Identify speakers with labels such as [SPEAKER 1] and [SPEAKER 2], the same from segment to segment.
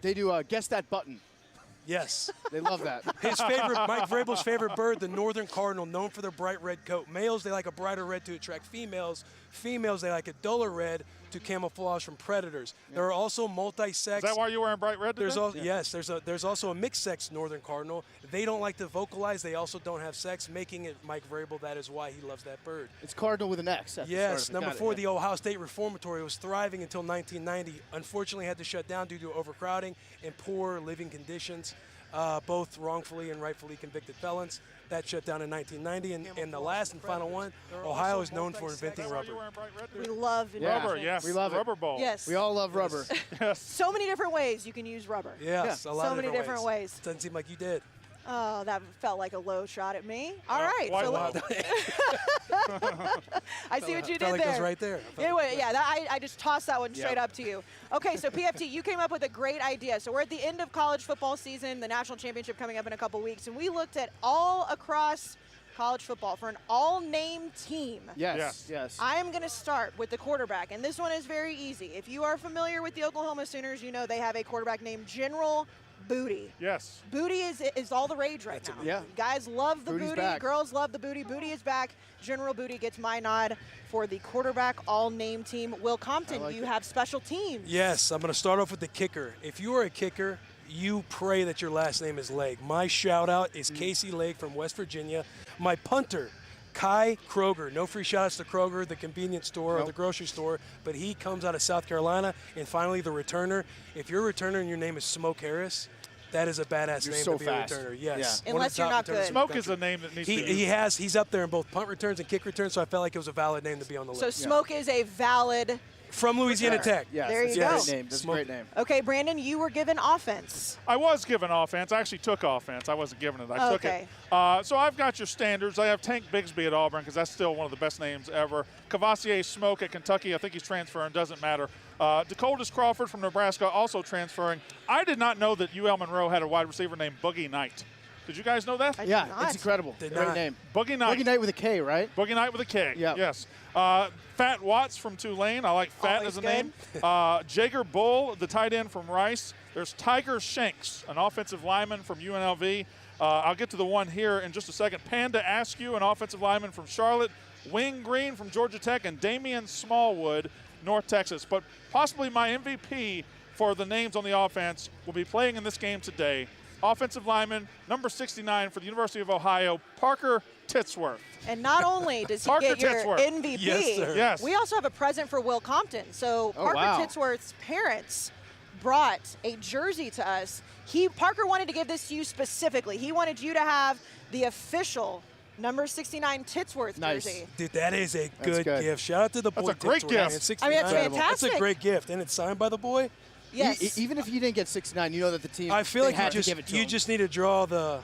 [SPEAKER 1] They do Guess That Button.
[SPEAKER 2] Yes.
[SPEAKER 1] They love that.
[SPEAKER 2] Mike Vrabel's favorite bird, the northern cardinal, known for their bright red coat. Males, they like a brighter red to attract females. Females, they like a duller red to camouflage from predators. There are also multi-sex.
[SPEAKER 3] Is that why you're wearing bright red today?
[SPEAKER 2] Yes, there's also a mixed-sex northern cardinal. They don't like to vocalize. They also don't have sex, making it Mike Vrabel. That is why he loves that bird.
[SPEAKER 1] It's cardinal with an X.
[SPEAKER 2] Yes, number 4, the Ohio State Reformatory was thriving until 1990. Unfortunately, had to shut down due to overcrowding and poor living conditions. Both wrongfully and rightfully convicted felons. That shut down in 1990. And the last and final one, Ohio is known for inventing rubber.
[SPEAKER 4] We love
[SPEAKER 3] rubber, yes.
[SPEAKER 1] We love it.
[SPEAKER 3] Rubber ball.
[SPEAKER 4] Yes.
[SPEAKER 1] We all love rubber.
[SPEAKER 3] Yes.
[SPEAKER 4] So many different ways you can use rubber.
[SPEAKER 2] Yes, a lot
[SPEAKER 4] So
[SPEAKER 2] of
[SPEAKER 4] many different ways.
[SPEAKER 2] Doesn't seem like you did.
[SPEAKER 4] Oh, that felt like a low shot at me. All right.
[SPEAKER 3] Why
[SPEAKER 4] So
[SPEAKER 3] not?
[SPEAKER 4] I see what you did
[SPEAKER 2] felt like
[SPEAKER 4] there.
[SPEAKER 2] it was right there.
[SPEAKER 4] I just tossed that one straight up to you. Okay, so PFT, you came up with a great idea. So we're at the end of college football season, the national championship coming up in a couple weeks, and we looked at all across college football for an all-name team.
[SPEAKER 1] Yes.
[SPEAKER 4] I am going to start with the quarterback, and this one is very easy. If you are familiar with the Oklahoma Sooners, you know they have a quarterback named General Booty.
[SPEAKER 3] Yes.
[SPEAKER 4] Booty is all the rage right now.
[SPEAKER 1] Yeah.
[SPEAKER 4] Guys love the
[SPEAKER 1] Booty's
[SPEAKER 4] booty.
[SPEAKER 1] back.
[SPEAKER 4] Girls love the booty. Booty is back. General Booty gets my nod for the quarterback all-name team. Will Compton, you have special teams.
[SPEAKER 2] Yes, I'm going to start off with the kicker. If you are a kicker, you pray that your last name is Legg. My shout-out is Casey Legg from West Virginia. My punter, Kai Kroger. No free shout-outs to Kroger, the convenience store or the grocery store, but he comes out of South Carolina. And finally, the returner. If you're a returner and your name is Smoke Harris, that is a badass name to be
[SPEAKER 1] fast.
[SPEAKER 2] a returner. Yes.
[SPEAKER 1] Yeah.
[SPEAKER 2] One of
[SPEAKER 4] Unless
[SPEAKER 2] the
[SPEAKER 4] you're
[SPEAKER 2] top
[SPEAKER 4] not
[SPEAKER 2] returners
[SPEAKER 4] good.
[SPEAKER 2] in the
[SPEAKER 3] Smoke
[SPEAKER 2] country.
[SPEAKER 3] is a name that needs to be
[SPEAKER 2] He's up there in both punt returns and kick returns, so I felt like it was a valid name to be on the
[SPEAKER 4] So
[SPEAKER 2] list.
[SPEAKER 4] Smoke is a valid.
[SPEAKER 2] From Louisiana Tech.
[SPEAKER 1] Yes,
[SPEAKER 4] There you
[SPEAKER 1] that's
[SPEAKER 4] go.
[SPEAKER 1] a great name. That's a great name.
[SPEAKER 4] Okay, Brandon, you were given offense.
[SPEAKER 3] I was given offense. I actually took offense. I wasn't given it. I took
[SPEAKER 4] Okay.
[SPEAKER 3] it. So I've got your standards. I have Tank Bigsby at Auburn because that's still one of the best names ever. Cavassier Smoke at Kentucky. I think he's transferring. Doesn't matter. Dakotas Crawford from Nebraska also transferring. I did not know that UL Monroe had a wide receiver named Boogie Knight. Did you guys know that?
[SPEAKER 1] Yeah,
[SPEAKER 4] not.
[SPEAKER 1] it's incredible.
[SPEAKER 2] Did
[SPEAKER 1] Great
[SPEAKER 2] not.
[SPEAKER 1] name.
[SPEAKER 3] Boogie Knight.
[SPEAKER 1] Boogie Knight with a K, right?
[SPEAKER 3] Boogie Knight with a K.
[SPEAKER 1] Yeah.
[SPEAKER 3] Yes. Fat Watts from Tulane. I like Fat
[SPEAKER 4] Always
[SPEAKER 3] as a
[SPEAKER 4] good.
[SPEAKER 3] name. Jager Bull, the tight end from Rice. There's Tiger Shanks, an offensive lineman from UNLV. I'll get to the one here in just a second. Panda Askew, an offensive lineman from Charlotte. Wing Green from Georgia Tech, and Damian Smallwood, North Texas. But possibly my MVP for the names on the offense will be playing in this game today. Offensive lineman, number 69 for the University of Ohio, Parker Titsworth.
[SPEAKER 4] And not only does he
[SPEAKER 3] Parker
[SPEAKER 4] get your
[SPEAKER 3] Titsworth.
[SPEAKER 4] MVP,
[SPEAKER 2] Yes, sir.
[SPEAKER 3] Yes.
[SPEAKER 4] we also have a present for Will Compton. So Parker
[SPEAKER 1] wow.
[SPEAKER 4] Titsworth's parents brought a jersey to us. Parker wanted to give this to you specifically. He wanted you to have the official number 69 Titsworth
[SPEAKER 1] Nice.
[SPEAKER 4] jersey.
[SPEAKER 2] Dude, that is a good
[SPEAKER 1] good.
[SPEAKER 2] gift. Shout out to the boy.
[SPEAKER 3] That's a great
[SPEAKER 2] Titsworth,
[SPEAKER 3] gift.
[SPEAKER 2] man. 69.
[SPEAKER 4] I mean, that's
[SPEAKER 2] That's
[SPEAKER 4] fantastic.
[SPEAKER 2] a great gift, and it's signed by the boy.
[SPEAKER 4] Yes.
[SPEAKER 1] Even if you didn't get 69, you know that the team.
[SPEAKER 2] I feel
[SPEAKER 1] they
[SPEAKER 2] like
[SPEAKER 1] had to
[SPEAKER 2] you
[SPEAKER 1] give it to him.
[SPEAKER 2] just need to draw the,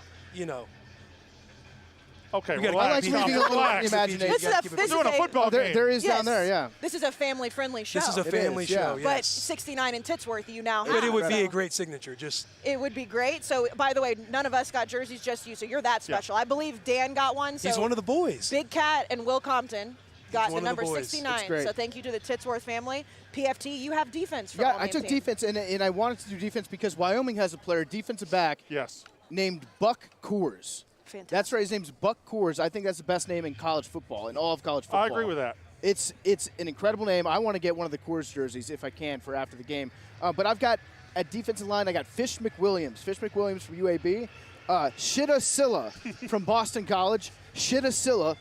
[SPEAKER 3] Okay,
[SPEAKER 2] We gotta
[SPEAKER 3] relax.
[SPEAKER 1] I like leaving a little
[SPEAKER 3] Relax.
[SPEAKER 1] imagination.
[SPEAKER 4] This is a,
[SPEAKER 2] keep it-
[SPEAKER 4] this
[SPEAKER 3] We're doing
[SPEAKER 4] is
[SPEAKER 3] a football
[SPEAKER 1] There,
[SPEAKER 3] game.
[SPEAKER 1] there is
[SPEAKER 4] yes.
[SPEAKER 1] down there, yeah.
[SPEAKER 4] This is a family-friendly show.
[SPEAKER 2] This is a
[SPEAKER 1] It
[SPEAKER 2] family
[SPEAKER 1] is,
[SPEAKER 2] show,
[SPEAKER 1] yeah.
[SPEAKER 4] but
[SPEAKER 2] yes.
[SPEAKER 4] 69 in Titsworth you now have.
[SPEAKER 2] But it would be
[SPEAKER 4] so
[SPEAKER 2] a great signature. Just
[SPEAKER 4] It would be great. So, by the way, none of us got jerseys, just you. So you're that special. I believe Dan got one. So
[SPEAKER 2] he's one of the boys.
[SPEAKER 4] Big Cat and Will Compton got
[SPEAKER 2] one
[SPEAKER 4] the
[SPEAKER 2] of the
[SPEAKER 4] number
[SPEAKER 2] boys.
[SPEAKER 4] 69.
[SPEAKER 1] That's great.
[SPEAKER 4] So thank you to the Titsworth family. PFT, you have defense for
[SPEAKER 1] Yeah,
[SPEAKER 4] all
[SPEAKER 1] I
[SPEAKER 4] name
[SPEAKER 1] took
[SPEAKER 4] team.
[SPEAKER 1] defense, and I wanted to do defense because Wyoming has a player, defensive back,
[SPEAKER 3] Yes.
[SPEAKER 1] named Buck Coors.
[SPEAKER 4] Fantastic.
[SPEAKER 1] That's right. His name's Buck Coors. I think that's the best name in college football, in all of college football.
[SPEAKER 3] I agree with that.
[SPEAKER 1] It's an incredible name. I want to get one of the Coors jerseys if I can for after the game. But I've got, at defensive line, I got Fish McWilliams. Fish McWilliams from UAB. Shitta Silla from Boston College. Shitta Silla.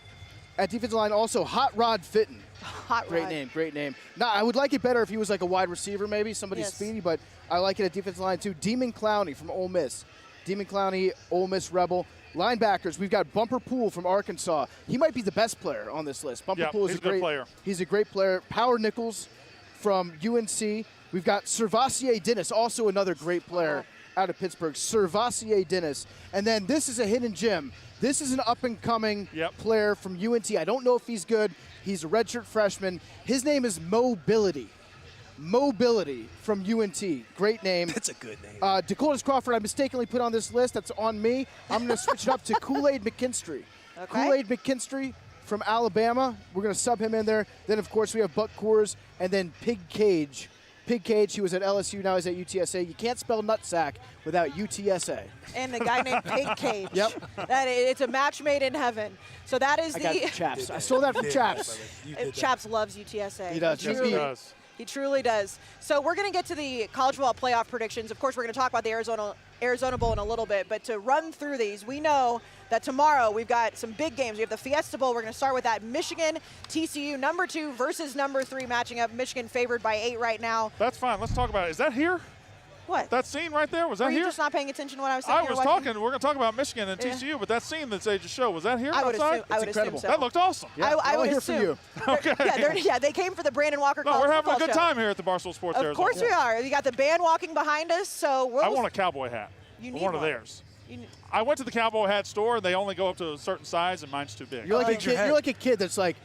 [SPEAKER 1] At defensive line, also Hot Rod Fitton.
[SPEAKER 4] Hot
[SPEAKER 1] Great
[SPEAKER 4] rod.
[SPEAKER 1] name, great name. Now, I would like it better if he was like a wide receiver, maybe somebody
[SPEAKER 4] Yes.
[SPEAKER 1] speedy, but I like it at defensive line too. Demon Clowney from Ole Miss. Demon Clowney, Ole Miss Rebel. Linebackers, we've got Bumper Pool from Arkansas. He might be the best player on this list. Bumper
[SPEAKER 3] Yeah,
[SPEAKER 1] Pool is
[SPEAKER 3] he's
[SPEAKER 1] a
[SPEAKER 3] a good player.
[SPEAKER 1] He's a great player. Power Nichols from UNC. We've got Servassier Dennis, also another great player out of Pittsburgh. Servassier Dennis. And then this is a hidden gem. This is an up-and-coming player from UNT. I don't know if he's good. He's a redshirt freshman. His name is Mobility. Mobility from UNT. Great name.
[SPEAKER 2] That's a good name.
[SPEAKER 1] Dakotas Crawford, I mistakenly put on this list. That's on me. I'm going to switch it up to Kool-Aid McKinstry.
[SPEAKER 4] Okay.
[SPEAKER 1] Kool-Aid McKinstry from Alabama. We're going to sub him in there. Then, of course, we have Buck Coors and then Pig Cage Pig Cage. He was at LSU. Now he's at UTSA. You can't spell nutsack without UTSA.
[SPEAKER 4] And the guy named Pig Cage.
[SPEAKER 1] Yep.
[SPEAKER 4] It's a match made in heaven. So that is
[SPEAKER 1] I got Chaps. I stole that from Chaps.
[SPEAKER 4] Chaps loves UTSA.
[SPEAKER 1] He does.
[SPEAKER 3] Yes, he does.
[SPEAKER 4] He truly does. So we're going to get to the college football playoff predictions. Of course, we're going to talk about the Arizona Bowl in a little bit. But to run through these, we know that tomorrow we've got some big games. We have the Fiesta Bowl. We're going to start with that. Michigan, TCU, number 2 versus number 3 matching up. Michigan favored by 8 right now.
[SPEAKER 3] That's fine. Let's talk about it. Is that here?
[SPEAKER 4] What?
[SPEAKER 3] That scene right there, was that
[SPEAKER 4] Were you
[SPEAKER 3] here?
[SPEAKER 4] just not paying attention to what I was saying?
[SPEAKER 3] I was talking. We're going to talk about Michigan and TCU, but that scene that they just showed, was that here
[SPEAKER 4] I would
[SPEAKER 3] outside?
[SPEAKER 4] assume so.
[SPEAKER 3] That looked awesome.
[SPEAKER 1] Yeah,
[SPEAKER 4] I would
[SPEAKER 1] here
[SPEAKER 4] assume.
[SPEAKER 1] for you.
[SPEAKER 3] Okay.
[SPEAKER 4] Yeah, they came for the Brandon Walker
[SPEAKER 3] No,
[SPEAKER 4] College
[SPEAKER 3] we're having a
[SPEAKER 4] Football
[SPEAKER 3] good
[SPEAKER 4] Show.
[SPEAKER 3] time here at the Barstool Sports Arizona.
[SPEAKER 4] Of course we are. You got the band walking behind us, so
[SPEAKER 3] I want a cowboy hat.
[SPEAKER 4] You need
[SPEAKER 3] one of
[SPEAKER 4] one.
[SPEAKER 3] theirs. I went to the cowboy hat store, and they only go up to a certain size, and mine's too big.
[SPEAKER 1] You're like a kid that's like,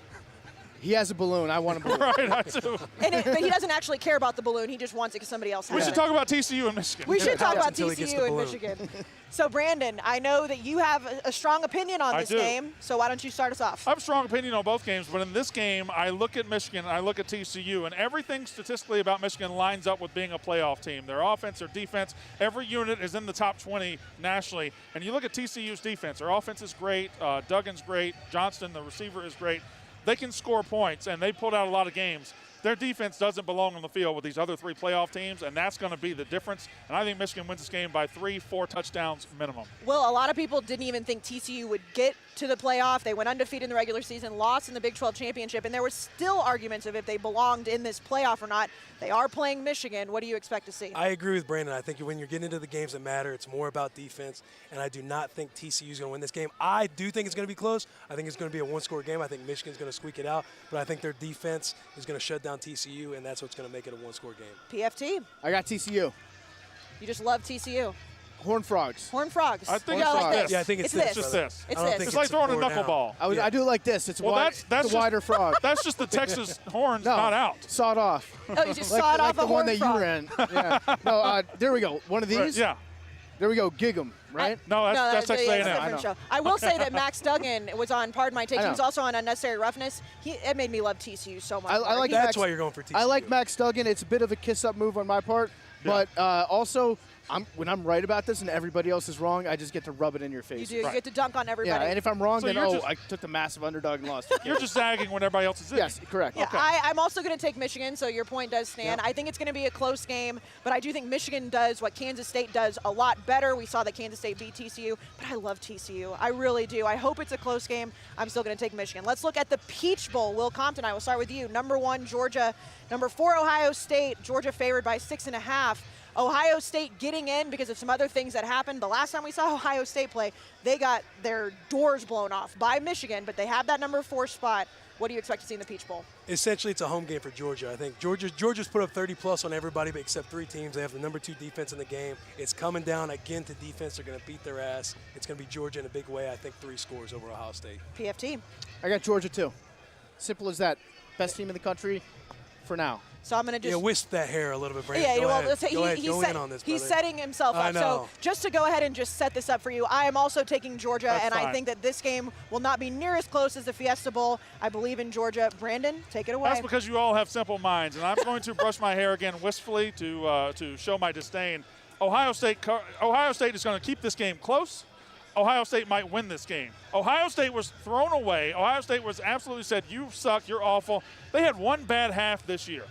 [SPEAKER 1] he has a balloon. I want a balloon.
[SPEAKER 3] Right, I do.
[SPEAKER 4] But he doesn't actually care about the balloon. He just wants it because somebody else has
[SPEAKER 3] We
[SPEAKER 4] it.
[SPEAKER 3] should talk about TCU and Michigan.
[SPEAKER 4] We should talk about
[SPEAKER 2] Until he gets the
[SPEAKER 4] TCU and
[SPEAKER 2] balloon.
[SPEAKER 4] Michigan. So, Brandon, I know that you have a strong opinion on
[SPEAKER 3] I
[SPEAKER 4] this
[SPEAKER 3] do.
[SPEAKER 4] game, so why don't you start us off?
[SPEAKER 3] I have a strong opinion on both games, but in this game, I look at Michigan and I look at TCU, and everything statistically about Michigan lines up with being a playoff team. Their offense, their defense, every unit is in the top 20 nationally. And you look at TCU's defense. Their offense is great. Duggan's great. Johnston, the receiver, is great. They can score points, and they pulled out a lot of games. Their defense doesn't belong on the field with these other 3 playoff teams, and that's going to be the difference. And I think Michigan wins this game by 3-4 touchdowns minimum.
[SPEAKER 4] Well, a lot of people didn't even think TCU would get to the playoff. They went undefeated in the regular season, lost in the Big 12 championship, and there were still arguments of if they belonged in this playoff or not. They are playing Michigan. What do you expect to see?
[SPEAKER 2] I agree with Brandon. I think when you're getting into the games that matter, it's more about defense, and I do not think TCU is going to win this game. I do think it's going to be close. I think it's going to be a one-score game. I think Michigan's going to squeak it out, but I think their defense is going to shut down TCU, and that's what's going to make it a one-score game.
[SPEAKER 4] PFT,
[SPEAKER 1] I got TCU.
[SPEAKER 4] you just love TCU.
[SPEAKER 1] Horned Frogs.
[SPEAKER 4] Horned Frogs.
[SPEAKER 3] I think
[SPEAKER 4] Yeah,
[SPEAKER 3] it's
[SPEAKER 4] like
[SPEAKER 3] this.
[SPEAKER 4] this.
[SPEAKER 2] Yeah, I think it's
[SPEAKER 3] It's
[SPEAKER 2] this.
[SPEAKER 3] just this.
[SPEAKER 4] It's
[SPEAKER 2] I don't
[SPEAKER 4] this.
[SPEAKER 2] think
[SPEAKER 3] It's like throwing a
[SPEAKER 2] forward down.
[SPEAKER 3] knuckleball.
[SPEAKER 1] I do like this. It's wide.
[SPEAKER 3] that's
[SPEAKER 1] it's a wider frog.
[SPEAKER 3] That's just the Texas horns
[SPEAKER 1] No,
[SPEAKER 3] not out.
[SPEAKER 1] sawed off.
[SPEAKER 4] Oh, you just
[SPEAKER 1] like
[SPEAKER 4] sawed
[SPEAKER 1] like
[SPEAKER 4] off
[SPEAKER 1] the
[SPEAKER 4] a
[SPEAKER 1] one
[SPEAKER 4] horned
[SPEAKER 1] that
[SPEAKER 4] frog.
[SPEAKER 1] you ran. Yeah. No, there we go. One of these.
[SPEAKER 3] Right, yeah.
[SPEAKER 1] There we go. Gig 'em, right?
[SPEAKER 3] No, that's Texas
[SPEAKER 4] a
[SPEAKER 3] A&M.
[SPEAKER 4] different show. I will say that Max Duggan was on Pardon My Take.
[SPEAKER 1] I
[SPEAKER 4] He
[SPEAKER 1] know.
[SPEAKER 4] was also on Unnecessary Roughness. It made me love TCU so much.
[SPEAKER 1] I
[SPEAKER 4] more.
[SPEAKER 1] like
[SPEAKER 2] That's
[SPEAKER 1] Max-
[SPEAKER 2] why you're going for TCU.
[SPEAKER 1] I like Max Duggan. It's a bit of a kiss-up move on my part, but also when I'm right about this and everybody else is wrong, I just get to rub it in your face.
[SPEAKER 4] You do.
[SPEAKER 3] Right.
[SPEAKER 4] You get to dunk on everybody.
[SPEAKER 1] Yeah, and if I'm wrong,
[SPEAKER 3] So
[SPEAKER 1] then
[SPEAKER 3] you're just-
[SPEAKER 1] I took the massive underdog and lost.
[SPEAKER 3] You're just zagging when everybody else is in.
[SPEAKER 1] Yes, correct.
[SPEAKER 4] Yeah,
[SPEAKER 3] Okay.
[SPEAKER 4] I'm also going to take Michigan, so your point does stand.
[SPEAKER 1] Yeah.
[SPEAKER 4] I think it's going to be a close game, but I do think Michigan does what Kansas State does a lot better. We saw that Kansas State beat TCU, but I love TCU. I really do. I hope it's a close game. I'm still going to take Michigan. Let's look at the Peach Bowl. Will Compton, I will start with you. Number 1, Georgia. Number 4, Ohio State. Georgia favored by 6.5. Ohio State getting in because of some other things that happened. The last time we saw Ohio State play, they got their doors blown off by Michigan, but they have that number 4 spot. What do you expect to see in the Peach Bowl?
[SPEAKER 2] Essentially, it's a home game for Georgia. I think Georgia's put up 30-plus on everybody but except 3 teams. They have the number 2 defense in the game. It's coming down again to defense. They're going to beat their ass. It's going to be Georgia in a big way. I think 3 scores over Ohio State.
[SPEAKER 4] PFT.
[SPEAKER 1] I got Georgia too. Simple as that. Best team in the country for now.
[SPEAKER 4] So I'm going to just
[SPEAKER 2] Yeah, whisk that hair a little bit, Brandon.
[SPEAKER 4] Yeah,
[SPEAKER 2] Go
[SPEAKER 4] well,
[SPEAKER 2] ahead.
[SPEAKER 4] let's say
[SPEAKER 2] Go ahead.
[SPEAKER 4] he's
[SPEAKER 2] Go
[SPEAKER 4] set-
[SPEAKER 2] in on this,
[SPEAKER 4] he's
[SPEAKER 2] brother.
[SPEAKER 4] setting himself
[SPEAKER 2] I
[SPEAKER 4] up.
[SPEAKER 2] know.
[SPEAKER 4] So just to go ahead and just set this up for you, I am also taking Georgia,
[SPEAKER 3] That's
[SPEAKER 4] and I
[SPEAKER 3] fine.
[SPEAKER 4] think that this game will not be near as close as the Fiesta Bowl. I believe in Georgia. Brandon, take it away.
[SPEAKER 3] That's because you all have simple minds, and I'm going to brush my hair again wistfully to show my disdain. Ohio State is going to keep this game close. Ohio State might win this game. Ohio State was thrown away. Ohio State was absolutely said, you suck, you're awful. They had one bad half this year.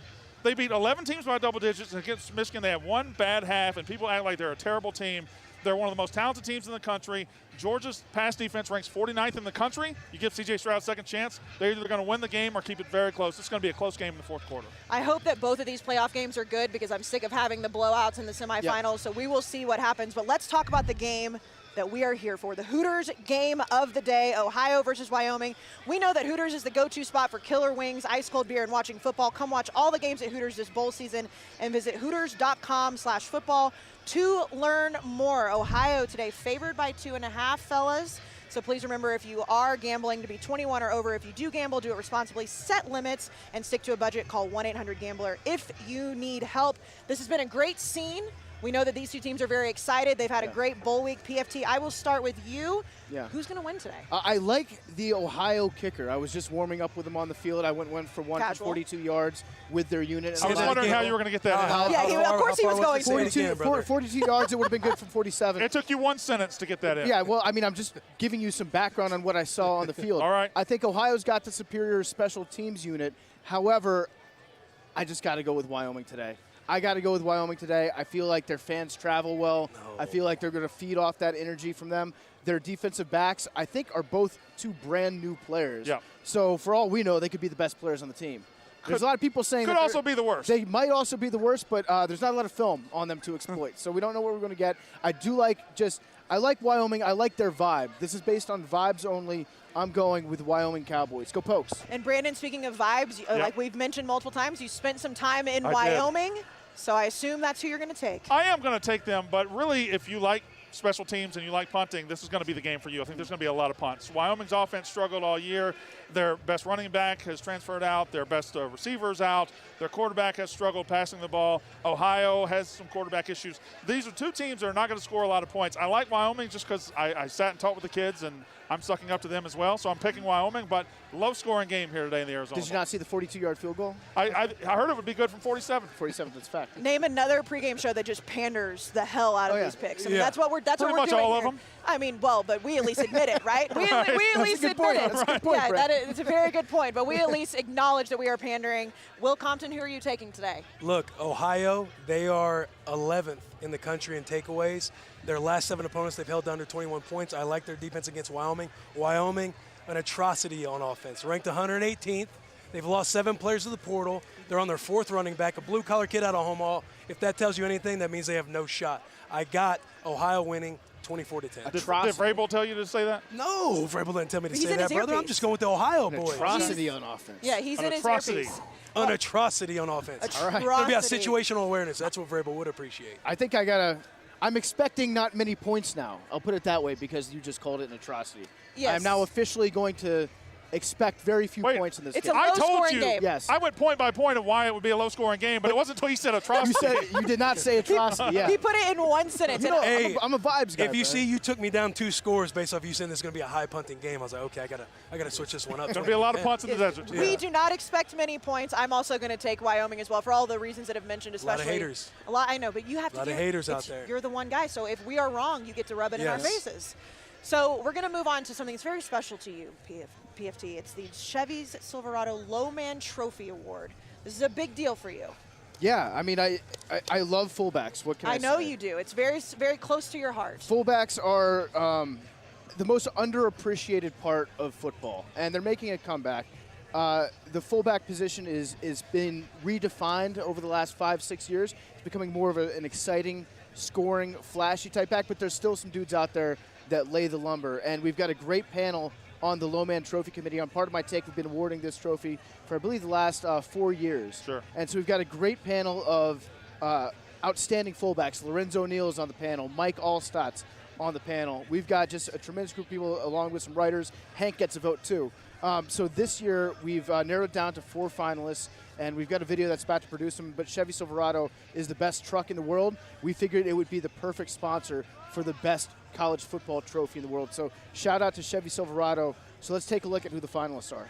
[SPEAKER 3] They beat 11 teams by double digits. Against Michigan, they have one bad half, and people act like they're a terrible team. They're one of the most talented teams in the country. Georgia's pass defense ranks 49th in the country. You give C.J. Stroud a second chance, they're either going to win the game or keep it very close. It's going to be a close game in the fourth quarter.
[SPEAKER 4] I hope that both of these playoff games are good because I'm sick of having the blowouts in the semifinals. So we will see what happens. But let's talk about the game that we are here for. The Hooters game of the day, Ohio versus Wyoming. We know that Hooters is the go-to spot for killer wings, ice cold beer, and watching football. Come watch all the games at Hooters this bowl season and visit hooters.com/football to learn more. Ohio today favored by 2.5, fellas. So please remember, if you are gambling, to be 21 or over. If you do gamble, do it responsibly, set limits, and stick to a budget. Call 1-800-GAMBLER if you need help. This has been a great scene We know that these two teams are very excited. They've had a great bowl week. PFT, I will start with you.
[SPEAKER 1] Yeah.
[SPEAKER 4] Who's going to win today?
[SPEAKER 1] I like the Ohio kicker. I was just warming up with him on the field. I went for one for 42 yards with their unit.
[SPEAKER 3] I was wondering how you were going to get that in.
[SPEAKER 4] Yeah, of course he was going
[SPEAKER 2] to.
[SPEAKER 1] 42 yards, it would have been good from 47.
[SPEAKER 3] It took you one sentence to get that in.
[SPEAKER 1] Yeah, well, I mean, I'm just giving you some background on what I saw on the field.
[SPEAKER 3] All right.
[SPEAKER 1] I think Ohio's got the superior special teams unit. However, I just got to go with Wyoming today. I feel like their fans travel well.
[SPEAKER 2] No.
[SPEAKER 1] I feel like they're going to feed off that energy from them. Their defensive backs, I think, are both two brand new players.
[SPEAKER 3] Yeah.
[SPEAKER 1] So for all we know, they could be the best players on the team. There's a lot of people saying
[SPEAKER 3] could also be the worst.
[SPEAKER 1] They might also be the worst, but there's not a lot of film on them to exploit. So we don't know what we're going to get. I like Wyoming. I like their vibe. This is based on vibes only. I'm going with Wyoming Cowboys. Go Pokes.
[SPEAKER 4] And Brandon, speaking of vibes, like we've mentioned multiple times, you spent some time in
[SPEAKER 3] I
[SPEAKER 4] Wyoming. So I assume that's who you're going to take.
[SPEAKER 3] I am going to take them, but really, if you like special teams and you like punting, this is going to be the game for you. I think there's going to be a lot of punts. Wyoming's offense struggled all year. Their best running back has transferred out. Their best receivers out. Their quarterback has struggled passing the ball. Ohio has some quarterback issues. These are two teams that are not going to score a lot of points. I like Wyoming just because I sat and talked with the kids, and I'm sucking up to them as well. So I'm picking Wyoming, but low-scoring game here today in the Arizona
[SPEAKER 1] Did you not see the 42-yard field goal?
[SPEAKER 3] I heard it would be good from 47.
[SPEAKER 1] 47, that's fact.
[SPEAKER 4] Name another pregame show that just panders the hell out of these picks. I mean, that's what we're
[SPEAKER 3] Pretty
[SPEAKER 4] doing
[SPEAKER 3] much all
[SPEAKER 4] here.
[SPEAKER 3] of them.
[SPEAKER 4] I mean, well, but we at least admit it, right? We at least
[SPEAKER 1] a good
[SPEAKER 4] admit
[SPEAKER 1] point.
[SPEAKER 4] it.
[SPEAKER 1] That's a good point,
[SPEAKER 4] Yeah,
[SPEAKER 1] Brett.
[SPEAKER 4] it's a very good point. But we at least acknowledge that we are pandering. Will Compton, who are you taking today?
[SPEAKER 2] Look, Ohio, they are 11th in the country in takeaways. Their last 7 opponents, they've held under 21 points. I like their defense against Wyoming. Wyoming, an atrocity on offense. Ranked 118th. They've lost 7 players to the portal. They're on their 4th running back, a blue-collar kid out of Omaha. If that tells you anything, that means they have no shot. I got Ohio winning 24-10.
[SPEAKER 3] Did Vrabel tell you to say that?
[SPEAKER 2] No, Vrabel didn't tell me to
[SPEAKER 4] He's
[SPEAKER 2] say
[SPEAKER 4] in
[SPEAKER 2] that,
[SPEAKER 4] his
[SPEAKER 2] brother. I'm
[SPEAKER 4] earpiece.
[SPEAKER 2] just going with the Ohio boys.
[SPEAKER 1] Atrocity on offense.
[SPEAKER 4] Yeah, he's
[SPEAKER 3] An
[SPEAKER 4] in
[SPEAKER 3] atrocity.
[SPEAKER 4] his earpiece.
[SPEAKER 2] An atrocity on offense.
[SPEAKER 1] All right.
[SPEAKER 2] It's going to be a
[SPEAKER 4] Atrocity.
[SPEAKER 2] situational awareness. That's what Vrabel would appreciate.
[SPEAKER 1] I think I'm expecting not many points now. I'll put it that way because you just called it an atrocity.
[SPEAKER 4] Yes.
[SPEAKER 1] I am now officially going to expect very few points in this
[SPEAKER 4] It's
[SPEAKER 1] game.
[SPEAKER 4] a
[SPEAKER 3] I told
[SPEAKER 4] low-scoring
[SPEAKER 3] you.
[SPEAKER 4] game.
[SPEAKER 1] Yes.
[SPEAKER 3] I went point by point of why it would be a low-scoring game, but it wasn't until you said atrocity.
[SPEAKER 1] You did not say atrocity. Yeah.
[SPEAKER 4] He put it in one sentence.
[SPEAKER 1] You know,
[SPEAKER 2] Hey,
[SPEAKER 1] I'm a vibes guy.
[SPEAKER 2] If you
[SPEAKER 1] man.
[SPEAKER 2] see you took me down 2 scores based off you saying this is going to be a high punting game, I was like, okay, I gotta switch this one up.
[SPEAKER 3] There's going to be a lot of punts in the desert.
[SPEAKER 4] We do not expect many points. I'm also going to take Wyoming as well for all the reasons that I've mentioned,
[SPEAKER 2] lot of
[SPEAKER 4] especially.
[SPEAKER 2] haters.
[SPEAKER 4] A lot, I know, but you have to.
[SPEAKER 2] A lot of haters out there.
[SPEAKER 4] You're the one guy, so if we are wrong, you get to rub it in our
[SPEAKER 2] Yes.
[SPEAKER 4] faces. So we're going to move on to something that's very special to you, PFT. It's the Chevy's Silverado Lowman Trophy Award. This is a big deal for you.
[SPEAKER 1] Yeah, I mean, I love fullbacks. What can I say?
[SPEAKER 4] I know you do. It's very, very close to your heart.
[SPEAKER 1] Fullbacks are the most underappreciated part of football, and they're making a comeback. The fullback position is been redefined over the last 5-6 years. It's becoming more of an exciting, scoring, flashy type back, but there's still some dudes out there that lay the lumber. And we've got a great panel on the Lowman Trophy Committee. On Part of My Take, we've been awarding this trophy for, I believe, the last 4 years.
[SPEAKER 3] Sure.
[SPEAKER 1] And so we've got a great panel of outstanding fullbacks. Lorenzo O'Neal is on the panel. Mike Allstott's on the panel. We've got just a tremendous group of people along with some writers. Hank gets a vote, too. So this year, we've narrowed it down to 4 finalists, and we've got a video that's about to produce them, but Chevy Silverado is the best truck in the world. We figured it would be the perfect sponsor for the best college football trophy in the world. So shout out to Chevy Silverado. So let's take a look at who the finalists are.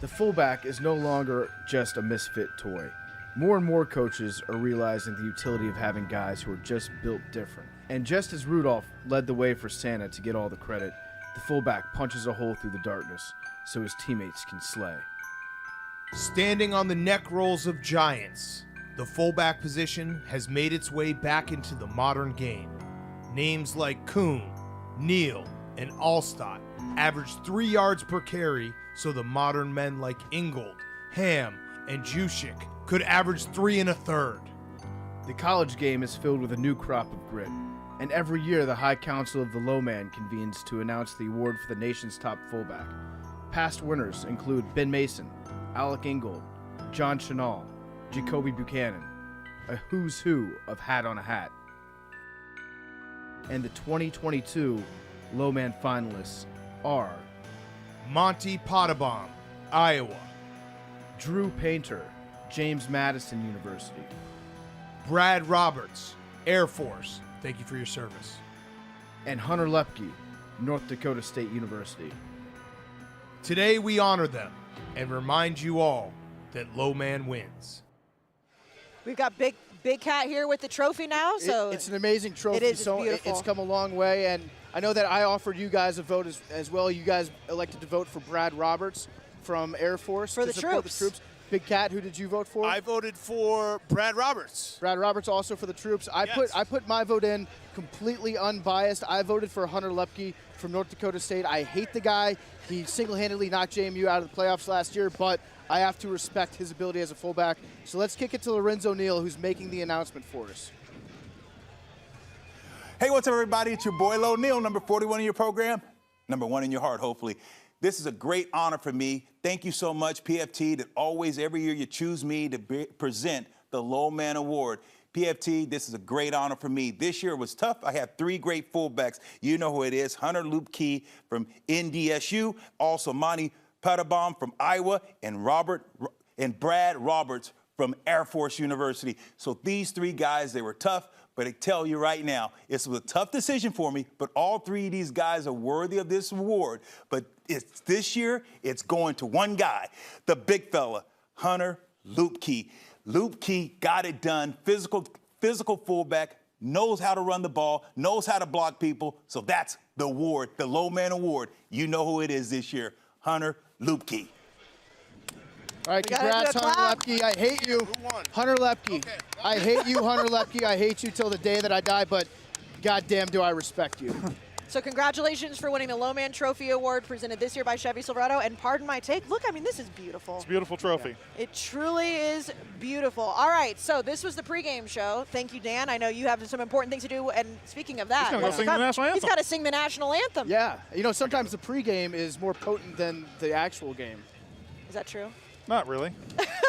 [SPEAKER 1] The fullback is no longer just a misfit toy. More and more coaches are realizing the utility of having guys who are just built different. And just as Rudolph led the way for Santa to get all the credit, the fullback punches a hole through the darkness so his teammates can slay.
[SPEAKER 5] Standing on the neck rolls of giants, the fullback position has made its way back into the modern game. Names like Kuhn, Neal, and Allstott average 3 yards per carry, so the modern men like Ingold, Ham, and Juszczyk could average 3 1/3.
[SPEAKER 1] The college game is filled with a new crop of grit, and every year the High Council of the Lowman convenes to announce the award for the nation's top fullback. Past winners include Ben Mason, Alec Ingold, John Chenal, Jacoby Buchanan, a who's who of hat on a hat. And the 2022 Lowman finalists are
[SPEAKER 5] Monty Pottebaum, Iowa.
[SPEAKER 1] Drew Painter, James Madison University.
[SPEAKER 5] Brad Roberts, Air Force, thank you for your service.
[SPEAKER 1] And Hunter Lepke, North Dakota State University.
[SPEAKER 5] Today we honor them and remind you all that low man wins.
[SPEAKER 4] We've got Big Cat here with the trophy now. So
[SPEAKER 1] it's an amazing trophy.
[SPEAKER 4] It is. It's
[SPEAKER 1] so
[SPEAKER 4] beautiful.
[SPEAKER 1] It's come a long way, and I know that I offered you guys a vote as well. You guys elected to vote for Brad Roberts from Air Force
[SPEAKER 4] for
[SPEAKER 1] to support the troops. Big Cat, who did you vote for?
[SPEAKER 6] I voted for Brad Roberts.
[SPEAKER 1] Brad Roberts also for the troops. I put my vote in completely unbiased. I voted for Hunter Lepke from North Dakota State. I hate the guy. He single-handedly knocked JMU out of the playoffs last year, but I have to respect his ability as a fullback. So let's kick it to Lorenzo Neal, who's making the announcement for us.
[SPEAKER 7] Hey, what's up, everybody? It's your boy, Lo Neal, number 41 in your program, number 1 in your heart, hopefully. This is a great honor for me. Thank you so much, PFT, that always, every year, you choose me to present the Low Man Award. PFT, this is a great honor for me. This year was tough. I have 3 great fullbacks. You know who it is, Hunter Lepke from NDSU, also Monty Putterbaum from Iowa, and Brad Roberts from Air Force University. So these 3 guys, they were tough, but I tell you right now, it was a tough decision for me, but all 3 of these guys are worthy of this award. But this year, it's going to one guy, the big fella, Hunter Lepke. Lepke got it done, physical fullback, knows how to run the ball, knows how to block people. So that's the award, the Low Man Award. You know who it is this year, Hunter Lepke.
[SPEAKER 1] All right, congrats, Hunter Lepke. I hate you.
[SPEAKER 6] Who won?
[SPEAKER 1] Hunter Lepke.
[SPEAKER 6] Okay.
[SPEAKER 1] I hate you, Hunter Lepke. I hate you till the day that I die, but goddamn do I respect you.
[SPEAKER 4] So congratulations for winning the Low Man Trophy Award presented this year by Chevy Silverado. And pardon my take, look, I mean, this is beautiful.
[SPEAKER 3] It's a beautiful trophy.
[SPEAKER 4] Yeah. It truly is beautiful. All right, so this was the pregame show. Thank you, Dan. I know you have some important things to do. And speaking of that,
[SPEAKER 3] He's gonna go sing the national anthem.
[SPEAKER 4] He's got to sing the national anthem.
[SPEAKER 1] Yeah, you know, sometimes the pregame is more potent than the actual game.
[SPEAKER 4] Is that true?
[SPEAKER 3] Not really.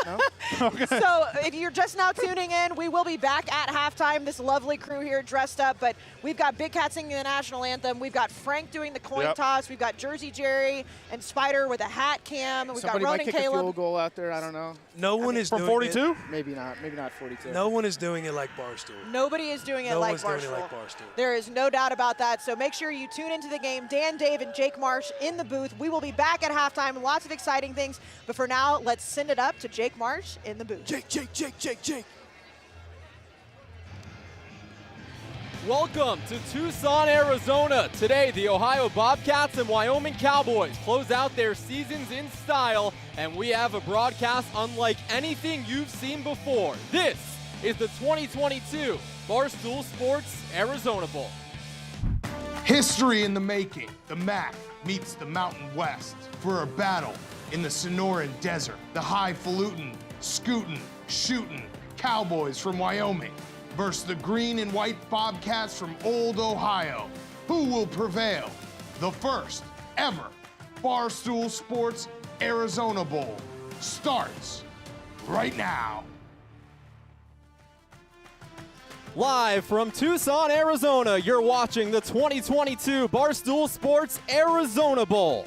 [SPEAKER 1] No?
[SPEAKER 3] Okay.
[SPEAKER 4] So if you're just now tuning in, we will be back at halftime. This lovely crew here dressed up, but we've got Big Cat singing the national anthem. We've got Frank doing the coin toss. We've got Jersey Jerry and Spider with a hat cam. We've
[SPEAKER 1] Somebody
[SPEAKER 4] got Ron
[SPEAKER 1] might
[SPEAKER 4] and
[SPEAKER 1] kick a
[SPEAKER 4] Caleb.
[SPEAKER 1] field goal out there. I don't know.
[SPEAKER 2] No one is
[SPEAKER 3] From
[SPEAKER 2] doing
[SPEAKER 3] 42?
[SPEAKER 1] Maybe not. Maybe not 42.
[SPEAKER 2] No one is doing it like Barstool.
[SPEAKER 4] Nobody is doing it
[SPEAKER 2] No
[SPEAKER 4] like
[SPEAKER 2] one's doing it
[SPEAKER 4] Barstool.
[SPEAKER 2] like Barstool.
[SPEAKER 4] There is no doubt about that. So make sure you tune into the game. Dan, Dave, and Jake Marsh in the booth. We will be back at halftime. Lots of exciting things. But for now, let's send it up to Jake Marsh in the booth.
[SPEAKER 1] Jake.
[SPEAKER 8] Welcome to Tucson, Arizona. Today, the Ohio Bobcats and Wyoming Cowboys close out their seasons in style, and we have a broadcast unlike anything you've seen before. This is the 2022 Barstool Sports Arizona Bowl.
[SPEAKER 5] History in the making. The MAC meets the Mountain West for a battle in the Sonoran Desert. The highfalutin, scootin', shootin' Cowboys from Wyoming versus the green and white Bobcats from old Ohio. Who will prevail? The first ever Barstool Sports Arizona Bowl starts right now.
[SPEAKER 8] Live from Tucson, Arizona, you're watching the 2022 Barstool Sports Arizona Bowl.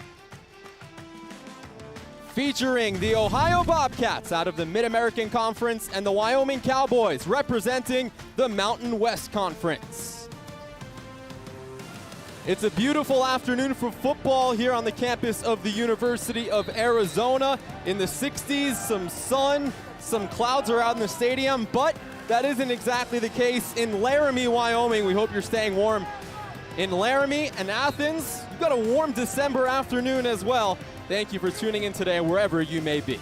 [SPEAKER 8] Featuring the Ohio Bobcats out of the Mid-American Conference and the Wyoming Cowboys representing the Mountain West Conference. It's a beautiful afternoon for football here on the campus of the University of Arizona. In the 60s, some sun, some clouds are out in the stadium, but that isn't exactly the case in Laramie, Wyoming. We hope you're staying warm in Laramie and Athens. You've got a warm December afternoon as well. Thank you for tuning in today, wherever you may be.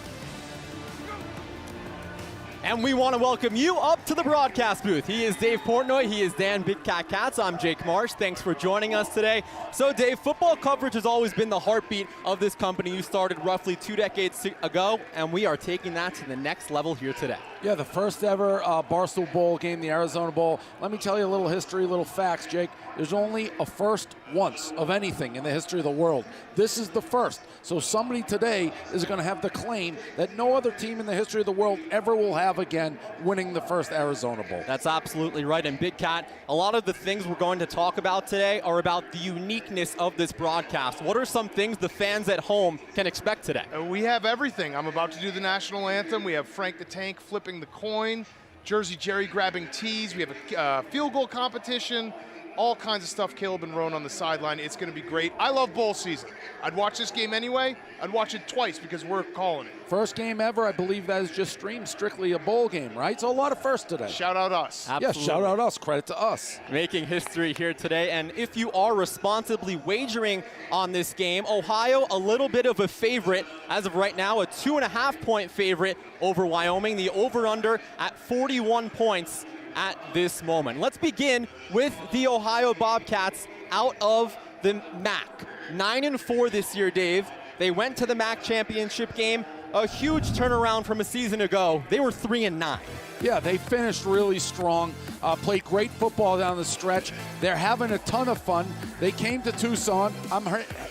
[SPEAKER 8] And we want to welcome you up to the broadcast booth. He is Dave Portnoy. He is Dan Big Cat Katz. I'm Jake Marsh. Thanks for joining us today. So, Dave, football coverage has always been the heartbeat of this company. You started roughly 2 decades ago, and we are taking that to the next level here today.
[SPEAKER 9] Yeah, the first ever Barstool Bowl game, the Arizona Bowl. Let me tell you a little history, little facts, Jake. There's only a first once of anything in the history of the world. This is the first. So somebody today is going to have the claim that no other team in the history of the world ever will have again, winning the first Arizona Bowl.
[SPEAKER 8] That's absolutely right. And Big Cat, a lot of the things we're going to talk about today are about the uniqueness of this broadcast. What are some things the fans at home can expect today?
[SPEAKER 5] We have everything. I'm about to do the national anthem. We have Frank the Tank flipping the coin. Jersey Jerry grabbing tees. We have a field goal competition. All kinds of stuff. Caleb and Roan on the sideline. It's going to be great. I love bowl season. I'd watch this game anyway. I'd watch it twice because we're calling it.
[SPEAKER 9] First game ever, I believe that is just streamed strictly a bowl game, right? So a lot of firsts today.
[SPEAKER 5] Shout out us.
[SPEAKER 8] Absolutely.
[SPEAKER 9] Yeah, shout out us. Credit to us.
[SPEAKER 8] Making history here today. And if you are responsibly wagering on this game, Ohio a little bit of a favorite. As of right now, a 2.5-point favorite over Wyoming. The over-under at 41 points at this moment. Let's begin with the Ohio Bobcats out of the MAC. 9-4 this year, Dave. They went to the MAC championship game. A huge turnaround from a season ago. They were 3-9.
[SPEAKER 9] Yeah, they finished really strong, played great football down the stretch. They're having a ton of fun. They came to Tucson. I'm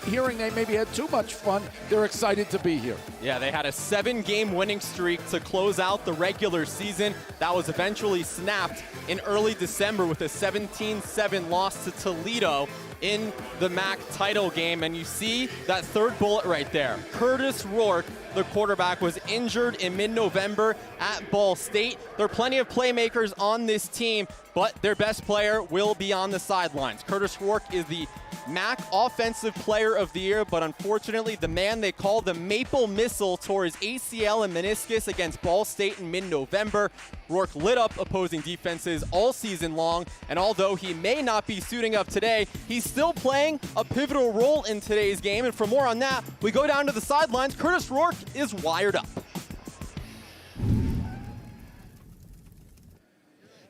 [SPEAKER 9] hearing they maybe had too much fun. They're excited to be here.
[SPEAKER 8] Yeah, they had a 7-game winning streak to close out the regular season. That was eventually snapped in early December with a 17-7 loss to Toledo in the MAC title game. And you see that third bullet right there. Curtis Rourke, the quarterback, was injured in mid-November at Ball State. There are plenty of playmakers on this team, but their best player will be on the sidelines. Curtis Rourke is the MAC Offensive Player of the Year, but unfortunately, the man they call the Maple Missile tore his ACL and meniscus against Ball State in mid-November. Rourke lit up opposing defenses all season long, and although he may not be suiting up today, he's still playing a pivotal role in today's game. And for more on that, we go down to the sidelines. Curtis Rourke is wired up.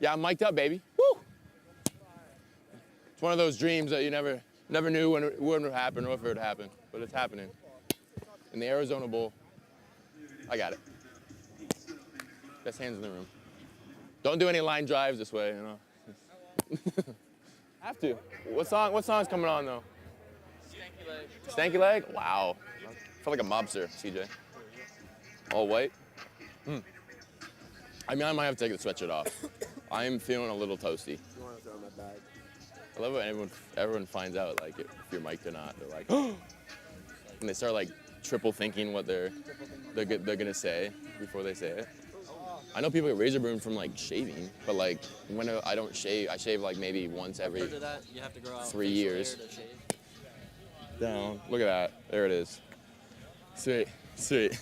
[SPEAKER 10] Yeah, I'm mic'd up, baby. Woo! It's one of those dreams that you never knew when it would happen or if it would happen, but it's happening. In the Arizona Bowl, I got it. Best hands in the room. Don't do any line drives this way, you know. Have to. What song's coming on though? Stanky Leg. Stanky Leg? Wow. I feel like a mobster, CJ. All white. I mean, I might have to take the sweatshirt off. I am feeling a little toasty.
[SPEAKER 11] You want to throw in my bag?
[SPEAKER 10] I love when everyone finds out, like, if you're mic'd or not. They're like, oh! And they start, like, triple thinking what they're gonna say before they say it. I know people get razor burn from, like, shaving, but, like, when I don't shave, I shave, like, maybe once every
[SPEAKER 11] After that, you have to grow out
[SPEAKER 10] 3 years. Down. Look at that. There it is. Sweet. Sweet.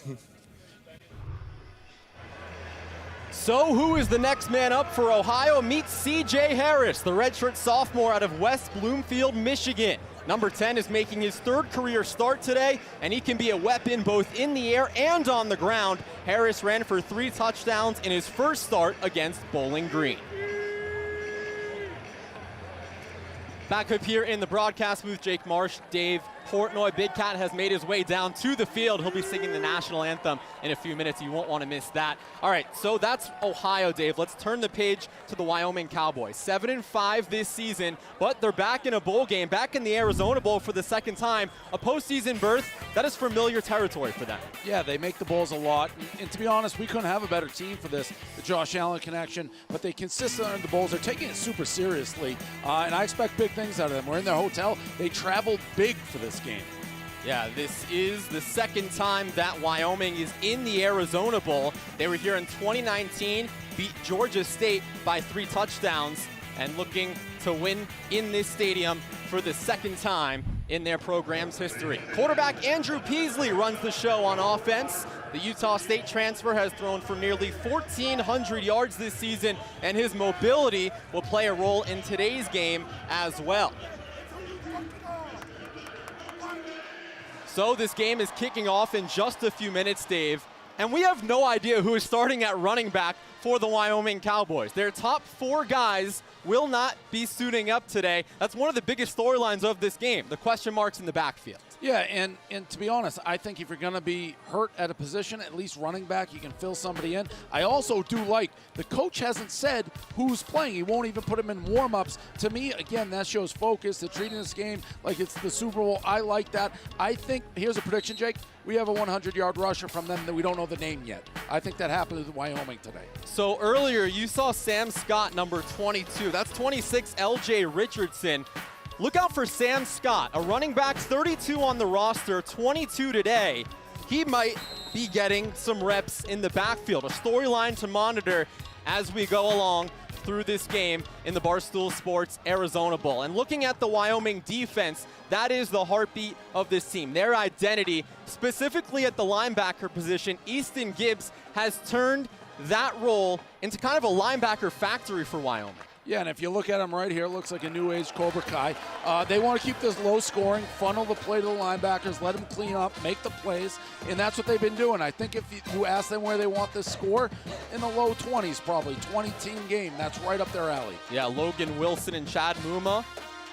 [SPEAKER 8] So who is the next man up for Ohio? Meet C.J. Harris, the redshirt sophomore out of West Bloomfield, Michigan. Number 10 is making his third career start today, and he can be a weapon both in the air and on the ground. Harris ran for 3 touchdowns in his first start against Bowling Green. Back up here in the broadcast booth, Jake Marsh, Dave Portnoy. Big Cat has made his way down to the field. He'll be singing the national anthem in a few minutes. You won't want to miss that. All right, so that's Ohio, Dave. Let's turn the page to the Wyoming Cowboys. 7-5 this season, but they're back in a bowl game, back in the Arizona Bowl for the second time. A postseason berth, that is familiar territory for them.
[SPEAKER 9] Yeah, they make the bowls a lot. And to be honest, we couldn't have a better team for this, the Josh Allen connection, but they consistently earn the bowls. They're taking it super seriously, and I expect big things out of them. We're in their hotel. They traveled big for this game.
[SPEAKER 8] Yeah, this is the second time that Wyoming is in the Arizona Bowl. They were here in 2019, beat Georgia State by 3 touchdowns, and looking to win in this stadium for the second time in their program's history. Quarterback Andrew Peasley runs the show on offense. The Utah State transfer has thrown for nearly 1,400 yards this season, and his mobility will play a role in today's game as well. So this game is kicking off in just a few minutes, Dave, and we have no idea who is starting at running back for the Wyoming Cowboys. Their top 4 guys will not be suiting up today. That's one of the biggest storylines of this game, the question marks in the backfield.
[SPEAKER 9] Yeah, and to be honest, I think if you're going to be hurt at a position, at least running back, you can fill somebody in. I also do like the coach hasn't said who's playing. He won't even put him in warm-ups. To me, again, that shows focus. They're treating this game like it's the Super Bowl. I like that. I think, here's a prediction, Jake. We have a 100-yard rusher from them that we don't know the name yet. I think that happened with Wyoming today.
[SPEAKER 8] So earlier, you saw Sam Scott, number 22. That's 26, L.J. Richardson. Look out for Sam Scott, a running back, 32 on the roster, 22 today. He might be getting some reps in the backfield. A storyline to monitor as we go along through this game in the Barstool Sports Arizona Bowl. And looking at the Wyoming defense, that is the heartbeat of this team. Their identity, specifically at the linebacker position, Easton Gibbs has turned that role into kind of a linebacker factory for Wyoming.
[SPEAKER 9] Yeah, and if you look at him right here, it looks like a new age Cobra Kai. They want to keep this low scoring, funnel the play to the linebackers, let them clean up, make the plays, and that's what they've been doing. I think if you ask them where they want this score, in the low 20s probably, 20-team game. That's right up their alley.
[SPEAKER 8] Yeah, Logan Wilson and Chad Muma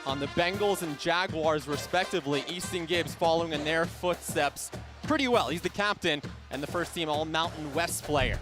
[SPEAKER 8] on the Bengals and Jaguars respectively. Easton Gibbs following in their footsteps pretty well. He's the captain and the first team All-Mountain West player.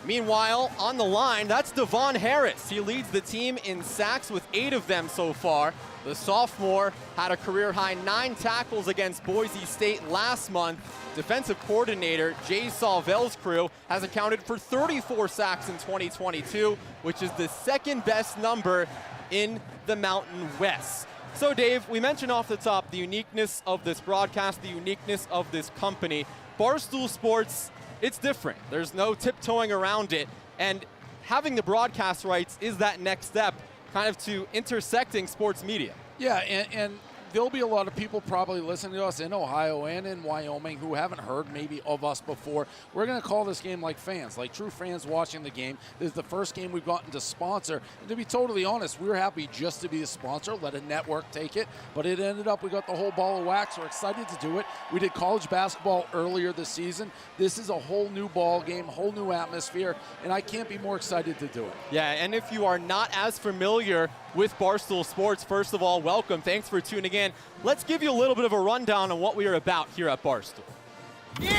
[SPEAKER 8] Meanwhile, on the line, that's Devon Harris. He leads the team in sacks with 8 of them so far. The sophomore had a career-high 9 tackles against Boise State last month. Defensive coordinator Jay Sauvel's crew has accounted for 34 sacks in 2022, which is the second best number in the Mountain West. So Dave, we mentioned off the top the uniqueness of this broadcast, the uniqueness of this company. Barstool Sports, it's different. There's no tiptoeing around it. And having the broadcast rights is that next step kind of to intersecting sports media.
[SPEAKER 9] Yeah, and there'll be a lot of people probably listening to us in Ohio and in Wyoming who haven't heard maybe of us before. We're going to call this game like fans, like true fans watching the game. This is the first game we've gotten to sponsor. And to be totally honest, we were happy just to be a sponsor, let a network take it. But it ended up we got the whole ball of wax. We're excited to do it. We did college basketball earlier this season. This is a whole new ball game, whole new atmosphere, and I can't be more excited to do it.
[SPEAKER 8] Yeah, and if you are not as familiar with Barstool Sports, first of all, welcome. Thanks for tuning in. Let's give you a little bit of a rundown on what we are about here at Barstool.
[SPEAKER 12] Yeah,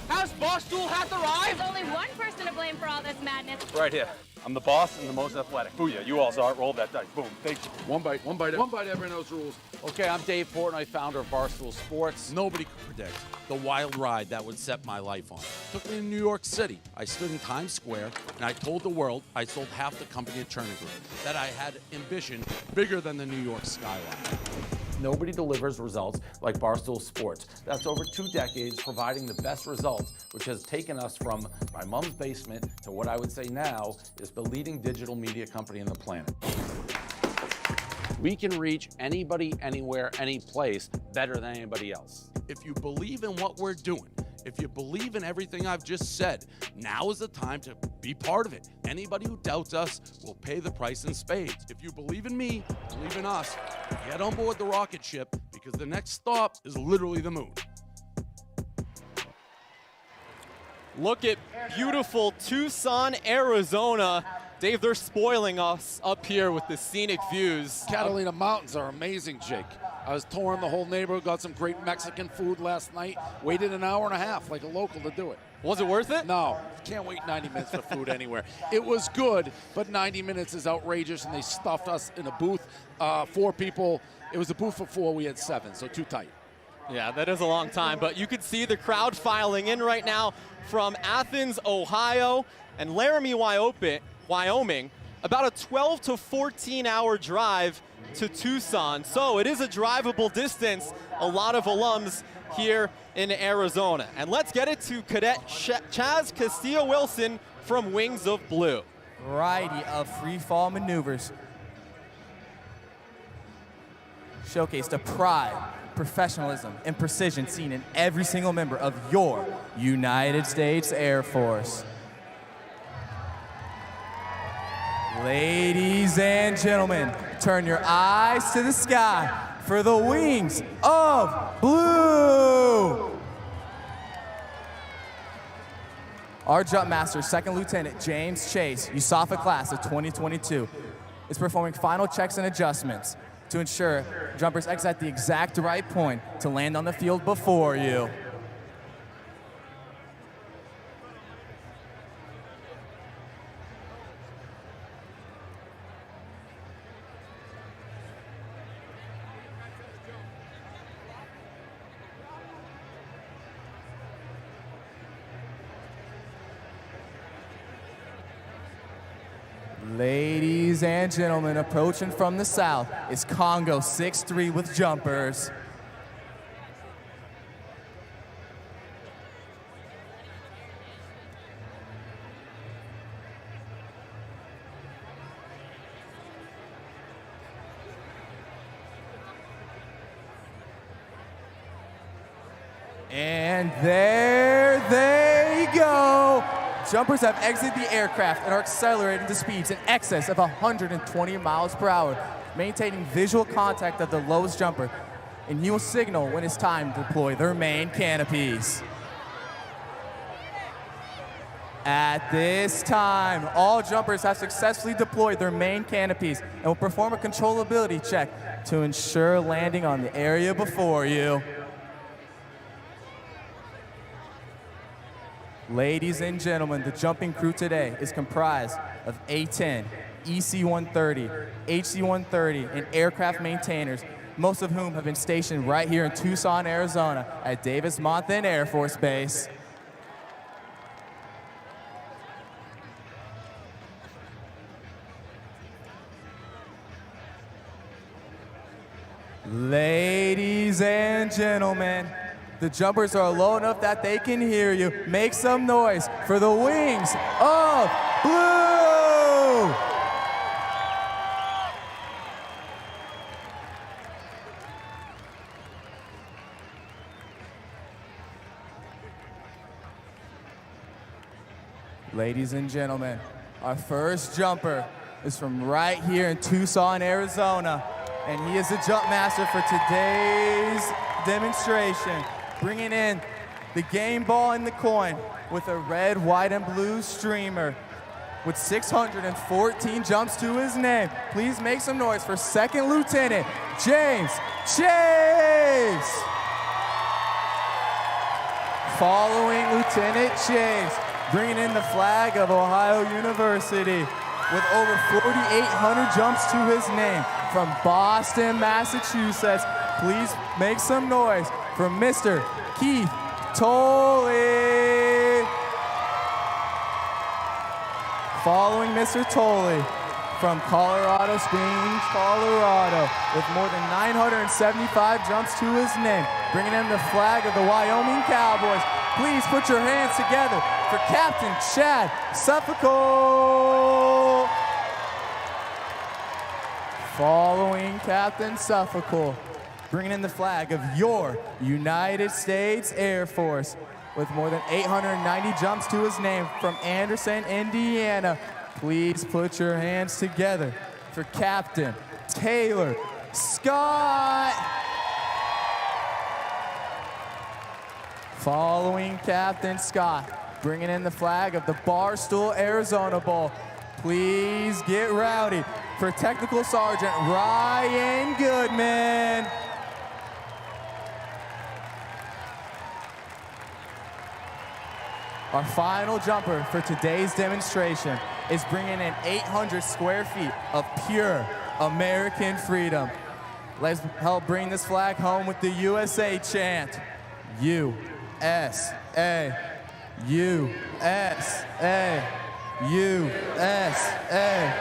[SPEAKER 12] how's Barstool have arrived? There's only one person to blame for all this madness.
[SPEAKER 13] Right here. I'm the boss and the most athletic. Booyah, you all saw it. Roll that dice. Boom. Thank you.
[SPEAKER 9] One bite, everyone knows rules.
[SPEAKER 14] Okay, I'm Dave Portnoy, founder of Barstool Sports.
[SPEAKER 15] Nobody could predict the wild ride that would set my life on. Took me to New York City. I stood in Times Square and I told the world I sold half the company at Turner Group, that I had ambition bigger than the New York skyline.
[SPEAKER 14] Nobody delivers results like Barstool Sports. That's over 2 decades providing the best results, which has taken us from my mom's basement to what I would say now is the leading digital media company on the planet. We can reach anybody, anywhere, any place better than anybody else.
[SPEAKER 15] If you believe in what we're doing, if you believe in everything I've just said, now is the time to be part of it. Anybody who doubts us will pay the price in spades. If you believe in me, believe in us, get on board the rocket ship because the next stop is literally the moon.
[SPEAKER 8] Look at beautiful Tucson, Arizona. Dave, they're spoiling us up here with the scenic views.
[SPEAKER 9] Catalina Mountains are amazing, Jake. I was touring the whole neighborhood, got some great Mexican food last night. Waited an hour and a half like a local to do it.
[SPEAKER 8] Was it worth it?
[SPEAKER 9] No, can't wait 90 minutes for food anywhere. It was good, but 90 minutes is outrageous, and they stuffed us in a booth. 4 people. It was a booth for 4. We had 7, so too tight.
[SPEAKER 8] Yeah, that is a long time, but you can see the crowd filing in right now from Athens, Ohio, and Laramie, Wyoming, about a 12 to 14-hour drive to Tucson. So it is a drivable distance. A lot of alums here in Arizona. And let's get it to Cadet Chaz Castillo-Wilson from Wings of Blue.
[SPEAKER 16] Variety of free fall maneuvers. Showcase the pride, professionalism, and precision seen in every single member of your United States Air Force. Ladies and gentlemen, turn your eyes to the sky for the Wings of Blue. Our jump master, Second Lieutenant James Chase, USAFA class of 2022, is performing final checks and adjustments to ensure jumpers exit at the exact right point to land on the field before you. Ladies and gentlemen, approaching from the south is Congo 6'3" with jumpers. And there they go. Jumpers have exited the aircraft and are accelerating to speeds in excess of 120 miles per hour, maintaining visual contact of the lowest jumper, and he will signal when it's time to deploy their main canopies. At this time, all jumpers have successfully deployed their main canopies and will perform a controllability check to ensure landing on the area before you. Ladies and gentlemen, the jumping crew today is comprised of A-10, EC-130, HC-130, and aircraft maintainers, most of whom have been stationed right here in Tucson, Arizona at Davis-Monthan Air Force Base. Ladies and gentlemen, the jumpers are low enough that they can hear you. Make some noise for the Wings of Blue! Ladies and gentlemen, our first jumper is from right here in Tucson, Arizona, and he is the jump master for today's demonstration, bringing in the game ball and the coin with a red, white, and blue streamer. With 614 jumps to his name, please make some noise for Second Lieutenant James Chase. Following Lieutenant Chase, bringing in the flag of Ohio University with over 4,800 jumps to his name from Boston, Massachusetts. Please make some noise for Mr. Keith Tolley. Following Mr. Tolley from Colorado Springs, Colorado, with more than 975 jumps to his name, bringing in the flag of the Wyoming Cowboys. Please put your hands together for Captain Chad Suffolk. Following Captain Suffolk, bringing in the flag of your United States Air Force, with more than 890 jumps to his name from Anderson, Indiana. Please put your hands together for Captain Taylor Scott. Following Captain Scott, bringing in the flag of the Barstool Arizona Bowl. Please get rowdy for Technical Sergeant Ryan Goodman. Our final jumper for today's demonstration is bringing in 800 square feet of pure American freedom. Let's help bring this flag home with the USA chant. USA, USA, USA.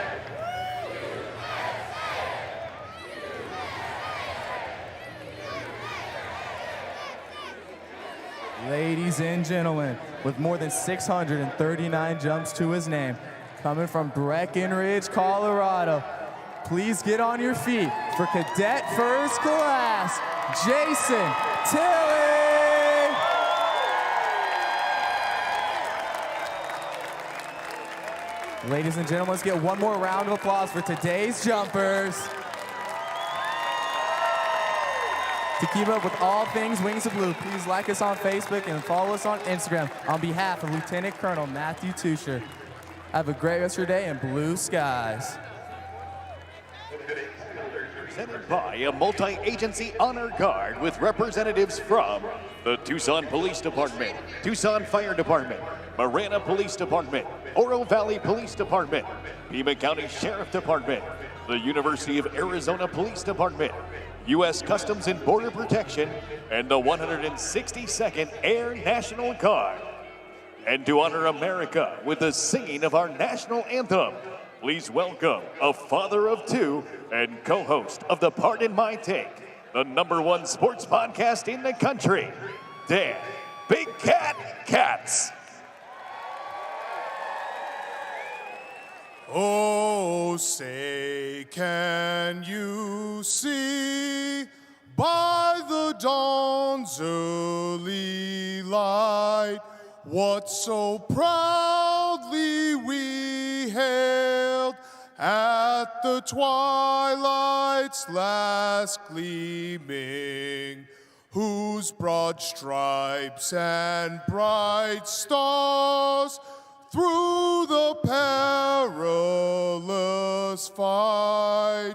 [SPEAKER 16] Ladies and gentlemen, with more than 639 jumps to his name, coming from Breckenridge, Colorado, please get on your feet for Cadet First Class, Jason Tilley. Ladies and gentlemen, let's get one more round of applause for today's jumpers. To keep up with all things Wings of Blue, please like us on Facebook and follow us on Instagram. On behalf of Lieutenant Colonel Matthew Tusher, have a great rest of your day and blue skies.
[SPEAKER 17] Presented by a multi-agency honor guard with representatives from the Tucson Police Department, Tucson Fire Department, Marana Police Department, Oro Valley Police Department, Pima County Sheriff Department, the University of Arizona Police Department, U.S. Customs and Border Protection, and the 162nd Air National Guard. And to honor America with the singing of our national anthem, please welcome a father of two and co-host of the Pardon My Take, the #1 sports podcast in the country, Dan Big Cat Katz.
[SPEAKER 5] Oh, say, can you see by the dawn's dawn's early light, what so proudly we hailed at the twilight's last gleaming, whose broad stripes and bright stars through the perilous fight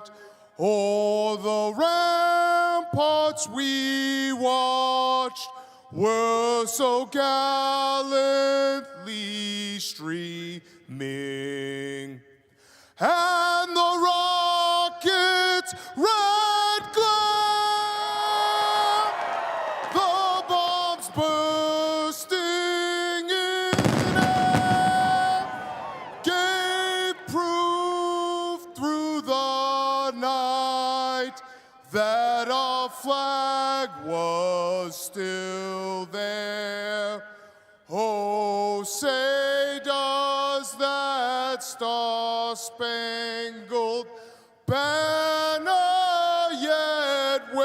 [SPEAKER 5] o'er the ramparts we watched were so gallantly streaming, and the rocket's red glare, the bombs bursting in air, gave proof through the night that our flag was still there. Oh, say does that star-spangled banner yet wave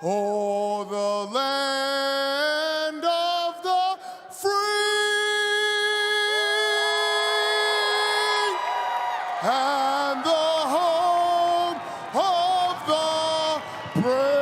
[SPEAKER 5] o'er the land of the free and the home of the brave?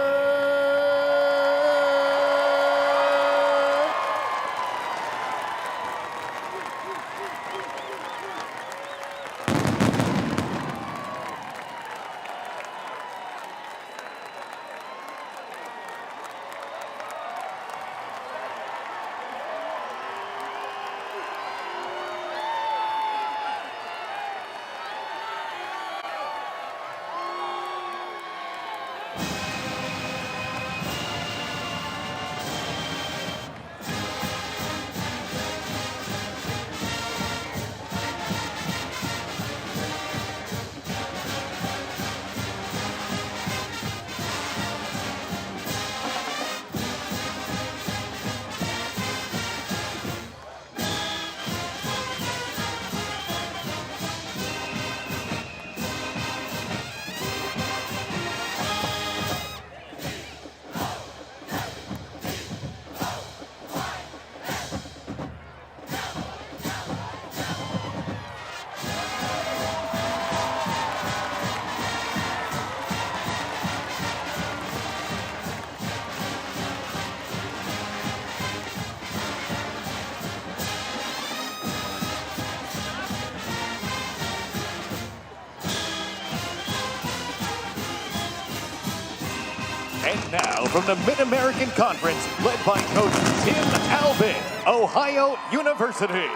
[SPEAKER 17] And now from the Mid-American Conference, led by Coach Tim Albin, Ohio University.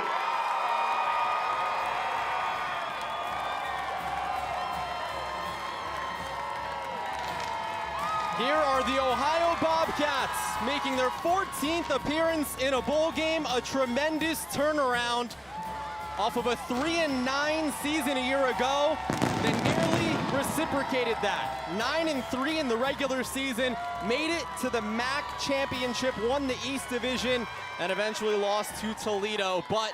[SPEAKER 8] Here are the Ohio Bobcats making their 14th appearance in a bowl game, a tremendous turnaround off of a 3-9 season a year ago. They nearly reciprocated that. 9-3 in the regular season, made it to the MAC championship, won the East Division, and eventually lost to Toledo. But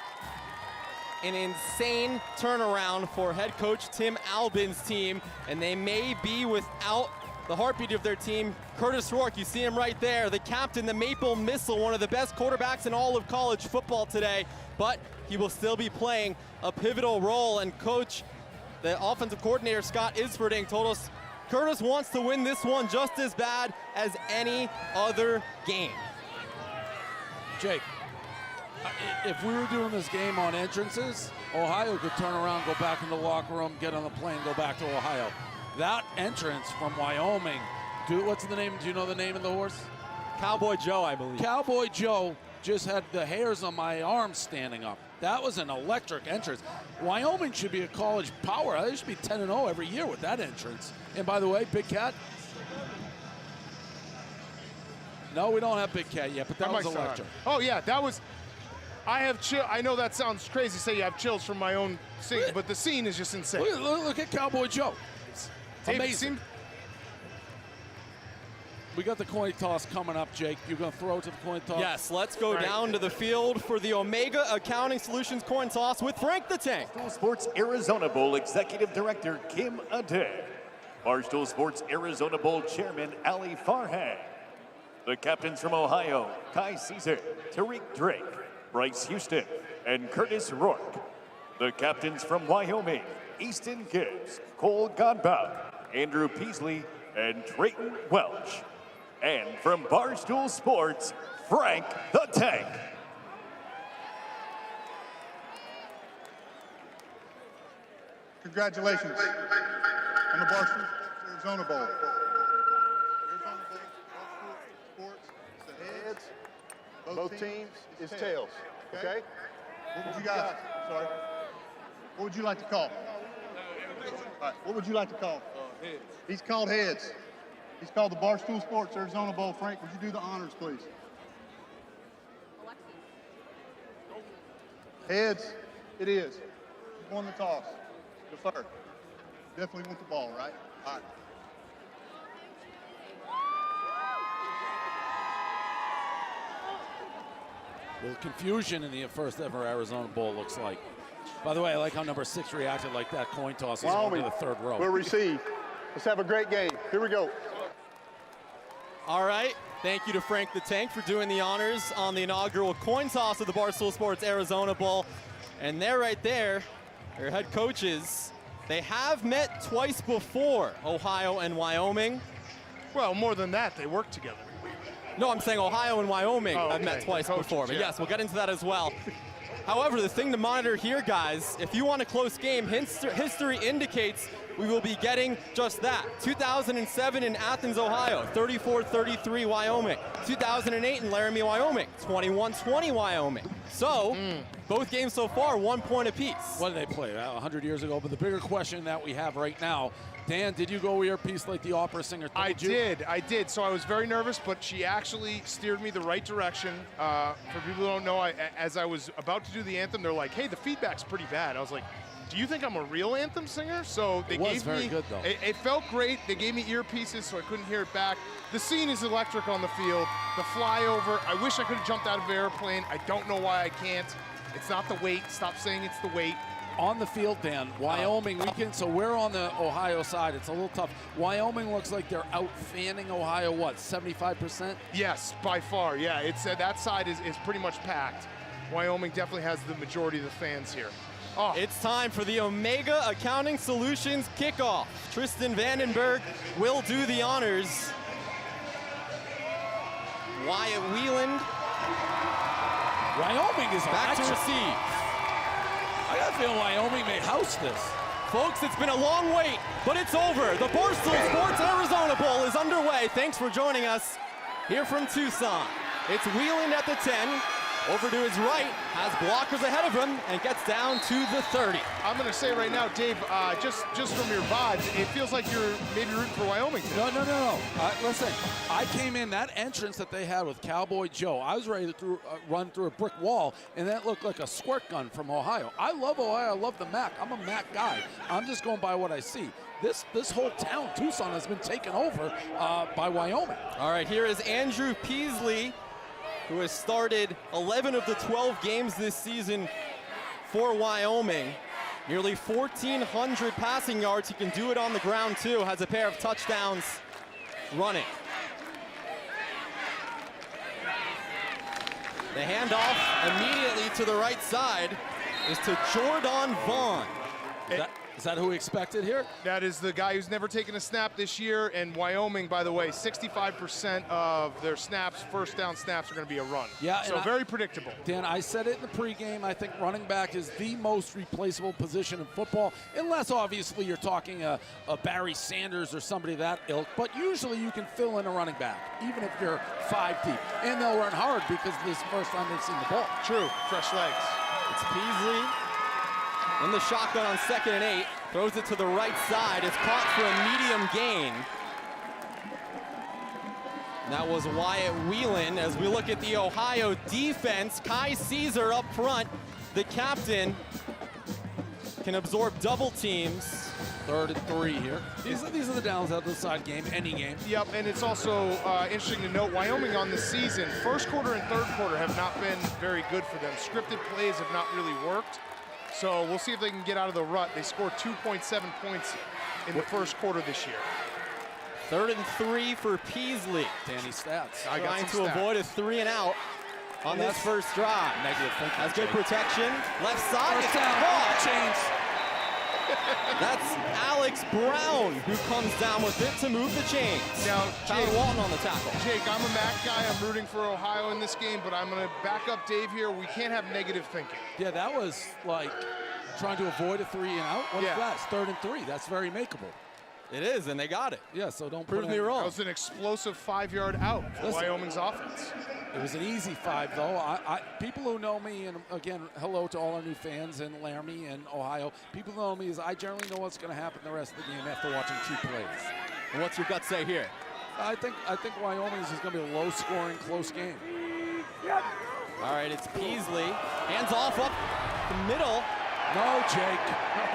[SPEAKER 8] an insane turnaround for head coach Tim Albin's team, and they may be without the heartbeat of their team, Curtis Rourke. You see him right there, the captain, the Maple Missile, one of the best quarterbacks in all of college football today, but he will still be playing a pivotal role. And coach, the offensive coordinator, Scott Isfording, told us Curtis wants to win this one just as bad as any other game.
[SPEAKER 9] Jake, if we were doing this game on entrances, Ohio could turn around, go back in the locker room, get on the plane, go back to Ohio. That entrance from Wyoming, what's the name? Do you know the name of the horse?
[SPEAKER 8] Cowboy Joe, I believe.
[SPEAKER 9] Cowboy Joe just had the hairs on my arms standing up. That was an electric entrance. Wyoming should be a college power. They should be 10-0 every year with that entrance. And by the way, Big Cat. No, we don't have Big Cat yet, but that was electric.
[SPEAKER 5] Oh yeah, that was. I have chill. I know that sounds crazy to say you have chills from my own scene, but the scene is just insane.
[SPEAKER 9] Look at Cowboy Joe. Amazing. We got the coin toss coming up, Jake. You're going to throw it to the coin toss?
[SPEAKER 8] Yes, let's go down to the field for the Omega Accounting Solutions coin toss with Frank the Tank.
[SPEAKER 17] Barstool Sports Arizona Bowl Executive Director Kim Ade. Barstool Sports Arizona Bowl Chairman Ali Farhad. The captains from Ohio, Kai Caesar, Tariq Drake, Bryce Houston, and Curtis Rourke. The captains from Wyoming, Easton Gibbs, Cole Godbout, Andrew Peasley, and Drayton Welch. And from Barstool Sports, Frank the Tank.
[SPEAKER 18] Congratulations on the Barstool Arizona Bowl. Arizona Bowl, Barstool Sports, it's the heads. Both teams is tails. Okay? What would you guys, sorry. What would you like to call? All right, what would you like to call?
[SPEAKER 3] Heads.
[SPEAKER 18] He's called heads. He's called the Barstool Sports Arizona Bowl. Frank, would you do the honors, please? Heads, it is. You won the toss. Defer. Definitely want the ball, right? All right.
[SPEAKER 9] A little confusion in the first ever Arizona Bowl, looks like. By the way, I like how number 6 reacted like that coin toss. He's going to the third row.
[SPEAKER 18] We'll receive. Let's have a great game. Here we go.
[SPEAKER 8] All right. Thank you to Frank the Tank for doing the honors on the inaugural coin toss of the Barstool Sports Arizona Bowl. And they're right there, their head coaches. They have met twice before, Ohio and Wyoming.
[SPEAKER 5] Well, more than that, they work together.
[SPEAKER 8] No, I'm saying Ohio and Wyoming have
[SPEAKER 5] okay.
[SPEAKER 8] met twice
[SPEAKER 5] Coaches,
[SPEAKER 8] before. But
[SPEAKER 5] yeah.
[SPEAKER 8] yes, we'll get into that as well. However, the thing to monitor here, guys, if you want a close game, history indicates we will be getting just that. 2007 in Athens, Ohio, 34-33 Wyoming. 2008 in Laramie, Wyoming, 21-20 Wyoming. So, both games so far, 1 point apiece.
[SPEAKER 9] What did they play? 100 years ago. But the bigger question that we have right now, Dan, did you go earpiece like the opera singer told you?
[SPEAKER 5] I did. So I was very nervous, but she actually steered me the right direction. For people who don't know, as I was about to do the anthem, they're like, hey, the feedback's pretty bad. I was like, do you think I'm a real anthem singer? So they gave
[SPEAKER 9] very
[SPEAKER 5] me,
[SPEAKER 9] good, though.
[SPEAKER 5] It felt great. They gave me earpieces so I couldn't hear it back. The scene is electric on the field. The flyover, I wish I could have jumped out of an airplane. I don't know why I can't. It's not the weight. Stop saying it's the weight.
[SPEAKER 9] On the field, Dan, Wyoming weekend, so we're on the Ohio side. It's a little tough. Wyoming looks like they're out fanning Ohio, what, 75%?
[SPEAKER 5] Yes, by far, yeah. It's that side is pretty much packed. Wyoming definitely has the majority of the fans here. Oh.
[SPEAKER 8] It's time for the Omega Accounting Solutions kickoff. Tristan Vandenberg will do the honors. Wyatt Wieland.
[SPEAKER 9] Wyoming is
[SPEAKER 8] back to receive.
[SPEAKER 9] I got a feeling Wyoming may house this.
[SPEAKER 8] Folks, it's been a long wait, but it's over. The Barstool Sports Arizona Bowl is underway. Thanks for joining us here from Tucson. It's Wieland at the 10. Over to his right, has blockers ahead of him, and gets down to the 30.
[SPEAKER 5] I'm going to say right now, Dave, just from your vibes, it feels like you're maybe rooting for Wyoming today.
[SPEAKER 9] No. Listen, I came in, that entrance that they had with Cowboy Joe, I was ready to run through a brick wall, and that looked like a squirt gun from Ohio. I love Ohio. I love the MAC. I'm a MAC guy. I'm just going by what I see. This whole town, Tucson, has been taken over by Wyoming.
[SPEAKER 8] All right, here is Andrew Peasley, who has started 11 of the 12 games this season for Wyoming. Nearly 1,400 passing yards. He can do it on the ground, too. Has a pair of touchdowns running. The handoff immediately to the right side is to Jordan Vaughn.
[SPEAKER 9] Is that who we expected here?
[SPEAKER 5] That is the guy who's never taken a snap this year. And Wyoming, by the way, 65% of their snaps, first down snaps, are going to be a run.
[SPEAKER 9] Yeah,
[SPEAKER 5] so very predictable.
[SPEAKER 9] Dan, I said it in the pregame. I think running back is the most replaceable position in football, unless obviously you're talking a Barry Sanders or somebody that ilk. But usually you can fill in a running back, even if you're 5 deep. And they'll run hard because this is the first time they've seen the ball.
[SPEAKER 5] True, fresh legs.
[SPEAKER 8] It's Peasley in the shotgun on 2nd and 8. Throws it to the right side. It's caught for a medium gain. That was Wyatt Wieland. As we look at the Ohio defense, Kai Caesar up front. The captain can absorb double teams.
[SPEAKER 9] 3rd and 3 here. These are the downs out of the side game, any game.
[SPEAKER 5] Yep, and it's also interesting to note Wyoming on the season, first quarter and third quarter have not been very good for them. Scripted plays have not really worked. So we'll see if they can get out of the rut. They scored 2.7 points in the first quarter this year.
[SPEAKER 8] 3rd and 3 for Peasley.
[SPEAKER 9] Danny stats.
[SPEAKER 5] I got
[SPEAKER 8] Trying
[SPEAKER 5] some
[SPEAKER 8] to
[SPEAKER 5] stats.
[SPEAKER 8] avoid a 3 and out on this first drive.
[SPEAKER 9] Negative thinking.
[SPEAKER 8] Has good protection. Left side.
[SPEAKER 9] First
[SPEAKER 8] It's
[SPEAKER 9] down.
[SPEAKER 8] caught.
[SPEAKER 9] Chains.
[SPEAKER 8] That's Alex Brown who comes down with it to move the chains.
[SPEAKER 5] Now,
[SPEAKER 8] Tyler
[SPEAKER 5] Jake,
[SPEAKER 8] Walton on the tackle.
[SPEAKER 5] Jake, I'm a MAC guy. I'm rooting for Ohio in this game, but I'm going to back up Dave here. We can't have negative thinking.
[SPEAKER 9] Yeah, that was like trying to avoid a 3 and out. What's
[SPEAKER 5] Yeah.
[SPEAKER 9] that? It's 3rd and 3. That's very makeable.
[SPEAKER 8] It is, and they got it.
[SPEAKER 9] Yeah, so don't
[SPEAKER 8] Prove
[SPEAKER 9] put
[SPEAKER 8] me
[SPEAKER 9] any-
[SPEAKER 8] wrong.
[SPEAKER 5] That was an explosive 5-yard out for
[SPEAKER 9] Listen.
[SPEAKER 5] Wyoming's offense.
[SPEAKER 9] It was an easy 5, though. People who know me, and again, hello to all our new fans in Laramie and Ohio. People who know me is I generally know what's going to happen the rest of the game after watching 2 plays.
[SPEAKER 8] And what's your gut say here?
[SPEAKER 9] I think Wyoming's is going to be a low-scoring, close game.
[SPEAKER 8] All right, it's Peasley. Hands off up the middle.
[SPEAKER 9] No, Jake.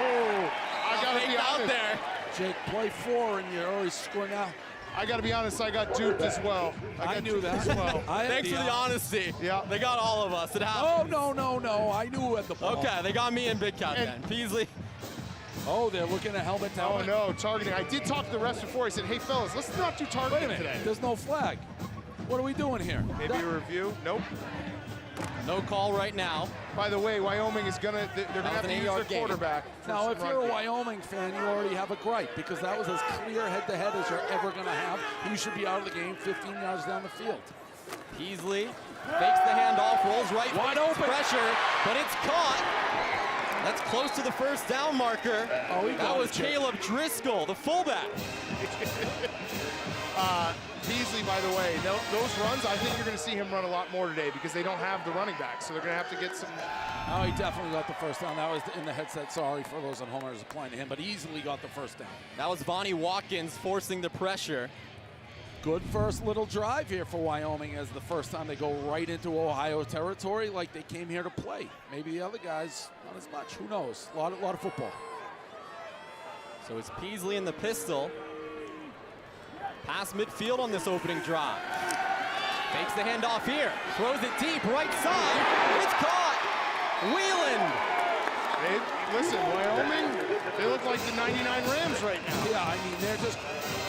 [SPEAKER 5] Oh, I got to be
[SPEAKER 8] out
[SPEAKER 5] honest.
[SPEAKER 8] there.
[SPEAKER 9] Jake, play 4, and you're already scoring now.
[SPEAKER 5] I got to be honest. I got duped as well.
[SPEAKER 9] I knew that.
[SPEAKER 5] As well.
[SPEAKER 8] Thanks for the honesty.
[SPEAKER 5] Yeah.
[SPEAKER 8] They got all of us. It
[SPEAKER 9] Oh,
[SPEAKER 8] happens.
[SPEAKER 9] no. I knew who had the ball.
[SPEAKER 8] Okay, they got me and Big Cat then. Peasley.
[SPEAKER 9] Oh, they're looking at helmet to
[SPEAKER 5] Oh,
[SPEAKER 9] helmet.
[SPEAKER 5] no, targeting. I did talk to the refs before. I said, hey, fellas, let's not do
[SPEAKER 9] Wait a
[SPEAKER 5] targeting
[SPEAKER 9] minute.
[SPEAKER 5] today.
[SPEAKER 9] There's no flag. What are we doing here?
[SPEAKER 5] Maybe a review? Nope.
[SPEAKER 8] No call right now.
[SPEAKER 5] By the way, Wyoming is they're gonna have to use their quarterback. for
[SPEAKER 9] Now,
[SPEAKER 5] some
[SPEAKER 9] if
[SPEAKER 5] run
[SPEAKER 9] you're a
[SPEAKER 5] game.
[SPEAKER 9] Wyoming fan, you already have a gripe because that was as clear head-to-head as you're ever going to have. You should be out of the game 15 yards down the field.
[SPEAKER 8] Peasley fakes the handoff, rolls right.
[SPEAKER 9] Wide
[SPEAKER 8] fakes
[SPEAKER 9] open.
[SPEAKER 8] Pressure, but it's caught. That's close to the first down marker.
[SPEAKER 9] Oh, he
[SPEAKER 8] that
[SPEAKER 9] got
[SPEAKER 8] was
[SPEAKER 9] it, Jake.
[SPEAKER 8] Caleb Driscoll, the fullback.
[SPEAKER 5] Beasley, by the way, those runs, I think you're going to see him run a lot more today because they don't have the running back, so they're going to have to get some.
[SPEAKER 9] Oh, he definitely got the first down. That was in the headset. Sorry for those on home. I was applying to him, but easily got the first down.
[SPEAKER 8] That was Vonnie Watkins forcing the pressure.
[SPEAKER 9] Good first little drive here for Wyoming as the first time they go right into Ohio territory like they came here to play. Maybe the other guys, not as much. Who knows? A lot of football.
[SPEAKER 8] So it's Peasley in the pistol. Past midfield on this opening drive. Fakes the handoff here. Throws it deep, right side. It's caught. Wheeland.
[SPEAKER 5] Listen, Wyoming, they look like the 99 Rams right now.
[SPEAKER 9] Yeah, I mean, they're just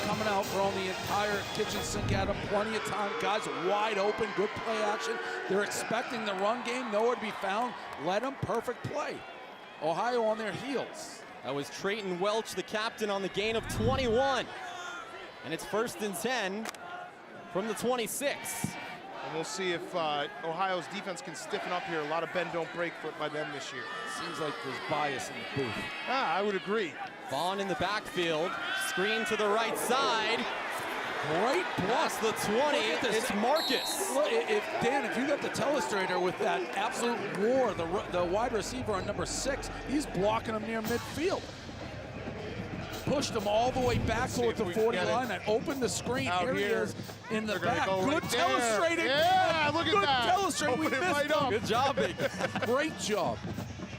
[SPEAKER 9] coming out, throwing the entire kitchen sink at them. Plenty of time. Guys are wide open, good play action. They're expecting the run game, nowhere to be found. Let them, perfect play. Ohio on their heels.
[SPEAKER 8] That was Trayton Welch, the captain, on the gain of 21. And it's 1st and 10 from the 26.
[SPEAKER 5] And we'll see if Ohio's defense can stiffen up here. A lot of bend don't break by them this year.
[SPEAKER 9] Seems like there's bias in the booth.
[SPEAKER 5] I would agree.
[SPEAKER 8] Vaughn in the backfield. Screen to the right side.
[SPEAKER 9] Great block.
[SPEAKER 8] The 20. It's Marcus.
[SPEAKER 9] Look, Dan, if you got the telestrator with that absolute war, the wide receiver on number 6, he's blocking him near midfield. Pushed him all the way back toward the 40 line. That opened the screen. Here he is in the back. Good telestrating.
[SPEAKER 5] Yeah, look at that.
[SPEAKER 9] Good telestrating. We
[SPEAKER 5] Open it
[SPEAKER 9] missed
[SPEAKER 5] right
[SPEAKER 9] him.
[SPEAKER 5] up.
[SPEAKER 8] Good job, Big.
[SPEAKER 9] Great job.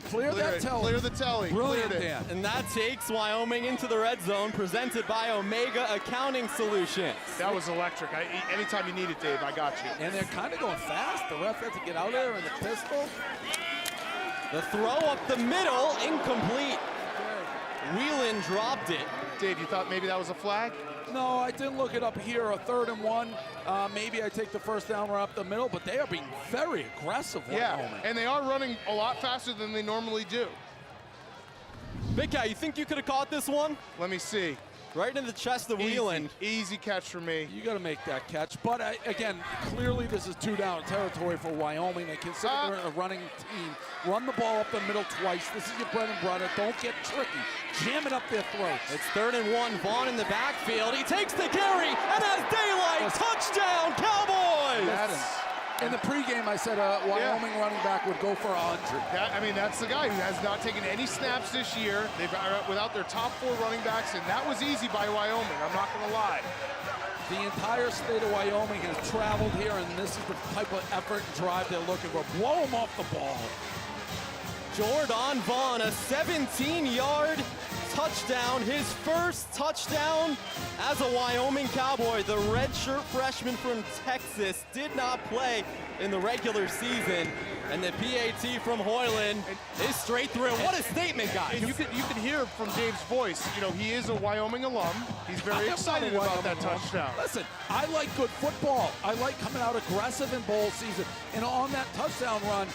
[SPEAKER 9] Clear that telly.
[SPEAKER 5] Clear the telly.
[SPEAKER 9] Brilliant,
[SPEAKER 5] Cleared it.
[SPEAKER 9] Dan.
[SPEAKER 8] And that takes Wyoming into the red zone, presented by Omega Accounting Solutions.
[SPEAKER 5] That was electric. Anytime you need it, Dave, I got you.
[SPEAKER 9] And they're kind of going fast. The ref had to get out there in the pistol.
[SPEAKER 8] The throw up the middle, incomplete. Wheelan dropped it.
[SPEAKER 5] Dave, you thought maybe that was a flag?
[SPEAKER 9] No, I didn't look it up here. A 3rd and 1. Maybe I take the first down right up the middle, but they are being very aggressive.
[SPEAKER 5] Yeah, and they are running a lot faster than they normally do.
[SPEAKER 8] Big Cat, you think you could have caught this one?
[SPEAKER 5] Let me see.
[SPEAKER 8] Right in the chest of Wheelan.
[SPEAKER 5] Easy catch for me.
[SPEAKER 9] You got to make that catch. But again, clearly this is 2-down territory for Wyoming. They consider they're a running team. Run the ball up the middle twice. This is your bread and butter. Don't get tricky. Jam it up their throats.
[SPEAKER 8] It's 3rd and 1. Vaughn in the backfield. He takes the carry and has daylight. Touchdown, Cowboys!
[SPEAKER 9] In the pregame, I said a Wyoming running back would go for 100.
[SPEAKER 5] That's the guy who has not taken any snaps this year. They've without their top 4 running backs, and that was easy by Wyoming. I'm not going to lie.
[SPEAKER 9] The entire state of Wyoming has traveled here, and this is the type of effort and drive they're looking for. Blow them off the ball.
[SPEAKER 8] Jordan Vaughn, a 17-yard touchdown, his first touchdown as a Wyoming Cowboy. The redshirt freshman from Texas did not play in the regular season. And the PAT from Hoyland is straight through. What a statement, guys.
[SPEAKER 5] And you can hear from Dave's voice, you know, he is a Wyoming alum. He's very excited about that touchdown.
[SPEAKER 9] Listen, I like good football. I like coming out aggressive in bowl season. And on that touchdown run,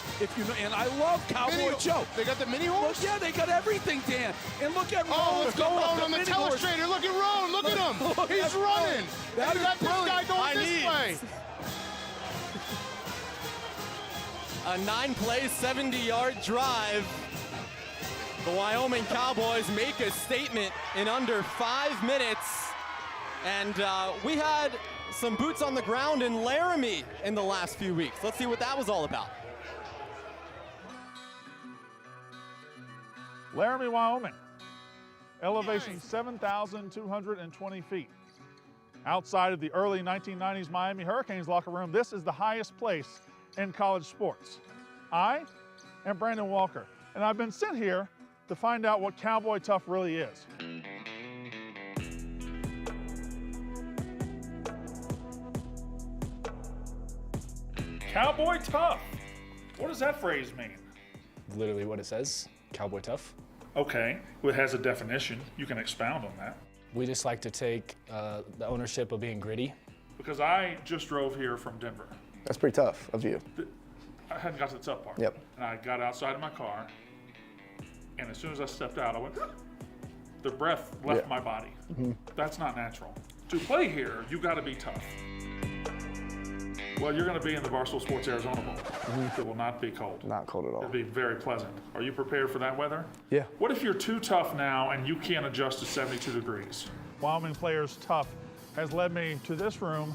[SPEAKER 9] and I love Cowboy Joe.
[SPEAKER 5] They got the mini horse?
[SPEAKER 9] Yeah, they got everything, Dan. And look at Roan.
[SPEAKER 5] Oh, let's go Roan on the telestrator. Look at Roan. Look at him. He's running.
[SPEAKER 9] That
[SPEAKER 5] and
[SPEAKER 9] is
[SPEAKER 5] got this guy going this
[SPEAKER 8] knees.
[SPEAKER 5] way.
[SPEAKER 8] A 9-play, 70-yard drive. The Wyoming Cowboys make a statement in under 5 minutes. And we had some boots on the ground in Laramie in the last few weeks. Let's see what that was all about.
[SPEAKER 3] Laramie, Wyoming. Elevation 7,220 feet. Outside of the early 1990s Miami Hurricanes locker room, this is the highest place in college sports. I am Brandon Walker, and I've been sent here to find out what Cowboy Tough really is. Cowboy Tough. What does that phrase mean?
[SPEAKER 19] Literally what it says, Cowboy Tough.
[SPEAKER 3] Okay, well, it has a definition. You can expound on that.
[SPEAKER 19] We just like to take the ownership of being gritty.
[SPEAKER 3] Because I just drove here from Denver.
[SPEAKER 11] That's pretty tough of you.
[SPEAKER 3] I hadn't got to the tough part.
[SPEAKER 11] Yep.
[SPEAKER 3] And I got outside of my car, and as soon as I stepped out, I went, the breath left my body.
[SPEAKER 11] Mm-hmm.
[SPEAKER 3] That's not natural. To play here, you got to be tough. Well, you're going to be in the Barstool Sports Arizona Bowl.
[SPEAKER 11] Mm-hmm.
[SPEAKER 3] It will not be cold.
[SPEAKER 11] Not cold at all.
[SPEAKER 3] It'll be very pleasant. Are you prepared for that weather?
[SPEAKER 11] Yeah.
[SPEAKER 3] What if you're too tough now and you can't adjust to 72 degrees? Wyoming Players Tough has led me to this room.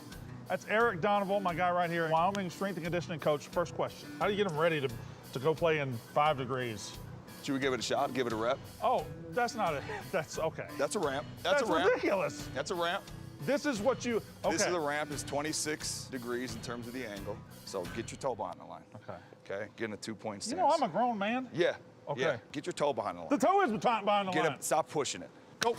[SPEAKER 3] That's Eric Donoval, my guy right here, Wyoming strength and conditioning coach. First question, how do you get them ready to go play in 5 degrees?
[SPEAKER 20] Should we give it a shot, give it a rep?
[SPEAKER 3] Oh, that's not it. That's okay.
[SPEAKER 20] That's a ramp. That's a ramp.
[SPEAKER 3] Ridiculous.
[SPEAKER 20] That's a ramp.
[SPEAKER 3] This is what you, okay.
[SPEAKER 20] This is the ramp, is 26 degrees in terms of the angle. So get your toe behind the line.
[SPEAKER 3] Okay.
[SPEAKER 20] Okay, get in a 2-point stance.
[SPEAKER 3] You know I'm a grown man.
[SPEAKER 20] Yeah.
[SPEAKER 3] Okay.
[SPEAKER 20] Yeah. Get your toe behind the line.
[SPEAKER 3] The toe is behind the
[SPEAKER 20] Get
[SPEAKER 3] line.
[SPEAKER 20] it, stop pushing it. Go.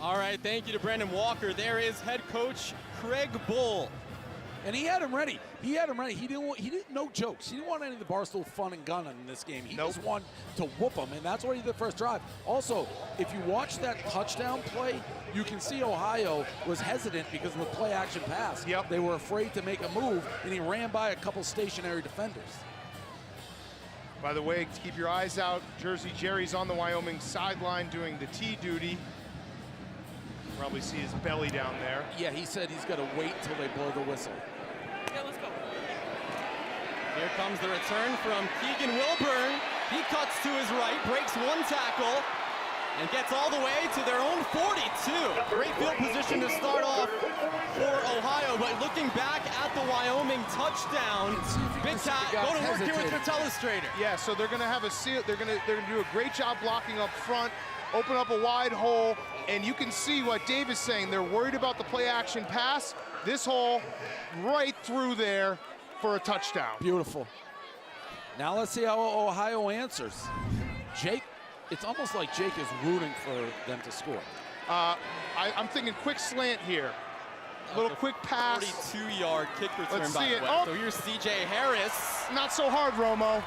[SPEAKER 8] All right, thank you to Brandon Walker. There is head coach Craig Bull.
[SPEAKER 9] And he had him ready. He had him ready. He didn't no jokes. He didn't want any of the Barstool fun and gun in this game. He just wanted to whoop him, and that's what he did the first drive. Also, if you watch that touchdown play, you can see Ohio was hesitant because of the play action pass.
[SPEAKER 5] Yep.
[SPEAKER 9] They were afraid to make a move, and he ran by a couple stationary defenders.
[SPEAKER 5] By the way, keep your eyes out. Jersey Jerry's on the Wyoming sideline doing the T duty. Probably see his belly down there.
[SPEAKER 9] Yeah, he said he's got to wait till they blow the whistle.
[SPEAKER 8] Yeah, let's go. Here comes the return from Keegan Wilburn. He cuts to his right, breaks one tackle, and gets all the way to their own 42. Great field position to start off for Ohio, but looking back at the Wyoming touchdown, Big Tat, go to work here with your telestrator.
[SPEAKER 5] Yeah, so they're going to have a seal. They're going to do a great job blocking up front, open up a wide hole, and you can see what Dave is saying. They're worried about the play action pass. This hole right through there for a touchdown.
[SPEAKER 9] Beautiful. Now let's see how Ohio answers. Jake, it's almost like Jake is rooting for them to score.
[SPEAKER 5] I'm thinking quick slant here. Little quick pass.
[SPEAKER 8] 42-yard kick return,
[SPEAKER 5] Let's
[SPEAKER 8] by
[SPEAKER 5] see
[SPEAKER 8] the
[SPEAKER 5] it.
[SPEAKER 8] way.
[SPEAKER 5] Oh.
[SPEAKER 8] So here's C.J. Harris.
[SPEAKER 5] Not so hard, Romo.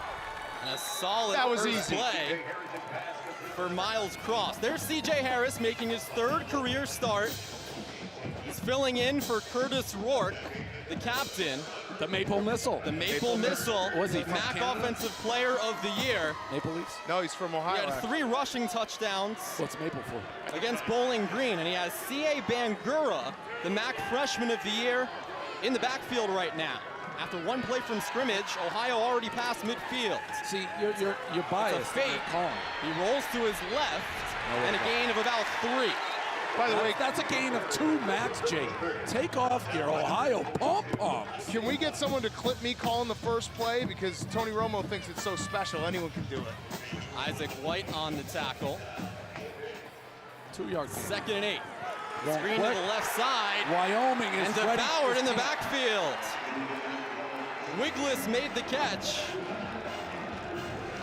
[SPEAKER 8] And a solid
[SPEAKER 5] That was
[SPEAKER 8] first
[SPEAKER 5] easy.
[SPEAKER 8] play for Miles Cross. There's C.J. Harris making his 3rd career start. He's filling in for Curtis Rourke, the captain.
[SPEAKER 9] The Maple Missile.
[SPEAKER 8] The Maple Missile.
[SPEAKER 9] Was he from
[SPEAKER 8] MAC
[SPEAKER 9] Canada?
[SPEAKER 8] Offensive Player of the Year.
[SPEAKER 9] Maple Leafs?
[SPEAKER 5] No, he's from
[SPEAKER 8] He
[SPEAKER 5] Ohio.
[SPEAKER 8] had 3 rushing touchdowns
[SPEAKER 9] What's Maple for?
[SPEAKER 8] against Bowling Green, and he has C.A. Bangura, the MAC Freshman of the Year, in the backfield right now. After one play from scrimmage, Ohio already passed midfield.
[SPEAKER 9] See, you're biased.
[SPEAKER 8] It's a fake. He rolls to his left, and a gain of about 3.
[SPEAKER 5] By the way,
[SPEAKER 9] that's a gain of 2 max, Jake. Take off your Ohio pom-poms.
[SPEAKER 5] Can we get someone to clip me calling the first play? Because Tony Romo thinks it's so special, anyone can do it.
[SPEAKER 8] Isaac White on the tackle.
[SPEAKER 9] 2-yard.
[SPEAKER 8] 2nd and 8.
[SPEAKER 9] Well,
[SPEAKER 8] Screen to the left side.
[SPEAKER 9] Wyoming is
[SPEAKER 8] and
[SPEAKER 9] ready.
[SPEAKER 8] devoured in the backfield. Wiglis made the catch.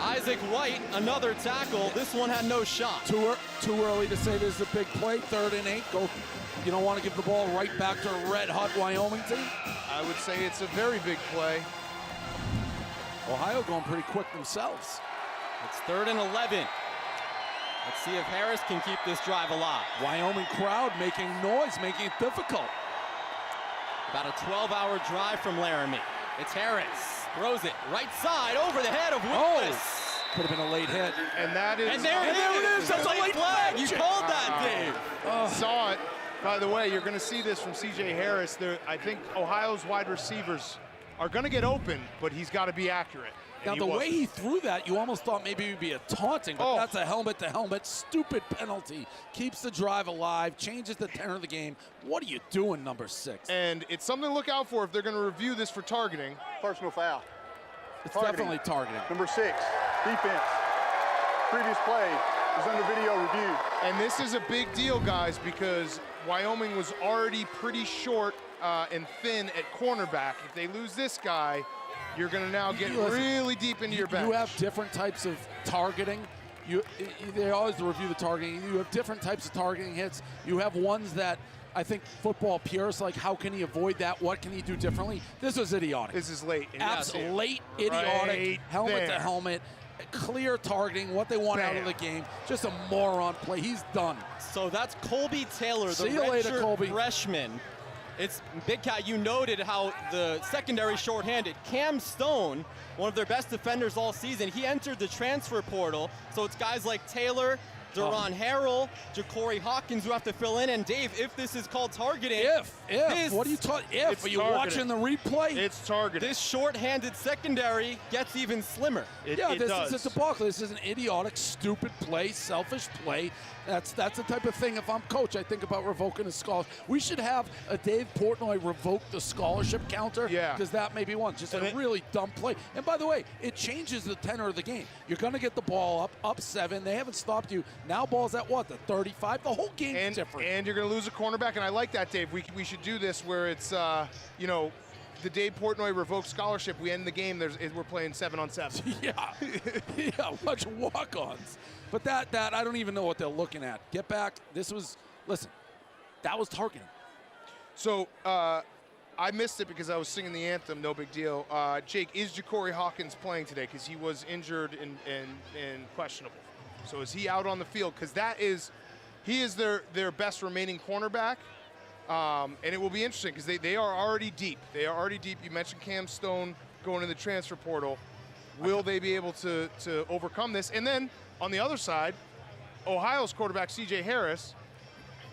[SPEAKER 8] Isaac White, another tackle. This one had no shot.
[SPEAKER 9] Too early to say this is a big play. 3rd and 8. Go. You don't want to give the ball right back to a red-hot Wyoming team?
[SPEAKER 5] I would say it's a very big play.
[SPEAKER 9] Ohio going pretty quick themselves.
[SPEAKER 8] It's 3rd and 11. Let's see if Harris can keep this drive alive.
[SPEAKER 9] Wyoming crowd making noise, making it difficult.
[SPEAKER 8] About a 12-hour drive from Laramie. It's Harris. Throws it right side over the head of Willis.
[SPEAKER 9] Could have been a late hit.
[SPEAKER 5] And that is.
[SPEAKER 8] And there it is. That's a late flag. You called that, Dave.
[SPEAKER 5] Saw it. By the way, you're going to see this from C.J. Harris. I think Ohio's wide receivers are going to get open, but he's got to be accurate.
[SPEAKER 9] Now, the way he threw that, you almost thought maybe it would be a taunting, but that's a helmet-to-helmet, stupid penalty. Keeps the drive alive, changes the tenor of the game. What are you doing, number 6?
[SPEAKER 5] And it's something to look out for if they're going to review this for targeting.
[SPEAKER 18] Personal foul.
[SPEAKER 9] It's definitely targeting.
[SPEAKER 18] Number 6, defense. Previous play is under video review.
[SPEAKER 5] And this is a big deal, guys, because Wyoming was already pretty short and thin at cornerback. If they lose this guy, you're going to now get really deep into your bench.
[SPEAKER 9] You have different types of targeting. They always review the targeting. You have different types of targeting hits. You have ones that I think football purists like, how can he avoid that? What can he do differently? This was idiotic.
[SPEAKER 5] This is late.
[SPEAKER 9] Absolutely late, idiotic, helmet to helmet, clear targeting, what they want out of the game. Just a moron play. He's done.
[SPEAKER 8] So that's Colby Taylor,
[SPEAKER 9] See
[SPEAKER 8] the
[SPEAKER 9] you later,
[SPEAKER 8] redshirt
[SPEAKER 9] Colby.
[SPEAKER 8] freshman. It's Big Cat, you noted how the secondary shorthanded. Cam Stone, one of their best defenders all season, he entered the transfer portal. So it's guys like Taylor, Duron Harrell, Ja'Cory Hawkins who have to fill in. And Dave, if this is called targeting.
[SPEAKER 9] If. What are you talking? If. Are you watching the replay?
[SPEAKER 5] It's targeting.
[SPEAKER 8] This shorthanded secondary gets even slimmer.
[SPEAKER 9] This is a debacle. This is an idiotic, stupid play, selfish play. That's the type of thing, if I'm coach, I think about revoking a scholarship. We should have a Dave Portnoy revoke the scholarship counter. Because that may be one. Just a really dumb play. And by the way, it changes the tenor of the game. You're going to get the ball up 7. They haven't stopped you. Now ball's at what? The 35? The whole game's different.
[SPEAKER 5] And you're going to lose a cornerback. And I like that, Dave. We should do this where it's, the Dave Portnoy revoked scholarship. We end the game. We're playing 7-on-7.
[SPEAKER 9] Yeah, a bunch of walk-ons. But that I don't even know what they're looking at. Get back. Listen, that was targeting.
[SPEAKER 5] So I missed it because I was singing the anthem. No big deal. Jake, is Ja'Cory Hawkins playing today? Because he was injured and questionable. So is he out on the field? Because he is their best remaining cornerback. And it will be interesting because they are already deep. They are already deep. You mentioned Cam Stone going in the transfer portal. Will they be able to overcome this? And then on the other side, Ohio's quarterback, C.J. Harris,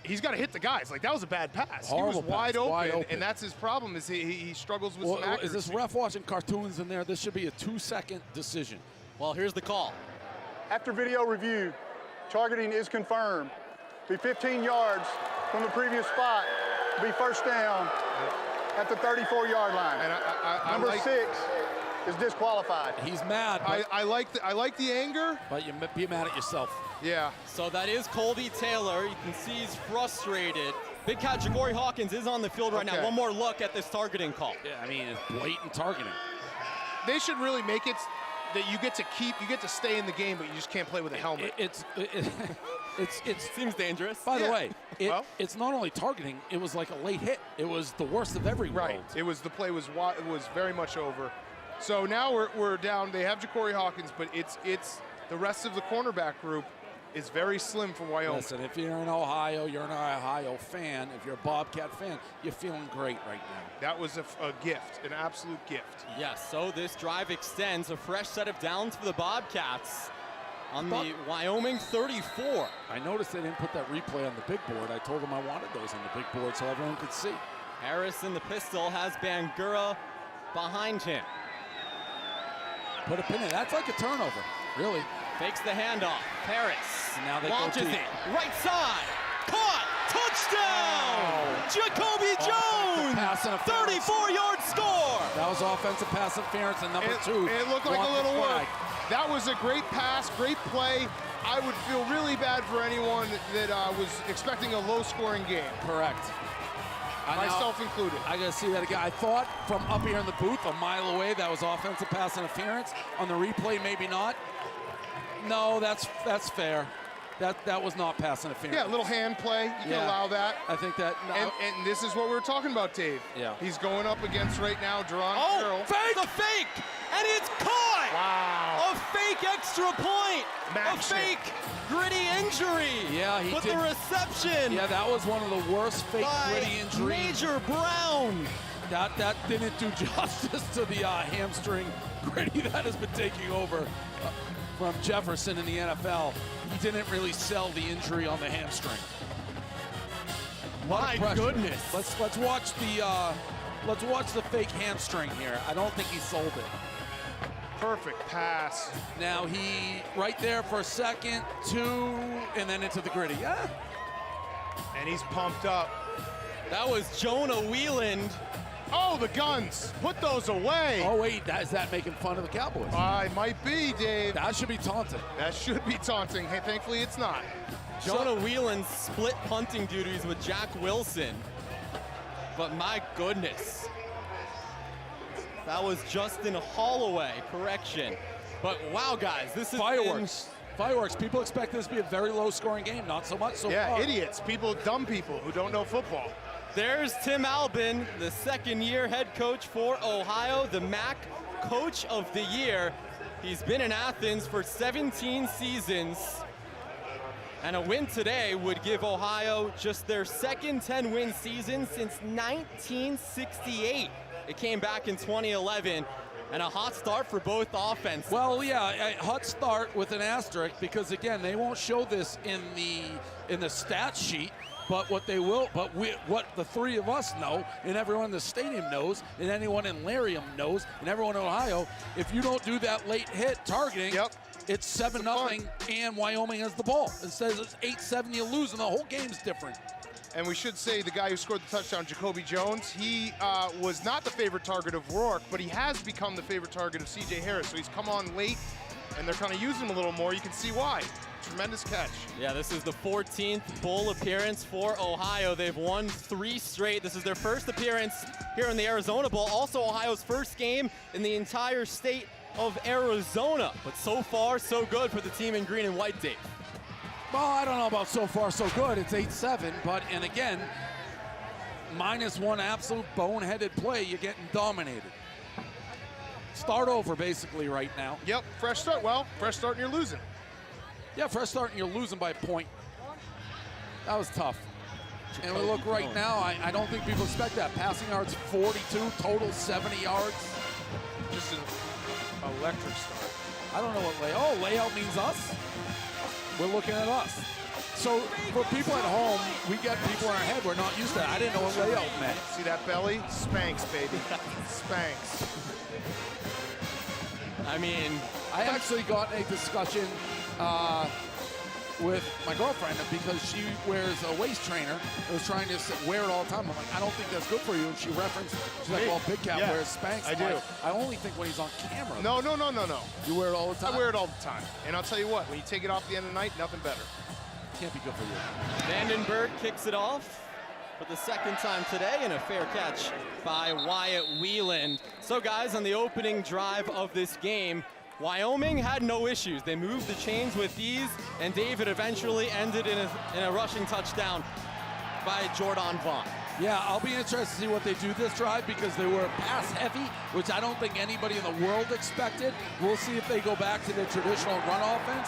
[SPEAKER 5] he's got to hit the guys. Like, that was a bad pass.
[SPEAKER 9] Horrible
[SPEAKER 5] he was
[SPEAKER 9] pass,
[SPEAKER 5] wide open, and that's his problem is he struggles with some accuracy.
[SPEAKER 9] Is this ref watching cartoons in there? This should be a 2-second decision.
[SPEAKER 8] Well, here's the call.
[SPEAKER 18] After video review, targeting is confirmed. Be 15 yards from the previous spot. Be first down at the 34-yard line.
[SPEAKER 5] And
[SPEAKER 18] Number 6 is disqualified.
[SPEAKER 9] He's mad.
[SPEAKER 5] I like the anger.
[SPEAKER 9] But you be mad at yourself.
[SPEAKER 5] Yeah.
[SPEAKER 8] So that is Colby Taylor. You can see he's frustrated. Big Cat Ja'Cory Hawkins is on the field right now. One more look at this targeting call.
[SPEAKER 9] Yeah, I mean, it's blatant targeting.
[SPEAKER 5] They should really make it that you get to stay in the game, but you just can't play with a helmet.
[SPEAKER 9] It
[SPEAKER 8] seems dangerous.
[SPEAKER 9] By the way, it's not only targeting, it was like a late hit. It was the worst of every world.
[SPEAKER 5] The play was very much over. So now we're down. They have Ja'Cory Hawkins, but it's the rest of the cornerback group is very slim for Wyoming.
[SPEAKER 9] Listen, if you're in Ohio, you're an Ohio fan. If you're a Bobcat fan, you're feeling great right now.
[SPEAKER 5] That was a gift, an absolute gift.
[SPEAKER 8] Yes, so this drive extends a fresh set of downs for the Bobcats on the Wyoming 34.
[SPEAKER 9] I noticed they didn't put that replay on the big board. I told them I wanted those on the big board so everyone could see.
[SPEAKER 8] Harris in the pistol has Bangura behind him.
[SPEAKER 9] Put a pin in. That's like a turnover, really.
[SPEAKER 8] Fakes the handoff. Harris
[SPEAKER 9] now they
[SPEAKER 8] launches
[SPEAKER 9] go deep.
[SPEAKER 8] it. Right side. Caught. Touchdown! Jacoby Jones! 34-yard score!
[SPEAKER 9] That was offensive pass interference, and number 2.
[SPEAKER 5] It looked like a little work. That was a great pass, great play. I would feel really bad for anyone that was expecting a low-scoring game.
[SPEAKER 9] Correct.
[SPEAKER 5] Myself included.
[SPEAKER 9] I got to see that again. I thought from up here in the booth, a mile away, that was offensive pass interference. On the replay, maybe not. No, that's fair. That was not pass interference.
[SPEAKER 5] Yeah, a little hand play. You can allow that.
[SPEAKER 9] I think that. No.
[SPEAKER 5] And this is what we were talking about, Dave.
[SPEAKER 9] Yeah.
[SPEAKER 5] He's going up against right now, Jerron Carroll.
[SPEAKER 8] Fake! The fake! And it's caught!
[SPEAKER 5] Wow.
[SPEAKER 8] A fake extra point!
[SPEAKER 5] Match
[SPEAKER 8] a fake gritty injury!
[SPEAKER 9] Yeah, he
[SPEAKER 8] but
[SPEAKER 9] did.
[SPEAKER 8] the reception
[SPEAKER 9] Yeah, that was one of the worst fake
[SPEAKER 8] by
[SPEAKER 9] gritty injuries.
[SPEAKER 8] Major Brown!
[SPEAKER 9] That didn't do justice to the hamstring gritty that has been taking over from Jefferson in the NFL. He didn't really sell the injury on the hamstring.
[SPEAKER 8] My goodness!
[SPEAKER 9] Let's watch the fake hamstring here. I don't think he sold it.
[SPEAKER 5] Perfect pass.
[SPEAKER 9] Now he right there for a second, 2, and then into the gritty. Yeah.
[SPEAKER 5] And he's pumped up.
[SPEAKER 8] That was Jonah Wieland.
[SPEAKER 5] Oh, the guns. Put those away.
[SPEAKER 9] Oh, wait, is that making fun of the Cowboys?
[SPEAKER 5] It might be, Dave.
[SPEAKER 9] That should be taunting.
[SPEAKER 5] That should be taunting. Hey, thankfully it's not.
[SPEAKER 8] Jonah Wieland split punting duties with Jack Wilson. But my goodness. That was Justin Holloway, correction. But wow, guys, this is
[SPEAKER 9] fireworks. Fireworks. People expect this to be a very low-scoring game. Not so much so far.
[SPEAKER 5] Idiots. Dumb people who don't know football.
[SPEAKER 8] There's Tim Albin, the second-year head coach for Ohio, the MAC Coach of the Year. He's been in Athens for 17 seasons. And a win today would give Ohio just their second 10-win season since 1968. It came back in 2011, and a hot start for both offenses.
[SPEAKER 9] Well, yeah, a hot start with an asterisk because again, they won't show this in the stat sheet. But what they will, what the three of us know, and everyone in the stadium knows, and anyone in Larium knows, and everyone in Ohio, if you don't do that late hit targeting, it's 7-0, and Wyoming has the ball. Instead of it's 8-7, you lose, and the whole game's different.
[SPEAKER 5] And we should say the guy who scored the touchdown, Jacoby Jones, he was not the favorite target of Rourke, but he has become the favorite target of C.J. Harris. So he's come on late, and they're kind of using him a little more. You can see why. Tremendous catch.
[SPEAKER 8] Yeah, this is the 14th bowl appearance for Ohio. They've won 3 straight. This is their first appearance here in the Arizona Bowl. Also Ohio's first game in the entire state of Arizona. But so far, so good for the team in green and white, Dave.
[SPEAKER 9] Well, I don't know about so far so good. It's 8-7, and again, -1 absolute boneheaded play, you're getting dominated. Start over basically right now.
[SPEAKER 5] Yep, fresh start. Well, fresh start and you're losing.
[SPEAKER 9] Yeah, fresh start and you're losing by a point. That was tough. And we look right now, I don't think people expect that. Passing yards 42, total 70 yards.
[SPEAKER 5] Just an electric start.
[SPEAKER 9] I don't know what layout. Oh, layout means us? We're looking at us. So for people at home, we get people in our head, we're not used to that. I didn't know what layout meant.
[SPEAKER 5] See that belly? Spanx, baby. Spanx.
[SPEAKER 8] I mean,
[SPEAKER 9] I actually got a discussion with my girlfriend because she wears a waist trainer. I was trying to wear it all the time. I'm like, I don't think that's good for you. And she referenced, she's like, well, Big Cat wears Spanx.
[SPEAKER 5] I do.
[SPEAKER 9] I only think when he's on camera.
[SPEAKER 5] No.
[SPEAKER 9] You wear it all the time?
[SPEAKER 5] I wear it all the time. And I'll tell you what, when you take it off the end of the night, nothing better.
[SPEAKER 9] Can't be good for you.
[SPEAKER 8] Vandenberg kicks it off for the second time today, and a fair catch by Wyatt Wieland. So guys, on the opening drive of this game, Wyoming had no issues. They moved the chains with ease, and David eventually ended in a rushing touchdown by Jordan Vaughn.
[SPEAKER 9] Yeah, I'll be interested to see what they do this drive because they were pass heavy, which I don't think anybody in the world expected. We'll see if they go back to their traditional run offense.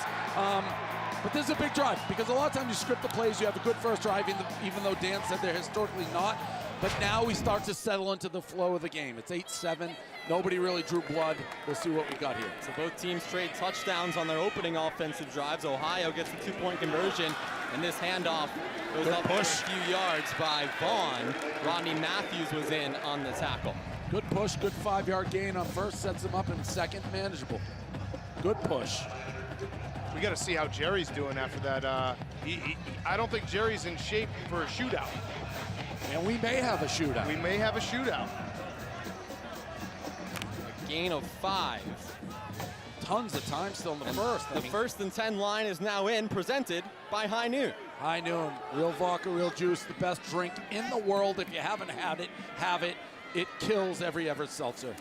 [SPEAKER 9] But this is a big drive because a lot of times you script the plays, you have a good first drive, even though Dan said they're historically not. But now we start to settle into the flow of the game. It's 8-7. Nobody really drew blood. We'll see what we got here.
[SPEAKER 8] So both teams trade touchdowns on their opening offensive drives. Ohio gets the 2-point conversion, and this handoff goes up a few yards by Vaughn. Rodney Matthews was in on the tackle.
[SPEAKER 9] Good push, good 5-yard gain on first, sets him up in second, manageable. Good push.
[SPEAKER 5] We got to see how Jerry's doing after that. I don't think Jerry's in shape for a shootout.
[SPEAKER 9] And we may have a shootout.
[SPEAKER 5] We may have a shootout.
[SPEAKER 8] A gain of 5.
[SPEAKER 9] Tons of time still in the first.
[SPEAKER 8] The 1st and 10 line is now in, presented by High Noon.
[SPEAKER 9] High noon, real vodka, real juice, the best drink in the world. If you haven't had it, have it. It kills every Everett seltzer.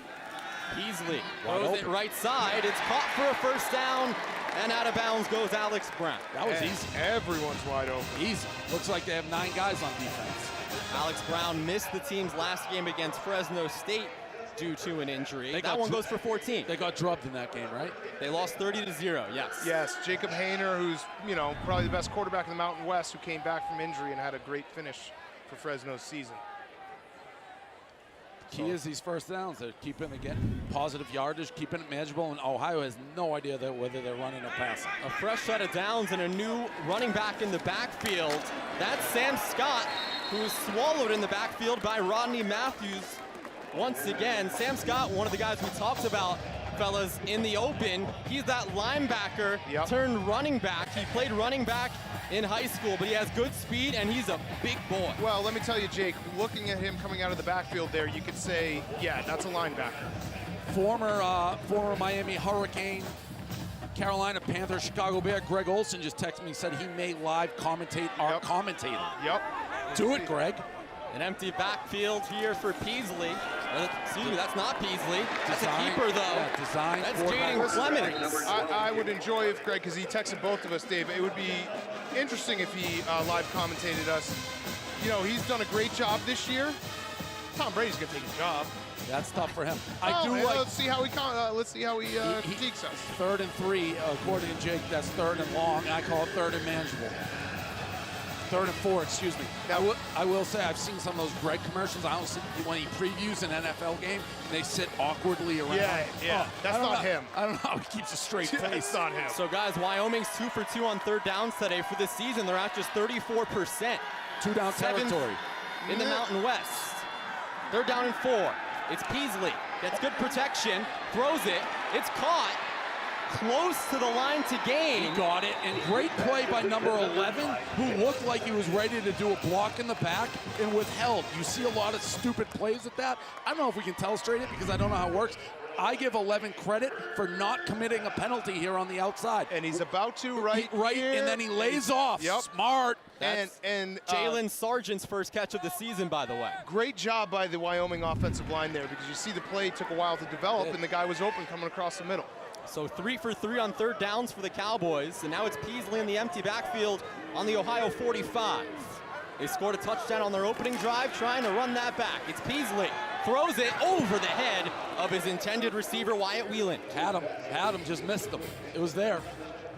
[SPEAKER 8] Beasley throws it right side. It's caught for a first down, and out of bounds goes Alex Brown.
[SPEAKER 9] That was easy.
[SPEAKER 5] Everyone's wide open.
[SPEAKER 9] Easy. Looks like they have 9 guys on defense.
[SPEAKER 8] Alex Brown missed the team's last game against Fresno State due to an injury. That one goes for 14.
[SPEAKER 9] They got drubbed in that game, right?
[SPEAKER 8] They lost 30-0, yes.
[SPEAKER 5] Yes, Jacob Hayner, who's, probably the best quarterback in the Mountain West, who came back from injury and had a great finish for Fresno's season.
[SPEAKER 9] Key is these first downs. They're keeping again positive yardage, keeping it manageable, and Ohio has no idea whether they're running or passing.
[SPEAKER 8] A fresh set of downs and a new running back in the backfield. That's Sam Scott, who is swallowed in the backfield by Rodney Matthews. Once again, Sam Scott, one of the guys we talked about, fellas, in the open. He's that linebacker turned running back. He played running back in high school, but he has good speed, and he's a big boy.
[SPEAKER 5] Well, let me tell you, Jake, looking at him coming out of the backfield there, you could say, yeah, that's a linebacker.
[SPEAKER 9] Former Miami Hurricane, Carolina Panther, Chicago Bear, Greg Olson just texted me, said he may live commentate our commentator.
[SPEAKER 5] Yep.
[SPEAKER 9] Do it, Greg.
[SPEAKER 8] An empty backfield here for Peasley. Excuse me, that's not Peasley. That's a keeper, though.
[SPEAKER 9] Yeah, design.
[SPEAKER 8] That's Jaden Clemens.
[SPEAKER 5] I would enjoy if Greg, because he texted both of us, Dave, it would be interesting if he live commentated us. He's done a great job this year. Tom Brady's going to take his job.
[SPEAKER 9] That's tough for him.
[SPEAKER 5] Let's see how he critiques us.
[SPEAKER 9] 3rd and 3, according to Jake, that's 3rd and long. I call it 3rd and manageable. 3rd and 4, excuse me. I will say I've seen some of those Greg commercials. I don't see when he previews an NFL game, they sit awkwardly around.
[SPEAKER 5] Yeah. That's not him.
[SPEAKER 9] I don't know how he keeps a straight face.
[SPEAKER 5] That's not him.
[SPEAKER 8] So, guys, Wyoming's 2 for 2 on 3rd downs today. For this season, they're at just 34%.
[SPEAKER 9] 2-down territory.
[SPEAKER 8] In the Mountain West. 3rd down and 4. It's Peasley. Gets good protection. Throws it. It's caught. Close to the line to gain.
[SPEAKER 9] He got it, and great play by number 11, who looked like he was ready to do a block in the back and withheld. You see a lot of stupid plays with that. I don't know if we can illustrate it because I don't know how it works. I give 11 credit for not committing a penalty here on the outside.
[SPEAKER 5] And he's about to right here.
[SPEAKER 9] And then he lays off. Yep. Smart.
[SPEAKER 8] And Jalen Sargent's first catch of the season, by the way.
[SPEAKER 5] Great job by the Wyoming offensive line there, because you see the play took a while to develop, and the guy was open coming across the middle.
[SPEAKER 8] So 3 for 3 on 3rd downs for the Cowboys, and now it's Peasley in the empty backfield on the Ohio 45. They scored a touchdown on their opening drive, trying to run that back. It's Peasley, throws it over the head of his intended receiver, Wyatt Whelan.
[SPEAKER 9] Had him, just missed him. It was there.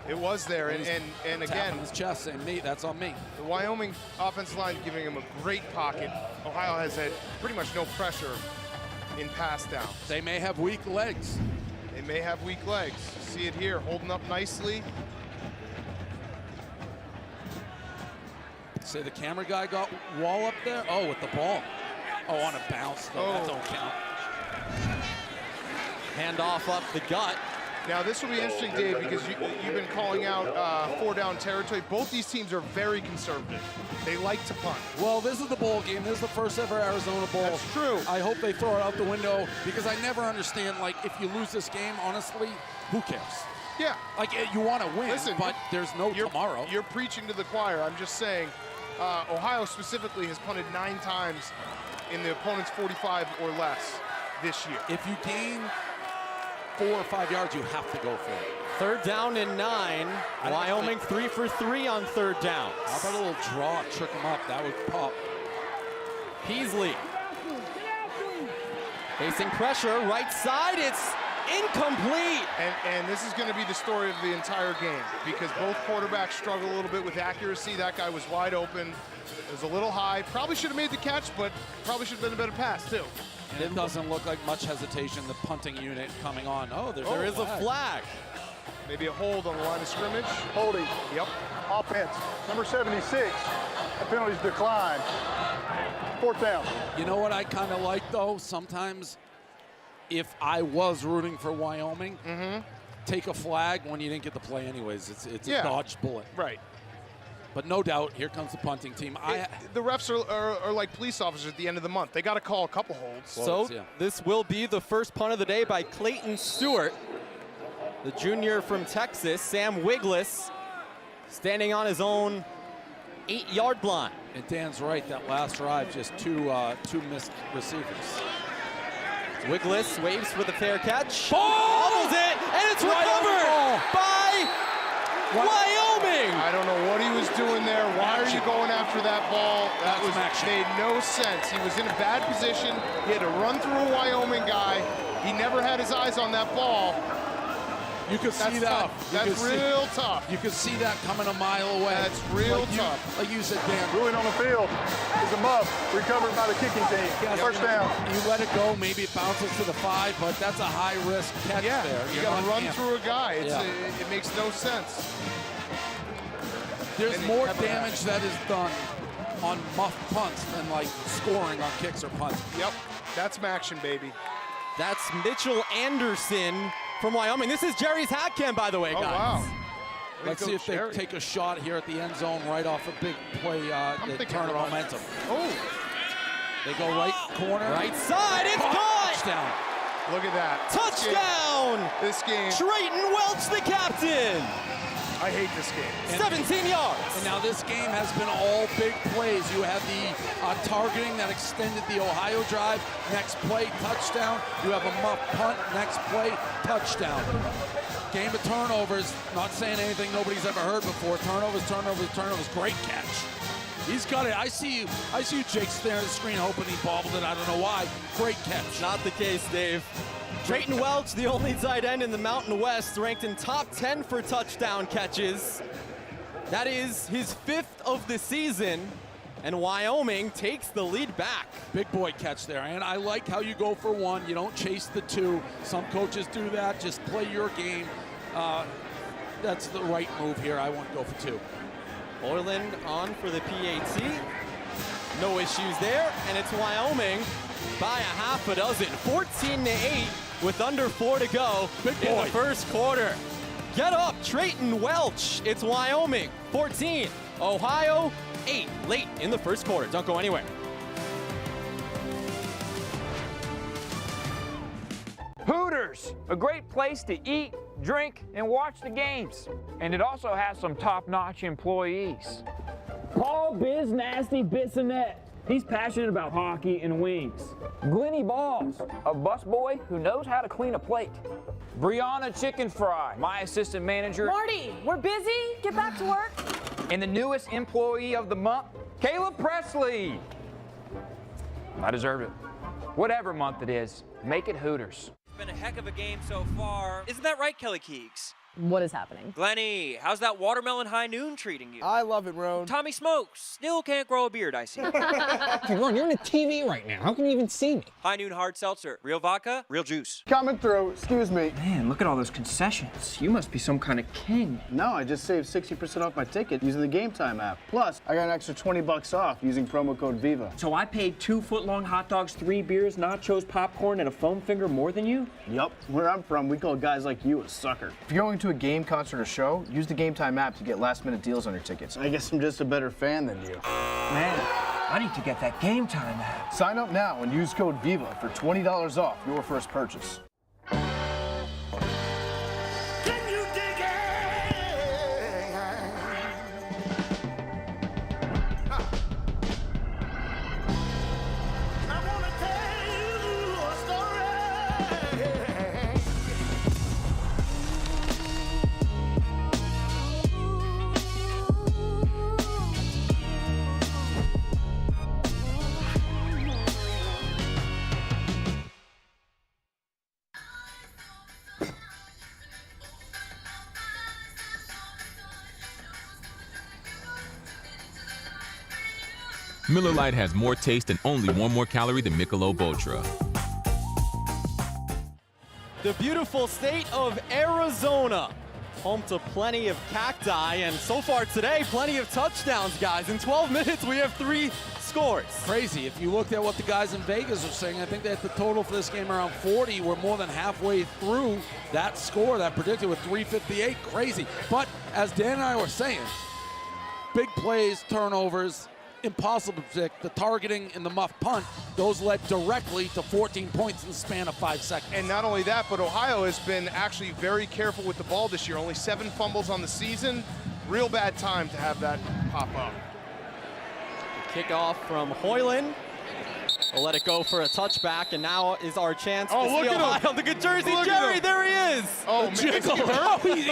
[SPEAKER 5] It was there, and again,
[SPEAKER 9] his chest saying, "Me, that's on me."
[SPEAKER 5] The Wyoming offensive line giving him a great pocket. Ohio has had pretty much no pressure in pass downs.
[SPEAKER 9] They may have weak legs.
[SPEAKER 5] They may have weak legs. See it here, holding up nicely.
[SPEAKER 9] Say the camera guy got Wall up there. Oh, with the ball. Oh, on a bounce, though. That don't count.
[SPEAKER 8] Hand off up the gut.
[SPEAKER 5] Now, this will be interesting, Dave, because you've been calling out 4-down territory. Both these teams are very conservative. They like to punt.
[SPEAKER 9] Well, this is the bowl game. This is the first ever Arizona Bowl.
[SPEAKER 5] That's true.
[SPEAKER 9] I hope they throw it out the window, because I never understand, like, if you lose this game, honestly, who cares?
[SPEAKER 5] Yeah.
[SPEAKER 9] Like, you want to win,
[SPEAKER 5] Listen,
[SPEAKER 9] but there's no tomorrow.
[SPEAKER 5] You're preaching to the choir. I'm just saying, Ohio specifically has punted 9 times in the opponent's 45 or less this year.
[SPEAKER 9] If you gain 4 or 5 yards, you have to go for it.
[SPEAKER 8] 3rd down and 9. Wyoming 3 for 3 on 3rd down.
[SPEAKER 9] How about a little draw, trick them up? That would pop.
[SPEAKER 8] Peasley. Facing pressure, right side, it's incomplete.
[SPEAKER 5] And this is going to be the story of the entire game, because both quarterbacks struggle a little bit with accuracy. That guy was wide open. It was a little high. Probably should have made the catch, but probably should have been a better pass, too.
[SPEAKER 9] And it doesn't look like much hesitation, the punting unit coming on. Oh,
[SPEAKER 8] there is a flag.
[SPEAKER 5] Maybe a hold on the line of scrimmage.
[SPEAKER 18] Holding.
[SPEAKER 5] Yep.
[SPEAKER 18] Offense. Number 76. The penalty's declined. 4th down.
[SPEAKER 9] You know what I kind of like, though? Sometimes, if I was rooting for Wyoming, take a flag when you didn't get the play anyways. It's a dodged bullet.
[SPEAKER 5] Right.
[SPEAKER 9] But no doubt, here comes the punting team.
[SPEAKER 5] The refs are like police officers at the end of the month. They got to call a couple holds.
[SPEAKER 8] So this will be the first punt of the day by Clayton Stewart, the junior from Texas. Sam Wiglis standing on his own 8-yard line.
[SPEAKER 9] And Dan's right, that last drive, just two missed receivers.
[SPEAKER 8] Wiggless waves for the fair catch. Bobbles it, and it's recovered by Wyoming.
[SPEAKER 5] I don't know what he was doing there. Why are you going after that ball? That made no sense. He was in a bad position. He had to run through a Wyoming guy. He never had his eyes on that ball.
[SPEAKER 9] You could see that.
[SPEAKER 5] That's real tough.
[SPEAKER 9] You could see that coming a mile away.
[SPEAKER 5] That's real tough.
[SPEAKER 9] Like you said, Dan.
[SPEAKER 18] Ruling on the field is a muff, recovered by the kicking team. First down.
[SPEAKER 9] You let it go, maybe it bounces to the 5, but that's a high-risk catch there.
[SPEAKER 5] You got to run through a guy. It makes no sense.
[SPEAKER 9] There's more damage that is done on muff punts than like scoring on kicks or punts.
[SPEAKER 5] Yep, that's action, baby.
[SPEAKER 8] That's Mitchell Anderson from Wyoming. This is Jerry's hat cam, by the way, guys.
[SPEAKER 5] Oh, wow.
[SPEAKER 9] Let's see if they take a shot here at the end zone right off a big play to turn momentum.
[SPEAKER 5] Oh.
[SPEAKER 9] They go right corner.
[SPEAKER 8] Right side, it's caught!
[SPEAKER 9] Touchdown.
[SPEAKER 5] Look at that.
[SPEAKER 8] Touchdown!
[SPEAKER 5] This game.
[SPEAKER 8] Trayton Welch, the captain.
[SPEAKER 5] I hate this game.
[SPEAKER 8] 17 yards.
[SPEAKER 9] And now this game has been all big plays. You have the targeting that extended the Ohio drive. Next play, touchdown. You have a muff punt. Next play, touchdown. Game of turnovers. Not saying anything nobody's ever heard before. Turnovers. Great catch. He's got it. I see you, Jake, staring at the screen hoping he bobbled it. I don't know why. Great catch.
[SPEAKER 8] Not the case, Dave. Trayton Welch, the only tight end in the Mountain West, ranked in top 10 for touchdown catches. That is his 5th of the season, and Wyoming takes the lead back.
[SPEAKER 9] Big boy catch there, and I like how you go for 1. You don't chase the 2. Some coaches do that. Just play your game. That's the right move here. I want to go for 2.
[SPEAKER 8] Orland on for the PAT. No issues there, and it's Wyoming by a half a dozen. 14-8 with under 4 to go in the first quarter. Get up, Trayton Welch. It's Wyoming 14, Ohio 8, late in the first quarter. Don't go anywhere.
[SPEAKER 21] Hooters, a great place to eat, drink, and watch the games. And it also has some top-notch employees.
[SPEAKER 22] Paul Biz Nasty Bissonette. He's passionate about hockey and wings.
[SPEAKER 21] Glenny Balls, a busboy who knows how to clean a plate. Brianna Chicken Fry, my assistant manager.
[SPEAKER 12] Marty, we're busy. Get back to work.
[SPEAKER 21] And the newest employee of the month, Caleb Presley. I deserve it. Whatever month it is, make it Hooters.
[SPEAKER 23] It's been a heck of a game so far. Isn't that right, Kelly Keegs?
[SPEAKER 24] What is happening?
[SPEAKER 23] Glenny, how's that watermelon high noon treating you?
[SPEAKER 1] I love it, Roan.
[SPEAKER 23] Tommy Smokes, still can't grow a beard, I see.
[SPEAKER 25] Hey, Ron, you're on the TV right now. How can you even see me?
[SPEAKER 23] High noon hard seltzer, real vodka, real juice.
[SPEAKER 26] Coming through, excuse me.
[SPEAKER 23] Man, look at all those concessions. You must be some kind of king.
[SPEAKER 26] No, I just saved 60% off my ticket using the Game Time app. Plus, I got an extra $20 off using promo code VIVA.
[SPEAKER 22] So I paid 2 foot-long hot dogs, 3 beers, nachos, popcorn, and a foam finger more than you?
[SPEAKER 26] Yup. Where I'm from, we call guys like you a sucker. If you're going to a game, concert, or show, use the Game Time app to get last-minute deals on your tickets. I guess I'm just a better fan than you.
[SPEAKER 22] Man, I need to get that Game Time app.
[SPEAKER 26] Sign up now and use code VIVA for $20 off your first purchase.
[SPEAKER 27] Miller Lite has more taste and only 1 more calorie than Michelob Ultra.
[SPEAKER 8] The beautiful state of Arizona, home to plenty of cacti, and so far today, plenty of touchdowns, guys. In 12 minutes, we have 3 scores.
[SPEAKER 9] Crazy. If you looked at what the guys in Vegas are saying, I think that the total for this game around 40. We're more than halfway through that score that predicted with 3:58. Crazy. But as Dan and I were saying, big plays, turnovers, impossible to predict. The targeting and the muff punt, those led directly to 14 points in the span of 5 seconds.
[SPEAKER 5] And not only that, but Ohio has been actually very careful with the ball this year. Only 7 fumbles on the season. Real bad time to have that pop up.
[SPEAKER 8] Kickoff from Hoyland. We'll let it go for a touchback, and now is our chance to
[SPEAKER 5] look
[SPEAKER 8] see
[SPEAKER 5] at him.
[SPEAKER 8] Ohio. Look at Jersey
[SPEAKER 5] Look at
[SPEAKER 8] Jerry,
[SPEAKER 5] him.
[SPEAKER 8] there he is.
[SPEAKER 5] Oh, man.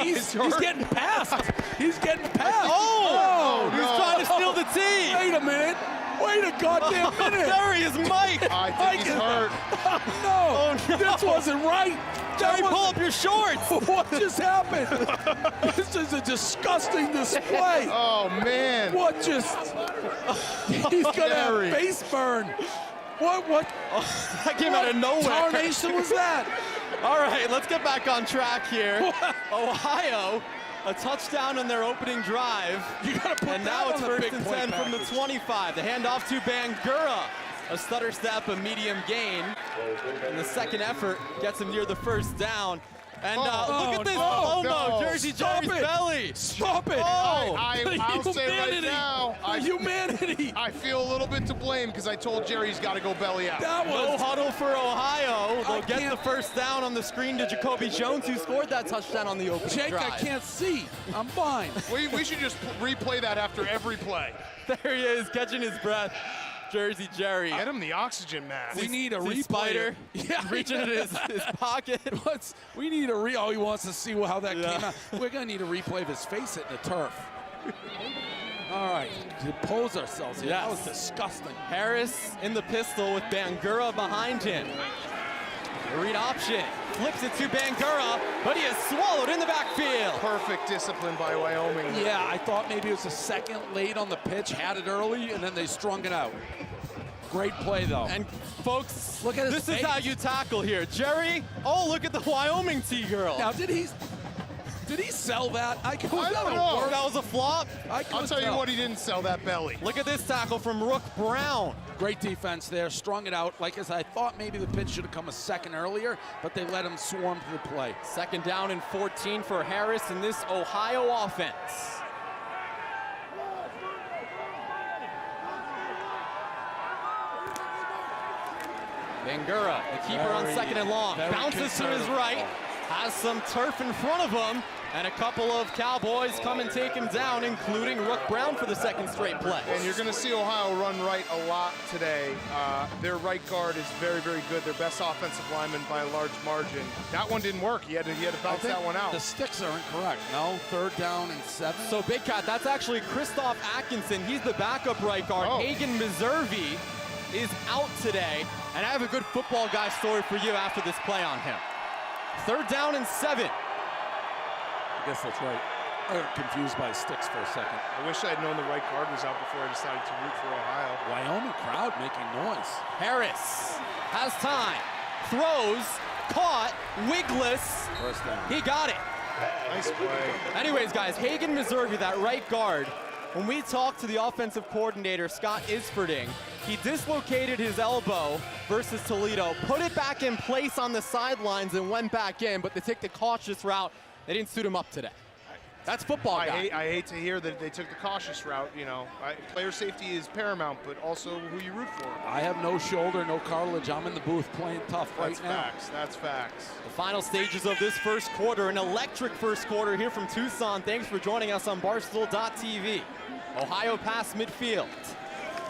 [SPEAKER 15] He's getting passed. He's getting passed.
[SPEAKER 8] Oh, he's
[SPEAKER 5] no.
[SPEAKER 8] trying to steal the tee.
[SPEAKER 15] Wait a minute. Wait a goddamn minute.
[SPEAKER 8] There he is, Mike.
[SPEAKER 5] I think he's hurt.
[SPEAKER 15] No,
[SPEAKER 8] no.
[SPEAKER 15] this wasn't right.
[SPEAKER 8] Jerry, pull up your shorts.
[SPEAKER 15] What just happened? This is a disgusting display.
[SPEAKER 5] Oh, man.
[SPEAKER 15] What just? He's gonna have face burn. What?
[SPEAKER 8] That came out of nowhere.
[SPEAKER 15] Tarnation was that?
[SPEAKER 8] All right, let's get back on track here. Ohio, a touchdown on their opening drive.
[SPEAKER 15] You gotta put
[SPEAKER 8] and
[SPEAKER 15] that
[SPEAKER 8] now it's
[SPEAKER 15] on the
[SPEAKER 8] first
[SPEAKER 15] big
[SPEAKER 8] and
[SPEAKER 15] play
[SPEAKER 8] 10 from the
[SPEAKER 15] package.
[SPEAKER 8] 25. The handoff to Bangura. A stutter step, a medium gain. And the second effort gets him near the first down. And look at this slow-mo, Jersey Jerry's belly.
[SPEAKER 15] Stop it.
[SPEAKER 8] Oh,
[SPEAKER 5] I'll say right now,
[SPEAKER 15] humanity.
[SPEAKER 5] I feel a little bit to blame because I told Jerry he's got to go belly out.
[SPEAKER 15] That
[SPEAKER 8] no
[SPEAKER 15] was
[SPEAKER 8] huddle for Ohio. They'll get
[SPEAKER 15] can't-
[SPEAKER 8] the first down on the screen to Jacoby Jones, who scored that touchdown on the opening
[SPEAKER 15] Jake,
[SPEAKER 8] drive.
[SPEAKER 15] I can't see. I'm fine.
[SPEAKER 5] We should just replay that after every play.
[SPEAKER 8] There he is, catching his breath. Jersey Jerry.
[SPEAKER 5] Get him the oxygen mask.
[SPEAKER 15] We need a
[SPEAKER 8] See
[SPEAKER 15] replay.
[SPEAKER 8] Spider reaching in his pocket.
[SPEAKER 15] We need a he wants to see how that came out. We're gonna need a replay of his face hitting the turf. All right, to pose ourselves here. That was disgusting.
[SPEAKER 8] Harris in the pistol with Bangura behind him. The read option, flips it to Bangura, but he is swallowed in the backfield.
[SPEAKER 5] Perfect discipline by Wyoming.
[SPEAKER 15] Yeah, I thought maybe it was a second late on the pitch, had it early, and then they strung it out. Great play, though.
[SPEAKER 8] And folks,
[SPEAKER 15] look at his
[SPEAKER 8] this
[SPEAKER 15] face.
[SPEAKER 8] is how you tackle here. Jerry, oh, look at the Wyoming T-girl.
[SPEAKER 15] Now, did he sell that? I
[SPEAKER 5] don't know.
[SPEAKER 8] That was a flop.
[SPEAKER 5] I'll tell you what, he didn't sell that belly.
[SPEAKER 8] Look at this tackle from Rook Brown.
[SPEAKER 15] Great defense there, strung it out. Like as I thought maybe the pitch should have come a second earlier, but they let him swarm to the play.
[SPEAKER 8] Second down and 14 for Harris in this Ohio offense. Bangura, the keeper on second and long, bounces to his right, has some turf in front of him, and a couple of Cowboys come and take him down, including Rook Brown for the second straight play.
[SPEAKER 5] And you're going to see Ohio run right a lot today. Their right guard is very, very good. Their best offensive lineman by a large margin. That one didn't work. He had to bounce that one out.
[SPEAKER 15] The sticks are incorrect. No, 3rd down and 7.
[SPEAKER 8] So Big Cat, that's actually Christoph Atkinson. He's the backup right guard. Hagen Meserve is out today. And I have a good football guy story for you after this play on him. 3rd down and 7.
[SPEAKER 15] I guess that's right. I got confused by sticks for a second.
[SPEAKER 5] I wish I had known the right guard was out before I decided to root for Ohio.
[SPEAKER 15] Wyoming crowd making noise.
[SPEAKER 8] Harris has time, throws, caught, wigless.
[SPEAKER 15] First down.
[SPEAKER 8] He got it.
[SPEAKER 5] Nice play.
[SPEAKER 8] Anyways, guys, Hagen Meserve, that right guard, when we talked to the offensive coordinator, Scott Isfording, he dislocated his elbow versus Toledo, put it back in place on the sidelines and went back in, but they took the cautious route. They didn't suit him up today. That's football, guy.
[SPEAKER 5] I hate to hear that they took the cautious route. You know, player safety is paramount, but also who you root for.
[SPEAKER 15] I have no shoulder, no cartilage. I'm in the booth playing tough right now.
[SPEAKER 5] That's facts. That's facts.
[SPEAKER 8] The final stages of this first quarter, an electric first quarter here from Tucson. Thanks for joining us on Barstool.tv. Ohio pass midfield.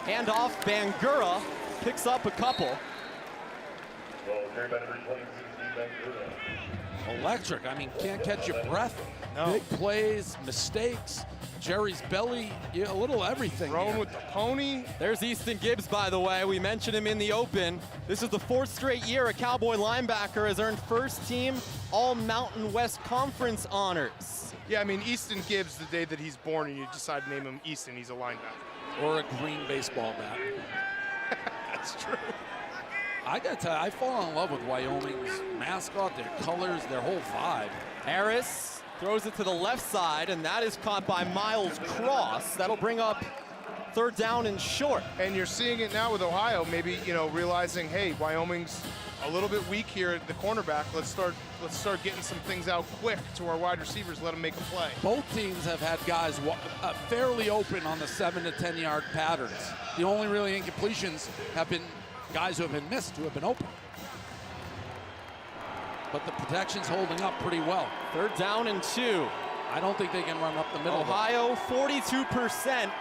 [SPEAKER 8] Handoff, Bangura picks up a couple.
[SPEAKER 15] Electric. I mean, can't catch your breath.
[SPEAKER 5] No.
[SPEAKER 15] Big plays, mistakes. Jerry's belly, a little everything.
[SPEAKER 5] Throwing with the pony.
[SPEAKER 8] There's Easton Gibbs, by the way. We mentioned him in the open. This is the 4th straight year a Cowboy linebacker has earned first team All-Mountain West Conference honors.
[SPEAKER 5] Yeah, I mean, Easton Gibbs, the day that he's born and you decide to name him Easton, he's a linebacker.
[SPEAKER 15] Or a green baseball bat.
[SPEAKER 5] That's true.
[SPEAKER 15] I gotta tell you, I fall in love with Wyoming's mascot, their colors, their whole vibe.
[SPEAKER 8] Harris throws it to the left side, and that is caught by Miles Cross. That'll bring up 3rd down and short.
[SPEAKER 5] And you're seeing it now with Ohio, maybe, you know, realizing, hey, Wyoming's a little bit weak here at the cornerback. Let's start getting some things out quick to our wide receivers, let them make a play.
[SPEAKER 15] Both teams have had guys fairly open on the 7 to 10 yard patterns. The only really incompletions have been guys who have been missed, who have been open. But the protection's holding up pretty well.
[SPEAKER 8] 3rd down and 2.
[SPEAKER 15] I don't think they can run up the middle.
[SPEAKER 8] Ohio 42%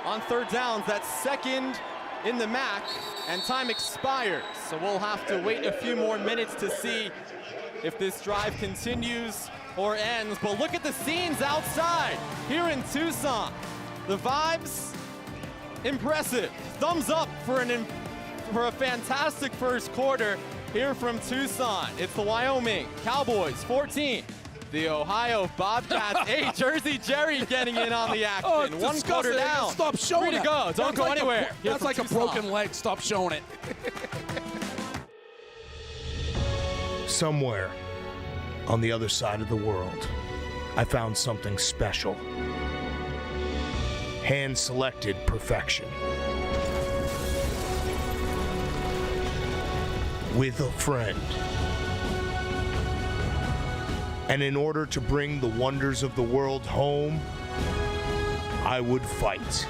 [SPEAKER 8] on third downs. That's second in the MAC, and time expires. So we'll have to wait a few more minutes to see if this drive continues or ends. But look at the scenes outside here in Tucson. The vibes, impressive. Thumbs up for a fantastic first quarter here from Tucson. It's the Wyoming Cowboys 14. The Ohio Bobcats 8. Jersey Jerry getting in on the action.
[SPEAKER 15] Oh, it's
[SPEAKER 8] one
[SPEAKER 15] disgusting.
[SPEAKER 8] quarter down.
[SPEAKER 15] Stop showing
[SPEAKER 8] 3 to
[SPEAKER 15] it.
[SPEAKER 8] go. Don't go anywhere.
[SPEAKER 15] That's like a broken leg. Stop showing it.
[SPEAKER 5] Somewhere on the other side of the world, I found something special. Hand-selected perfection. With a friend. And in order to bring the wonders of the world home, I would fight.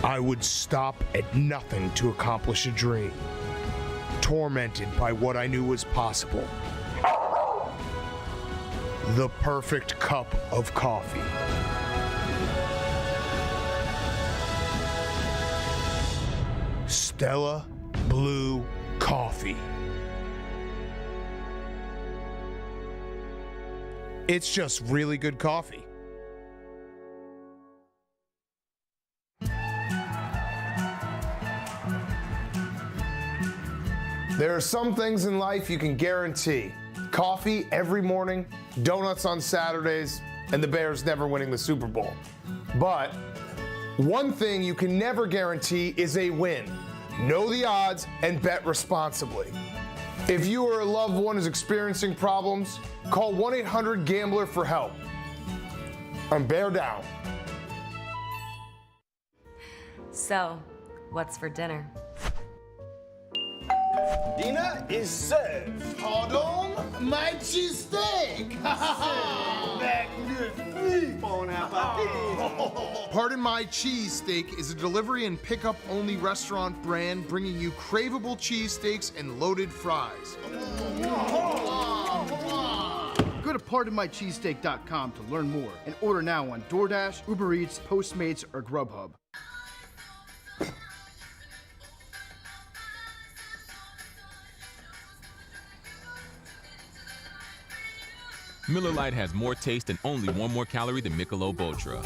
[SPEAKER 5] I would stop at nothing to accomplish a dream, tormented by what I knew was possible. The perfect cup of coffee. Stella Blue Coffee. It's just really good coffee. There are some things in life you can guarantee. Coffee every morning, donuts on Saturdays, and the Bears never winning the Super Bowl. But one thing you can never guarantee is a win. Know the odds and bet responsibly. If you or a loved one is experiencing problems, call 1-800-GAMBLER for help. And bear down.
[SPEAKER 2] So, what's for dinner?
[SPEAKER 4] Dinner is served. Pardon? My cheesesteak! Magnifique! Bon appetit!
[SPEAKER 5] Pardon My Cheesesteak is a delivery and pickup only restaurant brand bringing you craveable cheesesteaks and loaded fries.
[SPEAKER 1] Go to pardonmycheesesteak.com to learn more and order now on DoorDash, Uber Eats, Postmates, or Grubhub.
[SPEAKER 27] Miller Lite has more taste and only 1 more calorie than Michelob Ultra.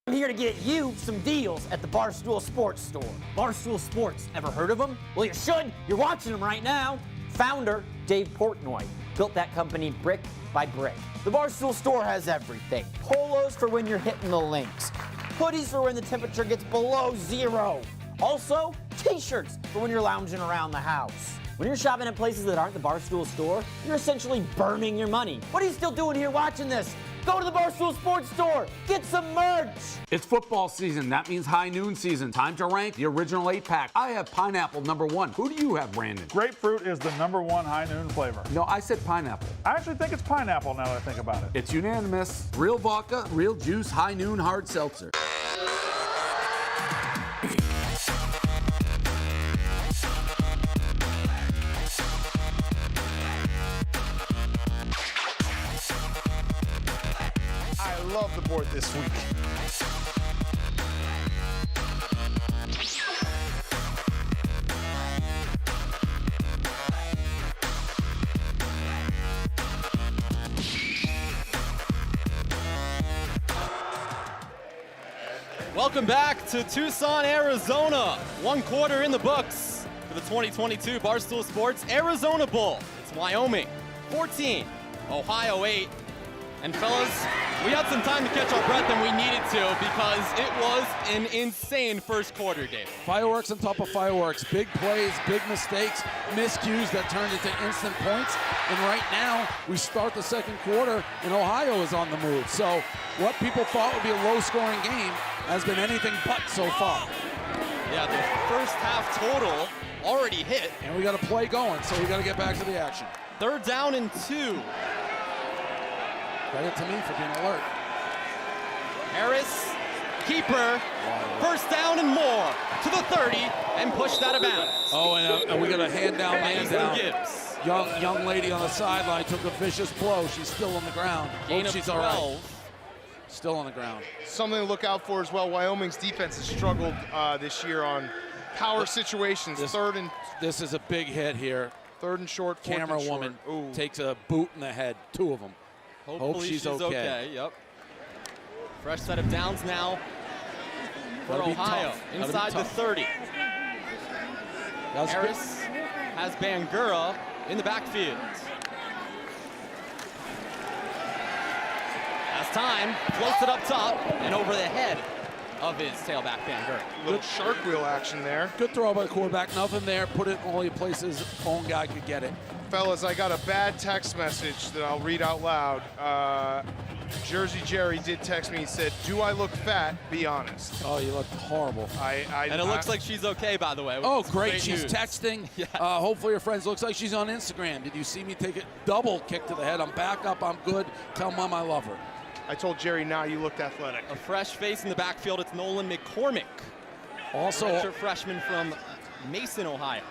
[SPEAKER 6] I'm here to get you some deals at the Barstool Sports store. Barstool Sports, ever heard of them? Well, you should. You're watching them right now. Founder Dave Portnoy built that company brick by brick. The Barstool store has everything. Polos for when you're hitting the links. Hoodies for when the temperature gets below 0. Also, t-shirts for when you're lounging around the house. When you're shopping at places that aren't the Barstool store, you're essentially burning your money. What are you still doing here watching this? Go to the Barstool Sports store. Get some merch.
[SPEAKER 15] It's football season. That means high noon season. Time to rank the original 8-pack. I have pineapple #1. Who do you have, Brandon?
[SPEAKER 3] Grapefruit is the #1 high noon flavor.
[SPEAKER 15] No, I said pineapple.
[SPEAKER 3] I actually think it's pineapple now that I think about it.
[SPEAKER 15] It's unanimous. Real vodka, real juice, high noon hard seltzer.
[SPEAKER 5] I love the board this week.
[SPEAKER 8] Welcome back to Tucson, Arizona. 1 quarter in the books for the 2022 Barstool Sports Arizona Bowl. It's Wyoming 14, Ohio 8. And fellas, we had some time to catch our breath than we needed to because it was an insane first quarter, Dave.
[SPEAKER 15] Fireworks on top of fireworks. Big plays, big mistakes, miscues that turned into instant points. And right now, we start the second quarter, and Ohio is on the move. So what people thought would be a low-scoring game has been anything but so far.
[SPEAKER 8] Yeah, the first half total already hit.
[SPEAKER 15] And we got a play going, so we got to get back to the action.
[SPEAKER 8] 3rd down and 2.
[SPEAKER 15] Credit to me for being alert.
[SPEAKER 8] Harris, keeper, 1st down and more to the 30 and pushed out of bounds.
[SPEAKER 15] Oh, and we got a hand down, man down.
[SPEAKER 8] Gibbs.
[SPEAKER 9] Young lady on the sideline took a vicious blow. She's still on the ground.
[SPEAKER 7] Gain of
[SPEAKER 9] She's
[SPEAKER 7] 12.
[SPEAKER 9] all right. Still on the ground.
[SPEAKER 5] Something to look out for as well. Wyoming's defense has struggled this year on power situations.
[SPEAKER 9] This is a big hit here.
[SPEAKER 5] Third and short.
[SPEAKER 9] Camera woman takes a boot in the head. 2 of them.
[SPEAKER 7] Hopefully
[SPEAKER 9] she's okay.
[SPEAKER 7] Yep. Fresh set of downs now for
[SPEAKER 9] That'll be
[SPEAKER 7] Ohio.
[SPEAKER 9] tough. That'll be
[SPEAKER 7] Inside the
[SPEAKER 9] tough.
[SPEAKER 7] 30.
[SPEAKER 9] That was
[SPEAKER 7] Harris has Bangura in the backfield. Has time, floats it up top and over the head of his tailback Bangura.
[SPEAKER 5] Little shark wheel action there.
[SPEAKER 9] Good throw by the quarterback. Nothing there. Put it in all the places own guy could get it.
[SPEAKER 5] Fellas, I got a bad text message that I'll read out loud. Jersey Jerry did text me and said, "Do I look fat? Be honest."
[SPEAKER 9] Oh, you look horrible.
[SPEAKER 7] And it looks like she's okay, by the way.
[SPEAKER 9] Oh,
[SPEAKER 7] It's
[SPEAKER 9] great. She's
[SPEAKER 7] news.
[SPEAKER 9] texting.
[SPEAKER 7] Yes.
[SPEAKER 9] Hopefully her friends. Looks like she's on Instagram. Did you see me take a double kick to the head? I'm back up. I'm good. Tell Mom I love her.
[SPEAKER 5] I told Jerry, now you looked athletic.
[SPEAKER 7] A fresh face in the backfield. It's Nolan McCormick.
[SPEAKER 9] Also,
[SPEAKER 7] redshirt freshman from Mason, Ohio.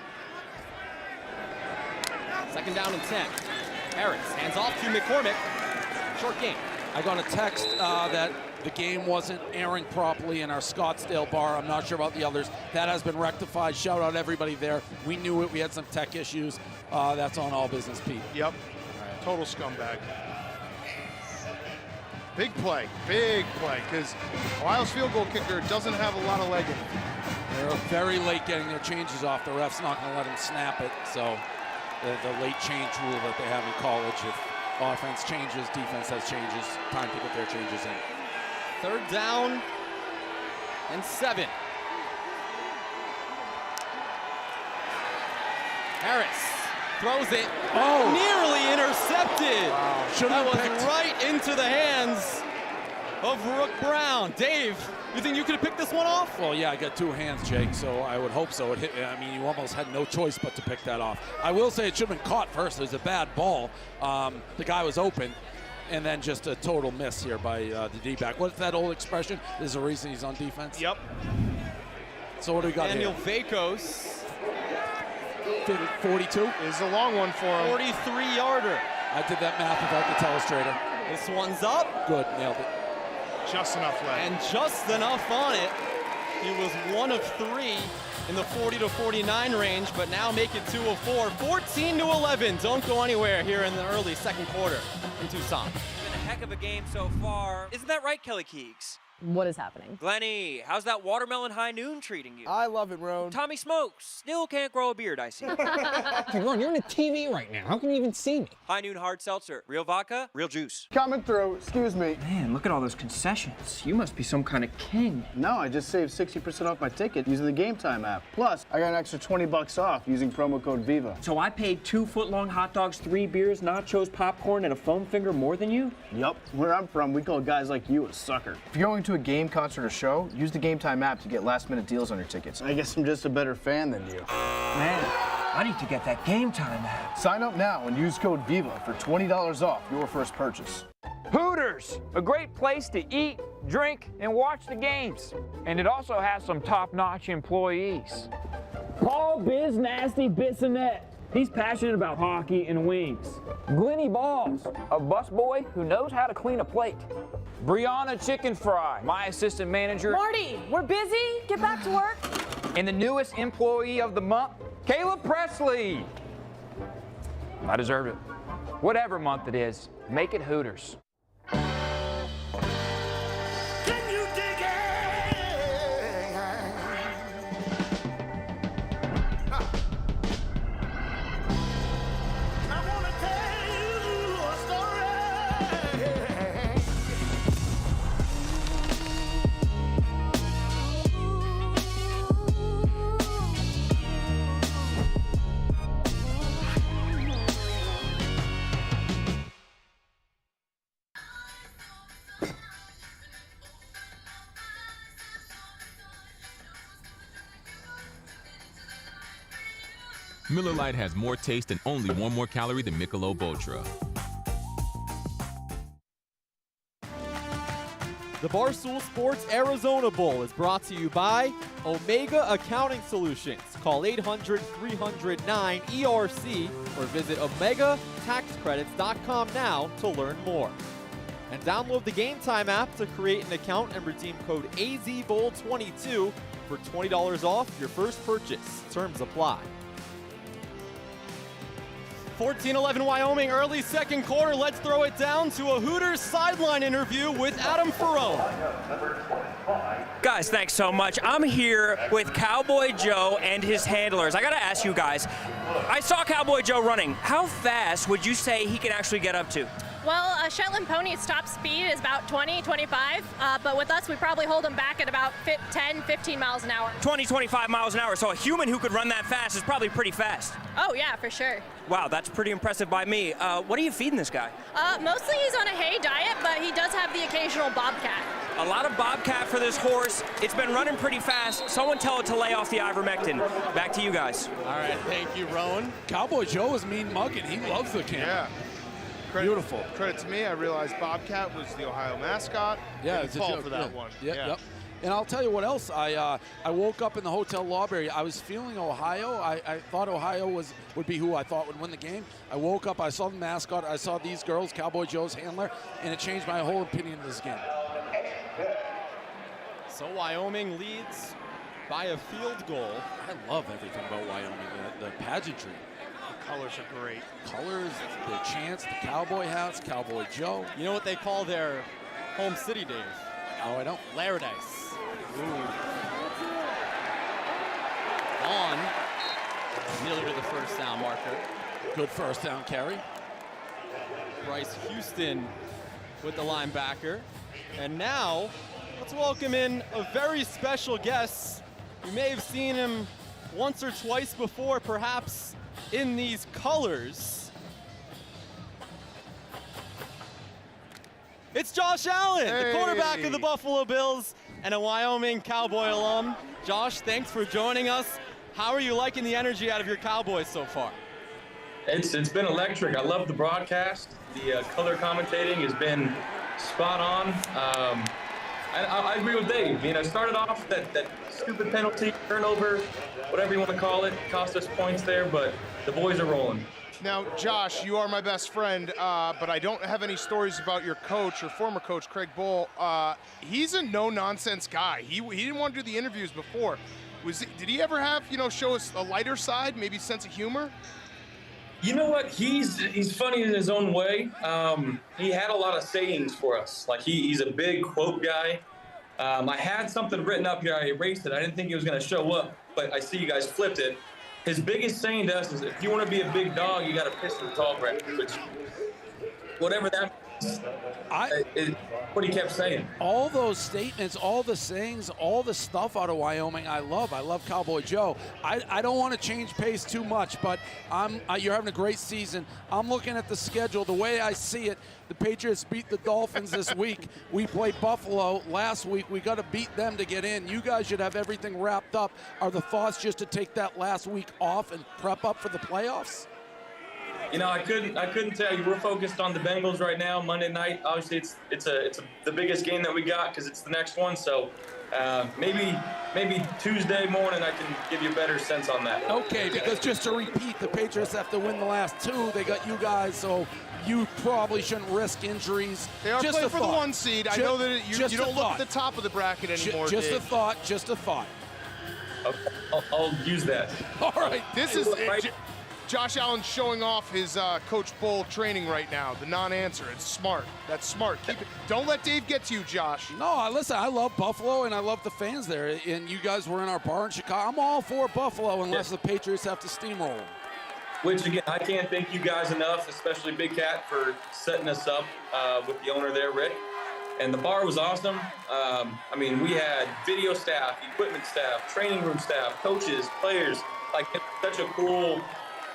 [SPEAKER 7] Second down and 10. Harris hands off to McCormick. Short game.
[SPEAKER 9] I got a text that the game wasn't airing properly in our Scottsdale bar. I'm not sure about the others. That has been rectified. Shout out everybody there. We knew it. We had some tech issues. That's on All Business Pete.
[SPEAKER 5] Yep. Total scumbag. Big play, because Ohio's field goal kicker doesn't have a lot of leg in it.
[SPEAKER 9] They're very late getting their changes off. The ref's not going to let them snap it. So the late change rule that they have in college, if offense changes, defense has changes, time to get their changes in.
[SPEAKER 7] Third down and 7. Harris throws it.
[SPEAKER 9] Oh!
[SPEAKER 7] Nearly intercepted.
[SPEAKER 9] Wow.
[SPEAKER 7] That was right into the hands of Rook Brown. Dave, you think you could have picked this one off?
[SPEAKER 9] Well, yeah, I got 2 hands, Jake, so I would hope so. It hit, I mean, you almost had no choice but to pick that off. I will say it should have been caught first. It was a bad ball. The guy was open, and then just a total miss here by the D-back. What's that old expression? There's a reason he's on defense.
[SPEAKER 5] Yep.
[SPEAKER 9] So what do we got
[SPEAKER 7] Daniel
[SPEAKER 9] here?
[SPEAKER 7] Vakos.
[SPEAKER 9] 42?
[SPEAKER 5] Is a long one for him.
[SPEAKER 7] 43-yarder.
[SPEAKER 9] I did that math without the telestrator.
[SPEAKER 7] This one's up.
[SPEAKER 9] Good, nailed it.
[SPEAKER 5] Just enough left.
[SPEAKER 7] And just enough on it. He was 1 of 3 in the 40 to 49 range, but now make it 2 of 4. 14 to 11. Don't go anywhere here in the early second quarter in Tucson.
[SPEAKER 23] Been a heck of a game so far. Isn't that right, Kelly Keegs?
[SPEAKER 2] What is happening?
[SPEAKER 23] Glennie, how's that watermelon high noon treating you?
[SPEAKER 26] I love it, Roan.
[SPEAKER 23] Tommy Smokes, still can't grow a beard, I see.
[SPEAKER 25] Hey, Ron, you're on the TV right now. How can you even see me?
[SPEAKER 23] High noon hard seltzer, real vodka, real juice.
[SPEAKER 26] Coming through, excuse me.
[SPEAKER 10] Man, look at all those concessions. You must be some kind of king.
[SPEAKER 26] No, I just saved 60% off my ticket using the Game Time app. Plus, I got an extra $20 off using promo code VIVA.
[SPEAKER 10] So I paid 2 foot-long hot dogs, 3 beers, nachos, popcorn, and a foam finger more than you?
[SPEAKER 26] Yup. Where I'm from, we call guys like you a sucker. If you're going to a game, concert, or show, use the Game Time app to get last-minute deals on your tickets. I guess I'm just a better fan than you.
[SPEAKER 10] Man, I need to get that Game Time app.
[SPEAKER 26] Sign up now and use code VIVA for $20 off your first purchase.
[SPEAKER 10] Hooters, a great place to eat, drink, and watch the games. And it also has some top-notch employees.
[SPEAKER 22] Paul Biz Nasty Bissonette. He's passionate about hockey and wings.
[SPEAKER 10] Glennie Balls, a busboy who knows how to clean a plate. Brianna Chicken Fry, my assistant manager.
[SPEAKER 12] Marty, we're busy. Get back to work.
[SPEAKER 10] And the newest employee of the month, Caleb Presley. I deserved it. Whatever month it is, make it Hooters.
[SPEAKER 27] Miller Lite has more taste and only 1 more calorie than Michelob Ultra.
[SPEAKER 8] The Barstool Sports Arizona Bowl is brought to you by Omega Accounting Solutions. Call 800-300-9-ERC or visit OmegaTaxCredits.com now to learn more. And download the Game Time app to create an account and redeem code AZBOWL22 for $20 off your first purchase. Terms apply.
[SPEAKER 7] 14-11 Wyoming, early second quarter. Let's throw it down to a Hooters sideline interview with Adam Ferrone.
[SPEAKER 23] Guys, thanks so much. I'm here with Cowboy Joe and his handlers. I got to ask you guys, I saw Cowboy Joe running. How fast would you say he can actually get up to?
[SPEAKER 11] Well, a Shetland pony's top speed is about 20, 25, but with us, we probably hold them back at about 10, 15 miles an hour.
[SPEAKER 23] 20, 25 miles an hour. So a human who could run that fast is probably pretty fast.
[SPEAKER 11] Oh, yeah, for sure.
[SPEAKER 23] Wow, that's pretty impressive by me. What are you feeding this guy?
[SPEAKER 11] Mostly he's on a hay diet, but he does have the occasional bobcat.
[SPEAKER 23] A lot of bobcat for this horse. It's been running pretty fast. Someone tell it to lay off the ivermectin. Back to you guys.
[SPEAKER 7] All right, thank you, Roan.
[SPEAKER 9] Cowboy Joe is mean mugging. He loves the camera.
[SPEAKER 5] Yeah.
[SPEAKER 9] Beautiful.
[SPEAKER 5] Credit to me. I realized Bobcat was the Ohio mascot.
[SPEAKER 9] Yeah,
[SPEAKER 5] it's
[SPEAKER 9] it's
[SPEAKER 5] a
[SPEAKER 9] a
[SPEAKER 5] call
[SPEAKER 9] joke,
[SPEAKER 5] for that
[SPEAKER 9] yeah.
[SPEAKER 5] one.
[SPEAKER 9] Yep. And I'll tell you what else. I woke up in the hotel lobby. I was feeling Ohio. I thought Ohio would be who I thought would win the game. I woke up. I saw the mascot. I saw these girls, Cowboy Joe's handler, and it changed my whole opinion of this game.
[SPEAKER 7] So Wyoming leads by a field goal.
[SPEAKER 9] I love everything about Wyoming. The pageantry.
[SPEAKER 5] Colors are great.
[SPEAKER 9] Colors, the chants, the cowboy hats, Cowboy Joe.
[SPEAKER 7] You know what they call their home city, Dave?
[SPEAKER 9] Oh, I don't.
[SPEAKER 7] Paradise. Ooh. On. Nearly to the first down marker.
[SPEAKER 9] Good first down carry.
[SPEAKER 7] Bryce Houston with the linebacker. And now, let's welcome in a very special guest. You may have seen him once or twice before, perhaps in these colors. It's Josh Allen, the quarterback of the Buffalo Bills and a Wyoming Cowboy alum. Josh, thanks for joining us. How are you liking the energy out of your Cowboys so far?
[SPEAKER 13] It's been electric. I love the broadcast. The color commentating has been spot on. I agree with Dave. I started off that stupid penalty, turnover, whatever you want to call it, cost us points there, but the boys are rolling.
[SPEAKER 5] Now, Josh, you are my best friend, but I don't have any stories about your coach or former coach, Craig Bull. He's a no-nonsense guy. He didn't want to do the interviews before. Did he ever have, show us a lighter side, maybe sense of humor?
[SPEAKER 13] You know what? He's funny in his own way. He had a lot of sayings for us. Like he's a big quote guy. I had something written up here. I erased it. I didn't think he was going to show up, but I see you guys flipped it. His biggest saying to us is, if you want to be a big dog, you got to piss in the tall grass, which, whatever that means, what he kept saying.
[SPEAKER 9] All those statements, all the sayings, all the stuff out of Wyoming, I love. I love Cowboy Joe. I don't want to change pace too much, but you're having a great season. I'm looking at the schedule. The way I see it, the Patriots beat the Dolphins this week. We played Buffalo last week. We got to beat them to get in. You guys should have everything wrapped up. Are the thoughts just to take that last week off and prep up for the playoffs?
[SPEAKER 13] I couldn't tell you. We're focused on the Bengals right now. Monday night, obviously, it's the biggest game that we got because it's the next one. So maybe Tuesday morning I can give you a better sense on that.
[SPEAKER 9] Okay, because just to repeat, the Patriots have to win the last two. They got you guys, so you probably shouldn't risk injuries.
[SPEAKER 5] They are playing for the 1 seed. I know that you don't look at the top of the bracket anymore.
[SPEAKER 9] Just
[SPEAKER 5] Dave.
[SPEAKER 9] a thought. Just a thought.
[SPEAKER 13] Okay, I'll use that.
[SPEAKER 9] All right.
[SPEAKER 5] This is Josh Allen showing off his Coach Bull training right now. The non-answer. It's smart. That's smart. Keep it. Don't let Dave get to you, Josh.
[SPEAKER 9] No, listen, I love Buffalo, and I love the fans there. And you guys were in our bar in Chicago. I'm all for Buffalo unless the Patriots have to steamroll them.
[SPEAKER 13] Which, again, I can't thank you guys enough, especially Big Cat, for setting us up with the owner there, Rick. And the bar was awesome. We had video staff, equipment staff, training room staff, coaches, players. Like, it's such a cool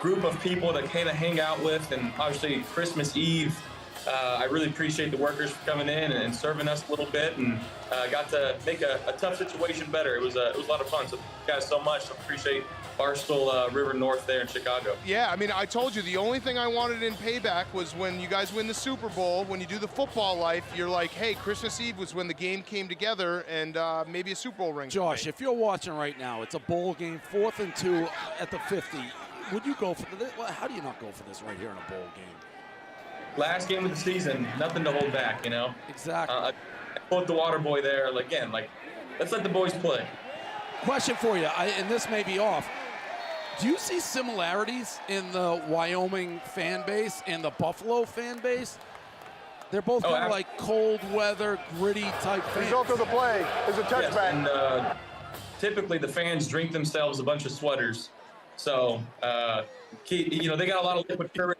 [SPEAKER 13] group of people that kind of hang out with. And obviously Christmas Eve, I really appreciate the workers for coming in and serving us a little bit, and got to make a tough situation better. It was a lot of fun. So thank you guys so much. I appreciate Barstool River North there in Chicago.
[SPEAKER 5] Yeah, I mean, I told you the only thing I wanted in payback was when you guys win the Super Bowl, when you do the football life, you're like, hey, Christmas Eve was when the game came together, and maybe a Super Bowl ring.
[SPEAKER 9] Josh, if you're watching right now, it's a bowl game, 4th and 2 at the 50. Would you go for this? Well, how do you not go for this right here in a bowl game?
[SPEAKER 13] Last game of the season, nothing to hold back, you know?
[SPEAKER 9] Exactly.
[SPEAKER 13] I quote the water boy there, again, let's let the boys play.
[SPEAKER 9] Question for you, and this may be off. Do you see similarities in the Wyoming fan base and the Buffalo fan base? They're both kind of like cold weather, gritty type fans.
[SPEAKER 4] Result of the play is a touchback.
[SPEAKER 13] Yes, and typically the fans drink themselves a bunch of sweaters. So, they got a lot of liquid courage.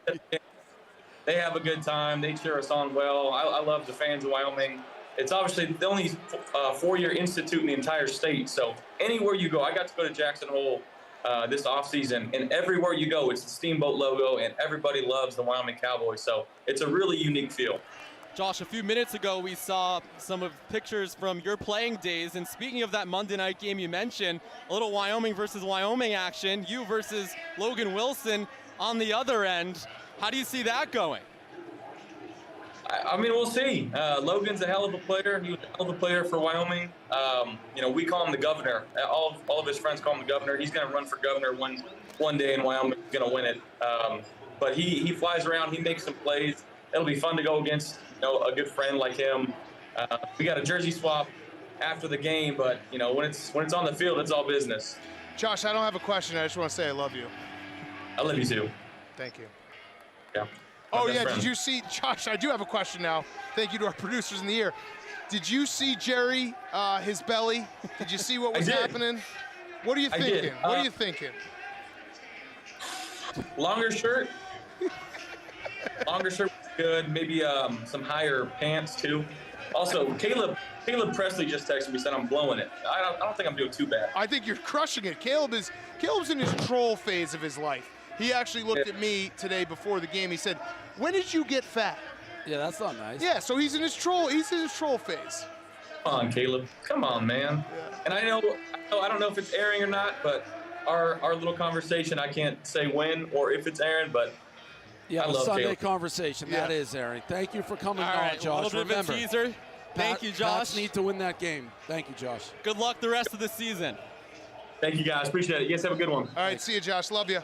[SPEAKER 13] They have a good time. They cheer us on well. I love the fans of Wyoming. It's obviously the only four-year institute in the entire state. So anywhere you go, I got to go to Jackson Hole this offseason, and everywhere you go, it's the Steamboat logo, and everybody loves the Wyoming Cowboys. So it's a really unique feel.
[SPEAKER 7] Josh, a few minutes ago, we saw some of pictures from your playing days. And speaking of that Monday night game you mentioned, a little Wyoming versus Wyoming action, you versus Logan Wilson on the other end. How do you see that going?
[SPEAKER 13] I mean, we'll see. Logan's a hell of a player. He was a hell of a player for Wyoming. We call him the governor. All of his friends call him the governor. He's going to run for governor one day, and Wyoming is going to win it. But he flies around. He makes some plays. It'll be fun to go against a good friend like him. We got a jersey swap after the game, but when it's on the field, it's all business.
[SPEAKER 5] Josh, I don't have a question. I just want to say I love you.
[SPEAKER 13] I love you too.
[SPEAKER 5] Thank you.
[SPEAKER 13] Yeah.
[SPEAKER 5] Oh, yeah, did you see, Josh, I do have a question now. Thank you to our producers in the ear. Did you see Jerry, his belly? Did you see what was happening? What are you thinking? What are you thinking?
[SPEAKER 13] Longer shirt. Longer shirt was good. Maybe some higher pants, too. Also, Caleb Presley just texted me, said I'm blowing it. I don't think I'm doing too bad.
[SPEAKER 5] I think you're crushing it. Caleb's in his troll phase of his life. He actually looked at me today before the game. He said, "When did you get fat?"
[SPEAKER 9] Yeah, that's not nice.
[SPEAKER 5] Yeah, so he's in his troll phase.
[SPEAKER 13] Come on, Caleb. Come on, man. Yeah. And I don't know if it's airing or not, but our little conversation, I can't say when or if it's airing, but
[SPEAKER 9] yeah,
[SPEAKER 13] I love
[SPEAKER 9] Sunday
[SPEAKER 13] Caleb.
[SPEAKER 9] Conversation. That is airing. Thank you for coming on,
[SPEAKER 7] right,
[SPEAKER 9] Josh.
[SPEAKER 7] A little bit of a teaser. Thank you, Josh.
[SPEAKER 9] Pats need to win that game. Thank you, Josh.
[SPEAKER 7] Good luck the rest of the season.
[SPEAKER 13] Thank you, guys. Appreciate it. You guys have a good one.
[SPEAKER 5] All right, see you, Josh. Love you.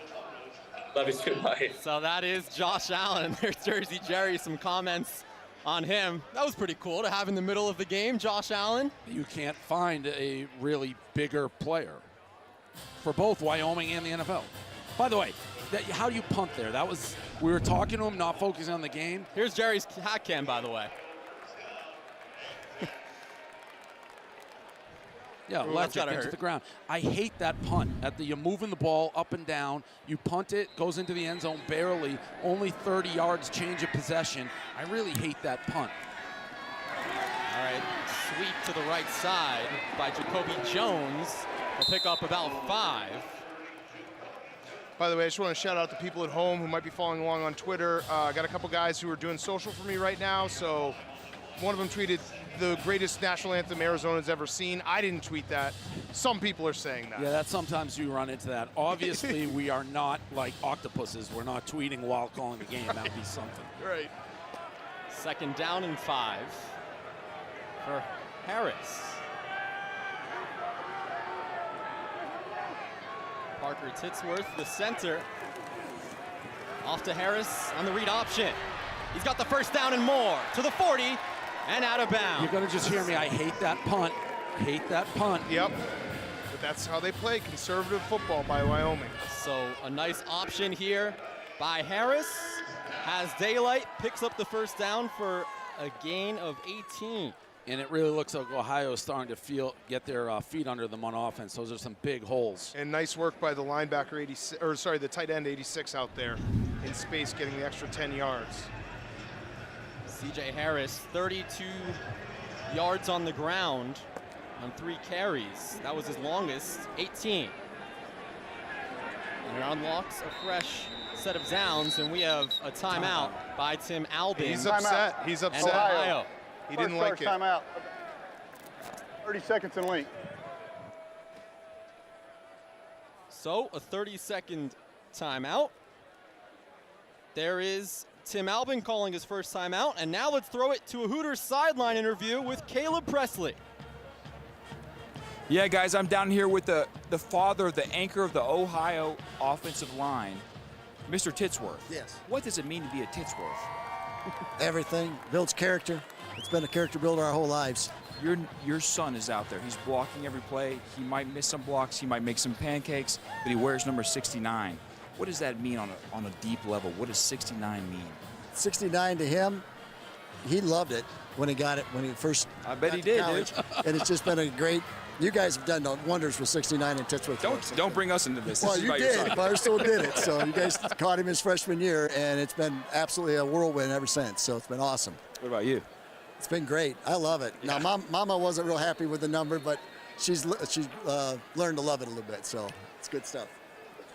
[SPEAKER 13] Love you too. Bye.
[SPEAKER 7] So that is Josh Allen. There's Jersey Jerry. Some comments on him. That was pretty cool to have in the middle of the game, Josh Allen.
[SPEAKER 9] You can't find a really bigger player for both Wyoming and the NFL. By the way, how do you punt there? We were talking to him, not focusing on the game.
[SPEAKER 7] Here's Jerry's hat cam, by the way.
[SPEAKER 9] Yeah, let's get into the ground. I hate that punt. You're moving the ball up and down. You punt it, goes into the end zone barely. Only 30 yards change of possession. I really hate that punt.
[SPEAKER 7] All right, sweep to the right side by Jacoby Jones. Will pick up about 5.
[SPEAKER 5] By the way, I just want to shout out to people at home who might be following along on Twitter. I got a couple guys who are doing social for me right now. So one of them tweeted the greatest national anthem Arizona's ever seen. I didn't tweet that. Some people are saying that.
[SPEAKER 9] Yeah, sometimes you run into that. Obviously, we are not like octopuses. We're not tweeting while calling the game. That would be something.
[SPEAKER 5] Right.
[SPEAKER 7] 2nd down and 5 for Harris. Parker Titsworth, the center. Off to Harris on the read option. He's got the 1st down and more to the 40 and out of bounds.
[SPEAKER 9] You're going to just hear me. I hate that punt. Hate that punt.
[SPEAKER 5] Yep. But that's how they play conservative football by Wyoming.
[SPEAKER 7] So a nice option here by Harris. Has daylight, picks up the 1st down for a gain of 18.
[SPEAKER 9] And it really looks like Ohio's starting to get their feet under them on offense. Those are some big holes.
[SPEAKER 5] And nice work by the linebacker, the tight end 86 out there in space, getting the extra 10 yards.
[SPEAKER 7] C.J. Harris, 32 yards on the ground on 3 carries. That was his longest, 18. And it unlocks a fresh set of downs, and we have a timeout by Tim Albin.
[SPEAKER 4] He's upset. He's upset.
[SPEAKER 7] Ohio.
[SPEAKER 4] He didn't like it.
[SPEAKER 14] Timeout. 30 seconds in length.
[SPEAKER 7] So a 30-second timeout. There is Tim Albin calling his first timeout, and now let's throw it to a Hooters sideline interview with Caleb Presley.
[SPEAKER 16] Yeah, guys, I'm down here with the father, the anchor of the Ohio offensive line, Mr. Titsworth.
[SPEAKER 17] Yes.
[SPEAKER 16] What does it mean to be a Titsworth?
[SPEAKER 17] Everything. Builds character. It's been a character builder our whole lives.
[SPEAKER 16] Your son is out there. He's blocking every play. He might miss some blocks. He might make some pancakes, but he wears number 69. What does that mean on a deep level? What does 69 mean?
[SPEAKER 17] 69 to him, he loved it when he got it, when he first
[SPEAKER 16] I bet
[SPEAKER 17] got
[SPEAKER 16] he
[SPEAKER 17] to
[SPEAKER 16] did,
[SPEAKER 17] college.
[SPEAKER 16] dude.
[SPEAKER 17] And it's just been a great, you guys have done wonders with 69 and Titsworth.
[SPEAKER 16] Don't bring us into this.
[SPEAKER 17] Well,
[SPEAKER 16] This is
[SPEAKER 17] you
[SPEAKER 16] about your
[SPEAKER 17] did.
[SPEAKER 16] son.
[SPEAKER 17] Barstool did it. So you guys caught him his freshman year, and it's been absolutely a whirlwind ever since. So it's been awesome.
[SPEAKER 16] What about you?
[SPEAKER 17] It's been great. I love it.
[SPEAKER 16] Yeah.
[SPEAKER 17] Now, Mama wasn't real happy with the number, but she's learned to love it a little bit. So it's good stuff.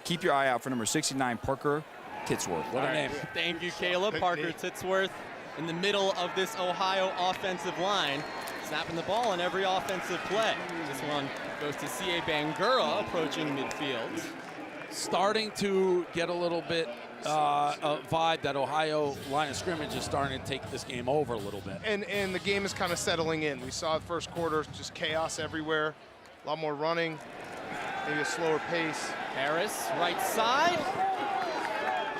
[SPEAKER 16] Keep your eye out for number 69, Parker Titsworth.
[SPEAKER 7] What a name. Thank you, Caleb. Parker Titsworth in the middle of this Ohio offensive line, snapping the ball on every offensive play. This one goes to C.A. Bangura approaching midfield.
[SPEAKER 9] Starting to get a little bit a vibe that Ohio line of scrimmage is starting to take this game over a little bit.
[SPEAKER 5] And the game is kind of settling in. We saw the first quarter, just chaos everywhere, a lot more running, maybe a slower pace.
[SPEAKER 7] Harris, right side.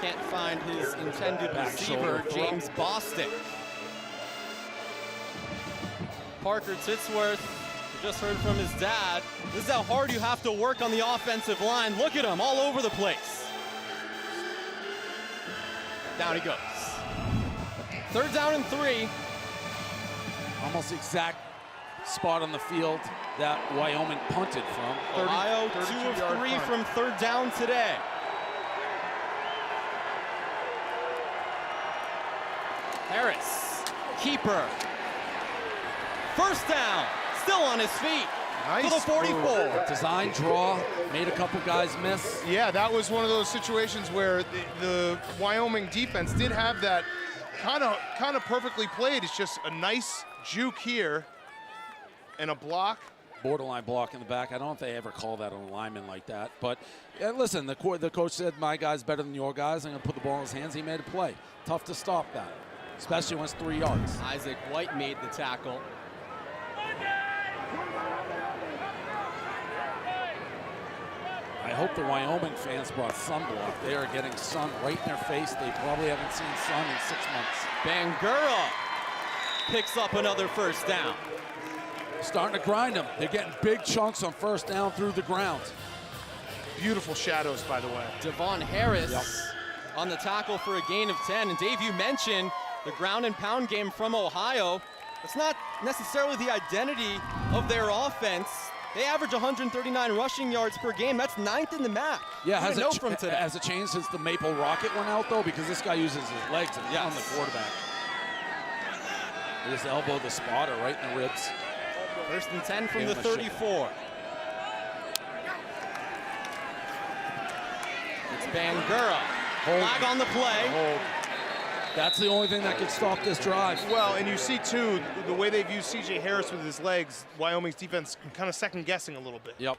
[SPEAKER 7] Can't find his intended receiver, James Bostic. Parker Titsworth, we just heard from his dad. This is how hard you have to work on the offensive line. Look at him, all over the place. Down he goes. 3rd down and 3.
[SPEAKER 9] Almost exact spot on the field that Wyoming punted from.
[SPEAKER 7] Ohio 2 of 3 from 3rd down today. Harris, keeper. 1st down, still on his feet.
[SPEAKER 5] Nice.
[SPEAKER 7] To the 44.
[SPEAKER 9] Design draw, made a couple guys miss.
[SPEAKER 5] Yeah, that was one of those situations where the Wyoming defense did have that kind of perfectly played. It's just a nice juke here and a block.
[SPEAKER 9] Borderline block in the back. I don't know if they ever call that on a lineman like that. But yeah, listen, the coach said, my guy's better than your guys. I'm going to put the ball in his hands. He made a play. Tough to stop that, especially when it's 3 yards.
[SPEAKER 7] Isaac White made the tackle.
[SPEAKER 9] I hope the Wyoming fans brought sunblock. They are getting sun right in their face. They probably haven't seen sun in 6 months.
[SPEAKER 7] Bangura picks up another 1st down.
[SPEAKER 9] Starting to grind them. They're getting big chunks on 1st down through the ground.
[SPEAKER 5] Beautiful shadows, by the way.
[SPEAKER 7] Devon Harris on the tackle for a gain of 10. And Dave, you mentioned the ground and pound game from Ohio. It's not necessarily the identity of their offense. They average 139 rushing yards per game. That's 9th in the MAC.
[SPEAKER 9] Yeah, has
[SPEAKER 7] it
[SPEAKER 9] it changed since the Maple Rocket went out, though? Because this guy uses his legs and on the quarterback. He just elbowed the spotter right in the ribs.
[SPEAKER 7] 1st and 10 from the 34. It's Bangura. Flag on the play.
[SPEAKER 9] That's the only thing that could stop this drive.
[SPEAKER 5] Well, and you see, too, the way they've used C.J. Harris with his legs, Wyoming's defense kind of second-guessing a little bit.
[SPEAKER 9] Yep.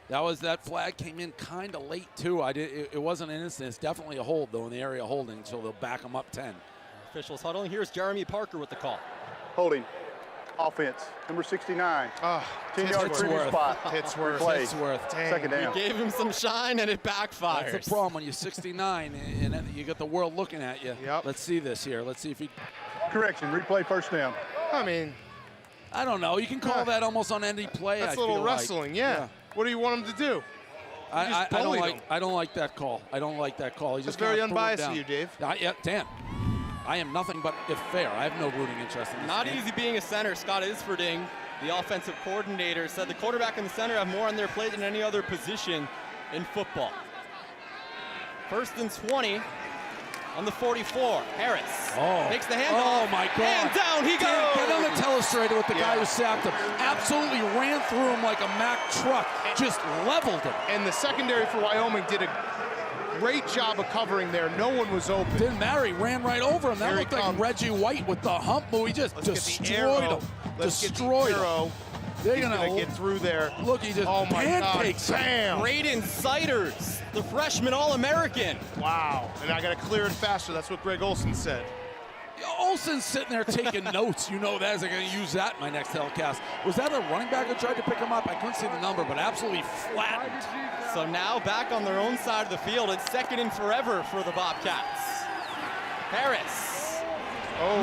[SPEAKER 9] That flag came in kind of late, too. It wasn't an instant. It's definitely a hold, though, in the area of holding, so they'll back them up 10.
[SPEAKER 7] Officials huddling. Here's Jeremy Parker with the call.
[SPEAKER 14] Holding. Offense. Number 69. 10-yard previous spot.
[SPEAKER 5] Titsworth.
[SPEAKER 14] Second down.
[SPEAKER 7] You gave him some shine and it backfires.
[SPEAKER 9] That's the problem when you're 69 and you got the world looking at you.
[SPEAKER 5] Yep.
[SPEAKER 9] Let's see this here. Let's see if he...
[SPEAKER 14] Correction. Replay 1st down.
[SPEAKER 5] I mean...
[SPEAKER 9] I don't know. You can call that almost on any play.
[SPEAKER 5] That's a little wrestling, yeah. What do you want him to do?
[SPEAKER 9] I don't like that call. I don't like that call.
[SPEAKER 5] That's very unbiased of you, Dave.
[SPEAKER 9] Dan. I am nothing but if fair. I have no rooting interest in this
[SPEAKER 7] Not
[SPEAKER 9] game.
[SPEAKER 7] easy being a center. Scott Isfording, the offensive coordinator, said the quarterback and the center have more on their plate than any other position in football. 1st and 20 on the 44. Harris makes the handoff.
[SPEAKER 9] Oh, my God.
[SPEAKER 7] And down he goes.
[SPEAKER 9] Get on the telestrator with the guy who sacked him. Absolutely ran through him like a Mack truck. Just leveled him.
[SPEAKER 5] And the secondary for Wyoming did a great job of covering there. No one was open.
[SPEAKER 9] Didn't matter. He ran right over him. That
[SPEAKER 5] Here
[SPEAKER 9] looked
[SPEAKER 5] he
[SPEAKER 9] like
[SPEAKER 5] comes.
[SPEAKER 9] Reggie White with the hump move. He just destroyed him. Destroyed him. They're
[SPEAKER 5] He's gonna get through there.
[SPEAKER 9] Look, he just
[SPEAKER 5] oh my
[SPEAKER 9] pancakes
[SPEAKER 5] God,
[SPEAKER 9] him.
[SPEAKER 5] bam!
[SPEAKER 7] Braden Siders, the freshman All-American.
[SPEAKER 5] Wow, and I gotta clear it faster. That's what Greg Olson said.
[SPEAKER 9] Olsen's sitting there taking notes. You know that. I'm going to use that in my next telecast. Was that a running back who tried to pick him up? I couldn't see the number, but absolutely flattened.
[SPEAKER 7] So now back on their own side of the field. It's second and forever for the Bobcats. Harris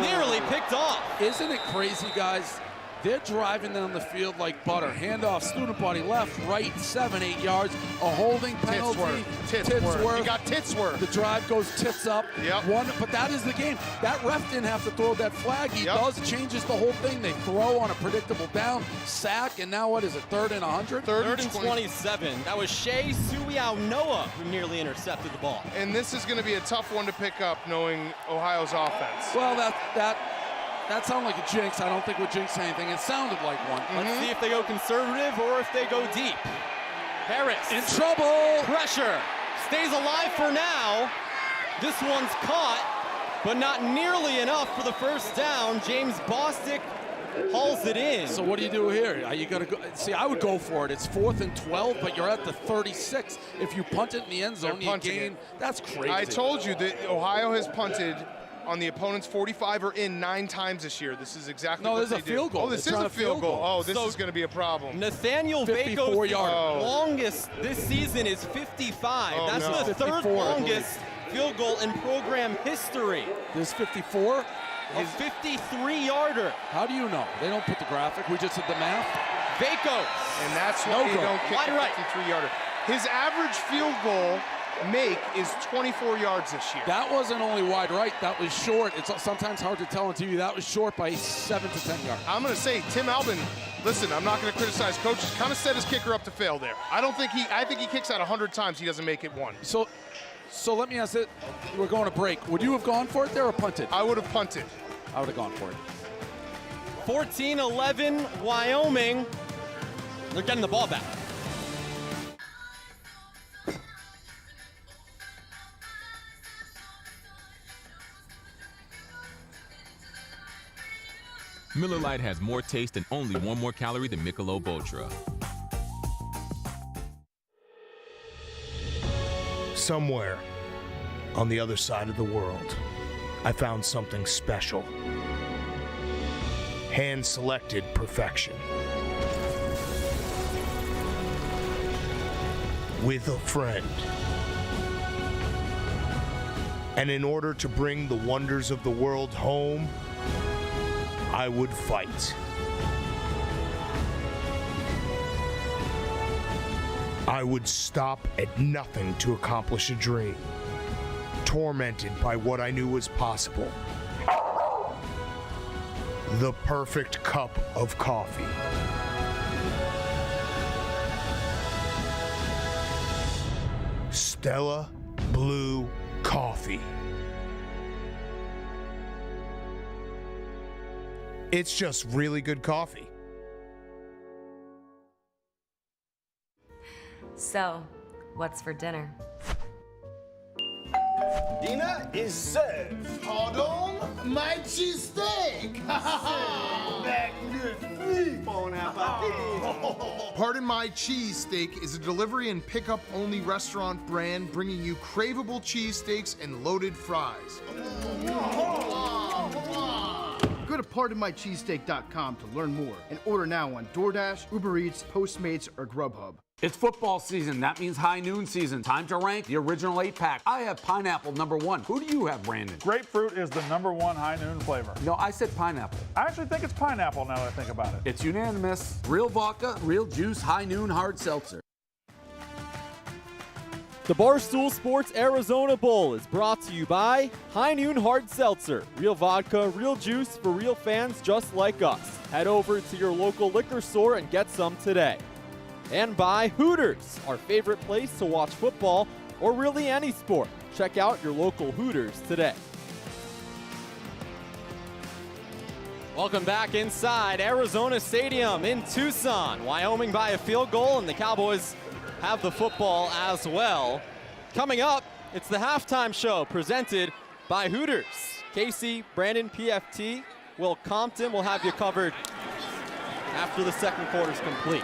[SPEAKER 7] nearly picked off.
[SPEAKER 9] Isn't it crazy, guys? They're driving down the field like butter. Handoff, student body, left, right, 7-8 yards. A holding penalty.
[SPEAKER 5] Titsworth. You got Titsworth.
[SPEAKER 9] The drive goes tits up.
[SPEAKER 5] Yep.
[SPEAKER 9] But that is the game. That ref didn't have to throw that flag. He does, changes the whole thing. They throw on a predictable down, sack, and now what is it, 3rd and 100?
[SPEAKER 7] Third and 27. That was Shea Suiau-Noah who nearly intercepted the ball.
[SPEAKER 5] And this is going to be a tough one to pick up, knowing Ohio's offense.
[SPEAKER 9] Well, that sounded like a jinx. I don't think we'll jinx anything. It sounded like one.
[SPEAKER 7] Let's see if they go conservative or if they go deep. Harris.
[SPEAKER 9] In trouble.
[SPEAKER 7] Pressure. Stays alive for now. This one's caught, but not nearly enough for the first down. James Bostic hauls it in.
[SPEAKER 9] So what do you do here? Are you going to go? See, I would go for it. It's 4th and 12, but you're at the 36. If you punt it in the end zone, you gain. That's crazy.
[SPEAKER 5] I told you that Ohio has punted on the opponent's 45 or in 9 times this year. This is exactly what they do.
[SPEAKER 9] No, this is a field goal.
[SPEAKER 5] Oh, this is a field goal. Oh, this is going to be a problem.
[SPEAKER 7] Nathaniel Baco's longest this season is 55.
[SPEAKER 5] Oh,
[SPEAKER 7] That's
[SPEAKER 5] no.
[SPEAKER 7] the 3rd longest field goal in program history.
[SPEAKER 9] This 54?
[SPEAKER 7] A 53-yarder.
[SPEAKER 9] How do you know? They don't put the graphic. We just did the math.
[SPEAKER 7] Baco.
[SPEAKER 5] And that's why you don't kick a 53-yarder. His average field goal make is 24 yards this year.
[SPEAKER 9] That wasn't only wide right, that was short. It's sometimes hard to tell on TV. That was short by 7 to 10 yards.
[SPEAKER 5] I'm going to say Tim Albin, listen, I'm not going to criticize coaches, kind of set his kicker up to fail there. I think he kicks out 100 times, he doesn't make it one.
[SPEAKER 9] So let me ask it. We're going to break. Would you have gone for it there or punted?
[SPEAKER 5] I would have punted.
[SPEAKER 9] I would have gone for it.
[SPEAKER 7] 14-11 Wyoming. They're getting the ball back.
[SPEAKER 27] Miller Lite has more taste and only 1 more calorie than Michelob Ultra.
[SPEAKER 5] Somewhere on the other side of the world, I found something special. Hand-selected perfection. With a friend. And in order to bring the wonders of the world home, I would fight. I would stop at nothing to accomplish a dream, tormented by what I knew was possible. The perfect cup of coffee. Stella Blue Coffee. It's just really good coffee.
[SPEAKER 2] So, what's for dinner?
[SPEAKER 1] Dinner is served. Pardon? My cheesesteak! Magnifique! Bon appetit!
[SPEAKER 5] Pardon My Cheesesteak is a delivery and pickup only restaurant brand bringing you craveable cheesesteaks and loaded fries.
[SPEAKER 26] Go to pardonmycheesesteak.com to learn more and order now on DoorDash, Uber Eats, Postmates, or Grubhub.
[SPEAKER 6] It's football season. That means high noon season. Time to rank the original 8-pack. I have pineapple #1. Who do you have, Brandon?
[SPEAKER 3] Grapefruit is the #1 high noon flavor.
[SPEAKER 6] No, I said pineapple.
[SPEAKER 3] I actually think it's pineapple now that I think about it.
[SPEAKER 6] It's unanimous. Real vodka, real juice, high noon hard seltzer.
[SPEAKER 8] The Barstool Sports Arizona Bowl is brought to you by High Noon Hard Seltzer. Real vodka, real juice for real fans just like us. Head over to your local liquor store and get some today. And by Hooters, our favorite place to watch football or really any sport. Check out your local Hooters today.
[SPEAKER 7] Welcome back inside Arizona Stadium in Tucson. Wyoming by a field goal, and the Cowboys have the football as well. Coming up,
[SPEAKER 8] It's the halftime show presented by Hooters. Casey, Brandon, PFT, Will Compton will have you covered after the second quarter's complete.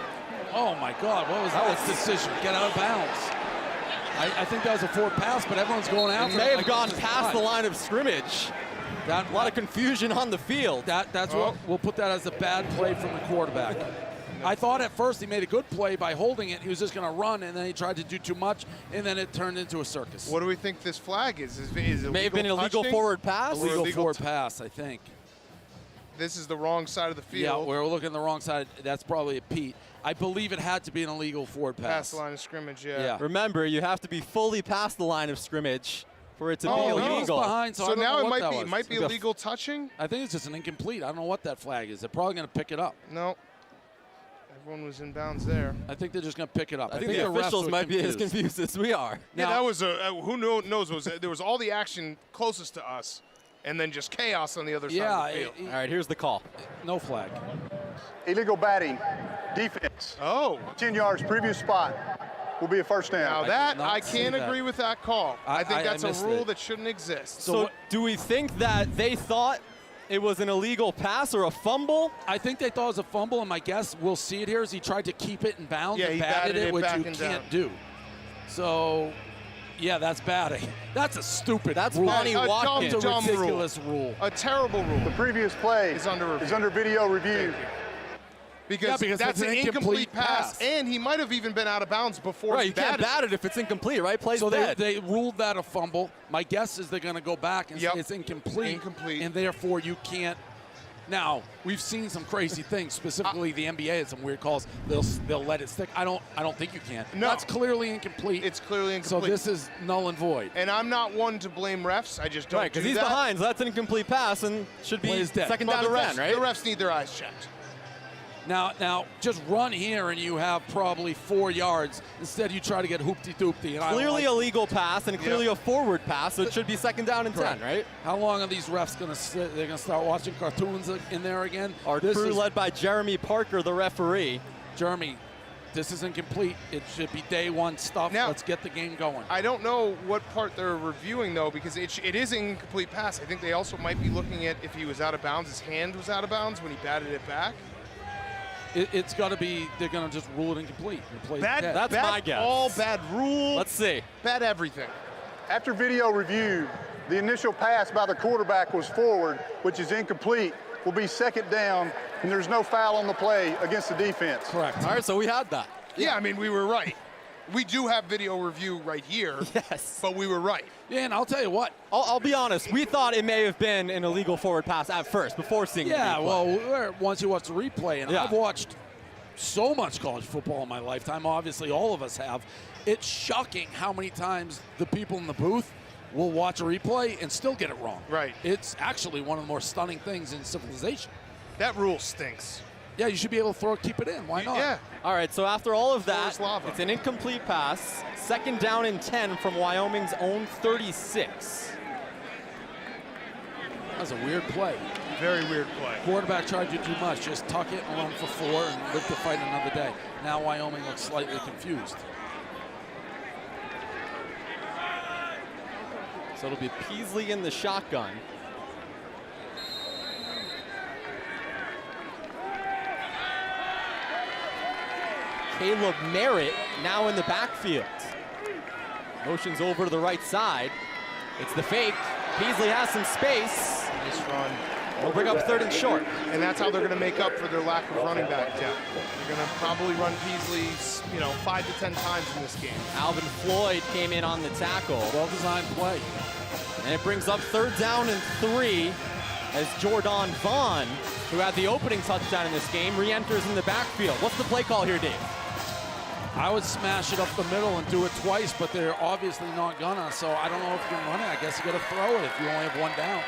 [SPEAKER 9] Oh my God, what was that decision? Get out of bounds. I think that was a forward pass, but everyone's going after it.
[SPEAKER 8] May have gone past the line of scrimmage. A lot of confusion on the field.
[SPEAKER 9] That's what we'll put that as a bad play from the quarterback. I thought at first he made a good play by holding it. He was just going to run, and then he tried to do too much, and then it turned into a circus.
[SPEAKER 5] What do we think this flag is? Is it
[SPEAKER 8] may have been an illegal forward pass?
[SPEAKER 9] Illegal forward pass, I think.
[SPEAKER 5] This is the wrong side of the field.
[SPEAKER 9] Yeah, we're looking at the wrong side. That's probably a Pete. I believe it had to be an illegal forward pass.
[SPEAKER 5] Past the line of scrimmage, yeah.
[SPEAKER 8] Remember, you have to be fully past the line of scrimmage for it to be illegal.
[SPEAKER 9] Behind, so
[SPEAKER 5] now it might be illegal touching?
[SPEAKER 9] I think it's just an incomplete. I don't know what that flag is. They're probably going to pick it up.
[SPEAKER 5] No. Everyone was in bounds there.
[SPEAKER 9] I think they're just going to pick it up.
[SPEAKER 8] I think the officials might be as confused as we are.
[SPEAKER 5] Yeah, that was who knows? There was all the action closest to us, and then just chaos on the other side of the field.
[SPEAKER 8] All right, here's the call.
[SPEAKER 9] No flag.
[SPEAKER 14] Illegal batting, defense. 10 yards, previous spot will be a first down.
[SPEAKER 5] Now that I can't agree with that call. I think that's a rule that shouldn't exist.
[SPEAKER 8] So do we think that they thought it was an illegal pass or a fumble?
[SPEAKER 9] I think they thought it was a fumble, and my guess, we'll see it here, is he tried to keep it in bounds and
[SPEAKER 5] he
[SPEAKER 9] batted it, which you
[SPEAKER 5] down.
[SPEAKER 9] can't do. So, yeah, that's batting. That's a stupid rule.
[SPEAKER 8] Bonnie Watkins.
[SPEAKER 9] It's a ridiculous rule.
[SPEAKER 5] A terrible rule.
[SPEAKER 14] The previous play is under video review.
[SPEAKER 5] Because that's an incomplete pass, and he might have even been out of bounds before he
[SPEAKER 8] you can't bat it if it's incomplete, right? Play's
[SPEAKER 9] so
[SPEAKER 8] dead.
[SPEAKER 9] They ruled that a fumble. My guess is they're going to go back and say it's incomplete, and therefore you can't. Now, we've seen some crazy things, specifically the NBA had some weird calls. They'll let it stick. I don't think you can.
[SPEAKER 5] No.
[SPEAKER 9] That's clearly incomplete.
[SPEAKER 5] It's clearly incomplete.
[SPEAKER 9] So this is null and void.
[SPEAKER 5] And I'm not one to blame refs. I just don't
[SPEAKER 8] because he's behind, so that's an incomplete pass and should be second down and 10, right?
[SPEAKER 5] The refs need their eyes checked.
[SPEAKER 9] Now, just run here and you have probably 4 yards. Instead, you try to get hoopty-doopty.
[SPEAKER 8] Clearly a legal pass and clearly a forward pass, so it should be second down and 10, right?
[SPEAKER 9] How long are these refs going to sit? They're going to start watching cartoons in there again?
[SPEAKER 8] Our crew led by Jeremy Parker, the referee.
[SPEAKER 9] Jeremy, this is incomplete. It should be day one stuff.
[SPEAKER 5] Now,
[SPEAKER 9] let's get the game going.
[SPEAKER 5] I don't know what part they're reviewing, though, because it is an incomplete pass. I think they also might be looking at if he was out of bounds, his hand was out of bounds when he batted it back.
[SPEAKER 9] It's got to be, they're going to just rule it incomplete.
[SPEAKER 8] That's my guess.
[SPEAKER 5] All bad rule.
[SPEAKER 8] Let's see.
[SPEAKER 5] Bad everything.
[SPEAKER 14] After video review, the initial pass by the quarterback was forward, which is incomplete, will be second down, and there's no foul on the play against the defense.
[SPEAKER 9] Correct.
[SPEAKER 8] All right, so we had that.
[SPEAKER 5] Yeah, I mean, we were right. We do have video review right here.
[SPEAKER 8] Yes.
[SPEAKER 5] But we were right.
[SPEAKER 9] Yeah, and I'll tell you what.
[SPEAKER 8] I'll be honest. We thought it may have been an illegal forward pass at first before seeing the replay.
[SPEAKER 9] Well, once you watch the replay, and I've watched so much college football in my lifetime, obviously all of us have. It's shocking how many times the people in the booth will watch a replay and still get it wrong.
[SPEAKER 5] Right.
[SPEAKER 9] It's actually one of the more stunning things in civilization.
[SPEAKER 5] That rule stinks.
[SPEAKER 9] Yeah, you should be able to keep it in. Why not?
[SPEAKER 5] Yeah.
[SPEAKER 8] All right, so after all of that, it's an incomplete pass. Second down and 10 from Wyoming's own 36.
[SPEAKER 9] That was a weird play.
[SPEAKER 5] Very weird play.
[SPEAKER 9] Quarterback tried to do too much. Just tuck it and run for 4 and live to fight another day. Now Wyoming looks slightly confused.
[SPEAKER 8] So it'll be Peasley in the shotgun. Caleb Merritt now in the backfield. Motions over to the right side. It's the fake. Peasley has some space.
[SPEAKER 5] Nice run.
[SPEAKER 8] We'll bring up third and short.
[SPEAKER 5] And that's how they're going to make up for their lack of running back depth. They're going to probably run Peasley, 5 to 10 times in this game.
[SPEAKER 8] Alvin Floyd came in on the tackle.
[SPEAKER 9] Well-designed play.
[SPEAKER 8] And it brings up third down and 3 as Jordan Vaughn, who had the opening touchdown in this game, re-enters in the backfield. What's the play call here, Dave?
[SPEAKER 9] I would smash it up the middle and do it twice, but they're obviously not gonna, so I don't know if you can run it. I guess you gotta throw it if you only have one down.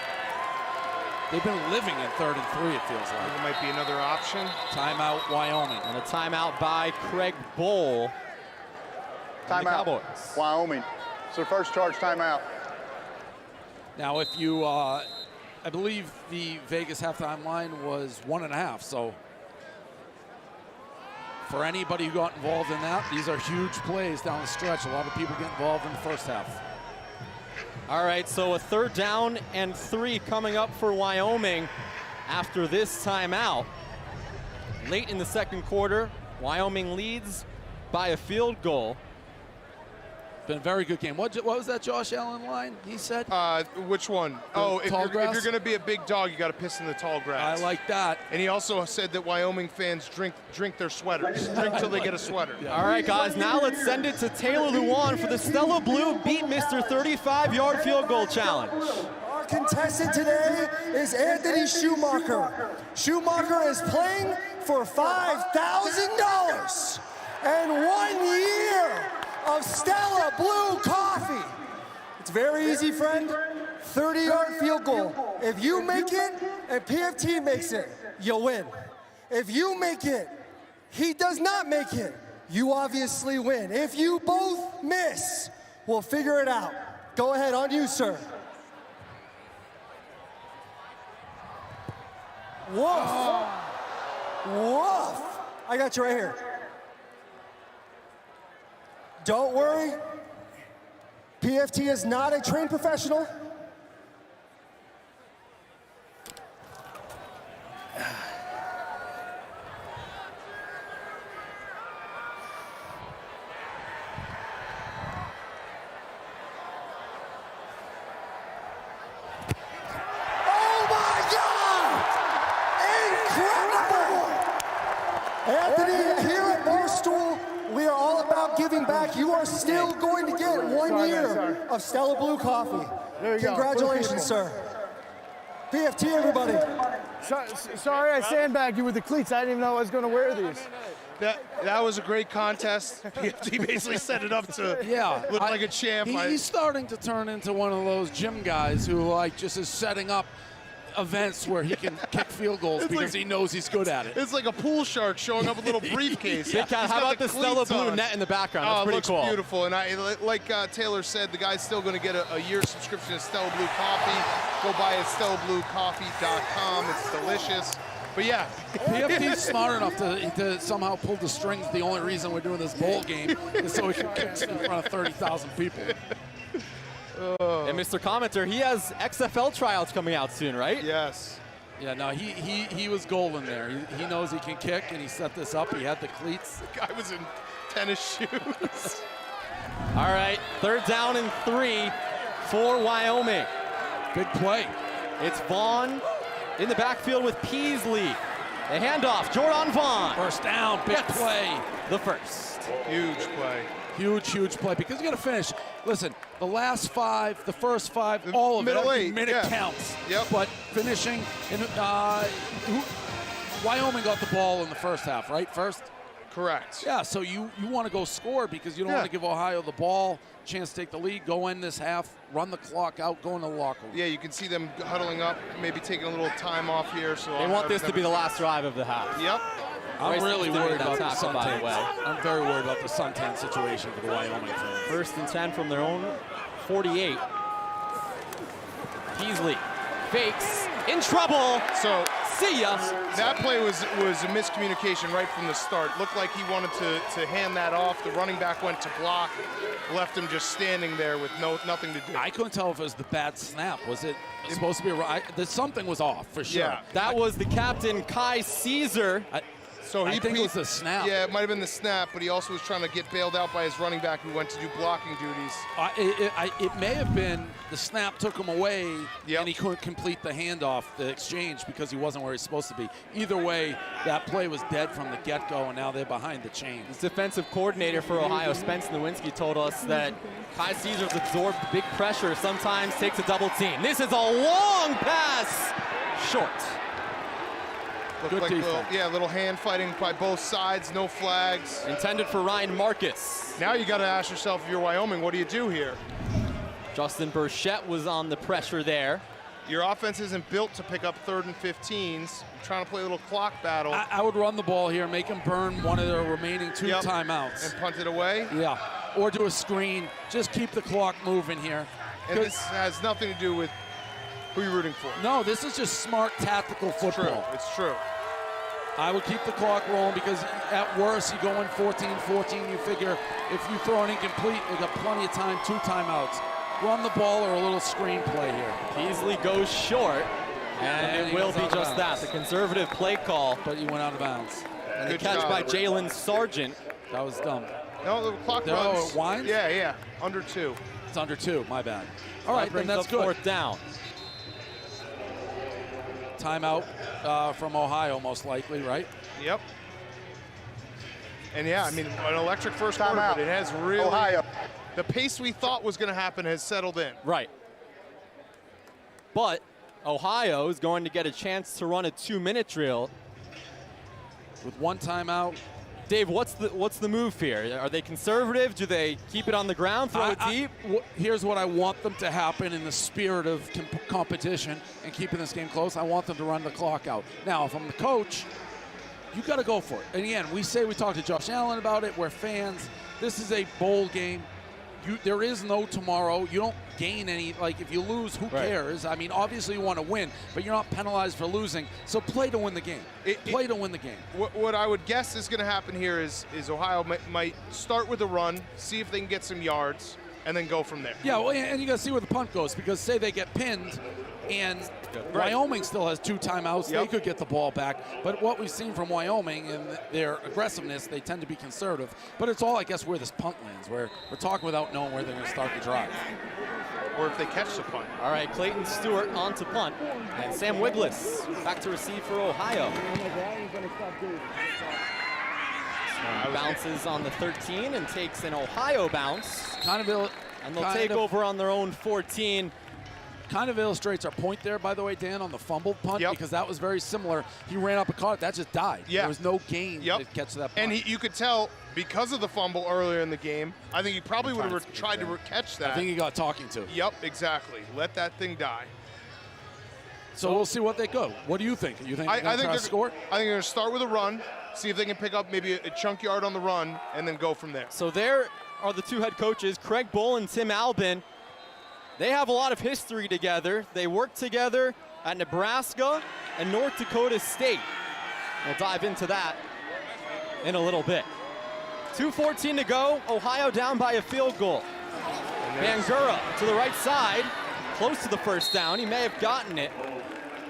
[SPEAKER 9] They've been living in 3rd and 3, it feels like.
[SPEAKER 5] There might be another option.
[SPEAKER 9] Timeout, Wyoming.
[SPEAKER 8] And a timeout by Craig Bowl.
[SPEAKER 14] Timeout,
[SPEAKER 8] Cowboys.
[SPEAKER 14] Wyoming. It's their first charge timeout.
[SPEAKER 9] Now, if you, I believe the Vegas halftime line was 1.5, so for anybody who got involved in that, these are huge plays down the stretch. A lot of people get involved in the first half.
[SPEAKER 8] All right, so a 3rd down and 3 coming up for Wyoming after this timeout. Late in the second quarter, Wyoming leads by a field goal.
[SPEAKER 9] Been a very good game. What was that Josh Allen line he said?
[SPEAKER 5] Which one? If you're going to be a big dog, you got to piss in the tall grass.
[SPEAKER 9] I like that.
[SPEAKER 5] And he also said that Wyoming fans drink their sweaters. Drink till they get a sweater.
[SPEAKER 8] All right, guys, now let's send it to Taylor Luan for the Stella Blue Beat Mr. 35-yard field goal challenge.
[SPEAKER 15] Our contestant today is Anthony Schumacher. Schumacher is playing for $5,000 and 1 year of Stella Blue coffee. It's very easy, friend. 30-yard field goal. If you make it and PFT makes it, you'll win. If you make it, he does not make it, you obviously win. If you both miss, we'll figure it out. Go ahead, on you, sir. Woof. Woof. I got you right here. Don't worry, PFT is not a trained professional. Oh my God! Incredible! Anthony, here at Barstool, we are all about giving back. You are still going to get 1 year of Stella Blue coffee.
[SPEAKER 14] There you go.
[SPEAKER 15] Congratulations, sir. PFT, everybody.
[SPEAKER 14] Sorry I sandbagged you with the cleats. I didn't even know I was going to wear these.
[SPEAKER 5] That was a great contest. PFT basically set it up to look like a champ.
[SPEAKER 9] He's starting to turn into one of those gym guys who just is setting up events where he can kick field goals because he knows he's good at it.
[SPEAKER 5] It's like a pool shark showing up with a little briefcase.
[SPEAKER 8] Big Cat, how about the Stella Blue net in the background? That's pretty cool.
[SPEAKER 5] It looks beautiful. And like Taylor said, the guy's still going to get a year subscription to Stella Blue Coffee. Go buy it at StellaBlueCoffee.com. It's delicious. But yeah,
[SPEAKER 9] PFT's smart enough to somehow pull the strings. The only reason we're doing this bowl game is so we can kick in front of 30,000 people.
[SPEAKER 8] And Mr. Commenter, he has XFL tryouts coming out soon, right?
[SPEAKER 5] Yes.
[SPEAKER 9] Yeah, no, he was golden there. He knows he can kick, and he set this up. He had the cleats.
[SPEAKER 5] The guy was in tennis shoes.
[SPEAKER 8] All right, 3rd down and 3 for Wyoming.
[SPEAKER 9] Big play.
[SPEAKER 8] It's Vaughn in the backfield with Peasley. A handoff, Jordan Vaughn.
[SPEAKER 9] First down, big play.
[SPEAKER 8] The first.
[SPEAKER 5] Huge play.
[SPEAKER 9] Huge play because you got to finish. Listen, the first five, all of
[SPEAKER 5] middle
[SPEAKER 9] it,
[SPEAKER 5] eight,
[SPEAKER 9] minute counts.
[SPEAKER 5] Yep.
[SPEAKER 9] But finishing, Wyoming got the ball in the first half, right? First?
[SPEAKER 5] Correct.
[SPEAKER 9] Yeah, so you want to go score because you don't want to give Ohio the ball, chance to take the lead, go in this half, run the clock out, go in the locker room.
[SPEAKER 5] Yeah, you can see them huddling up, maybe taking a little time off here. So
[SPEAKER 8] they want this to be the last drive of the half.
[SPEAKER 5] Yep.
[SPEAKER 9] I'm really worried about the
[SPEAKER 8] tackle, by the way.
[SPEAKER 9] I'm very worried about the suntan situation for the Wyoming fans.
[SPEAKER 8] 1st and 10 from their own 48. Peasley fakes, in trouble.
[SPEAKER 5] So
[SPEAKER 8] see ya.
[SPEAKER 5] That play was a miscommunication right from the start. Looked like he wanted to hand that off. The running back went to block, left him just standing there with nothing to do.
[SPEAKER 9] I couldn't tell if it was the bad snap. Was it supposed to be right? Something was off for sure.
[SPEAKER 5] Yeah.
[SPEAKER 8] That was the captain, Kai Caesar.
[SPEAKER 5] So
[SPEAKER 9] I think it was the snap.
[SPEAKER 5] Yeah, it might have been the snap, but he also was trying to get bailed out by his running back who went to do blocking duties.
[SPEAKER 9] It may have been the snap took him away and he couldn't complete the handoff, the exchange, because he wasn't where he's supposed to be. Either way, that play was dead from the get-go, and now they're behind the chains.
[SPEAKER 8] The defensive coordinator for Ohio, Spence Nowinski, told us that Kai Caesar's absorbed big pressure, sometimes takes a double team. This is a long pass, short.
[SPEAKER 5] Looked like little hand fighting by both sides, no flags.
[SPEAKER 8] Intended for Ryan Marcus.
[SPEAKER 5] Now you got to ask yourself, if you're Wyoming, what do you do here?
[SPEAKER 8] Justin Burchett was on the pressure there.
[SPEAKER 5] Your offense isn't built to pick up 3rd and 15s. You're trying to play a little clock battle.
[SPEAKER 9] I would run the ball here, make them burn one of their remaining 2 timeouts.
[SPEAKER 5] And punt it away?
[SPEAKER 9] Yeah, or do a screen. Just keep the clock moving here.
[SPEAKER 5] And this has nothing to do with who you're rooting for.
[SPEAKER 9] No, this is just smart tactical football.
[SPEAKER 5] It's true.
[SPEAKER 9] I would keep the clock rolling because at worst, you go in 14-14. You figure if you throw an incomplete, you got plenty of time, 2 timeouts. run the ball or a little screenplay here.
[SPEAKER 8] Peasley goes short, and it will be just that. The conservative play call.
[SPEAKER 9] But he went out of bounds.
[SPEAKER 8] And the catch by Jalen Sargent.
[SPEAKER 9] That was dumb.
[SPEAKER 5] No, the clock
[SPEAKER 9] No,
[SPEAKER 5] runs.
[SPEAKER 9] it winds?
[SPEAKER 5] Yeah, under 2.
[SPEAKER 9] It's under 2, my bad. All right, then that's good.
[SPEAKER 8] Fourth down.
[SPEAKER 9] Timeout from Ohio, most likely, right?
[SPEAKER 5] Yep. And yeah, I mean, an electric first quarter,
[SPEAKER 14] Timeout.
[SPEAKER 5] but it has really,
[SPEAKER 14] Ohio.
[SPEAKER 5] the pace we thought was going to happen has settled in.
[SPEAKER 8] Right. But Ohio is going to get a chance to run a 2-minute drill.
[SPEAKER 9] With one timeout.
[SPEAKER 8] Dave, what's the move here? Are they conservative? Do they keep it on the ground, throw it deep?
[SPEAKER 9] Here's what I want them to happen in the spirit of competition and keeping this game close. I want them to run the clock out. Now, if I'm the coach, you got to go for it. And again, we talked to Josh Allen about it. We're fans. This is a bowl game. There is no tomorrow. You don't gain any. Like, if you lose, who cares? I mean, obviously you want to win, but you're not penalized for losing. So play to win the game. Play to win the game.
[SPEAKER 5] What I would guess is going to happen here is Ohio might start with a run, see if they can get some yards, and then go from there.
[SPEAKER 9] Yeah, well, and you got to see where the punt goes, because say they get pinned and Wyoming still has 2 timeouts. They could get the ball back. But what we've seen from Wyoming and their aggressiveness, they tend to be conservative. But it's all, I guess, where this punt lands, where we're talking without knowing where they're going to start the drive.
[SPEAKER 5] Or if they catch the punt.
[SPEAKER 8] All right, Clayton Stewart on to punt. And Sam Wiglis back to receive for Ohio. Bounces on the 13 and takes an Ohio bounce. And they'll take over on their own 14.
[SPEAKER 9] Kind of illustrates our point there, by the way, Dan, on the fumbled punt, because that was very similar. He ran up and caught it. That just died.
[SPEAKER 5] Yeah.
[SPEAKER 9] There was no gain to catch that punt.
[SPEAKER 5] And you could tell, because of the fumble earlier in the game, I think he probably would have tried to catch that.
[SPEAKER 9] I think he got talking to.
[SPEAKER 5] Yep, exactly. Let that thing die.
[SPEAKER 9] So we'll see what they go. What do you think? You think they're going to try to score?
[SPEAKER 5] I think they're going to start with a run, see if they can pick up maybe a chunk yard on the run, and then go from there.
[SPEAKER 8] So there are the 2 head coaches, Craig Bull and Tim Albin. They have a lot of history together. They worked together at Nebraska and North Dakota State. We'll dive into that in a little bit. 2:14 to go. Ohio down by a field goal. Bangura to the right side, close to the first down. He may have gotten it.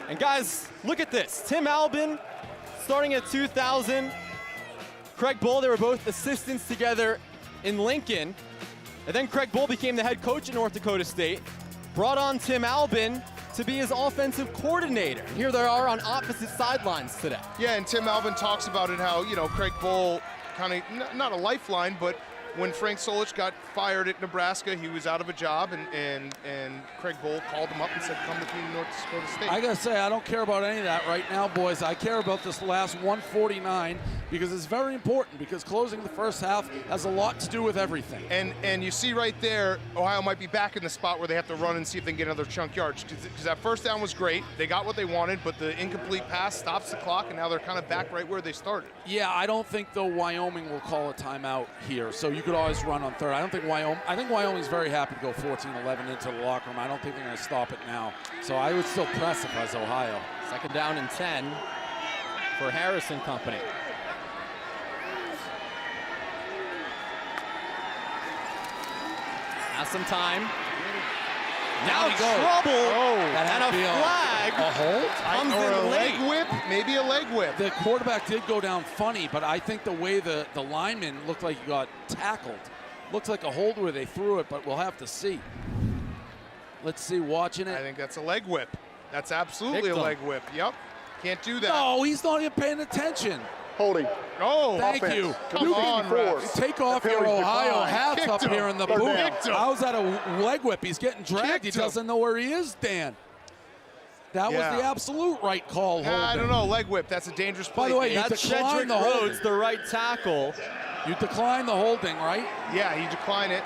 [SPEAKER 8] And guys, look at this. Tim Albin starting at 2000. Craig Bull, they were both assistants together in Lincoln. And then Craig Bull became the head coach at North Dakota State, brought on Tim Albin to be his offensive coordinator. And here they are on opposite sidelines today.
[SPEAKER 5] Yeah, and Tim Albin talks about it, how, Craig Bull kind of, not a lifeline, but when Frank Solich got fired at Nebraska, he was out of a job, and Craig Bull called him up and said, come with me to North Dakota State.
[SPEAKER 9] I got to say, I don't care about any of that right now, boys. I care about this last 149 because it's very important, because closing the first half has a lot to do with everything.
[SPEAKER 5] And you see right there, Ohio might be back in the spot where they have to run and see if they can get another chunk yards, because that first down was great. They got what they wanted, but the incomplete pass stops the clock, and now they're kind of back right where they started.
[SPEAKER 9] Yeah, I don't think, though, Wyoming will call a timeout here, so you could always run on third. I think Wyoming's very happy to go 14-11 into the locker room. I don't think they're going to stop it now. So I would still press if I was Ohio.
[SPEAKER 8] Second down and 10 for Harrison Company. Has some time. Now trouble, and a flag.
[SPEAKER 9] A hold?
[SPEAKER 8] Comes
[SPEAKER 5] or
[SPEAKER 8] in
[SPEAKER 5] a
[SPEAKER 8] late.
[SPEAKER 5] leg whip, maybe a leg whip.
[SPEAKER 9] The quarterback did go down funny, but I think the way the lineman looked like he got tackled. Looks like a hold where they threw it, but we'll have to see. Let's see, watching it.
[SPEAKER 5] I think that's a leg whip. That's absolutely
[SPEAKER 9] Victim.
[SPEAKER 5] a leg whip. Yep. Can't do that.
[SPEAKER 9] No, he's not even paying attention.
[SPEAKER 14] Holding.
[SPEAKER 5] Oh,
[SPEAKER 9] Thank
[SPEAKER 14] offense.
[SPEAKER 9] you.
[SPEAKER 5] Come on, refs.
[SPEAKER 9] Take off
[SPEAKER 14] The
[SPEAKER 9] your
[SPEAKER 14] penalty's
[SPEAKER 9] Ohio
[SPEAKER 14] declined.
[SPEAKER 9] hats
[SPEAKER 5] Kicked
[SPEAKER 9] up
[SPEAKER 5] him.
[SPEAKER 9] here in the
[SPEAKER 5] Third
[SPEAKER 9] booth.
[SPEAKER 5] down.
[SPEAKER 9] How's that a leg whip? He's getting dragged.
[SPEAKER 5] Kicked
[SPEAKER 9] He
[SPEAKER 5] him.
[SPEAKER 9] doesn't know where he is, Dan. That
[SPEAKER 5] Yeah.
[SPEAKER 9] was the absolute right call.
[SPEAKER 5] I
[SPEAKER 9] holding.
[SPEAKER 5] don't know. Leg whip. That's a dangerous play.
[SPEAKER 9] By the way,
[SPEAKER 5] Dave.
[SPEAKER 9] you
[SPEAKER 8] That's
[SPEAKER 9] declined
[SPEAKER 8] Shedrick
[SPEAKER 9] the holding.
[SPEAKER 8] Rhodes, the right tackle.
[SPEAKER 9] You declined the holding, right?
[SPEAKER 5] Yeah, he declined it,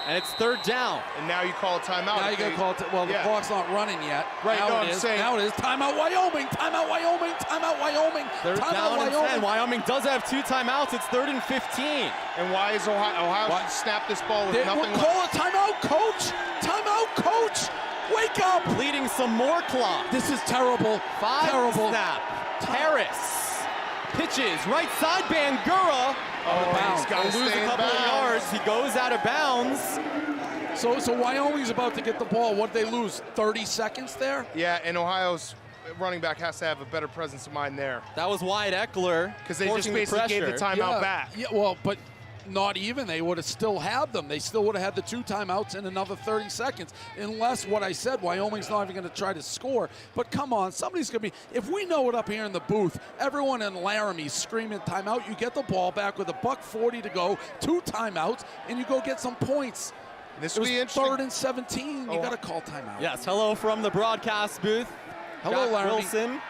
[SPEAKER 8] And it's third down.
[SPEAKER 5] and now you call a timeout.
[SPEAKER 9] Now you got to call it. Well, the
[SPEAKER 5] Yeah.
[SPEAKER 9] clock's not running yet.
[SPEAKER 5] Right,
[SPEAKER 9] Now
[SPEAKER 5] no,
[SPEAKER 9] it
[SPEAKER 5] I'm
[SPEAKER 9] is.
[SPEAKER 5] saying-
[SPEAKER 9] Now it is. Timeout Wyoming. Timeout Wyoming. Timeout Wyoming.
[SPEAKER 8] Third
[SPEAKER 9] Timeout
[SPEAKER 8] down and
[SPEAKER 9] Wyoming.
[SPEAKER 8] 10. Wyoming does have 2 timeouts. It's 3rd and 15.
[SPEAKER 5] And why is Ohio
[SPEAKER 9] What?
[SPEAKER 5] should snap this ball with
[SPEAKER 9] They
[SPEAKER 5] nothing
[SPEAKER 9] will
[SPEAKER 5] left?
[SPEAKER 9] call a timeout, coach. Timeout, coach. Wake up.
[SPEAKER 8] Bleeding some more clock.
[SPEAKER 9] This is terrible.
[SPEAKER 8] 5
[SPEAKER 9] terrible.
[SPEAKER 8] snap. Harris pitches right side. Bangura.
[SPEAKER 5] Oh, he's got to
[SPEAKER 8] He'll lose
[SPEAKER 5] stay
[SPEAKER 8] a
[SPEAKER 5] in
[SPEAKER 8] couple of
[SPEAKER 5] bounds.
[SPEAKER 8] yards. He goes out of bounds.
[SPEAKER 9] So Wyoming's about to get the ball. What did they lose? 30 seconds there?
[SPEAKER 5] Yeah, and Ohio's running back has to have a better presence of mind there.
[SPEAKER 8] That was Wyatt Eckler.
[SPEAKER 5] Because they just basically gave the timeout back.
[SPEAKER 9] Yeah, well, but not even. They would have still had them. They still would have had the 2 timeouts in another 30 seconds. Unless what I said, Wyoming's not even going to try to score. But come on, somebody's going to be. If we know it up here in the booth, everyone in Laramie's screaming timeout. You get the ball back with $1:40 to go, 2 timeouts, and you go get some points.
[SPEAKER 5] This
[SPEAKER 9] it
[SPEAKER 5] will
[SPEAKER 9] was
[SPEAKER 5] be interesting.
[SPEAKER 9] 3rd and 17. You got to call timeout.
[SPEAKER 8] Yes, hello from the broadcast booth.
[SPEAKER 9] Hello,
[SPEAKER 8] Jack
[SPEAKER 9] Laramie.
[SPEAKER 8] Wilson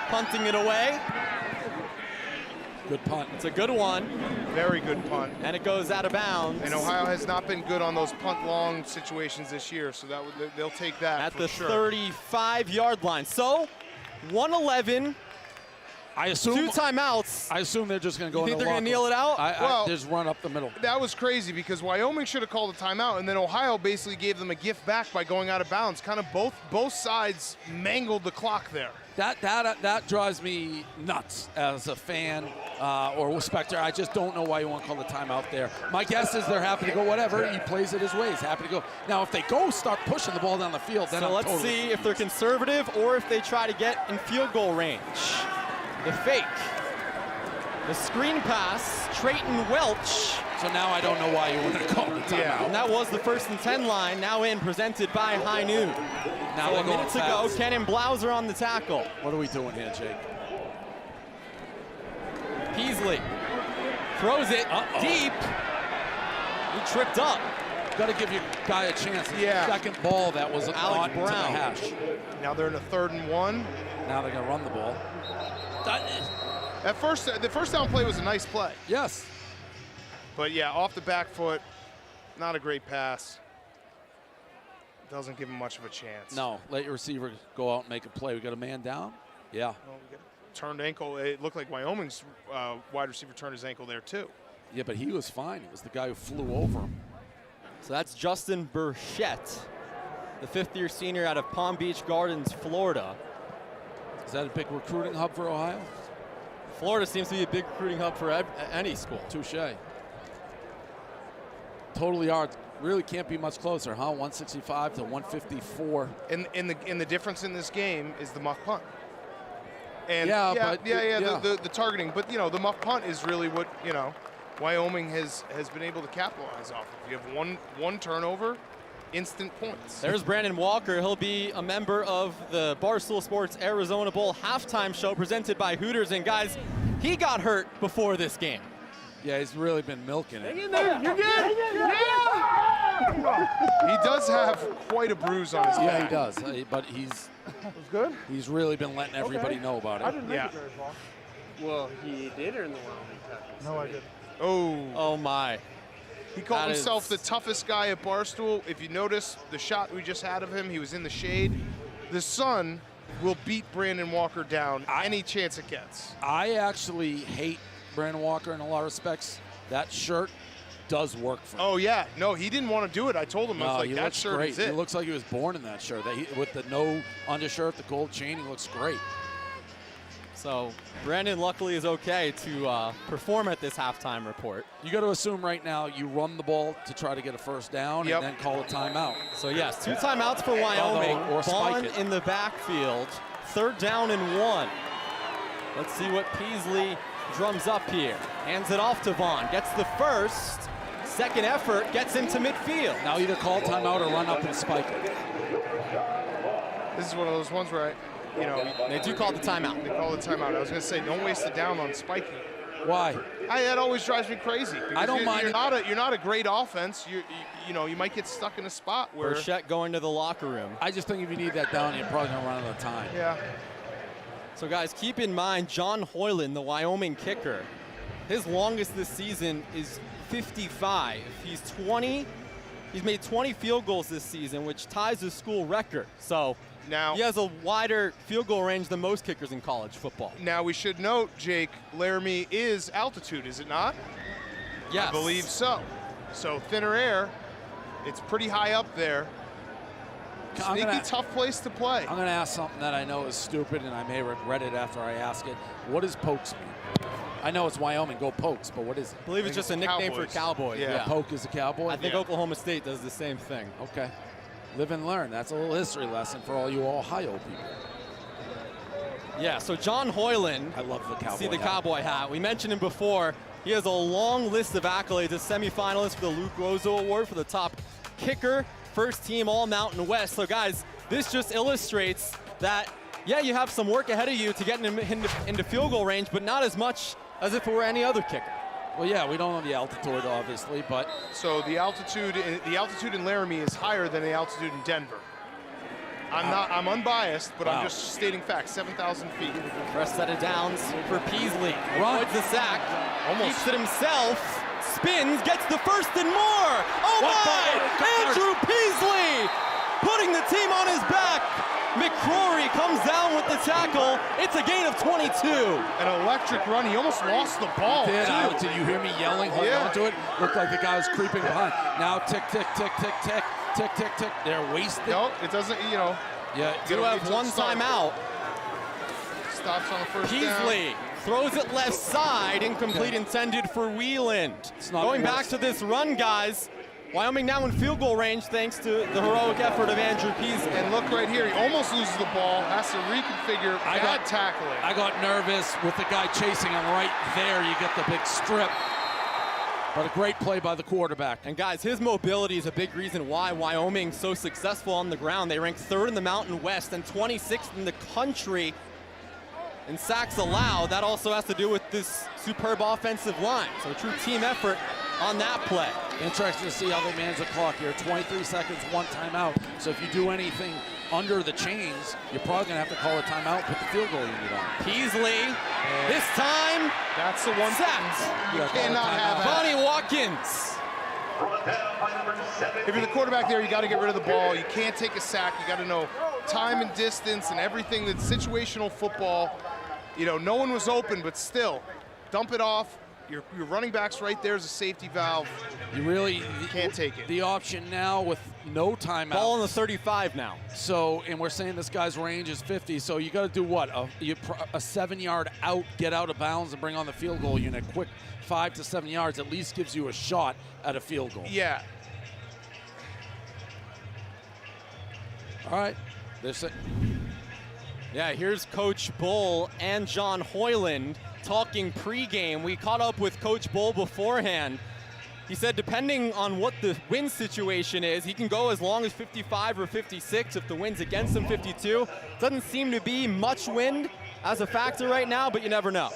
[SPEAKER 8] punting it away.
[SPEAKER 9] Good punt.
[SPEAKER 8] It's a good one.
[SPEAKER 5] Very good punt.
[SPEAKER 8] And it goes out of bounds.
[SPEAKER 5] And Ohio has not been good on those punt long situations this year, so they'll take that
[SPEAKER 8] at
[SPEAKER 5] for
[SPEAKER 8] the
[SPEAKER 5] sure.
[SPEAKER 8] 35-yard line. So, 111.
[SPEAKER 9] I assume
[SPEAKER 8] 2 timeouts.
[SPEAKER 9] I assume they're just going to go.
[SPEAKER 8] You think they're going to kneel it out?
[SPEAKER 5] Well,
[SPEAKER 9] just run up the middle.
[SPEAKER 5] That was crazy because Wyoming should have called a timeout, and then Ohio basically gave them a gift back by going out of bounds. Kind of both sides mangled the clock there.
[SPEAKER 9] That drives me nuts as a fan or spectator. I just don't know why you want to call the timeout there. My guess is they're happy to go whatever. He plays it his way. He's happy to go. Now, if they start pushing the ball down the field, then
[SPEAKER 8] so let's
[SPEAKER 9] totally
[SPEAKER 8] see if they're conservative or if they try to get in field goal range. The fake. The screen pass, Trayton Welch.
[SPEAKER 9] So now I don't know why you want to call the timeout.
[SPEAKER 8] Yeah. And that was the 1st and 10 line, now in, presented by High Noon.
[SPEAKER 9] Now
[SPEAKER 8] so
[SPEAKER 9] they're
[SPEAKER 8] a minute to go,
[SPEAKER 9] fast.
[SPEAKER 8] Kenan Blauser on the tackle.
[SPEAKER 9] What are we doing here, Jake?
[SPEAKER 8] Peasley throws it deep. He tripped up.
[SPEAKER 9] Got to give your guy a chance.
[SPEAKER 5] Yeah.
[SPEAKER 9] Second ball that was
[SPEAKER 8] Alec
[SPEAKER 9] on to the
[SPEAKER 8] Brown.
[SPEAKER 9] hash.
[SPEAKER 5] Now they're in a 3rd and 1.
[SPEAKER 9] Now they're going to run the ball.
[SPEAKER 5] The first down play was a nice play.
[SPEAKER 9] Yes.
[SPEAKER 5] But yeah, off the back foot, not a great pass. Doesn't give him much of a chance.
[SPEAKER 9] No, let your receiver go out and make a play. We got a man down. Yeah.
[SPEAKER 5] Well, we got turned ankle. It looked like Wyoming's wide receiver turned his ankle there too.
[SPEAKER 9] Yeah, but he was fine. It was the guy who flew over him.
[SPEAKER 8] So that's Justin Burchett, the 5th-year senior out of Palm Beach Gardens, Florida.
[SPEAKER 9] Is that a big recruiting hub for Ohio?
[SPEAKER 8] Florida seems to be a big recruiting hub for any school.
[SPEAKER 9] Touche. Total yards really can't be much closer, huh? 165 to 154.
[SPEAKER 5] And the difference in this game is the muff punt. And the targeting. But the muff punt is really what Wyoming has been able to capitalize off of. You have one turnover, instant points.
[SPEAKER 8] There's Brandon Walker. He'll be a member of the Barstool Sports Arizona Bowl halftime show presented by Hooters. And guys, he got hurt before this game.
[SPEAKER 9] Yeah, he's really been milking it.
[SPEAKER 12] Hang in there. You're good.
[SPEAKER 5] He does have quite a bruise on his back.
[SPEAKER 9] Yeah, he does. But he's
[SPEAKER 1] good.
[SPEAKER 9] He's really been letting everybody know about it.
[SPEAKER 1] I didn't make it very far.
[SPEAKER 26] Well, he did earn the Wyoming Cowboys.
[SPEAKER 1] No, I didn't.
[SPEAKER 8] Oh my.
[SPEAKER 5] He called himself the toughest guy at Barstool. If you notice the shot we just had of him, he was in the shade. The sun will beat Brandon Walker down any chance it gets.
[SPEAKER 9] I actually hate Brandon Walker in a lot of respects. That shirt does work for him.
[SPEAKER 5] Oh, yeah. No, he didn't want to do it. I told him, I was like, that shirt
[SPEAKER 9] great.
[SPEAKER 5] is it.
[SPEAKER 9] He looks like he was born in that shirt. With the no undershirt, the gold chain, he looks great.
[SPEAKER 8] So Brandon luckily is okay to perform at this halftime report.
[SPEAKER 9] You got to assume right now you run the ball to try to get a first down and then call a timeout.
[SPEAKER 8] So yes, 2 timeouts for Wyoming.
[SPEAKER 9] Or spike
[SPEAKER 8] Vaughn
[SPEAKER 9] it.
[SPEAKER 8] in the backfield. 3rd down and 1. Let's see what Peasley drums up here. Hands it off to Vaughn. Gets the first. Second effort gets him to midfield.
[SPEAKER 9] Now either call timeout or run up and spike it.
[SPEAKER 5] This is one of those ones where
[SPEAKER 8] they do call the timeout.
[SPEAKER 5] They call the timeout. I was going to say, don't waste it down on spiking.
[SPEAKER 9] Why?
[SPEAKER 5] That always drives me crazy.
[SPEAKER 9] I don't mind.
[SPEAKER 5] You're not a great offense. You might get stuck in a spot where.
[SPEAKER 8] Burchett going to the locker room.
[SPEAKER 9] I just think if you need that down, you're probably going to run out of time.
[SPEAKER 5] Yeah.
[SPEAKER 8] So guys, keep in mind, John Hoyland, the Wyoming kicker, his longest this season is 55. He's made 20 field goals this season, which ties the school record. So
[SPEAKER 5] now
[SPEAKER 8] he has a wider field goal range than most kickers in college football.
[SPEAKER 5] Now we should note, Jake, Laramie is altitude, is it not?
[SPEAKER 8] Yes.
[SPEAKER 5] I believe so. So thinner air, it's pretty high up there. Sneaky tough place to play.
[SPEAKER 9] I'm going to ask something that I know is stupid, and I may regret it after I ask it. What does pokes mean? I know it's Wyoming, go Pokes, but what is it?
[SPEAKER 8] I believe it's just a nickname for Cowboys.
[SPEAKER 9] Yeah, Poke is a Cowboy?
[SPEAKER 8] I think Oklahoma State does the same thing.
[SPEAKER 9] Okay. Live and learn. That's a little history lesson for all you Ohio people.
[SPEAKER 8] Yeah, so John Hoyland.
[SPEAKER 9] I love the Cowboy
[SPEAKER 8] See the
[SPEAKER 9] hat.
[SPEAKER 8] Cowboy hat. We mentioned him before. He has a long list of accolades. A semifinalist for the Luke Rozo Award for the top kicker, first team All-Mountain West. So guys, this just illustrates that, yeah, you have some work ahead of you to get into field goal range, but not as much as if it were any other kicker.
[SPEAKER 9] Well, yeah, we don't know the altitude, obviously, but
[SPEAKER 5] So the altitude in Laramie is higher than the altitude in Denver. I'm unbiased, but I'm just stating facts. 7,000 feet.
[SPEAKER 8] First set of downs for Peasley.
[SPEAKER 5] Run.
[SPEAKER 8] Avoids the sack.
[SPEAKER 5] Almost.
[SPEAKER 8] Keeps it himself. Spins, gets the first and more. Oh my! Andrew Peasley putting the team on his back. McCrory comes down with the tackle. It's a gain of 22.
[SPEAKER 5] An electric run. He almost lost the ball.
[SPEAKER 9] Did you hear me yelling, holding on to it? Looked like the guy was creeping behind. Now tick, tick, tick, tick, tick, tick, tick, tick. They're wasted.
[SPEAKER 5] No, it doesn't,
[SPEAKER 9] Yeah.
[SPEAKER 8] Do have one timeout.
[SPEAKER 5] Stops on the first
[SPEAKER 8] Peasley throws it left side, incomplete, intended for Wieland. Going back to this run, guys. Wyoming now in field goal range thanks to the heroic effort of Andrew Peasley.
[SPEAKER 5] And look right here, he almost loses the ball, has to reconfigure. Bad tackling.
[SPEAKER 9] I got nervous with the guy chasing him right there. You get the big strip. But a great play by the quarterback.
[SPEAKER 8] And guys, his mobility is a big reason why Wyoming's so successful on the ground. They rank 3rd in the Mountain West and 26th in the country in sacks allowed. That also has to do with this superb offensive line. So a true team effort on that play.
[SPEAKER 9] Interesting to see how they manage the clock here. 23 seconds, 1 timeout. So if you do anything under the chains, you're probably going to have to call a timeout, put the field goal unit on.
[SPEAKER 8] Peasley, this time,
[SPEAKER 5] that's the one
[SPEAKER 8] sacked.
[SPEAKER 5] You cannot have that.
[SPEAKER 8] Bonnie Watkins.
[SPEAKER 5] If you're the quarterback there, you got to get rid of the ball. You can't take a sack. You got to know time and distance and everything. That's situational football. You know, no one was open, but still, dump it off. Your running back's right there as a safety valve.
[SPEAKER 9] You
[SPEAKER 5] can't take it.
[SPEAKER 9] The option now with no timeout.
[SPEAKER 8] Ball on the 35 now.
[SPEAKER 9] So, and we're saying this guy's range is 50. So you got to do what? A 7-yard out, get out of bounds, and bring on the field goal unit. Quick 5 to 7 yards at least gives you a shot at a field goal.
[SPEAKER 5] Yeah.
[SPEAKER 9] All right.
[SPEAKER 8] Yeah, here's Coach Bull and John Hoyland talking pregame. We caught up with Coach Bull beforehand. He said depending on what the wind situation is, he can go as long as 55 or 56. If the wind's against him, 52. Doesn't seem to be much wind as a factor right now, but you never know.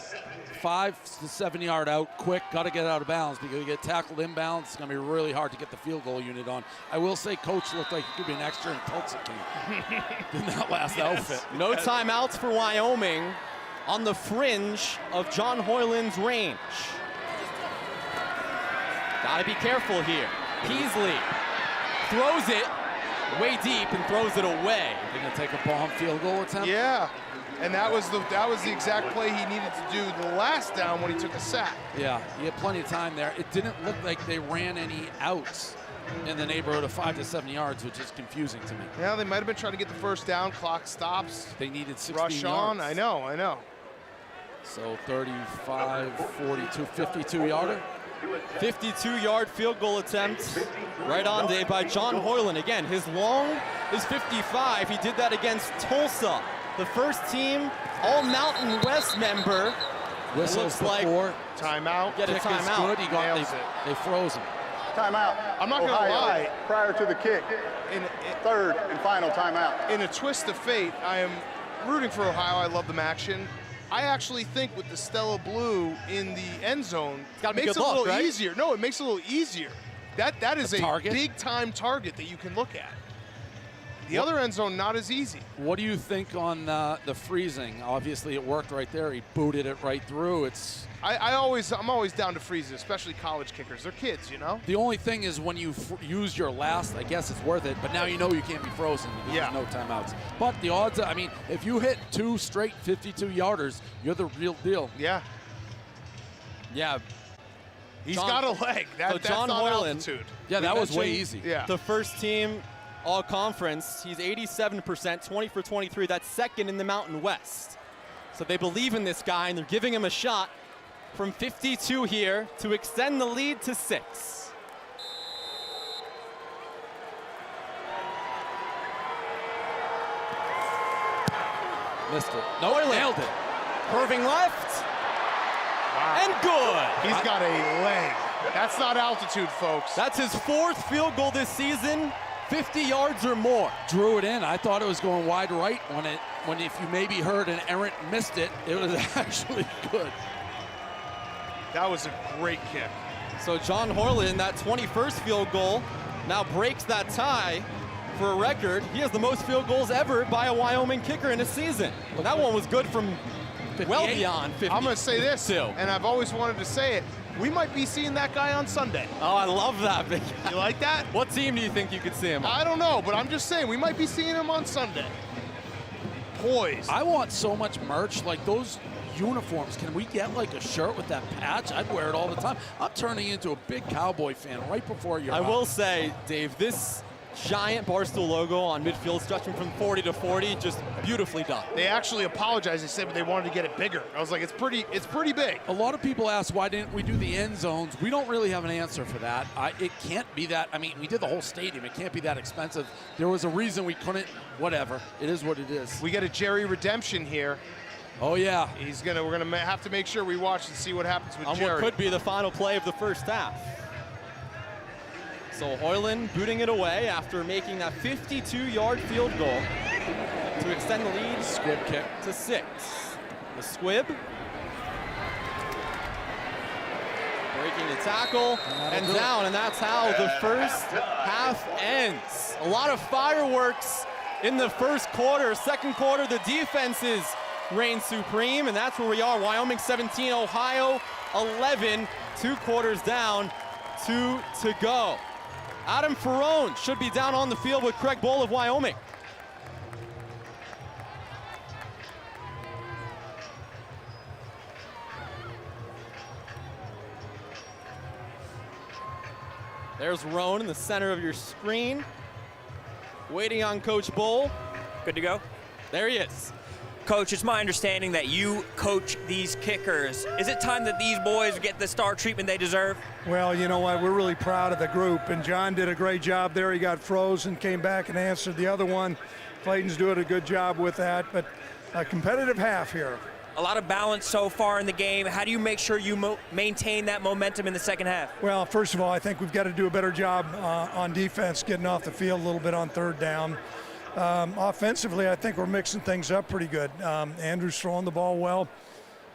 [SPEAKER 9] 5 to 7 yard out, quick, got to get out of bounds because you get tackled inbounds. It's going to be really hard to get the field goal unit on. I will say Coach looked like he could be an extra in Tulsa King in that last outfit.
[SPEAKER 8] No timeouts for Wyoming on the fringe of John Hoyland's range. Gotta be careful here. Peasley throws it way deep and throws it away.
[SPEAKER 9] They're gonna take a bomb field goal attempt?
[SPEAKER 5] Yeah, and that was the exact play he needed to do the last down when he took a sack.
[SPEAKER 9] Yeah, he had plenty of time there. It didn't look like they ran any outs in the neighborhood of 5 to 7 yards, which is confusing to me.
[SPEAKER 5] Yeah, they might have been trying to get the first down. Clock stops.
[SPEAKER 9] They needed 16
[SPEAKER 5] rush on.
[SPEAKER 9] yards.
[SPEAKER 5] I know.
[SPEAKER 9] So 35, 42, 52-yarder.
[SPEAKER 8] 52-yard field goal attempt right on day by John Hoyland. Again, his long is 55. He did that against Tulsa, the first team All-Mountain West member.
[SPEAKER 9] Whistles
[SPEAKER 5] before. Timeout.
[SPEAKER 8] Get a
[SPEAKER 9] Kick is
[SPEAKER 8] timeout.
[SPEAKER 9] good. They froze him.
[SPEAKER 14] Timeout.
[SPEAKER 5] I'm not going to lie.
[SPEAKER 14] Prior to the kick. Third and final timeout.
[SPEAKER 5] In a twist of fate, I am rooting for Ohio. I love them action. I actually think with the Stella Blue in the end zone, it makes it a little easier. No, it makes it a little easier. That is a big-time target that you can look at. The other end zone, not as easy.
[SPEAKER 9] What do you think on the freezing? Obviously, it worked right there. He booted it right through.
[SPEAKER 5] I'm always down to freeze it, especially college kickers. They're kids, you know?
[SPEAKER 9] The only thing is when you use your last, I guess it's worth it, but now you know you can't be frozen because there's no timeouts. But the odds, I mean, if you hit 2 straight 52-yarders, you're the real deal.
[SPEAKER 5] Yeah.
[SPEAKER 8] Yeah.
[SPEAKER 5] He's got a leg. That's
[SPEAKER 8] John
[SPEAKER 5] not
[SPEAKER 8] Hoyland.
[SPEAKER 5] altitude.
[SPEAKER 9] Yeah, that was way easy.
[SPEAKER 5] Yeah.
[SPEAKER 8] The first team all-conference. He's 87%, 20 for 23. That's second in the Mountain West. So they believe in this guy, and they're giving him a shot from 52 here to extend the lead to 6. Missed it. No, he nailed it. Curving left. Wow. And good.
[SPEAKER 5] He's got a leg. That's not altitude, folks.
[SPEAKER 8] That's his 4th field goal this season, 50 yards or more.
[SPEAKER 9] Drew it in. I thought it was going wide right when if you maybe heard an errant missed it, it was actually good.
[SPEAKER 5] That was a great kick.
[SPEAKER 8] So John Hoyland, that 21st field goal, now breaks that tie for a record. He has the most field goals ever by a Wyoming kicker in a season. Well, that one was good from 58. Well beyond 50.
[SPEAKER 5] I'm going to say this, and I've always wanted to say it. We might be seeing that guy on Sunday.
[SPEAKER 8] Oh, I love that.
[SPEAKER 5] You like that?
[SPEAKER 8] What team do you think you could see him on?
[SPEAKER 5] I don't know, but I'm just saying we might be seeing him on Sunday. Poised.
[SPEAKER 9] I want so much merch, like those uniforms. Can we get like a shirt with that patch? I'd wear it all the time. I'm turning into a big Cowboy fan right before your eyes.
[SPEAKER 8] I will say, Dave, this giant Barstool logo on midfield stretching from 40 to 40, just beautifully done.
[SPEAKER 5] They actually apologized. They said they wanted to get it bigger. I was like, it's pretty big.
[SPEAKER 9] A lot of people ask, why didn't we do the end zones? We don't really have an answer for that. It can't be that. I mean, we did the whole stadium. It can't be that expensive. There was a reason we couldn't. Whatever. It is what it is.
[SPEAKER 5] We get a Jerry redemption here.
[SPEAKER 9] Oh yeah.
[SPEAKER 5] We're gonna have to make sure we watch and see what happens with Jerry.
[SPEAKER 8] On what could be the final play of the first half. So Hoyland booting it away after making that 52-yard field goal to extend the lead.
[SPEAKER 9] Squib kick
[SPEAKER 8] to 6. The squib breaking the tackle and down, and that's how the first half ends. A lot of fireworks in the first quarter. Second quarter, the defenses reign supreme, and that's where we are. Wyoming 17, Ohio 11. 2 quarters down, 2 to go. Adam Ferrone should be down on the field with Craig Bohl of Wyoming. There's Roan in the center of your screen, waiting on Coach Bohl.
[SPEAKER 23] Good to go?
[SPEAKER 8] There he is.
[SPEAKER 23] Coach, it's my understanding that you coach these kickers. Is it time that these boys get the star treatment they deserve?
[SPEAKER 18] Well, you know what? We're really proud of the group, and John did a great job there. He got frozen, came back and answered the other one. Clayton's doing a good job with that, but a competitive half here.
[SPEAKER 23] A lot of balance so far in the game. How do you make sure you maintain that momentum in the second half?
[SPEAKER 18] Well, first of all, I think we've got to do a better job on defense, getting off the field a little bit on third down. Offensively, I think we're mixing things up pretty good. Andrew's throwing the ball well,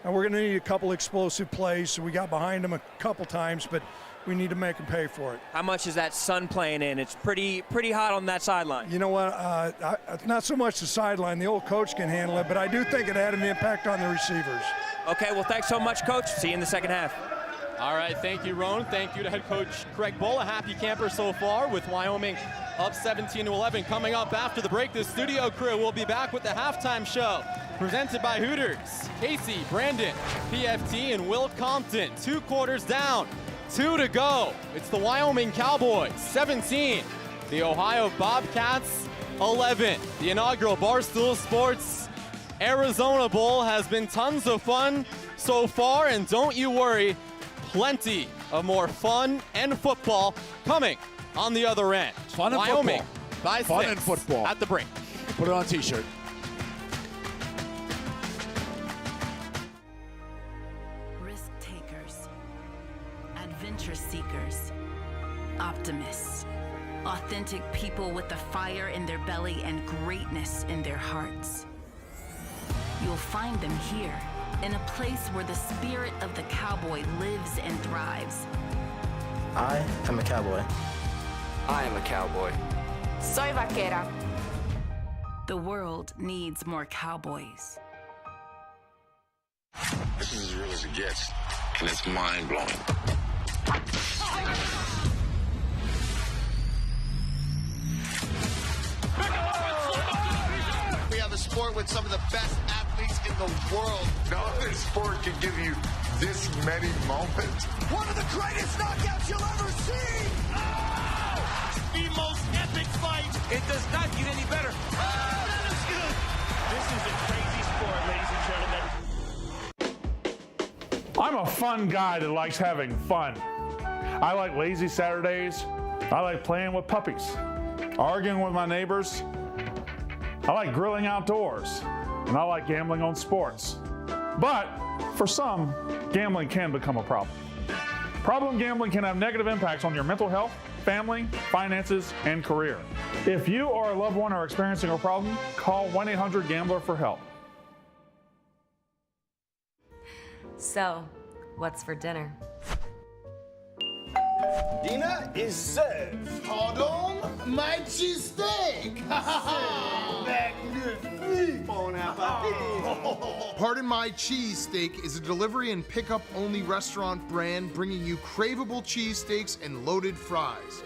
[SPEAKER 18] and we're going to need a couple explosive plays. So we got behind him a couple times, but we need to make him pay for it.
[SPEAKER 23] How much is that sun playing in? It's pretty hot on that sideline.
[SPEAKER 18] You know what? Not so much the sideline. The old coach can handle it, but I do think it had an impact on the receivers.
[SPEAKER 23] Okay, well, thanks so much, Coach. See you in the second half.
[SPEAKER 8] All right, thank you, Roan. Thank you to head coach Craig Bohl. A happy camper so far with Wyoming up 17-11. Coming up after the break, the studio crew will be back with the halftime show presented by Hooters. Casey, Brandon, PFT, and Will Compton. 2 quarters down, 2 to go. It's the Wyoming Cowboys 17, the Ohio Bobcats 11. The inaugural Barstool Sports Arizona Bowl has been tons of fun so far, and don't you worry, plenty of more fun and football coming on the other end.
[SPEAKER 9] Fun and
[SPEAKER 8] Wyoming
[SPEAKER 9] football.
[SPEAKER 8] by 6
[SPEAKER 9] Fun and football.
[SPEAKER 8] at the break.
[SPEAKER 9] Put it on a t-shirt.
[SPEAKER 19] Risk takers, adventure seekers, optimists, authentic people with the fire in their belly and greatness in their hearts. You'll find them here, in a place where the spirit of the cowboy lives and thrives.
[SPEAKER 20] I am a cowboy.
[SPEAKER 19] I am a cowboy. Soy vaquera. The world needs more cowboys.
[SPEAKER 21] This is as real as it gets, and it's mind-blowing.
[SPEAKER 1] We have a sport with some of the best athletes in the world.
[SPEAKER 21] No other sport can give you this many moments.
[SPEAKER 1] One of the greatest knockouts you'll ever see! Oh! The most epic fight!
[SPEAKER 21] It does not get any better.
[SPEAKER 1] Oh, that is good! This is a crazy sport, ladies and gentlemen.
[SPEAKER 3] I'm a fun guy that likes having fun. I like lazy Saturdays. I like playing with puppies, arguing with my neighbors. I like grilling outdoors, and I like gambling on sports. But for some, gambling can become a problem. Problem gambling can have negative impacts on your mental health, family, finances, and career. If you or a loved one are experiencing a problem, call 1-800-GAMBLER for help.
[SPEAKER 2] So, what's for dinner?
[SPEAKER 1] Dinner is served. Pardon? My cheesesteak. Magnifique. Bon appetit.
[SPEAKER 5] Pardon My Cheesesteak is a delivery and pickup only restaurant brand bringing you craveable cheesesteaks and loaded fries.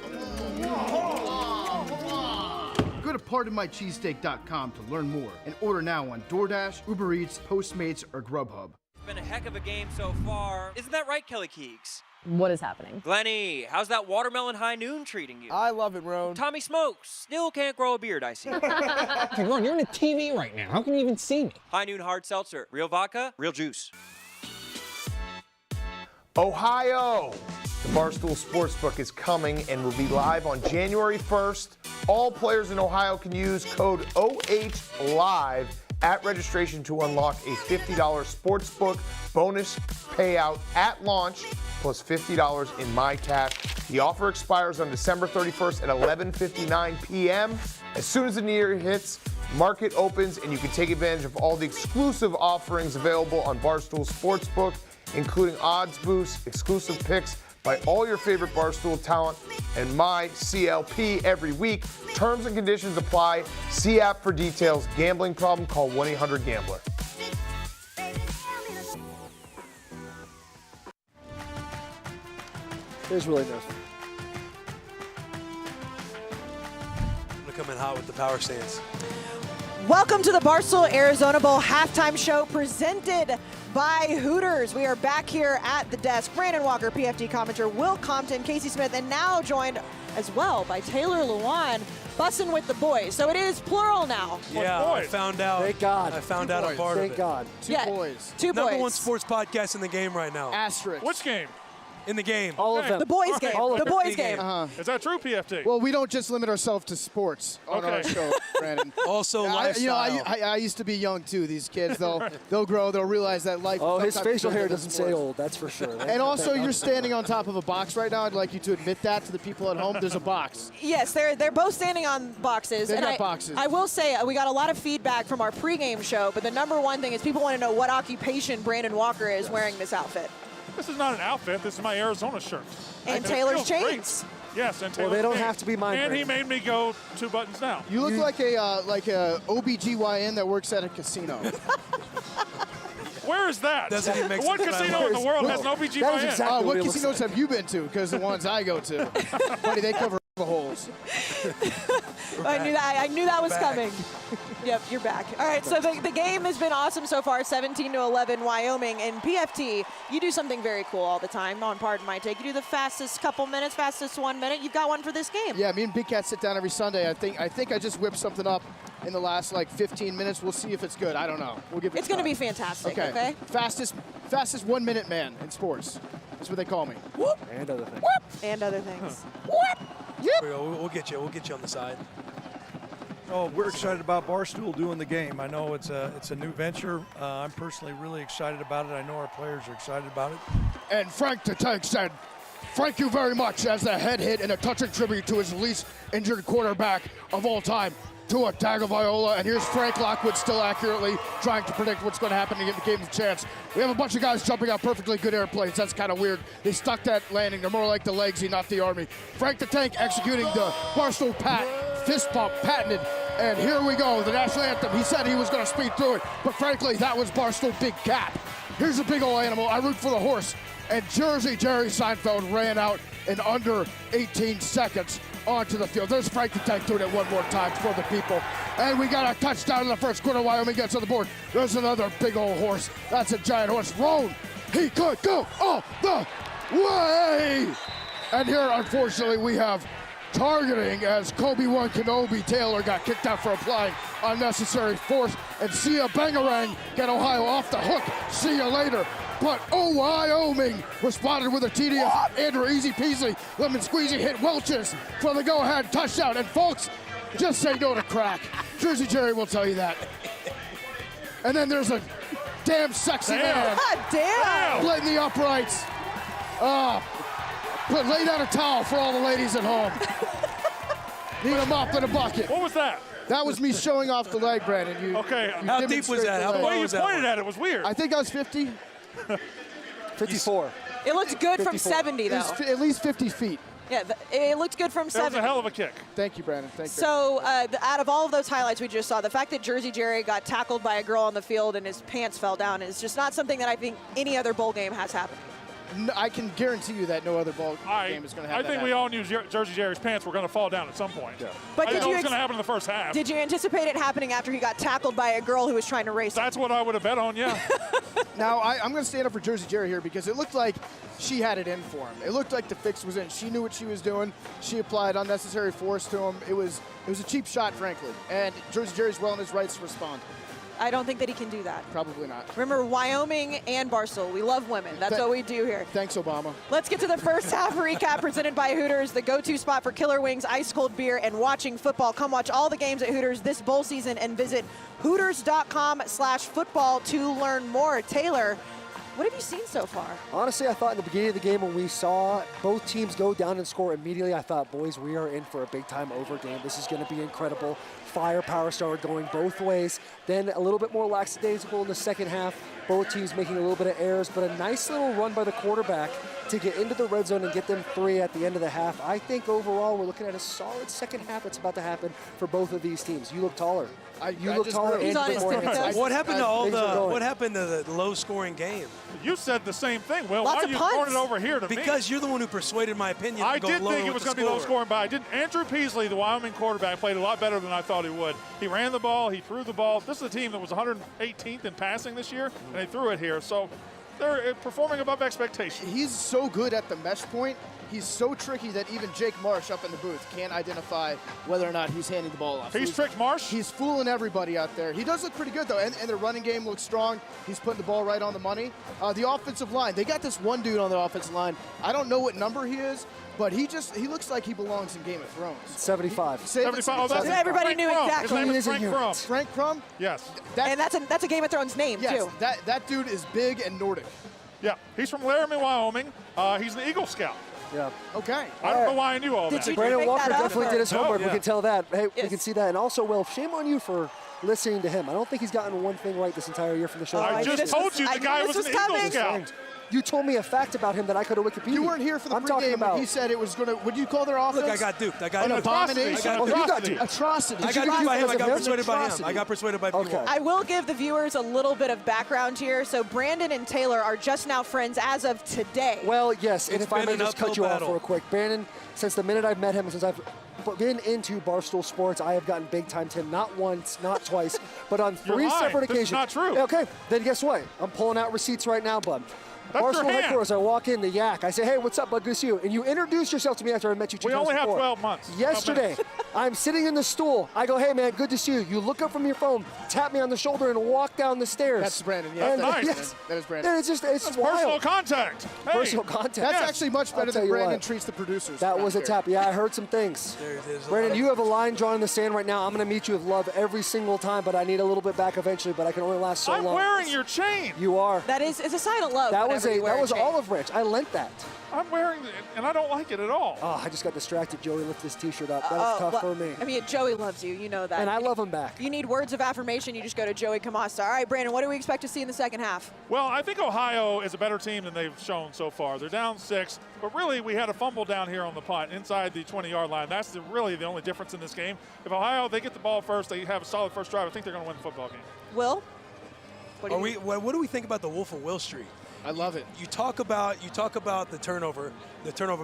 [SPEAKER 26] Go to pardonmycheesesteak.com to learn more and order now on DoorDash, Uber Eats, Postmates, or Grubhub.
[SPEAKER 23] It's been a heck of a game so far. Isn't that right, Kelly Keegs?
[SPEAKER 4] What is happening?
[SPEAKER 23] Glenny, how's that watermelon high noon treating you?
[SPEAKER 26] I love it, Roan.
[SPEAKER 23] Tommy Smokes, still can't grow a beard, I see.
[SPEAKER 4] Hey, Ron, you're on the TV right now. How can you even see me?
[SPEAKER 23] High noon hard seltzer, real vodka, real juice.
[SPEAKER 5] Ohio! The Barstool Sportsbook is coming and will be live on January 1st. All players in Ohio can use code OHLIVE at registration to unlock a $50 sportsbook bonus payout at launch, plus $50 in My Cash. The offer expires on December 31st at 11:59 p.m. As soon as the new year hits, market opens and you can take advantage of all the exclusive offerings available on Barstool Sportsbook, including odds boosts, exclusive picks by all your favorite Barstool talent, and My CLP every week. Terms and conditions apply. See app for details. Gambling problem? Call 1-800-GAMBLER.
[SPEAKER 10] There's really nothing. I'm gonna come in hot with the power stance.
[SPEAKER 11] Welcome to the Barstool Arizona Bowl halftime show presented by Hooters. We are back here at the desk. Brandon Walker, PFT commentator, Will Compton, Casey Smith, and now joined as well by Taylor Lewan, bussin' with the boys. So it is plural now.
[SPEAKER 10] Yeah, I found out. Thank God. I found out a part of it. Thank God.
[SPEAKER 11] Two boys.
[SPEAKER 10] Number one sports podcast in the game right now.
[SPEAKER 15] Asterisk.
[SPEAKER 3] Which game?
[SPEAKER 10] In the game.
[SPEAKER 15] All of them.
[SPEAKER 11] The boys game.
[SPEAKER 15] All of
[SPEAKER 11] The
[SPEAKER 15] them.
[SPEAKER 11] boys game.
[SPEAKER 3] Is that true, PFT?
[SPEAKER 15] Well, we don't just limit ourselves to sports on our show, Brandon.
[SPEAKER 10] Also, lifestyle.
[SPEAKER 15] I used to be young too. These kids, they'll grow, they'll realize that life.
[SPEAKER 10] Oh, his
[SPEAKER 15] sometimes
[SPEAKER 10] facial
[SPEAKER 15] is
[SPEAKER 10] hair
[SPEAKER 15] bigger than
[SPEAKER 10] doesn't
[SPEAKER 15] sports.
[SPEAKER 10] say old, that's for sure.
[SPEAKER 15] And also, you're standing on top of a box right now. I'd like you to admit that to the people at home. There's a box.
[SPEAKER 11] Yes, they're both standing on boxes.
[SPEAKER 15] They've
[SPEAKER 11] and
[SPEAKER 15] got boxes.
[SPEAKER 11] I will say we got a lot of feedback from our pregame show, but the number one thing is people want to know what occupation Brandon Walker is wearing this outfit.
[SPEAKER 3] This is not an outfit. This is my Arizona shirt.
[SPEAKER 11] And
[SPEAKER 3] It
[SPEAKER 11] Taylor's
[SPEAKER 3] feels great.
[SPEAKER 11] chains.
[SPEAKER 3] Yes, and
[SPEAKER 10] Well,
[SPEAKER 3] Taylor's
[SPEAKER 10] they don't
[SPEAKER 3] chains.
[SPEAKER 10] have to be mine,
[SPEAKER 3] And he
[SPEAKER 10] Brandon.
[SPEAKER 3] made me go 2 buttons down.
[SPEAKER 15] You look like a OBGYN that works at a casino.
[SPEAKER 3] Where is that?
[SPEAKER 10] Doesn't even make
[SPEAKER 3] What
[SPEAKER 10] sense.
[SPEAKER 3] casino in the world has an OBGYN?
[SPEAKER 10] That is exactly
[SPEAKER 15] What
[SPEAKER 10] it looks
[SPEAKER 15] casinos have you been to? Because the ones I go to, buddy, they cover the holes.
[SPEAKER 11] I knew that was coming. Yep, you're back. All right, so the game has been awesome so far, 17-11 Wyoming. And PFT, you do something very cool all the time on Pardon My Take. You do the fastest couple minutes, fastest 1 minute. You've got one for this game.
[SPEAKER 15] Yeah, me and Big Cat sit down every Sunday. I think I just whipped something up in the last 15 minutes. We'll see if it's good. I don't know. We'll give it.
[SPEAKER 11] It's going to be fantastic. Okay.
[SPEAKER 15] Fastest 1 minute man in sports. That's what they call me.
[SPEAKER 11] Whoop.
[SPEAKER 10] And other things.
[SPEAKER 11] Whoop. And other things. Whoop.
[SPEAKER 10] Yep. We'll get you. We'll get you on the side.
[SPEAKER 18] Oh, we're excited about Barstool doing the game. I know it's a new venture. I'm personally really excited about it. I know our players are excited about it.
[SPEAKER 15] And Frank the Tank said, "Thank you very much," as a head hit and a touching tribute to his least injured quarterback of all time, Tua Tagovailoa. And here's Frank Lockwood still accurately trying to predict what's going to happen to give the game a chance. We have a bunch of guys jumping out perfectly good airplanes. That's kind of weird. They stuck that landing. They're more like the legs, not the Army. Frank the Tank executing the Barstool fist bump, patented. And here we go, the national anthem. He said he was going to speed through it, but frankly, that was Barstool Big Cat. Here's a big old animal. I root for the horse. And Jersey Jerry Seinfeld ran out in under 18 seconds onto the field. There's Frank the Tank doing it one more time for the people. And we got a touchdown in the first quarter. Wyoming gets on the board. There's another big old horse. That's a giant horse. Roan, he could go all the way. And here, unfortunately, we have targeting as Kobe One Kenobi Taylor got kicked out for applying unnecessary force. And Sia Bangarang get Ohio off the hook. See you later.
[SPEAKER 13] But Wyoming responded with a TD of Andrew Easy Peasy. Lemon Squeezy hit Welch's for the go-ahead touchdown. And folks, just say no to crack. Jersey Jerry will tell you that. And then there's a damn sexy man.
[SPEAKER 11] God damn.
[SPEAKER 13] Split in the uprights. Lay down a towel for all the ladies at home. Need a mop and a bucket.
[SPEAKER 3] What was that?
[SPEAKER 13] That was me showing off the leg, Brandon.
[SPEAKER 3] Okay.
[SPEAKER 10] How deep was that?
[SPEAKER 3] The way you pointed at it was weird.
[SPEAKER 13] I think I was 50.
[SPEAKER 9] 54.
[SPEAKER 11] It looked good
[SPEAKER 13] 54.
[SPEAKER 11] from 70, though.
[SPEAKER 13] It was at least 50 feet.
[SPEAKER 11] Yeah, it looked good from 70.
[SPEAKER 3] That was a hell of a kick.
[SPEAKER 13] Thank you, Brandon. Thank you.
[SPEAKER 11] So, out of all of those highlights we just saw, the fact that Jersey Jerry got tackled by a girl on the field and his pants fell down is just not something that I think any other bowl game has happened.
[SPEAKER 13] No, I can guarantee you that no other ball game is going to have
[SPEAKER 3] I think we all knew Jersey Jerry's pants were going to fall down at some point. Yeah.
[SPEAKER 11] But
[SPEAKER 3] I
[SPEAKER 11] did
[SPEAKER 3] didn't know
[SPEAKER 11] you
[SPEAKER 3] it was going to happen in the first half.
[SPEAKER 11] Did you anticipate it happening after he got tackled by a girl who was trying to race him?
[SPEAKER 3] That's what I would have bet on, yeah.
[SPEAKER 13] Now, I'm going to stand up for Jersey Jerry here because it looked like she had it in for him. It looked like the fix was in. She knew what she was doing. She applied unnecessary force to him. It was a cheap shot, frankly. And Jersey Jerry's well in his rights to respond.
[SPEAKER 11] I don't think that he can do that.
[SPEAKER 13] Probably not.
[SPEAKER 11] Remember, Wyoming and Barstool, we love women. That's what we do here.
[SPEAKER 13] Thanks, Obama.
[SPEAKER 11] Let's get to the first half recap presented by Hooters, the go-to spot for killer wings, ice-cold beer, and watching football. Come watch all the games at Hooters this bowl season and visit Hooters.com/football to learn more. Taylor, what have you seen so far?
[SPEAKER 23] Honestly, I thought in the beginning of the game when we saw both teams go down and score immediately, I thought, boys, we are in for a big-time over game. This is going to be incredible. Firepower started going both ways. Then a little bit more lackadaisical in the second half. Both teams making a little bit of errors, but a nice little run by the quarterback to get into the red zone and get them 3 at the end of the half. I think overall we're looking at a solid second half that's about to happen for both of these teams. You look taller. You look taller and a bit more handsome.
[SPEAKER 10] What happened to what happened to the low-scoring game?
[SPEAKER 3] You said the same thing, Will.
[SPEAKER 11] Lots
[SPEAKER 3] Why are
[SPEAKER 11] of
[SPEAKER 3] you
[SPEAKER 11] punts.
[SPEAKER 3] throwing it over here to me?
[SPEAKER 10] Because you're the one who persuaded my opinion.
[SPEAKER 3] I
[SPEAKER 10] to go
[SPEAKER 3] did
[SPEAKER 10] lower
[SPEAKER 3] think it
[SPEAKER 10] with
[SPEAKER 3] was
[SPEAKER 10] the
[SPEAKER 3] going to be low
[SPEAKER 10] score.
[SPEAKER 3] scoring, but I didn't. Andrew Peasley, the Wyoming quarterback, played a lot better than I thought he would. He ran the ball, he threw the ball. This is a team that was 118th in passing this year, and they threw it here. So they're performing above expectations.
[SPEAKER 13] He's so good at the mesh point. He's so tricky that even Jake Marsh up in the booth can't identify whether or not he's handing the ball off.
[SPEAKER 3] He's tricked Marsh?
[SPEAKER 13] He's fooling everybody out there. He does look pretty good, though, and the running game looks strong. He's putting the ball right on the money. The offensive line, they got this one dude on the offensive line. I don't know what number he is, but he looks like he belongs in Game of Thrones.
[SPEAKER 23] 75.
[SPEAKER 3] 75. Oh, that's
[SPEAKER 11] Everybody
[SPEAKER 3] Frank
[SPEAKER 11] knew
[SPEAKER 3] Crum.
[SPEAKER 11] exactly.
[SPEAKER 3] His name is Frank Crum.
[SPEAKER 13] Frank Crum?
[SPEAKER 3] Yes.
[SPEAKER 11] And that's a Game of Thrones name,
[SPEAKER 13] Yes,
[SPEAKER 11] too.
[SPEAKER 13] that dude is big and Nordic.
[SPEAKER 3] Yeah, he's from Laramie, Wyoming. He's an Eagle Scout.
[SPEAKER 23] Yeah.
[SPEAKER 13] Okay.
[SPEAKER 3] I don't know why I knew all that.
[SPEAKER 23] Brandon Walker definitely did his homework.
[SPEAKER 3] Oh, yeah.
[SPEAKER 23] We can tell that. Hey, we can see that. And also, Will, shame on you for listening to him. I don't think he's gotten one thing right this entire year from the show.
[SPEAKER 3] I just told you the guy was an Eagle Scout.
[SPEAKER 23] You told me a fact about him that I could have Wikipedia.
[SPEAKER 13] You weren't here for the pregame when he said it was going to. Would you call their offense?
[SPEAKER 10] Look, I got duped. I got
[SPEAKER 13] an
[SPEAKER 10] duped.
[SPEAKER 13] abomination.
[SPEAKER 10] I got duped.
[SPEAKER 13] Atrocity.
[SPEAKER 10] I got duped by him. I got persuaded by him. I got persuaded by people.
[SPEAKER 11] I will give the viewers a little bit of background here. So Brandon and Taylor are just now friends as of today.
[SPEAKER 23] Well, yes, and
[SPEAKER 10] It's
[SPEAKER 23] if I
[SPEAKER 10] been
[SPEAKER 23] may
[SPEAKER 10] an
[SPEAKER 23] just cut you
[SPEAKER 10] uphill
[SPEAKER 23] off
[SPEAKER 10] battle.
[SPEAKER 23] real quick. Brandon, since the minute I've met him, and since I've been into Barstool Sports, I have gotten big time to him, not once, not twice, but on
[SPEAKER 3] You're
[SPEAKER 23] 3
[SPEAKER 3] lying.
[SPEAKER 23] separate
[SPEAKER 3] This is
[SPEAKER 23] occasions.
[SPEAKER 3] not true.
[SPEAKER 23] Okay, then guess what? I'm pulling out receipts right now, bud.
[SPEAKER 3] That's your
[SPEAKER 23] Barstool
[SPEAKER 3] hand.
[SPEAKER 23] headquarters, I walk in, the Yak. I say, hey, what's up, bud? Good to see you. And you introduce yourself to me after I met you 2
[SPEAKER 3] We
[SPEAKER 23] times
[SPEAKER 3] only have
[SPEAKER 23] before.
[SPEAKER 3] 12 months.
[SPEAKER 23] Yesterday, I'm sitting in the stool. I go, hey, man, good to see you. You look up from your phone, tap me on the shoulder, and walk down the stairs.
[SPEAKER 13] That's Brandon. Yeah,
[SPEAKER 23] And-
[SPEAKER 3] Nice.
[SPEAKER 23] yes.
[SPEAKER 13] that is Brandon.
[SPEAKER 23] And it's
[SPEAKER 3] That's
[SPEAKER 23] wild.
[SPEAKER 3] personal contact. Hey.
[SPEAKER 23] Personal contact.
[SPEAKER 13] That's
[SPEAKER 3] Yes.
[SPEAKER 13] actually much
[SPEAKER 23] I'll
[SPEAKER 13] better
[SPEAKER 23] tell
[SPEAKER 13] than
[SPEAKER 23] you
[SPEAKER 13] Brandon
[SPEAKER 23] what.
[SPEAKER 13] treats the producers.
[SPEAKER 23] That
[SPEAKER 13] around
[SPEAKER 23] was a
[SPEAKER 13] here.
[SPEAKER 23] tap. Yeah, I heard some things.
[SPEAKER 10] There's a
[SPEAKER 23] Brandon,
[SPEAKER 10] lot
[SPEAKER 23] you have a line drawn in the sand right now. I'm going to meet you with love every single time, but I need a little bit back eventually, but I can only last so
[SPEAKER 3] I'm
[SPEAKER 23] long.
[SPEAKER 3] wearing your chain.
[SPEAKER 23] You are.
[SPEAKER 11] That is it's a sign of love.
[SPEAKER 23] That was
[SPEAKER 11] whenever you wear
[SPEAKER 23] that was
[SPEAKER 11] chain.
[SPEAKER 23] olive branch. I lent that.
[SPEAKER 3] I'm wearing it, and I don't like it at all.
[SPEAKER 23] Oh, I just got distracted. Joey lifted his T-shirt up. That was
[SPEAKER 11] Oh,
[SPEAKER 23] tough
[SPEAKER 11] well,
[SPEAKER 23] for me.
[SPEAKER 11] I mean, Joey loves you. You know that.
[SPEAKER 23] And I love him back.
[SPEAKER 11] You need words of affirmation, you just go to Joey Kamasta. All right, Brandon, what do we expect to see in the second half?
[SPEAKER 3] Well, I think Ohio is a better team than they've shown so far. They're down 6, but really we had a fumble down here on the punt inside the 20-yard line. That's really the only difference in this game. If Ohio, they get the ball first, they have a solid first drive, I think they're going to win the football game.
[SPEAKER 11] Will? What do
[SPEAKER 10] Are
[SPEAKER 11] you
[SPEAKER 10] we? What do we think about the Wolf of Will Street?
[SPEAKER 13] I love it.
[SPEAKER 10] You talk about the turnover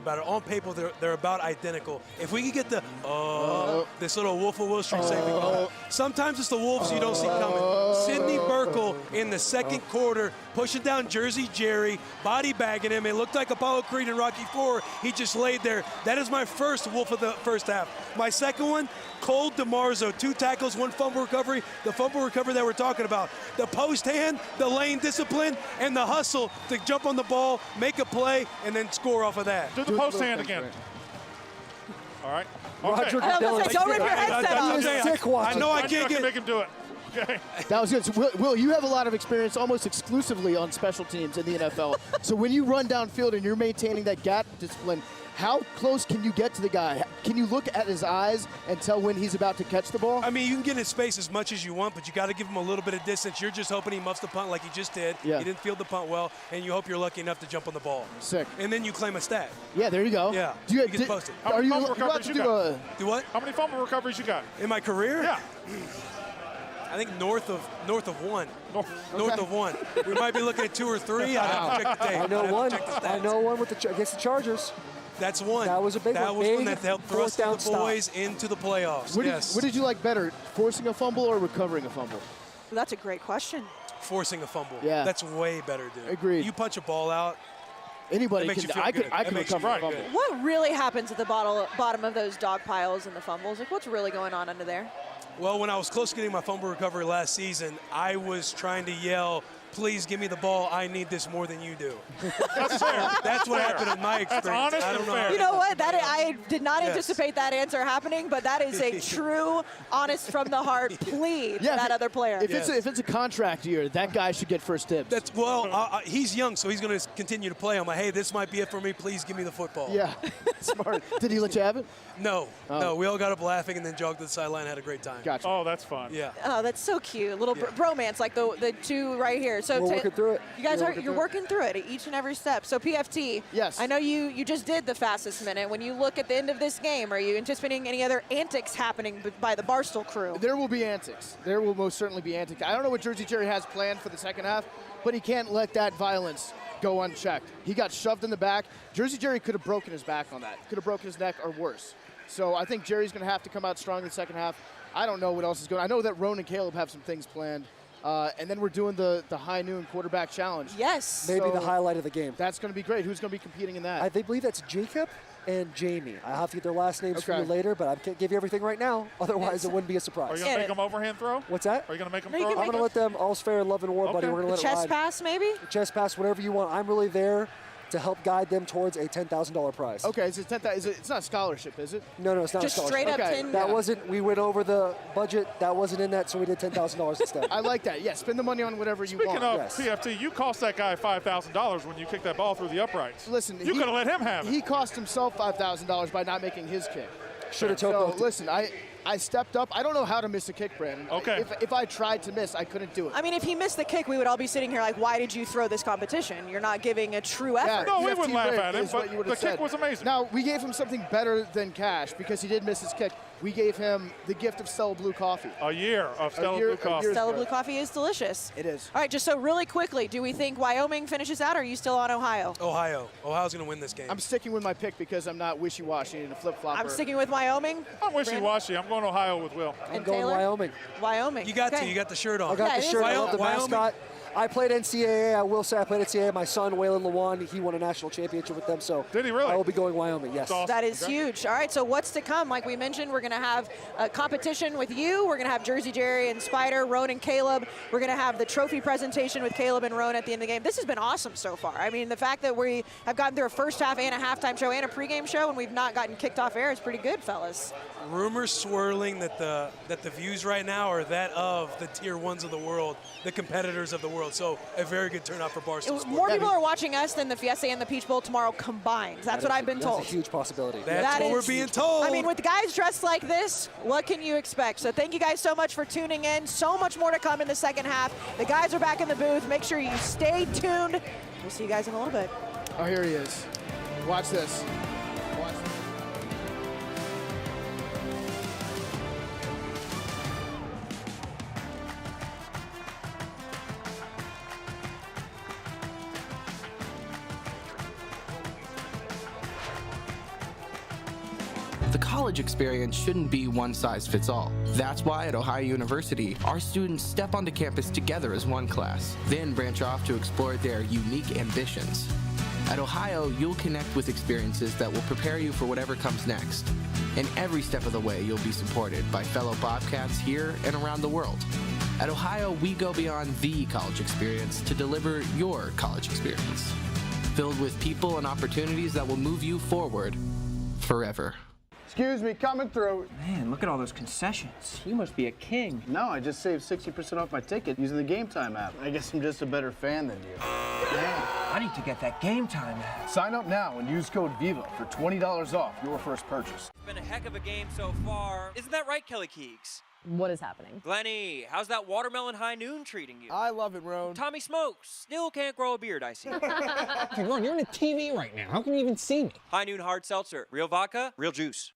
[SPEAKER 10] battle. On paper, they're about identical. If we could get this little Wolf of Wall Street segment going. Sometimes it's the wolves you don't see coming. Sidney Burke tackle in the second quarter, pushing down Jersey Jerry, body bagging him. It looked like Apollo Creed in Rocky IV. He just laid there. That is my first wolf of the first half. My second one, Cole DeMarzo, 2 tackles, 1 fumble recovery. The fumble recovery that we're talking about. The post hand, the lane discipline, and the hustle to jump on the ball, make a play, and then score off of that.
[SPEAKER 3] Do the post hand again. All right.
[SPEAKER 11] Roger Goodell. Don't rip your headset off.
[SPEAKER 10] I know I can't
[SPEAKER 3] make him do it. Okay.
[SPEAKER 6] That was good. So Will, you have a lot of experience almost exclusively on special teams in the NFL. So when you run downfield and you're maintaining that gap discipline, how close can you get to the guy? Can you look at his eyes and tell when he's about to catch the ball?
[SPEAKER 10] I mean, you can get in his space as much as you want, but you got to give him a little bit of distance. You're just hoping he muffs the punt like he just did.
[SPEAKER 6] Yeah.
[SPEAKER 10] He didn't field the punt well, and you hope you're lucky enough to jump on the ball.
[SPEAKER 6] Sick.
[SPEAKER 10] And then you claim a stat.
[SPEAKER 6] Yeah, there you go.
[SPEAKER 10] Yeah.
[SPEAKER 6] You
[SPEAKER 10] get posted.
[SPEAKER 3] How many fumble recoveries you got?
[SPEAKER 10] Do what?
[SPEAKER 3] How many fumble recoveries you got?
[SPEAKER 10] In my career?
[SPEAKER 3] Yeah.
[SPEAKER 10] I think north of 1. North of 1. We might be looking at 2 or 3. I'd have to check the tape.
[SPEAKER 15] I know one. I know one with against the Chargers.
[SPEAKER 10] That's one.
[SPEAKER 15] That was a big one.
[SPEAKER 10] That was one that helped thrust
[SPEAKER 15] down
[SPEAKER 10] the boys into the playoffs.
[SPEAKER 6] What did you like better, forcing a fumble or recovering a fumble?
[SPEAKER 11] That's a great question.
[SPEAKER 10] Forcing a fumble.
[SPEAKER 6] Yeah.
[SPEAKER 10] That's way better, dude.
[SPEAKER 6] Agreed.
[SPEAKER 10] You punch a ball out.
[SPEAKER 6] Anybody
[SPEAKER 10] makes
[SPEAKER 6] can.
[SPEAKER 10] you feel
[SPEAKER 6] I
[SPEAKER 10] good.
[SPEAKER 6] could recover a fumble.
[SPEAKER 11] What really happens at the bottom of those dog piles and the fumbles? Like, what's really going on under there?
[SPEAKER 10] Well, when I was close to getting my fumble recovery last season, I was trying to yell, please give me the ball. I need this more than you do.
[SPEAKER 3] That's fair.
[SPEAKER 10] That's what happened in my experience.
[SPEAKER 3] That's honest
[SPEAKER 10] I don't
[SPEAKER 3] and
[SPEAKER 10] know.
[SPEAKER 3] fair.
[SPEAKER 11] You know what? I did not
[SPEAKER 10] Yes.
[SPEAKER 11] anticipate that answer happening, but that is a true, honest from the heart plea to that other player.
[SPEAKER 6] If it's a contract year, that guy should get first dibs.
[SPEAKER 10] He's young, so he's going to continue to play. I'm like, hey, this might be it for me. Please give me the football.
[SPEAKER 6] Yeah, smart. Did he let you have it?
[SPEAKER 10] No, no. We all got up laughing and then jogged to the sideline. Had a great time.
[SPEAKER 6] Gotcha.
[SPEAKER 3] Oh, that's fun.
[SPEAKER 10] Yeah.
[SPEAKER 11] Oh, that's so cute. Little bromance, like the two right here. So
[SPEAKER 15] We're working through it.
[SPEAKER 11] You guys you're working through it at each and every step. So PFT.
[SPEAKER 6] Yes.
[SPEAKER 11] I know you just did the fastest minute. When you look at the end of this game, are you anticipating any other antics happening by the Barstool crew?
[SPEAKER 6] There will be antics. There will most certainly be antics. I don't know what Jersey Jerry has planned for the second half, but he can't let that violence go unchecked. He got shoved in the back. Jersey Jerry could have broken his back on that. Could have broken his neck or worse. So I think Jerry's going to have to come out strong in the second half. I don't know what else is going on. I know that Roan and Caleb have some things planned. And then we're doing the high noon quarterback challenge.
[SPEAKER 11] Yes.
[SPEAKER 15] Maybe the highlight of the game.
[SPEAKER 6] That's going to be great. Who's going to be competing in that?
[SPEAKER 15] I believe that's Jacob and Jamie. I have to get their last names for you
[SPEAKER 6] Okay.
[SPEAKER 15] later, but I can't give you everything right now. Otherwise, it wouldn't be a surprise.
[SPEAKER 3] Are you going to make them overhand throw?
[SPEAKER 15] What's that?
[SPEAKER 3] Are you going to make them
[SPEAKER 11] No, you
[SPEAKER 3] throw?
[SPEAKER 11] can
[SPEAKER 15] I'm going to let them, all's fair in love and war, buddy.
[SPEAKER 3] Okay.
[SPEAKER 15] We're going to
[SPEAKER 11] The
[SPEAKER 15] let it
[SPEAKER 11] chest
[SPEAKER 15] ride.
[SPEAKER 11] pass, maybe?
[SPEAKER 15] Chest pass, whatever you want. I'm really there to help guide them towards a $10,000 prize.
[SPEAKER 6] Okay, it's not a scholarship, is it?
[SPEAKER 15] No, it's not
[SPEAKER 11] Just
[SPEAKER 15] a scholarship.
[SPEAKER 11] straight up
[SPEAKER 6] Okay.
[SPEAKER 11] 10.
[SPEAKER 15] That wasn't, we went over the budget. That wasn't in that, so we did $10,000 instead.
[SPEAKER 6] I like that. Yeah, spend the money on whatever you
[SPEAKER 3] Speaking
[SPEAKER 6] want.
[SPEAKER 3] of PFT, you cost that guy $5,000 when you kicked that ball through the uprights.
[SPEAKER 6] Listen,
[SPEAKER 3] you could have let him have it.
[SPEAKER 6] He cost himself $5,000 by not making his kick.
[SPEAKER 15] Should have
[SPEAKER 6] So listen, I stepped up. I don't know how to miss a kick, Brandon.
[SPEAKER 3] Okay.
[SPEAKER 6] If I tried to miss, I couldn't do it.
[SPEAKER 11] I mean, if he missed the kick, we would all be sitting here like, why did you throw this competition? You're not giving a true effort.
[SPEAKER 3] No, we
[SPEAKER 6] PFT
[SPEAKER 3] wouldn't laugh
[SPEAKER 6] break
[SPEAKER 3] at him,
[SPEAKER 6] is what
[SPEAKER 3] but
[SPEAKER 6] you would
[SPEAKER 3] the
[SPEAKER 6] have
[SPEAKER 3] kick
[SPEAKER 6] said.
[SPEAKER 3] was amazing.
[SPEAKER 6] Now, we gave him something better than cash because he did miss his kick. We gave him the gift of Stella Blue coffee.
[SPEAKER 3] A year of Stella Blue coffee.
[SPEAKER 11] Stella Blue coffee is delicious.
[SPEAKER 6] It is.
[SPEAKER 11] All right, just so really quickly, do we think Wyoming finishes out, or are you still on Ohio?
[SPEAKER 10] Ohio's going to win this game.
[SPEAKER 6] I'm sticking with my pick because I'm not wishy-washy and a flip-flopper.
[SPEAKER 11] I'm sticking with Wyoming.
[SPEAKER 3] I'm wishy-washy. I'm going Ohio with Will.
[SPEAKER 15] I'm
[SPEAKER 11] And
[SPEAKER 15] going
[SPEAKER 11] Taylor?
[SPEAKER 15] Wyoming.
[SPEAKER 11] Wyoming.
[SPEAKER 10] You got
[SPEAKER 11] Okay.
[SPEAKER 10] to. You got the shirt on.
[SPEAKER 15] I got
[SPEAKER 11] Yeah,
[SPEAKER 15] the
[SPEAKER 11] it is
[SPEAKER 15] shirt. I love the
[SPEAKER 10] Wyoming.
[SPEAKER 15] mascot. I played NCAA. I will say I played NCAA. My son, Waylon Lewan, he won a national championship with them. So
[SPEAKER 3] Did he really?
[SPEAKER 15] I will be going Wyoming, yes.
[SPEAKER 3] Awesome.
[SPEAKER 11] That is
[SPEAKER 3] Okay.
[SPEAKER 11] huge. All right, so what's to come? Like we mentioned, we're going to have a competition with you. We're going to have Jersey Jerry and Spider, Roan and Caleb. We're going to have the trophy presentation with Caleb and Roan at the end of the game. This has been awesome so far. I mean, the fact that we have gotten through a first half and a halftime show and a pregame show and we've not gotten kicked off air is pretty good, fellas.
[SPEAKER 10] Rumors swirling that the views right now are that of the tier ones of the world, the competitors of the world. So a very good turnout for Barstool Sports.
[SPEAKER 11] More people are watching us than the Fiesta and the Peach Bowl tomorrow combined. That's what I've been told.
[SPEAKER 15] That's a huge possibility.
[SPEAKER 10] That's what we're being told.
[SPEAKER 11] I mean, with guys dressed like this, what can you expect? So thank you guys so much for tuning in. So much more to come in the second half. The guys are back in the booth. Make sure you stay tuned. We'll see you guys in a little bit.
[SPEAKER 6] Oh, here he is. Watch this. Watch this.
[SPEAKER 7] The college experience shouldn't be one size fits all. That's why at Ohio University, our students step onto campus together as one class, then branch off to explore their unique ambitions. At Ohio, you'll connect with experiences that will prepare you for whatever comes next. And every step of the way, you'll be supported by fellow Bobcats here and around the world. At Ohio, we go beyond the college experience to deliver your college experience, filled with people and opportunities that will move you forward forever.
[SPEAKER 26] Excuse me, coming through.
[SPEAKER 16] Man, look at all those concessions. You must be a king.
[SPEAKER 26] No, I just saved 60% off my ticket using the Game Time app. I guess I'm just a better fan than you.
[SPEAKER 16] Man, I need to get that Game Time app.
[SPEAKER 26] Sign up now and use code VIVA for $20 off your first purchase.
[SPEAKER 23] It's been a heck of a game so far. Isn't that right, Kelly Keegs?
[SPEAKER 17] What is happening?
[SPEAKER 23] Glennie, how's that watermelon high noon treating you?
[SPEAKER 26] I love it, Roan.
[SPEAKER 23] Tommy Smokes, still can't grow a beard, I see.
[SPEAKER 4] Hey, Ron, you're on the TV right now. How can you even see me?
[SPEAKER 23] High noon hard seltzer, real vodka, real juice.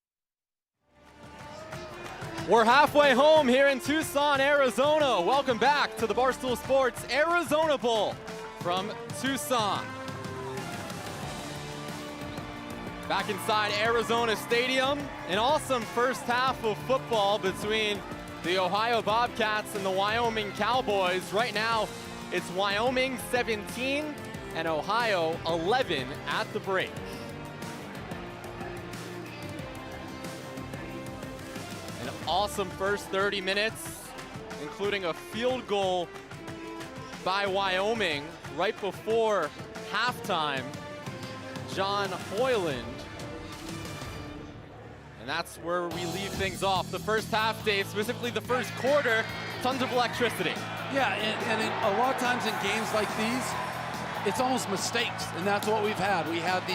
[SPEAKER 8] We're halfway home here in Tucson, Arizona. Welcome back to the Barstool Sports Arizona Bowl from Tucson. Back inside Arizona Stadium, an awesome first half of football between the Ohio Bobcats and the Wyoming Cowboys. Right now, it's Wyoming 17 and Ohio 11 at the break. An awesome first 30 minutes, including a field goal by Wyoming right before halftime. John Hoyland. And that's where we leave things off. The first half, Dave, specifically the first quarter, tons of electricity.
[SPEAKER 9] Yeah, and a lot of times in games like these, it's almost mistakes, and that's what we've had. We had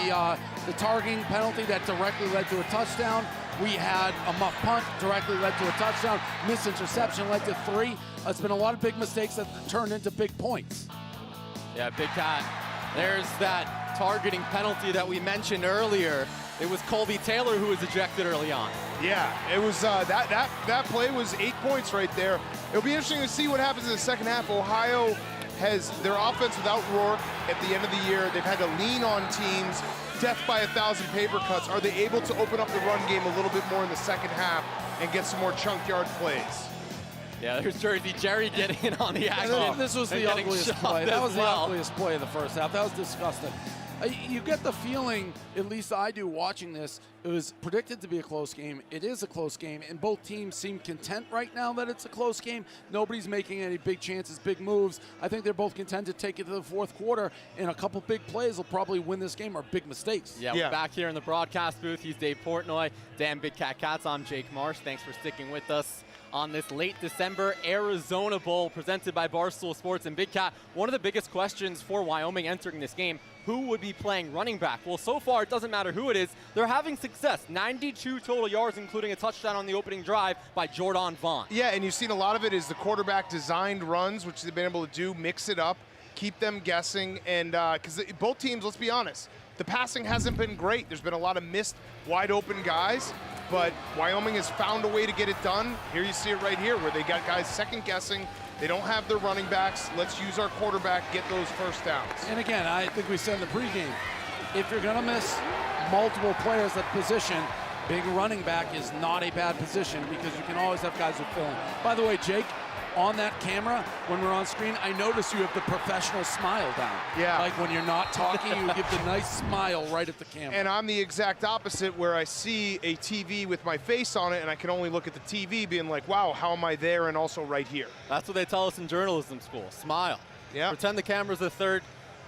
[SPEAKER 9] the targeting penalty that directly led to a touchdown. We had a muff punt directly led to a touchdown. Missed interception led to 3. It's been a lot of big mistakes that turned into big points.
[SPEAKER 8] Yeah, Big Cat. There's that targeting penalty that we mentioned earlier. It was Colby Taylor who was ejected early on.
[SPEAKER 5] Yeah, it was that play was 8 points right there. It'll be interesting to see what happens in the second half. Ohio has their offense without Rourke at the end of the year. They've had to lean on teams, death by 1,000 paper cuts. Are they able to open up the run game a little bit more in the second half and get some more chunk yard plays?
[SPEAKER 8] Yeah, there's Jersey Jerry getting in on the action.
[SPEAKER 9] This was the ugliest play. That was the ugliest play of the first half. That was disgusting. You get the feeling, at least I do watching this, it was predicted to be a close game. It is a close game, and both teams seem content right now that it's a close game. Nobody's making any big chances, big moves. I think they're both content to take it to the fourth quarter, and a couple big plays will probably win this game, or big mistakes.
[SPEAKER 8] Yeah, we're back here in the broadcast booth. He's Dave Portnoy, Dan Big Cat Cats. I'm Jake Marsh. Thanks for sticking with us on this late December Arizona Bowl presented by Barstool Sports. And Big Cat, one of the biggest questions for Wyoming entering this game, who would be playing running back? Well, so far, it doesn't matter who it is. They're having success. 92 total yards, including a touchdown on the opening drive by Jordan Vaughn.
[SPEAKER 5] Yeah, and you've seen a lot of it is the quarterback designed runs, which they've been able to do, mix it up, keep them guessing. And because both teams, let's be honest, the passing hasn't been great. There's been a lot of missed wide open guys, but Wyoming has found a way to get it done. Here you see it right here where they got guys second guessing. They don't have their running backs. Let's use our quarterback, get those first downs.
[SPEAKER 9] And again, I think we said in the pregame, if you're going to miss multiple players at position, big running back is not a bad position because you can always have guys who fill in. By the way, Jake, on that camera, when we're on screen, I notice you have the professional smile down.
[SPEAKER 5] Yeah.
[SPEAKER 9] Like when you're not talking, you give the nice smile right at the camera.
[SPEAKER 5] And I'm the exact opposite, where I see a TV with my face on it and I can only look at the TV being like, wow, how am I there and also right here?
[SPEAKER 8] That's what they tell us in journalism school. Smile.
[SPEAKER 5] Yeah.
[SPEAKER 8] Pretend the camera's the third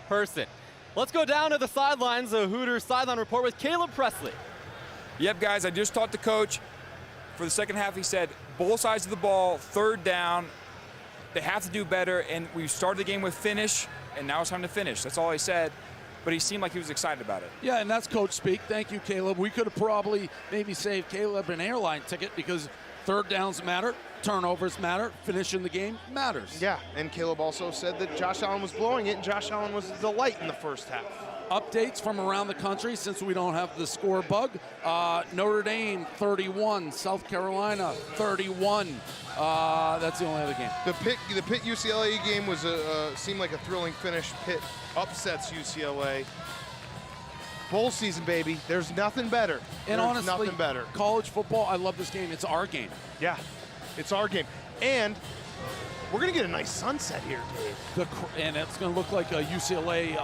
[SPEAKER 8] person. Let's go down to the sidelines, a Hooters sideline report with Caleb Presley.
[SPEAKER 22] Yep, guys, I just talked to Coach. For the second half, he said both sides of the ball, third down, they have to do better, and we started the game with finish, and now it's time to finish. That's all he said, but he seemed like he was excited about it.
[SPEAKER 9] Yeah, and that's coach speak. Thank you, Caleb. We could have probably maybe saved Caleb an airline ticket because third downs matter, turnovers matter, finishing the game matters.
[SPEAKER 5] Yeah, and Caleb also said that Josh Allen was blowing it, and Josh Allen was a delight in the first half.
[SPEAKER 9] Updates from around the country since we don't have the score bug. Notre Dame 31, South Carolina 31. That's the only other game.
[SPEAKER 5] The Pitt UCLA game was seemed like a thrilling finish. Pitt upsets UCLA. Bowl season, baby. There's nothing better.
[SPEAKER 9] And
[SPEAKER 5] There's
[SPEAKER 9] honestly,
[SPEAKER 5] nothing better.
[SPEAKER 9] College football, I love this game. It's our game.
[SPEAKER 5] Yeah, it's our game. And we're going to get a nice sunset here, Dave.
[SPEAKER 9] And it's going to look like a UCLA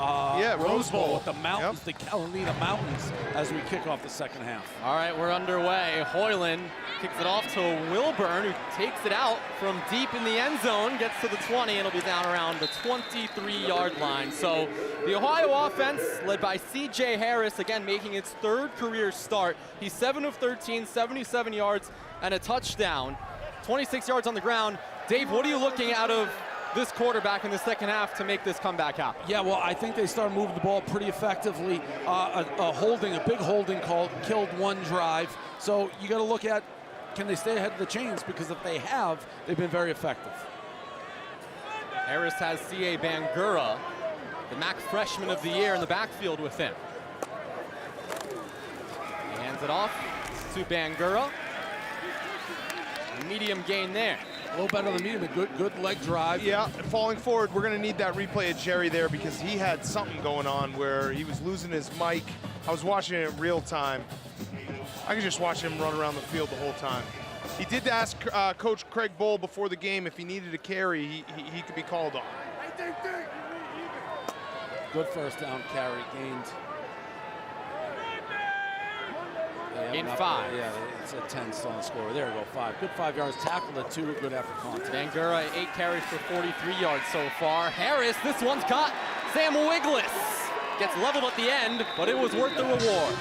[SPEAKER 5] Rose Bowl
[SPEAKER 9] with the mountains, the Catalina Mountains, as we kick off the second half.
[SPEAKER 8] All right, we're underway. Hoyland kicks it off to Wilburn, who takes it out from deep in the end zone, gets to the 20, and it'll be down around the 23-yard line. So the Ohio offense, led by C.J. Harris, again making its third career start. He's 7 of 13, 77 yards, and a touchdown. 26 yards on the ground. Dave, what are you looking out of this quarterback in the second half to make this comeback happen?
[SPEAKER 9] Yeah, well, I think they started moving the ball pretty effectively. A big holding call killed one drive. So you got to look at, can they stay ahead of the chains? Because if they have, they've been very effective.
[SPEAKER 8] Harris has C.A. Bangura, the MAC freshman of the year, in the backfield with him. He hands it off to Bangura. Medium gain there.
[SPEAKER 9] A little better than medium, a good leg drive.
[SPEAKER 5] Yeah, falling forward, we're going to need that replay of Jerry there because he had something going on where he was losing his mic. I was watching it in real time. I could just watch him run around the field the whole time. He did ask Coach Craig Bowl before the game if he needed a carry, he could be called on.
[SPEAKER 9] Good first down carry gained.
[SPEAKER 8] In 5.
[SPEAKER 9] Yeah, it's a 10 still on the score. There we go, 5. Good 5 yards, tackled at 2, good after contact.
[SPEAKER 8] Bangura, 8 carries for 43 yards so far. Harris, this one's caught. Sam Wiglis gets leveled at the end, but it was worth the reward.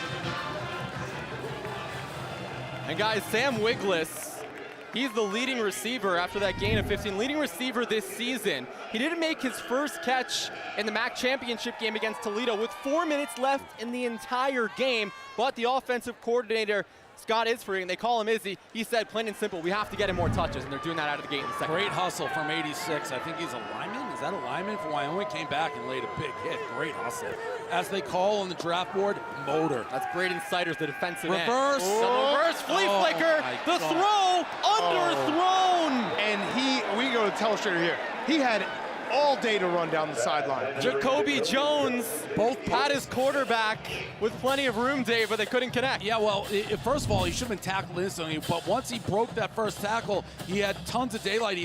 [SPEAKER 8] And guys, Sam Wiglis, he's the leading receiver after that gain of 15. Leading receiver this season. He didn't make his first catch in the MAC championship game against Toledo with 4 minutes left in the entire game, but the offensive coordinator, Scott Isfrey, and they call him Izzy, he said plain and simple, we have to get him more touches, and they're doing that out of the gate in the second.
[SPEAKER 9] Great hustle from 86. I think he's a lineman. Is that a lineman for Wyoming? Came back and laid a big hit. Great hustle. As they call on the draft board, motor.
[SPEAKER 8] That's Braden Siders, the defensive end.
[SPEAKER 9] Reverse.
[SPEAKER 8] The reverse flea flicker. The throw underthrown.
[SPEAKER 5] And we go to the telestrator here. He had all day to run down the sideline.
[SPEAKER 8] Jacoby Jones both had his quarterback with plenty of room, Dave, but they couldn't connect.
[SPEAKER 9] Yeah, well, first of all, he should have been tackled instantly, but once he broke that first tackle, he had tons of daylight.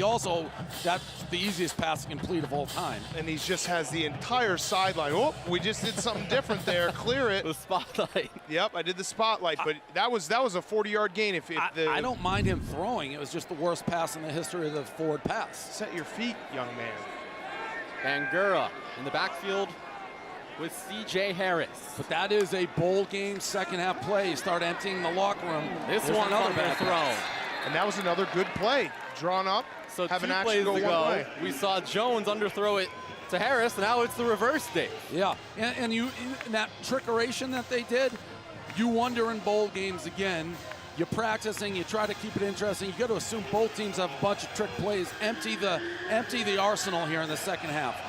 [SPEAKER 9] That's the easiest pass to complete of all time.
[SPEAKER 5] And he just has the entire sideline. Oh, we just did something different there. Clear it.
[SPEAKER 8] The spotlight.
[SPEAKER 5] Yep, I did the spotlight, but that was a 40-yard gain.
[SPEAKER 9] I don't mind him throwing. It was just the worst pass in the history of the forward pass.
[SPEAKER 5] Set your feet, young man.
[SPEAKER 8] Bangura in the backfield with C.J. Harris.
[SPEAKER 9] But that is a bowl game second half play. Start emptying the locker room.
[SPEAKER 8] This one another bad throw.
[SPEAKER 5] And that was another good play. Drawn up,
[SPEAKER 8] so
[SPEAKER 5] have
[SPEAKER 8] 2
[SPEAKER 5] an action
[SPEAKER 8] plays
[SPEAKER 5] go
[SPEAKER 8] ago,
[SPEAKER 5] one way.
[SPEAKER 8] we saw Jones underthrow it to Harris, and now it's the reverse, Dave.
[SPEAKER 9] Yeah, and in that trickeration that they did, you wonder in bowl games again, you're practicing, you try to keep it interesting. You got to assume both teams have a bunch of trick plays. Empty the arsenal here in the second half.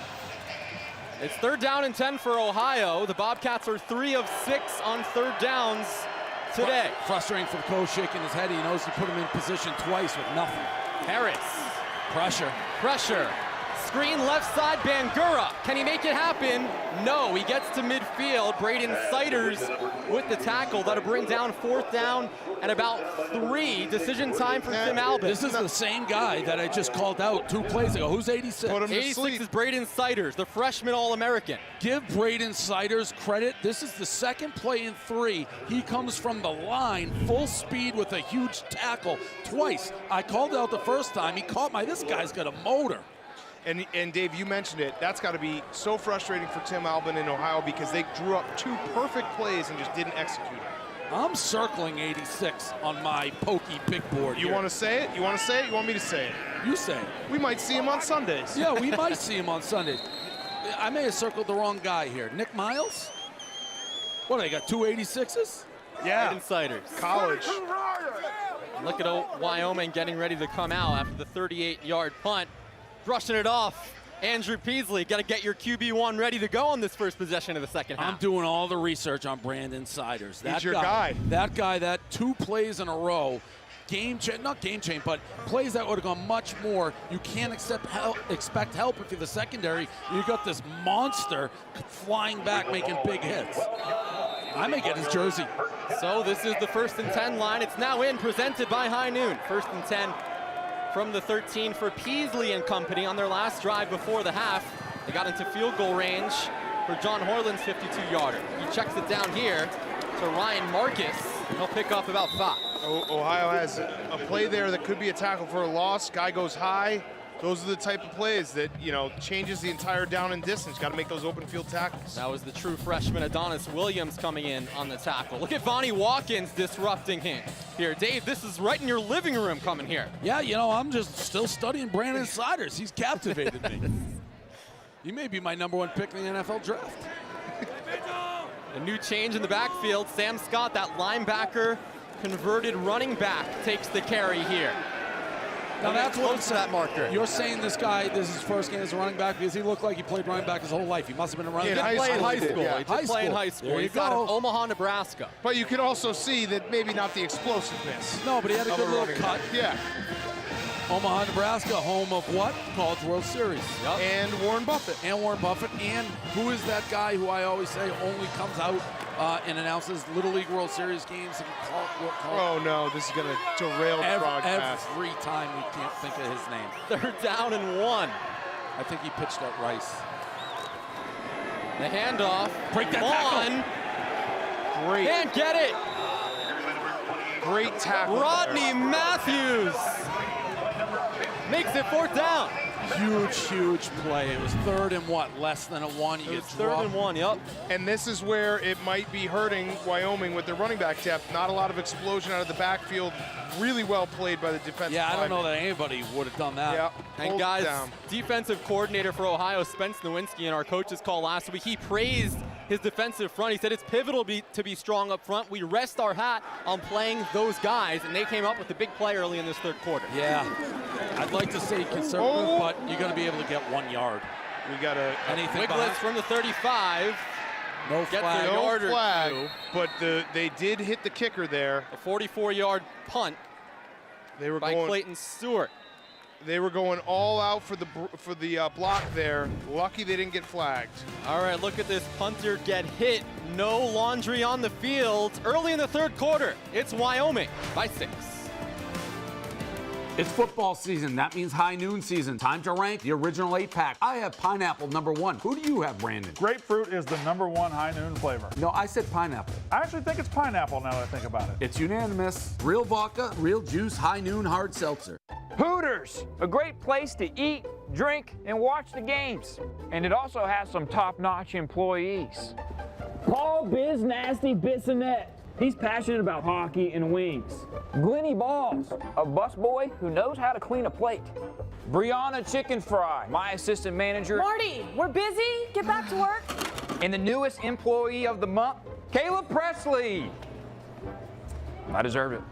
[SPEAKER 8] It's 3rd down and 10 for Ohio. The Bobcats are 3 of 6 on 3rd downs today.
[SPEAKER 9] Frustrating for the coach, shaking his head. He knows he put him in position twice with nothing.
[SPEAKER 8] Harris. Pressure. Screen left side, Bangura. Can he make it happen? No, he gets to midfield. Braden Siders with the tackle. That'll bring down 4th down and about 3. Decision time for Tim Albin.
[SPEAKER 9] This is the same guy that I just called out 2 plays ago. Who's 86?
[SPEAKER 8] 86 is Braden Siders, the freshman All-American.
[SPEAKER 9] Give Braden Siders credit. This is the second play in 3. He comes from the line, full speed with a huge tackle twice. I called out the first time. He caught this guy's got a motor.
[SPEAKER 5] And Dave, you mentioned it. That's got to be so frustrating for Tim Albin in Ohio because they drew up 2 perfect plays and just didn't execute it.
[SPEAKER 9] I'm circling 86 on my pokey big board.
[SPEAKER 5] You want to say it? You want to say it? You want me to say it?
[SPEAKER 9] You say it.
[SPEAKER 5] We might see him on Sundays.
[SPEAKER 9] Yeah, we might see him on Sundays. I may have circled the wrong guy here. Nick Miles? What, I got 2 86s?
[SPEAKER 5] Yeah.
[SPEAKER 8] Insiders.
[SPEAKER 5] College.
[SPEAKER 8] Look at Wyoming getting ready to come out after the 38-yard punt. Brushing it off. Andrew Peasley, got to get your QB1 ready to go on this first possession of the second half.
[SPEAKER 9] I'm doing all the research on Brandon Siders.
[SPEAKER 5] He's your guy.
[SPEAKER 9] That guy, that 2 plays in a row, not game change, but plays that would have gone much more. You can't expect help if you're the secondary. You got this monster flying back, making big hits. I may get his jersey.
[SPEAKER 8] So this is the 1st and 10 line. It's now in, presented by High Noon. 1st and 10 from the 13 for Peasley and company on their last drive before the half. They got into field goal range for John Horland's 52-yarder. He checks it down here to Ryan Marcus. He'll pick up about 5.
[SPEAKER 5] Ohio has a play there that could be a tackle for a loss. Guy goes high. Those are the type of plays that, changes the entire down and distance. Got to make those open field tackles.
[SPEAKER 8] That was the true freshman Adonis Williams coming in on the tackle. Look at Vonnie Watkins disrupting him here. Dave, this is right in your living room coming here.
[SPEAKER 9] Yeah, I'm just still studying Brandon Sliders. He's captivated me. He may be my #1 pick in the NFL draft.
[SPEAKER 8] A new change in the backfield. Sam Scott, that linebacker, converted running back, takes the carry here.
[SPEAKER 9] Now that's what
[SPEAKER 8] close to that marker.
[SPEAKER 9] You're saying this guy, this is his first game as a running back because he looked like he played running back his whole life. He must have been a running back.
[SPEAKER 8] He did play in high school.
[SPEAKER 9] Yeah.
[SPEAKER 8] He did play in high school.
[SPEAKER 9] There you
[SPEAKER 8] He's out of
[SPEAKER 9] go.
[SPEAKER 8] Omaha, Nebraska.
[SPEAKER 5] But you could also see that maybe not the explosiveness.
[SPEAKER 9] No, but he had a good little cut.
[SPEAKER 5] Yeah.
[SPEAKER 9] Omaha, Nebraska, home of what? College World Series.
[SPEAKER 8] Yep.
[SPEAKER 5] And Warren Buffett.
[SPEAKER 9] And who is that guy who I always say only comes out and announces Little League World Series games? And
[SPEAKER 5] Oh, no, this is going to derail the broadcast.
[SPEAKER 9] Every time we can't think of his name.
[SPEAKER 8] 3rd down and 1.
[SPEAKER 9] I think he pitched at Rice.
[SPEAKER 8] The handoff.
[SPEAKER 9] Break that tackle.
[SPEAKER 5] Great.
[SPEAKER 8] Can't get it.
[SPEAKER 5] Great tackle.
[SPEAKER 8] Rodney Matthews makes it 4th down.
[SPEAKER 9] Huge play. It was 3rd and less than a 1.
[SPEAKER 8] It was 3rd and 1, yep.
[SPEAKER 5] And this is where it might be hurting Wyoming with their running back depth. Not a lot of explosion out of the backfield. Really well played by the defensive
[SPEAKER 9] Yeah, I don't know
[SPEAKER 5] lineman.
[SPEAKER 9] that anybody would have done that.
[SPEAKER 5] Yeah.
[SPEAKER 8] And
[SPEAKER 5] Hold
[SPEAKER 8] guys,
[SPEAKER 5] down.
[SPEAKER 8] defensive coordinator for Ohio, Spence Nowinski, in our coach's call last week, he praised his defensive front. He said it's pivotal to be strong up front. We rest our hat on playing those guys, and they came up with a big play early in this 3rd quarter.
[SPEAKER 9] Yeah, I'd like to say conservative, but you're going to be able to get 1 yard.
[SPEAKER 5] We got
[SPEAKER 9] anything
[SPEAKER 8] Wiglitz from the 35.
[SPEAKER 9] No
[SPEAKER 8] Gets
[SPEAKER 9] flag.
[SPEAKER 8] a yard or
[SPEAKER 5] flag,
[SPEAKER 8] two.
[SPEAKER 5] but they did hit the kicker there.
[SPEAKER 8] A 44-yard punt
[SPEAKER 5] They were
[SPEAKER 8] by
[SPEAKER 5] going.
[SPEAKER 8] Clayton Stewart.
[SPEAKER 5] They were going all out for the block there. Lucky they didn't get flagged.
[SPEAKER 8] All right, look at this punter get hit. No laundry on the field. Early in the 3rd quarter, it's Wyoming by 6.
[SPEAKER 12] It's football season. That means High Noon season. Time to rank the original 8-pack. I have pineapple #1. Who do you have, Brandon?
[SPEAKER 3] Grapefruit is the #1 High Noon flavor.
[SPEAKER 12] No, I said pineapple.
[SPEAKER 3] I actually think it's pineapple now that I think about it.
[SPEAKER 12] It's unanimous. Real vodka, real juice, High Noon hard seltzer.
[SPEAKER 14] Hooters, a great place to eat, drink, and watch the games. And it also has some top-notch employees. Paul Biz Nasty Bissonette. He's passionate about hockey and wings. Glenny Balls, a busboy who knows how to clean a plate. Brianna Chicken Fry, my assistant manager.
[SPEAKER 17] Marty, we're busy. Get back to work.
[SPEAKER 14] And the newest employee of the month, Caleb Presley. I deserve it.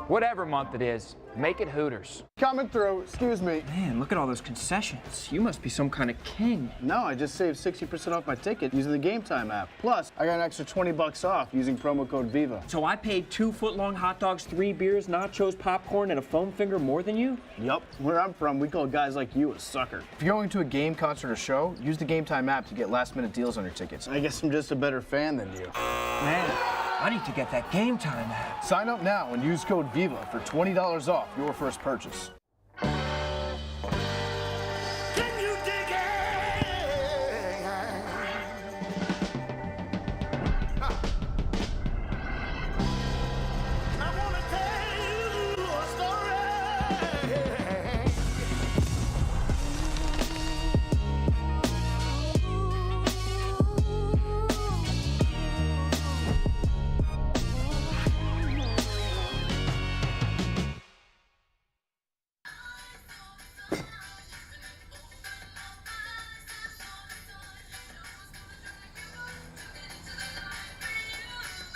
[SPEAKER 14] Whatever month it is, make it Hooters.
[SPEAKER 6] Coming through, excuse me.
[SPEAKER 16] Man, look at all those concessions. You must be some kind of king.
[SPEAKER 6] No, I just saved 60% off my ticket using the Game Time app. Plus, I got an extra $20 off using promo code VIVA.
[SPEAKER 16] So I paid 2 foot-long hot dogs, 3 beers, nachos, popcorn, and a foam finger more than you?
[SPEAKER 6] Yup. Where I'm from, we call guys like you a sucker. If you're going to a game, concert, or show, use the Game Time app to get last-minute deals on your tickets. I guess I'm just a better fan than you.
[SPEAKER 16] Man, I need to get that Game Time app.
[SPEAKER 6] Sign up now and use code VIVA for $20 off your first purchase.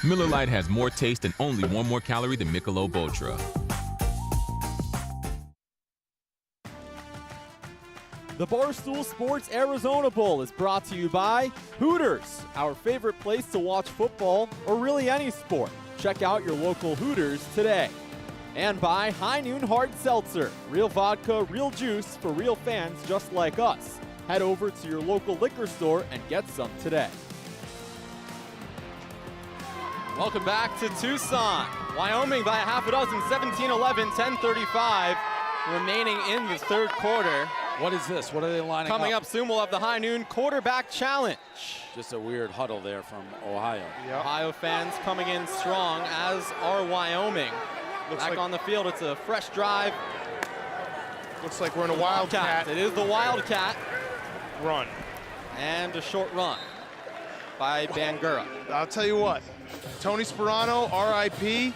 [SPEAKER 20] Miller Lite has more taste and only 1 more calorie than Michelob Ultra.
[SPEAKER 8] The Barstool Sports Arizona Bowl is brought to you by Hooters, our favorite place to watch football or really any sport. Check out your local Hooters today. And by High Noon Hard Seltzer, real vodka, real juice for real fans just like us. Head over to your local liquor store and get some today. Welcome back to Tucson. Wyoming by a half a dozen, 17-11, 10:35 remaining in the third quarter.
[SPEAKER 9] What is this? What are they lining up?
[SPEAKER 8] Coming up soon, we'll have the high noon quarterback challenge.
[SPEAKER 9] Just a weird huddle there from Ohio.
[SPEAKER 8] Ohio fans coming in strong, as are Wyoming.
[SPEAKER 5] Looks
[SPEAKER 8] back
[SPEAKER 5] like
[SPEAKER 8] on the field, it's a fresh drive.
[SPEAKER 5] Looks like we're in a Wildcat.
[SPEAKER 8] It is the Wildcat.
[SPEAKER 5] Run.
[SPEAKER 8] And a short run by Bangura.
[SPEAKER 5] I'll tell you what, Tony Sperano, RIP,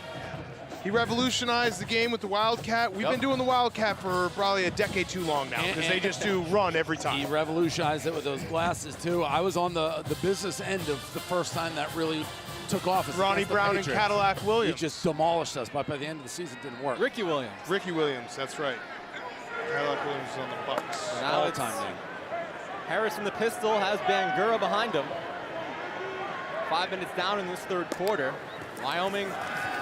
[SPEAKER 5] he revolutionized the game with the Wildcat. We've been doing the Wildcat for probably a decade too long now, because they just do run every time.
[SPEAKER 9] He revolutionized it with those glasses, too. I was on the business end of the first time that really took off.
[SPEAKER 5] Ronnie Brown and Cadillac Williams.
[SPEAKER 9] He just demolished us, but by the end of the season, it didn't work.
[SPEAKER 8] Ricky Williams.
[SPEAKER 5] Ricky Williams, that's right. Cadillac Williams is on the Bucks.
[SPEAKER 8] Now
[SPEAKER 9] All-time name.
[SPEAKER 8] Harris from the pistol has Bangura behind him. 5 minutes down in this third quarter. Wyoming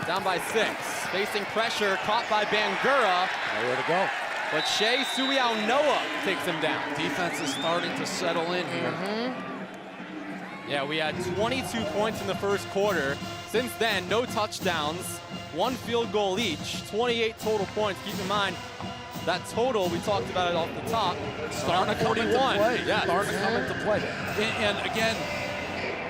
[SPEAKER 8] down by 6. Facing pressure, caught by Bangura.
[SPEAKER 9] Nowhere to go.
[SPEAKER 8] But Shea Suiau-Noah takes him down.
[SPEAKER 9] Defense is starting to settle in here.
[SPEAKER 8] Yeah, we had 22 points in the first quarter. Since then, no touchdowns, 1 field goal each, 28 total points. Keep in mind, that total, we talked about it off the top,
[SPEAKER 9] Starting to come into play.
[SPEAKER 8] Yeah.
[SPEAKER 9] Starting to come into play. And again,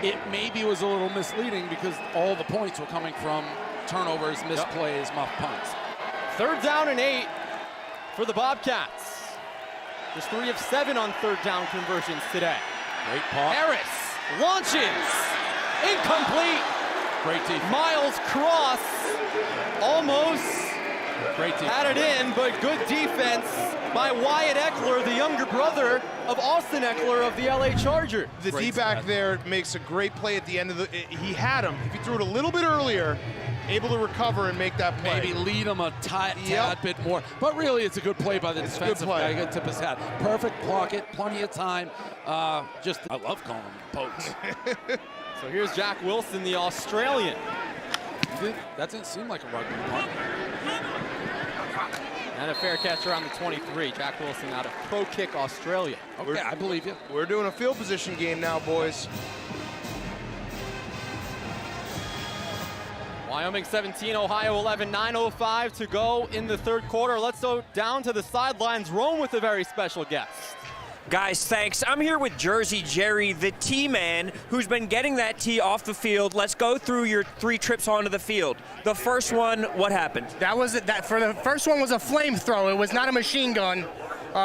[SPEAKER 9] it maybe was a little misleading because all the points were coming from turnovers, missed plays, muff punts.
[SPEAKER 8] 3rd down and 8 for the Bobcats. Just 3 of 7 on 3rd down conversions today.
[SPEAKER 9] Great pop.
[SPEAKER 8] Harris launches. Incomplete.
[SPEAKER 9] Great defense.
[SPEAKER 8] Miles Cross almost
[SPEAKER 9] Great defense.
[SPEAKER 8] had it in, but good defense by Wyatt Eckler, the younger brother of Austin Eckler of the LA Chargers.
[SPEAKER 5] The D-back there makes a great play at the end of the. He had him. If he threw it a little bit earlier, able to recover and make that play.
[SPEAKER 9] Maybe lead him a tad bit more. But really, it's a good play by the defensive guy. Good tip his hat. Perfect pocket, plenty of time. I love calling him pokes.
[SPEAKER 8] So here's Jack Wilson, the Australian.
[SPEAKER 9] That didn't seem like a rugby punt.
[SPEAKER 8] And a fair catch around the 23. Jack Wilson out of Pro Kick Australia.
[SPEAKER 9] Okay, I believe you.
[SPEAKER 5] We're doing a field position game now, boys.
[SPEAKER 8] Wyoming 17, Ohio 11, 9:05 to go in the third quarter. Let's go down to the sidelines. Rome with a very special guest.
[SPEAKER 23] Guys, thanks. I'm here with Jersey Jerry, the T-man, who's been getting that tee off the field. Let's go through your 3 trips onto the field. The first one, what happened?
[SPEAKER 1] For the first one was a flamethrower. It was not a machine gun.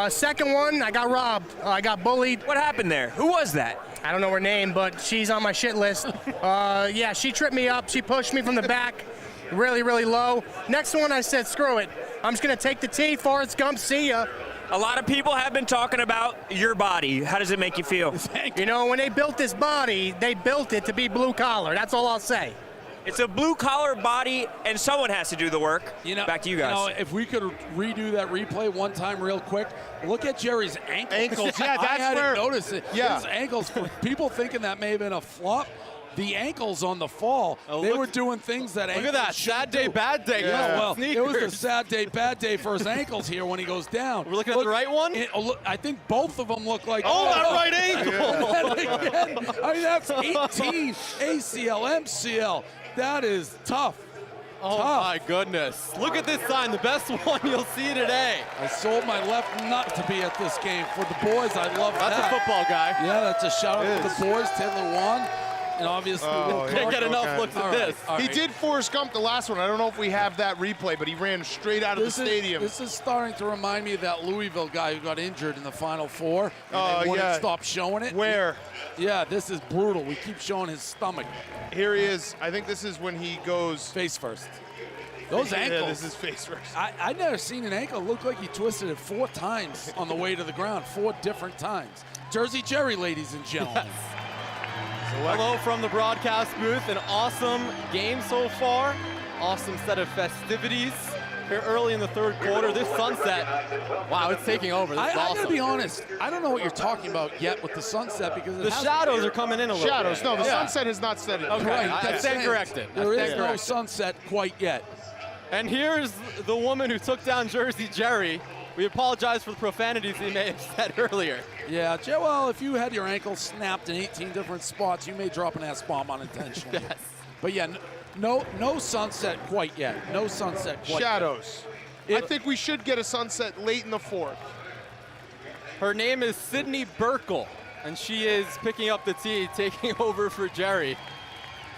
[SPEAKER 1] Second one, I got robbed. I got bullied.
[SPEAKER 23] What happened there? Who was that?
[SPEAKER 1] I don't know her name, but she's on my shit list. Yeah, she tripped me up. She pushed me from the back really, really low. Next one, I said, screw it. I'm just going to take the tee. Forrest Gump, see ya.
[SPEAKER 23] A lot of people have been talking about your body. How does it make you feel?
[SPEAKER 1] You know, when they built this body, they built it to be blue collar. That's all I'll say.
[SPEAKER 23] It's a blue collar body, and someone has to do the work. Back to you guys.
[SPEAKER 9] If we could redo that replay one time real quick, look at Jerry's ankles.
[SPEAKER 5] Yeah, that's
[SPEAKER 9] I hadn't
[SPEAKER 5] where.
[SPEAKER 9] noticed it.
[SPEAKER 5] Yeah.
[SPEAKER 9] His ankles. For people thinking that may have been a flop. The ankles on the fall, they were doing things that
[SPEAKER 8] Look at that, sad day, bad day.
[SPEAKER 9] Yeah, well,
[SPEAKER 8] Sneakers.
[SPEAKER 9] it was a sad day, bad day for his ankles here when he goes down.
[SPEAKER 8] We're looking at the right one?
[SPEAKER 9] I think both of them look like.
[SPEAKER 8] Oh, that right ankle!
[SPEAKER 9] And again, I mean, that's 18 ACL, MCL. That is tough.
[SPEAKER 8] Oh my goodness. Look at this sign, the best one you'll see today.
[SPEAKER 9] I sold my left nut to be at this game. For the boys, I love that.
[SPEAKER 8] That's a football guy.
[SPEAKER 9] Yeah, that's a shout out to the boys. Taylor Wan. And obviously,
[SPEAKER 8] can't get enough looks at this.
[SPEAKER 5] He did Forrest Gump the last one. I don't know if we have that replay, but he ran straight out of the stadium.
[SPEAKER 9] This is starting to remind me of that Louisville guy who got injured in the Final Four. And they wouldn't stop showing it.
[SPEAKER 5] Where?
[SPEAKER 9] Yeah, this is brutal. We keep showing his stomach.
[SPEAKER 5] Here he is. I think this is when he goes
[SPEAKER 9] face first. Those ankles.
[SPEAKER 5] Yeah, this is face first.
[SPEAKER 9] I've never seen an ankle look like he twisted it 4 times on the way to the ground, 4 different times. Jersey Jerry, ladies and gentlemen.
[SPEAKER 8] Yes. Hello from the broadcast booth. An awesome game so far. Awesome set of festivities here early in the third quarter. This sunset, wow, it's taking over. This is
[SPEAKER 9] I
[SPEAKER 8] awesome.
[SPEAKER 9] gotta be honest. I don't know what you're talking about yet with the sunset because
[SPEAKER 8] the shadows are coming in a little
[SPEAKER 5] Shadows.
[SPEAKER 8] bit.
[SPEAKER 5] No, the sunset has not set it.
[SPEAKER 8] Okay,
[SPEAKER 9] Right,
[SPEAKER 8] I stand corrected.
[SPEAKER 9] There is no sunset quite yet.
[SPEAKER 8] And here's the woman who took down Jersey Jerry. We apologize for the profanities he may have said earlier.
[SPEAKER 9] Yeah, well, if you had your ankle snapped in 18 different spots, you may drop an S-bomb unintentionally.
[SPEAKER 8] Yes.
[SPEAKER 9] But yeah, No sunset quite yet. No sunset quite
[SPEAKER 5] Shadows.
[SPEAKER 8] yet.
[SPEAKER 5] I think we should get a sunset late in the fourth.
[SPEAKER 8] Her name is Sydney Burkle, and she is picking up the tee, taking over for Jerry.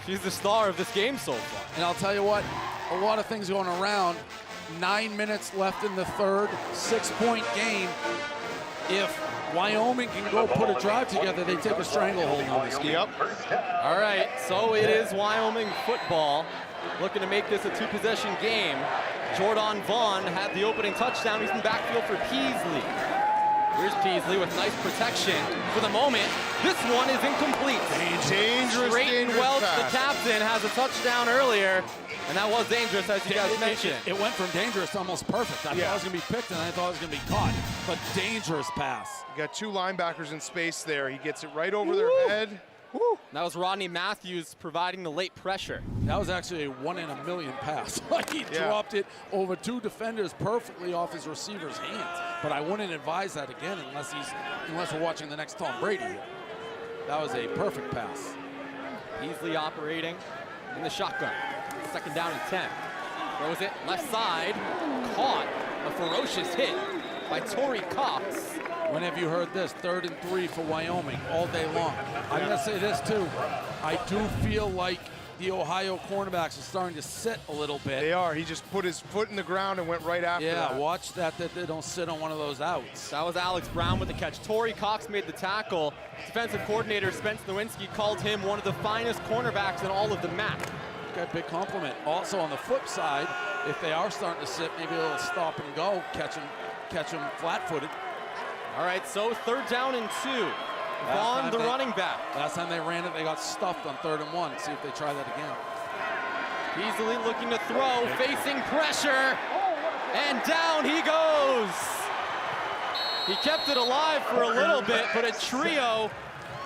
[SPEAKER 8] She's the star of this game so far.
[SPEAKER 9] And I'll tell you what, a lot of things going around. 9 minutes left in the third, 6-point game. If Wyoming can go put a drive together, they take a stranglehold on this game.
[SPEAKER 5] Yep.
[SPEAKER 8] All right, so it is Wyoming football, looking to make this a two-possession game. Jordan Vaughn had the opening touchdown. He's in the backfield for Peasley. Here's Peasley with nice protection for the moment. This one is incomplete.
[SPEAKER 5] Dangerous
[SPEAKER 8] Welch,
[SPEAKER 5] pass.
[SPEAKER 8] the captain, has a touchdown earlier, and that was dangerous, as you guys mentioned.
[SPEAKER 9] It went from dangerous to almost perfect. I thought it was going to be picked, and I thought it was going to be caught. But dangerous pass.
[SPEAKER 5] You got 2 linebackers in space there. He gets it right over their head.
[SPEAKER 8] Woo. That was Rodney Matthews providing the late pressure.
[SPEAKER 9] That was actually a 1 in a million pass. He dropped it over 2 defenders perfectly off his receiver's hands. But I wouldn't advise that again unless we're watching the next Tom Brady here. That was a perfect pass.
[SPEAKER 8] Beasley operating in the shotgun. 2nd down and 10. Throws it left side. Caught. A ferocious hit by Torrey Cox.
[SPEAKER 9] When have you heard this? 3rd and 3 for Wyoming all day long. I'm going to say this too. I do feel like the Ohio cornerbacks are starting to sit a little bit.
[SPEAKER 5] They are. He just put his foot in the ground and went right after that.
[SPEAKER 9] Yeah, watch that they don't sit on one of those outs.
[SPEAKER 8] That was Alex Brown with the catch. Torrey Cox made the tackle. Defensive coordinator Spence Nowinski called him one of the finest cornerbacks in all of the MAC.
[SPEAKER 9] Okay, big compliment. Also on the flip side, if they are starting to sit, maybe a little stop and go, catch them flat-footed.
[SPEAKER 8] All right, so 3rd down and 2. Vaughn, the running back.
[SPEAKER 9] Last time they ran it, they got stuffed on 3rd and 1. See if they try that again.
[SPEAKER 8] Beasley looking to throw, facing pressure, and down he goes. He kept it alive for a little bit, but a trio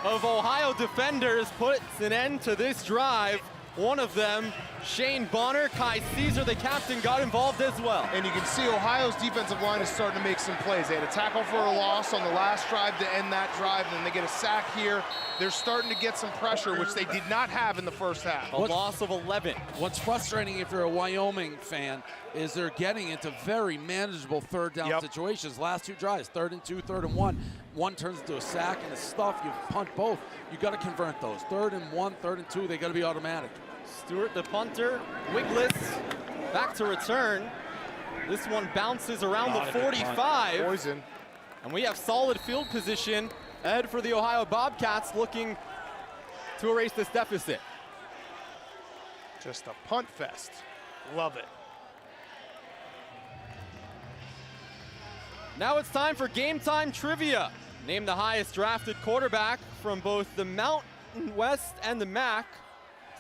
[SPEAKER 8] of Ohio defenders puts an end to this drive. One of them, Shane Bonner, Kai Caesar, the captain, got involved as well.
[SPEAKER 5] And you can see Ohio's defensive line is starting to make some plays. They had a tackle for a loss on the last drive to end that drive, and then they get a sack here. They're starting to get some pressure, which they did not have in the first half.
[SPEAKER 8] A loss of 11.
[SPEAKER 9] What's frustrating if you're a Wyoming fan is they're getting into very manageable 3rd down situations. Last 2 drives, 3rd and 2, 3rd and 1. One turns into a sack and a stuff. You punt both. You got to convert those. 3rd and 1, 3rd and 2, they got to be automatic.
[SPEAKER 8] Stewart, the punter, wigless, back to return. This one bounces around the 45.
[SPEAKER 5] Poison.
[SPEAKER 8] And we have solid field position ahead for the Ohio Bobcats, looking to erase this deficit.
[SPEAKER 5] Just a punt fest. Love it.
[SPEAKER 8] Now it's time for game time trivia. Name the highest drafted quarterback from both the Mountain West and the MAC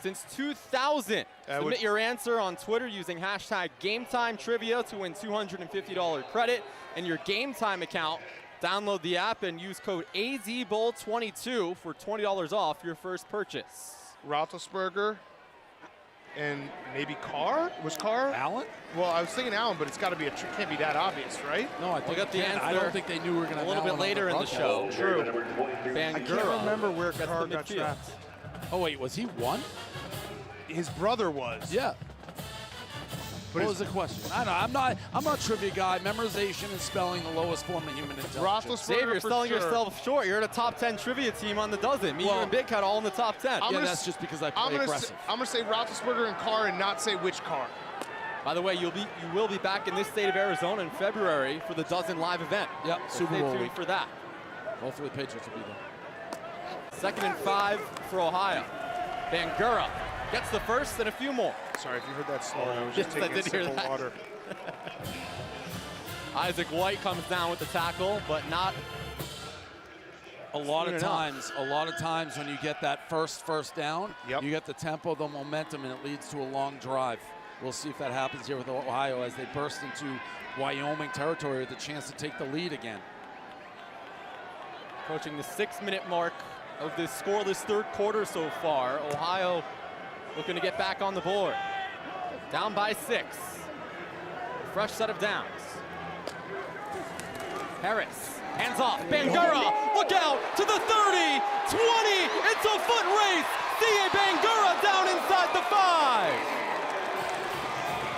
[SPEAKER 8] since 2000. Submit your answer on Twitter using hashtag GameTimeTrivia to win $250 credit and your Game Time account. Download the app and use code AZBOWL22 for $20 off your first purchase.
[SPEAKER 5] Roethlisberger and maybe Carr? Was Carr?
[SPEAKER 9] Allen?
[SPEAKER 5] Well, I was thinking Allen, but it's got to be can't be that obvious, right?
[SPEAKER 9] No, I think
[SPEAKER 8] got the answer.
[SPEAKER 9] I don't think they knew we were going to
[SPEAKER 8] a little bit later in the show.
[SPEAKER 5] True.
[SPEAKER 8] Bangura.
[SPEAKER 5] I can't remember where Carr got drafted.
[SPEAKER 9] Oh wait, was he 1?
[SPEAKER 5] His brother was.
[SPEAKER 9] Yeah.
[SPEAKER 5] But
[SPEAKER 9] what was the question? I know. I'm not a trivia guy. Memorization and spelling, the lowest form of human intelligence.
[SPEAKER 8] Xavier, you're selling yourself short. You're in a top 10 trivia team on the dozen. Me, you, and Big Cat all in the top 10.
[SPEAKER 9] Yeah, that's just because I play aggressive.
[SPEAKER 5] I'm going to say Roethlisberger and Carr and not say which Carr.
[SPEAKER 8] By the way, you will be back in this state of Arizona in February for the Dozen Live event.
[SPEAKER 9] Yep,
[SPEAKER 8] so
[SPEAKER 9] Super Bowl
[SPEAKER 8] stay tuned
[SPEAKER 9] week
[SPEAKER 8] for that.
[SPEAKER 9] Hopefully the Patriots will be there.
[SPEAKER 8] 2nd and 5 for Ohio. Bangura gets the first and a few more.
[SPEAKER 5] Sorry if you heard that snoring. I was just taking a sip of water.
[SPEAKER 8] Isaac White comes down with the tackle, but not
[SPEAKER 9] a lot of times when you get that first down, you get the tempo, the momentum, and it leads to a long drive. We'll see if that happens here with Ohio as they burst into Wyoming territory with a chance to take the lead again.
[SPEAKER 8] Approaching the 6-minute mark of this scoreless 3rd quarter so far. Ohio looking to get back on the board. Down by 6. Fresh set of downs. Harris, hands off. Bangura, look out to the 30, 20. It's a foot race. C.A. Bangura down inside the 5.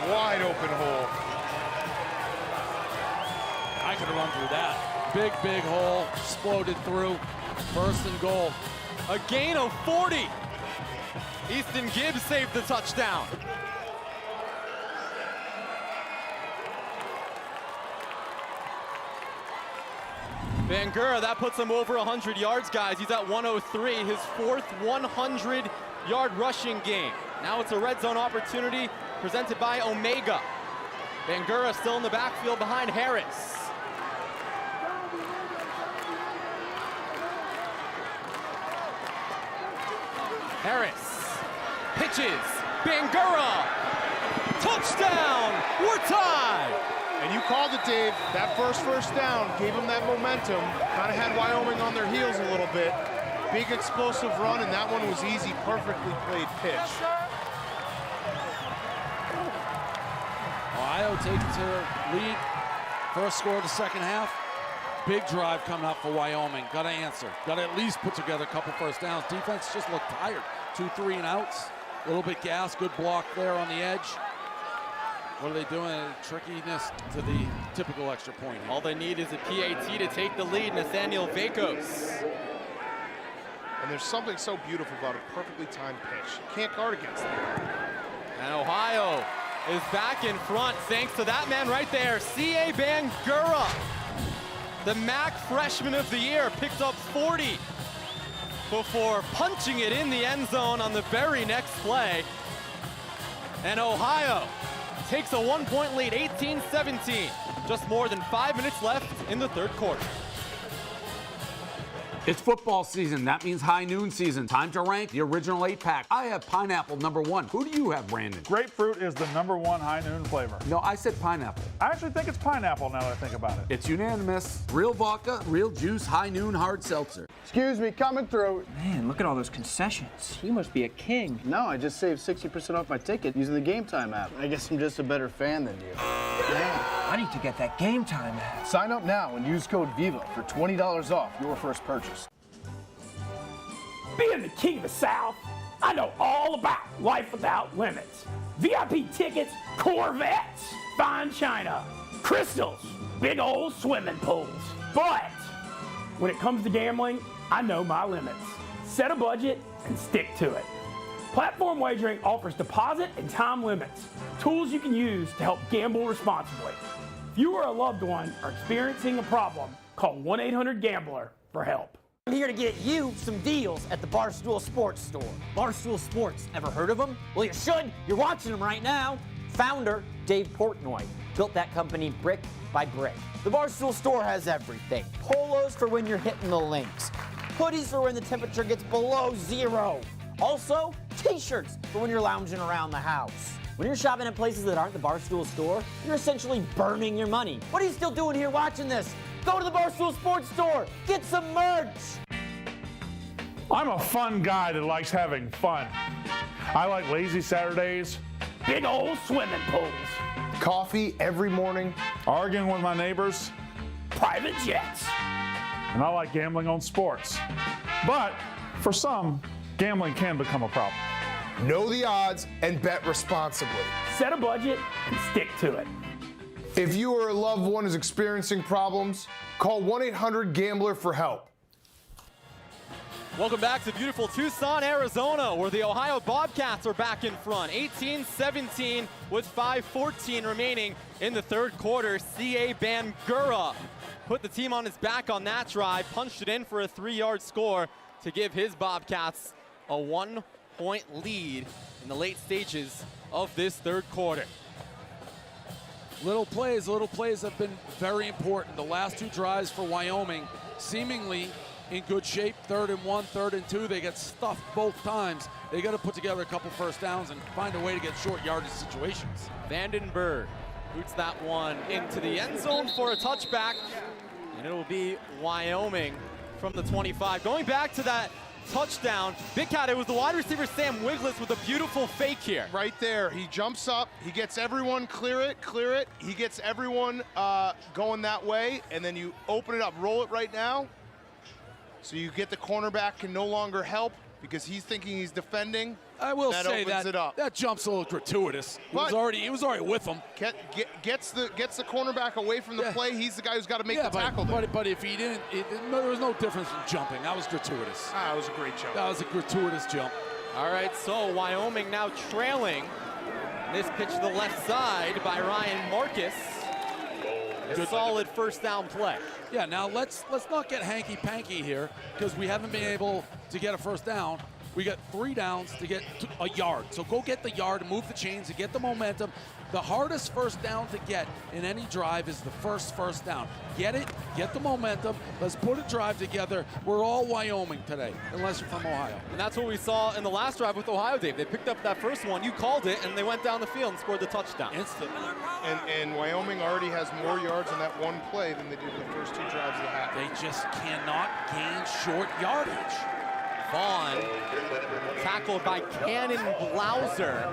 [SPEAKER 5] Wide open hole.
[SPEAKER 9] I could have run through that. Big hole, exploded through. First and goal.
[SPEAKER 8] A gain of 40. Easton Gibbs saved the touchdown. Van Gura, that puts him over 100 yards, guys. He's at 103, his fourth 100-yard rushing game. Now it's a red zone opportunity presented by Omega. Van Gura still in the backfield behind Harris. Harris pitches. Bangura. Touchdown. We're tied.
[SPEAKER 5] And you called it, Dave. That first down gave them that momentum. Kind of had Wyoming on their heels a little bit. Big explosive run, and that one was easy. Perfectly played pitch.
[SPEAKER 9] Ohio taking to lead. First score of the second half. Big drive coming up for Wyoming. Got to answer. Got to at least put together a couple first downs. Defense just looked tired. 2 3 and outs. A little bit gas. Good block there on the edge. What are they doing? Trickiness to the typical extra point.
[SPEAKER 8] All they need is a PAT to take the lead. Nathaniel Vakos.
[SPEAKER 5] And there's something so beautiful about a perfectly timed pitch. You can't guard against that.
[SPEAKER 8] And Ohio is back in front thanks to that man right there, C.A. Bangura. The MAC Freshman of the Year picked up 40 before punching it in the end zone on the very next play. And Ohio takes a 1-point lead, 18-17. Just more than 5 minutes left in the third quarter.
[SPEAKER 12] It's football season. That means high noon season. Time to rank the original 8-pack. I have pineapple #1. Who do you have, Brandon?
[SPEAKER 3] Grapefruit is the #1 high noon flavor.
[SPEAKER 12] No, I said pineapple.
[SPEAKER 3] I actually think it's pineapple now that I think about it.
[SPEAKER 12] It's unanimous. Real vodka, real juice, high noon hard seltzer.
[SPEAKER 26] Excuse me, coming through.
[SPEAKER 16] Man, look at all those concessions. You must be a king.
[SPEAKER 26] No, I just saved 60% off my ticket using the Game Time app. I guess I'm just a better fan than you.
[SPEAKER 16] Man, I need to get that Game Time app.
[SPEAKER 6] Sign up now and use code VIVA for $20 off your first purchase.
[SPEAKER 2] Being the king of the South, I know all about life without limits. VIP tickets, Corvettes, fine china, crystals, big old swimming pools. But when it comes to gambling, I know my limits. Set a budget and stick to it. Platform wagering offers deposit and time limits, tools you can use to help gamble responsibly. If you or a loved one are experiencing a problem, call 1-800-GAMBLER for help.
[SPEAKER 18] I'm here to get you some deals at the Barstool Sports store. Barstool Sports, ever heard of them? Well, you should. You're watching them right now. Founder, Dave Portnoy, built that company brick by brick. The Barstool store has everything. Polos for when you're hitting the links. Hoodies for when the temperature gets below 0. Also, t-shirts for when you're lounging around the house. When you're shopping at places that aren't the Barstool store, you're essentially burning your money. What are you still doing here watching this? Go to the Barstool Sports store. Get some merch.
[SPEAKER 3] I'm a fun guy that likes having fun. I like lazy Saturdays,
[SPEAKER 2] big old swimming pools,
[SPEAKER 5] coffee every morning,
[SPEAKER 3] arguing with my neighbors,
[SPEAKER 2] private jets,
[SPEAKER 3] and I like gambling on sports. But for some, gambling can become a problem.
[SPEAKER 5] Know the odds and bet responsibly.
[SPEAKER 2] Set a budget and stick to it.
[SPEAKER 5] If you or a loved one is experiencing problems, call 1-800-GAMBLER for help.
[SPEAKER 8] Welcome back to beautiful Tucson, Arizona, where the Ohio Bobcats are back in front. 18-17 with 5:14 remaining in the third quarter. C.A. Bangura put the team on his back on that drive, punched it in for a 3-yard score to give his Bobcats a 1-point lead in the late stages of this third quarter.
[SPEAKER 9] Little plays have been very important. The last 2 drives for Wyoming seemingly in good shape. 3rd and 1, 3rd and 2. They get stuffed both times. They got to put together a couple first downs and find a way to get short yardage situations.
[SPEAKER 8] Vandenberg boots that one into the end zone for a touchback, and it will be Wyoming from the 25. Going back to that touchdown, Big Cat, it was the wide receiver Sam Wiglis with a beautiful fake here.
[SPEAKER 5] Right there, he jumps up, he gets everyone clear it. He gets everyone going that way, and then you open it up, roll it right now. So you get the cornerback can no longer help because he's thinking he's defending.
[SPEAKER 9] I will
[SPEAKER 5] that
[SPEAKER 9] say
[SPEAKER 5] opens
[SPEAKER 9] that
[SPEAKER 5] it up.
[SPEAKER 9] that jump's a little gratuitous. He was already with him.
[SPEAKER 5] Gets the cornerback away from the play. He's the guy who's got to make the tackle.
[SPEAKER 9] But if he didn't, there was no difference in jumping. That was gratuitous.
[SPEAKER 5] That was a great jump.
[SPEAKER 9] That was a gratuitous jump.
[SPEAKER 8] All right, so Wyoming now trailing. This pitch to the left side by Ryan Marcus. A solid first down play.
[SPEAKER 9] Yeah, now let's not get hanky-panky here because we haven't been able to get a first down. We got 3 downs to get a yard. So go get the yard and move the chains and get the momentum. The hardest first down to get in any drive is the first down. Get it, get the momentum. Let's put a drive together. We're all Wyoming today, unless you're from Ohio.
[SPEAKER 8] And that's what we saw in the last drive with Ohio, Dave. They picked up that first one. You called it, and they went down the field and scored the touchdown.
[SPEAKER 9] Instantly.
[SPEAKER 5] And Wyoming already has more yards in that one play than they did in the first 2 drives of the half.
[SPEAKER 9] They just cannot gain short yardage.
[SPEAKER 8] Vaughn, tackled by Cannon Blauser.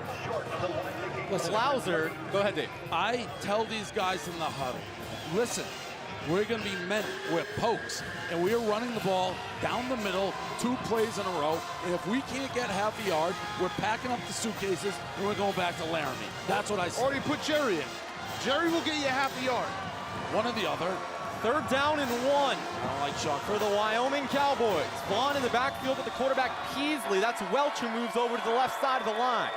[SPEAKER 8] Blauser, go ahead, Dave.
[SPEAKER 9] I tell these guys in the huddle, listen, we're going to be men with pokes, and we are running the ball down the middle 2 plays in a row, and if we can't get half a yard, we're packing up the suitcases, and we're going back to Laramie. That's what I say.
[SPEAKER 5] Or you put Jerry in. Jerry will get you half a yard.
[SPEAKER 9] One or the other.
[SPEAKER 8] 3rd down and 1.
[SPEAKER 9] I like Chuck.
[SPEAKER 8] For the Wyoming Cowboys. Vaughn in the backfield with the quarterback Peasley. That's Welch who moves over to the left side of the line.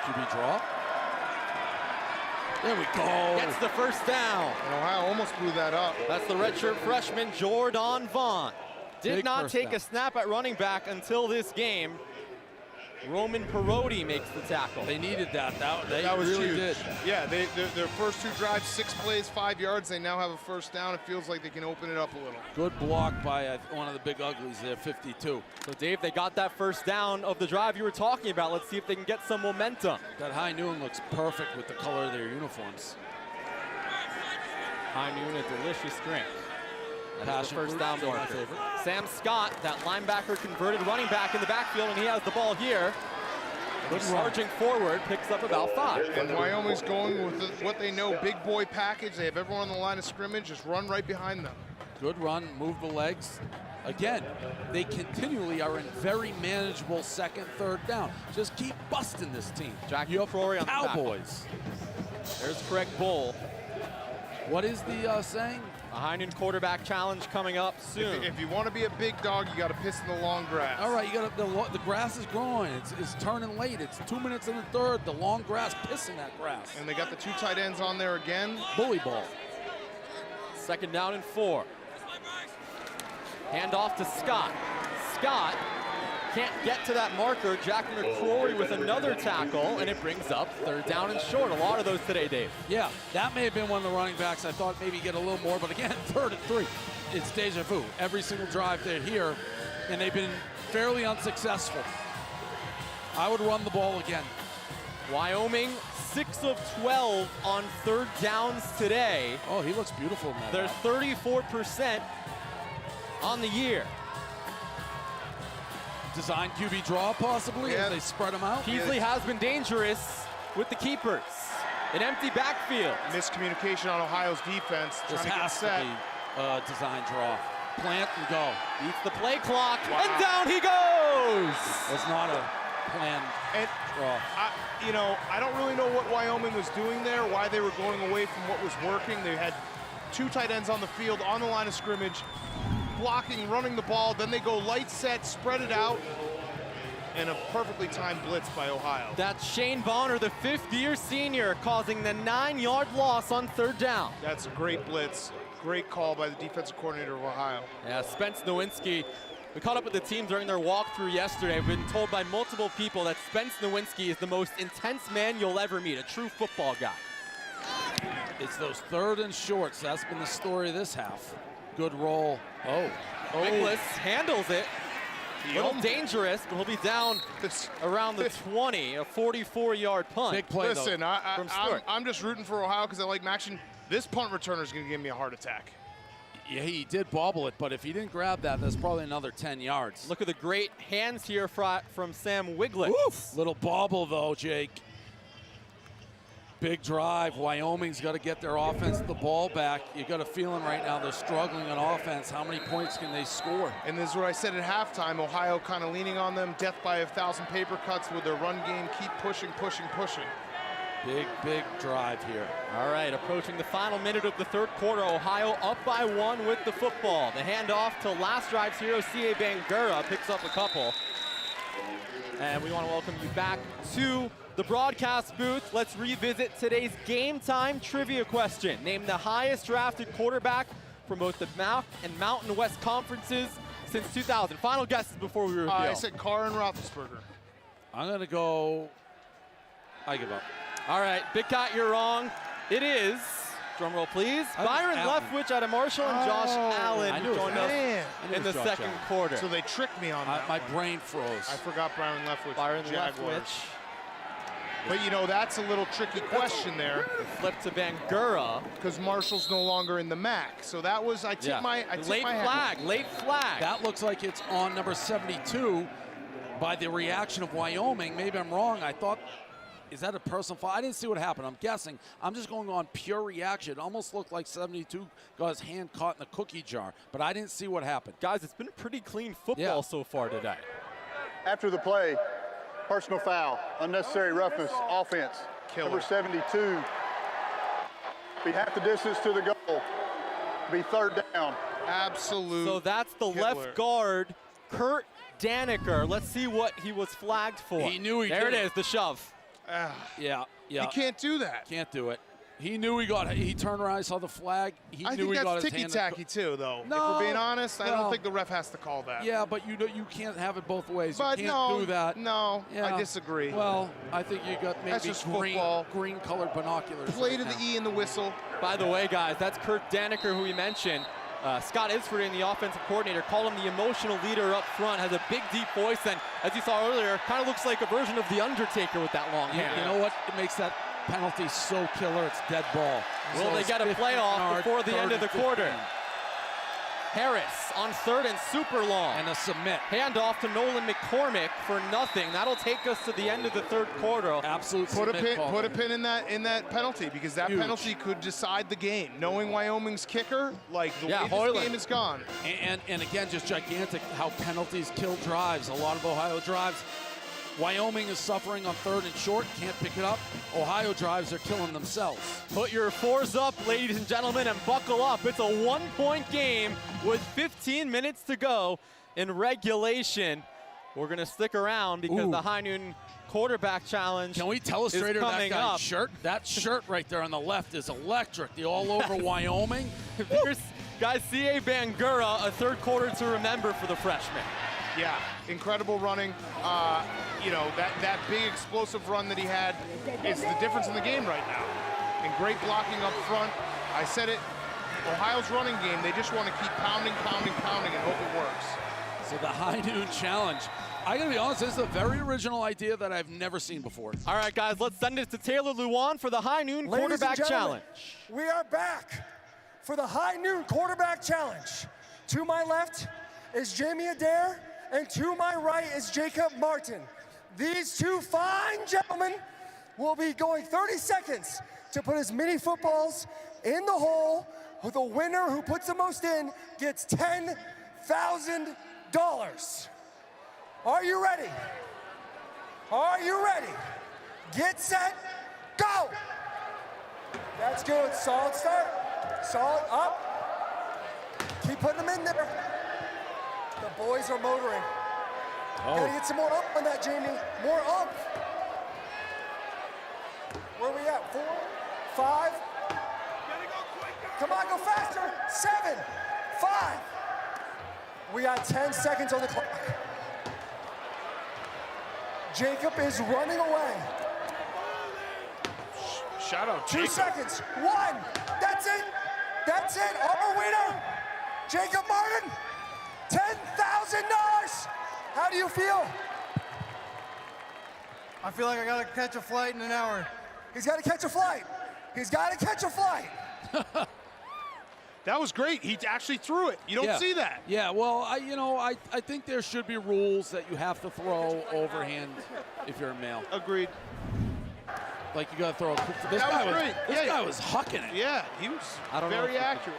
[SPEAKER 9] QB draw. There we go.
[SPEAKER 8] Gets the first down.
[SPEAKER 5] And Ohio almost blew that up.
[SPEAKER 8] That's the redshirt freshman Jordan Vaughn. Did
[SPEAKER 9] Big
[SPEAKER 8] not
[SPEAKER 9] first
[SPEAKER 8] take
[SPEAKER 9] down.
[SPEAKER 8] a snap at running back until this game. Roman Perotti makes the tackle.
[SPEAKER 9] They needed that. They
[SPEAKER 5] That was
[SPEAKER 9] really
[SPEAKER 5] huge.
[SPEAKER 9] did.
[SPEAKER 5] Yeah, their first 2 drives, 6 plays, 5 yards. They now have a first down. It feels like they can open it up a little.
[SPEAKER 9] Good block by one of the big uglies there, 52.
[SPEAKER 8] So, Dave, they got that first down of the drive you were talking about. Let's see if they can get some momentum.
[SPEAKER 9] That high noon looks perfect with the color of their uniforms.
[SPEAKER 8] High noon, a delicious drink. That's the
[SPEAKER 9] Passion
[SPEAKER 8] first
[SPEAKER 9] fruit,
[SPEAKER 8] down
[SPEAKER 9] still my
[SPEAKER 8] marker.
[SPEAKER 9] favorite.
[SPEAKER 8] Sam Scott, that linebacker converted running back in the backfield, and he has the ball here. Good charging forward, picks up about 5.
[SPEAKER 5] And Wyoming's going with what they know, big boy package. They have everyone on the line of scrimmage, just run right behind them.
[SPEAKER 9] Good run, move the legs. Again, they continually are in very manageable 2nd, 3rd down. Just keep busting this team.
[SPEAKER 8] Jack
[SPEAKER 9] You
[SPEAKER 8] Rory on the
[SPEAKER 9] Cowboys.
[SPEAKER 8] There's Craig Bull.
[SPEAKER 9] What is the saying?
[SPEAKER 8] A high noon quarterback challenge coming up soon.
[SPEAKER 5] If you want to be a big dog, you got to piss in the long grass.
[SPEAKER 9] All right, you got the grass is growing. It's turning late. It's 2 minutes in the 3rd. The long grass pissing that grass.
[SPEAKER 5] And they got the 2 tight ends on there again.
[SPEAKER 9] Bully ball.
[SPEAKER 8] 2nd down and 4. Hand off to Scott. Scott can't get to that marker. Jack McCrory with another tackle, and it brings up 3rd down and short. A lot of those today, Dave.
[SPEAKER 9] Yeah, that may have been one of the running backs. I thought maybe get a little more, but again, 3rd and 3. It's deja vu. Every single drive they're here, and they've been fairly unsuccessful. I would run the ball again.
[SPEAKER 8] Wyoming, 6 of 12 on 3rd downs today.
[SPEAKER 9] Oh, he looks beautiful in that.
[SPEAKER 8] They're 34% on the year.
[SPEAKER 9] Design QB draw possibly as they spread them out.
[SPEAKER 8] Peasley has been dangerous with the keepers. An empty backfield.
[SPEAKER 5] Miscommunication on Ohio's defense.
[SPEAKER 9] This
[SPEAKER 5] trying to get
[SPEAKER 9] has
[SPEAKER 5] set.
[SPEAKER 9] to be design draw. Plant and go.
[SPEAKER 8] Beats the play clock,
[SPEAKER 5] Wow.
[SPEAKER 8] and down he goes.
[SPEAKER 9] Was not a planned draw.
[SPEAKER 5] I don't really know what Wyoming was doing there, why they were going away from what was working. They had 2 tight ends on the field, on the line of scrimmage, blocking, running the ball. Then they go light set, spread it out, and a perfectly timed blitz by Ohio.
[SPEAKER 8] That's Shane Bonner, the 5th-year senior, causing the 9-yard loss on 3rd down.
[SPEAKER 5] That's a great blitz. Great call by the defensive coordinator of Ohio.
[SPEAKER 8] Yeah, Spence Nowinski. We caught up with the team during their walkthrough yesterday. I've been told by multiple people that Spence Nowinski is the most intense man you'll ever meet, a true football guy.
[SPEAKER 9] It's those 3rd and shorts. That's been the story of this half. Good roll.
[SPEAKER 8] Inglis handles it. A little dangerous, but he'll be down around the 20, a 44-yard punt.
[SPEAKER 9] Big play,
[SPEAKER 5] Listen,
[SPEAKER 8] from Stewart.
[SPEAKER 5] I'm just rooting for Ohio because I like action. This punt returner is going to give me a heart attack.
[SPEAKER 9] Yeah, he did bobble it, but if he didn't grab that, that's probably another 10 yards.
[SPEAKER 8] Look at the great hands here from Sam Wiglet.
[SPEAKER 9] Little bobble, though, Jake. Big drive. Wyoming's got to get their offense the ball back. You got a feeling right now they're struggling on offense. How many points can they score?
[SPEAKER 5] And this is what I said at halftime. Ohio kind of leaning on them, death by 1,000 paper cuts with their run game. Keep pushing, pushing, pushing.
[SPEAKER 9] Big drive here.
[SPEAKER 8] All right, approaching the final minute of the third quarter. Ohio up by 1 with the football. The handoff to last drive's hero, C.A. Bangura, picks up a couple. And we want to welcome you back to the broadcast booth. Let's revisit today's game time trivia question. Name the highest drafted quarterback from both the MAC and Mountain West conferences since 2000. Final guesses before we reveal.
[SPEAKER 5] I said Carr and Roethlisberger.
[SPEAKER 9] I'm going to go, I give up.
[SPEAKER 8] All right, Big Cat, you're wrong. It is, drum roll please, Byron Leftwich out of Marshall and Josh Allen joined us in the second quarter.
[SPEAKER 5] So they tricked me on that.
[SPEAKER 9] My brain froze.
[SPEAKER 5] I forgot Byron Leftwich.
[SPEAKER 8] Byron
[SPEAKER 5] Jaguars.
[SPEAKER 8] Leftwich.
[SPEAKER 5] But you know, that's a little tricky question there.
[SPEAKER 8] Flip to Bangura.
[SPEAKER 5] Because Marshall's no longer in the MAC. So that was, I tip my
[SPEAKER 8] late flag.
[SPEAKER 9] That looks like it's on number 72 by the reaction of Wyoming. Maybe I'm wrong. I thought, is that a personal foul? I didn't see what happened. I'm guessing. I'm just going on pure reaction. It almost looked like 72 got his hand caught in the cookie jar, but I didn't see what happened.
[SPEAKER 8] Guys, it's been pretty clean football so far today.
[SPEAKER 13] After the play, personal foul, unnecessary roughness, offense.
[SPEAKER 5] Killer.
[SPEAKER 13] Number 72. Be half the distance to the goal. Be third down.
[SPEAKER 5] Absolute.
[SPEAKER 8] So that's the
[SPEAKER 5] killer.
[SPEAKER 8] left guard, Kurt Daniker. Let's see what he was flagged for.
[SPEAKER 9] He knew he
[SPEAKER 8] There
[SPEAKER 9] did
[SPEAKER 8] it is, the shove.
[SPEAKER 9] Yeah.
[SPEAKER 5] You can't do that.
[SPEAKER 9] Can't do it. He knew he turned around, saw the flag.
[SPEAKER 5] I think that's ticky-tacky too, though.
[SPEAKER 9] No,
[SPEAKER 5] if we're being honest, I don't think the ref has to call that.
[SPEAKER 9] Yeah, but you can't have it both ways.
[SPEAKER 5] But
[SPEAKER 9] you can't
[SPEAKER 5] no,
[SPEAKER 9] do that.
[SPEAKER 5] No,
[SPEAKER 9] Yeah.
[SPEAKER 5] I disagree.
[SPEAKER 9] Well, I think you got maybe
[SPEAKER 5] That's just football.
[SPEAKER 9] green-colored binoculars.
[SPEAKER 5] Play
[SPEAKER 9] right
[SPEAKER 5] to
[SPEAKER 9] now.
[SPEAKER 5] the E in the whistle.
[SPEAKER 8] By the way, guys, that's Kurt Daniker, who we mentioned. Scott Isford, the offensive coordinator, called him the emotional leader up front, has a big, deep voice, and as you saw earlier, kind of looks like a version of The Undertaker with that long hair.
[SPEAKER 9] You know what makes that penalty so killer? It's dead ball.
[SPEAKER 8] Well, they got a playoff before the end of the quarter. Harris on third and super long.
[SPEAKER 9] And a submit.
[SPEAKER 8] Handoff to Nolan McCormick for nothing. That'll take us to the end of the third quarter.
[SPEAKER 9] Absolute
[SPEAKER 5] Put a
[SPEAKER 9] submit call.
[SPEAKER 5] pin in that penalty, because that
[SPEAKER 9] Huge.
[SPEAKER 5] penalty could decide the game. Knowing Wyoming's kicker, like the way
[SPEAKER 8] Hoyland.
[SPEAKER 5] this game is gone.
[SPEAKER 9] And again, just gigantic how penalties kill drives. A lot of Ohio drives. Wyoming is suffering on third and short, can't pick it up. Ohio drives are killing themselves.
[SPEAKER 8] Put your fours up, ladies and gentlemen, and buckle up. It's a 1-point game with 15 minutes to go in regulation. We're going to stick around because the high noon quarterback challenge.
[SPEAKER 9] Can we telestrator
[SPEAKER 8] is
[SPEAKER 9] that
[SPEAKER 8] coming
[SPEAKER 9] guy's
[SPEAKER 8] up.
[SPEAKER 9] shirt? That shirt right there on the left is electric. The all over Wyoming.
[SPEAKER 8] There's, guys, C.A. Bangura, a third quarter to remember for the freshman.
[SPEAKER 5] Yeah, incredible running. You know, that big explosive run that he had is the difference in the game right now. And great blocking up front. I said it, Ohio's running game, they just want to keep pounding and hope it works.
[SPEAKER 9] So the high noon challenge. I gotta be honest, this is a very original idea that I've never seen before.
[SPEAKER 8] All right, guys, let's send it to Taylor Luan for the high noon quarterback challenge.
[SPEAKER 15] We are back for the high noon quarterback challenge. To my left is Jamie Adair, and to my right is Jacob Martin. These two fine gentlemen will be going 30 seconds to put as many footballs in the hole. The winner who puts the most in gets $10,000. Are you ready? Are you ready? Get set, go! That's good, solid start. Solid, up. Keep putting them in there. The boys are motoring. Gotta get some more up on that, Jamie. More up. Where are we at? 4, 5. Come on, go faster. 7, 5. We got 10 seconds on the clock. Jacob is running away.
[SPEAKER 5] Shout out
[SPEAKER 15] 2
[SPEAKER 5] Jacob.
[SPEAKER 15] seconds. 1. That's it. That's it. Our winner, Jacob Martin. $10,000. How do you feel?
[SPEAKER 26] I feel like I gotta catch a flight in an hour.
[SPEAKER 15] He's got to catch a flight. He's got to catch a flight.
[SPEAKER 5] That was great. He actually threw it. You don't see that.
[SPEAKER 9] Yeah, well, I think there should be rules that you have to throw overhand if you're a male.
[SPEAKER 5] Agreed.
[SPEAKER 9] Like you got to throw. This
[SPEAKER 5] That
[SPEAKER 9] guy
[SPEAKER 5] was great.
[SPEAKER 9] This guy was hucking it.
[SPEAKER 5] Yeah, he was very accurate.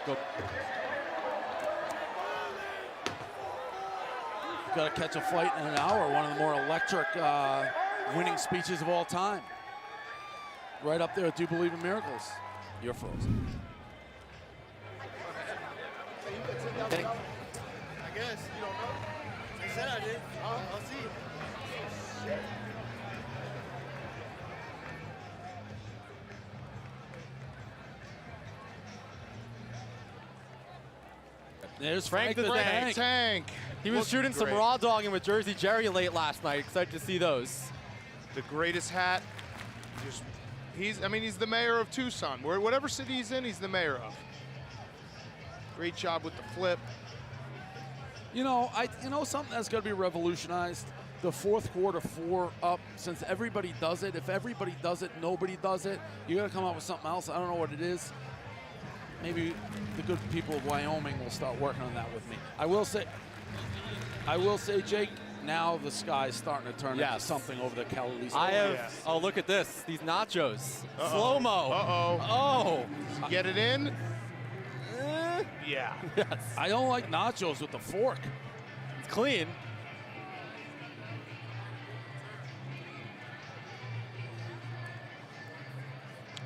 [SPEAKER 9] Got to catch a flight in an hour. One of the more electric winning speeches of all time. Right up there with Do You Believe in Miracles? You're frozen.
[SPEAKER 6] I guess you don't know. They said I did. I'll see.
[SPEAKER 9] There's
[SPEAKER 8] Frank the Tank. He was
[SPEAKER 5] Looked
[SPEAKER 8] shooting some
[SPEAKER 5] great.
[SPEAKER 8] raw dogging with Jersey Jerry late last night. Excited to see those.
[SPEAKER 5] The greatest hat. He's the mayor of Tucson. Whatever city he's in, he's the mayor of. Great job with the flip.
[SPEAKER 9] You know, something that's got to be revolutionized. The fourth quarter 4 up, since everybody does it. If everybody does it, nobody does it. You got to come up with something else. I don't know what it is. Maybe the good people of Wyoming will start working on that with me. I will say, Jake, now the sky's starting to turn into something over the California.
[SPEAKER 8] Oh, look at this. These nachos.
[SPEAKER 5] Uh-oh.
[SPEAKER 8] Slow-mo.
[SPEAKER 5] Uh-oh.
[SPEAKER 8] Oh.
[SPEAKER 5] Get it in? Yeah.
[SPEAKER 8] Yes.
[SPEAKER 9] I don't like nachos with the fork.
[SPEAKER 8] It's clean.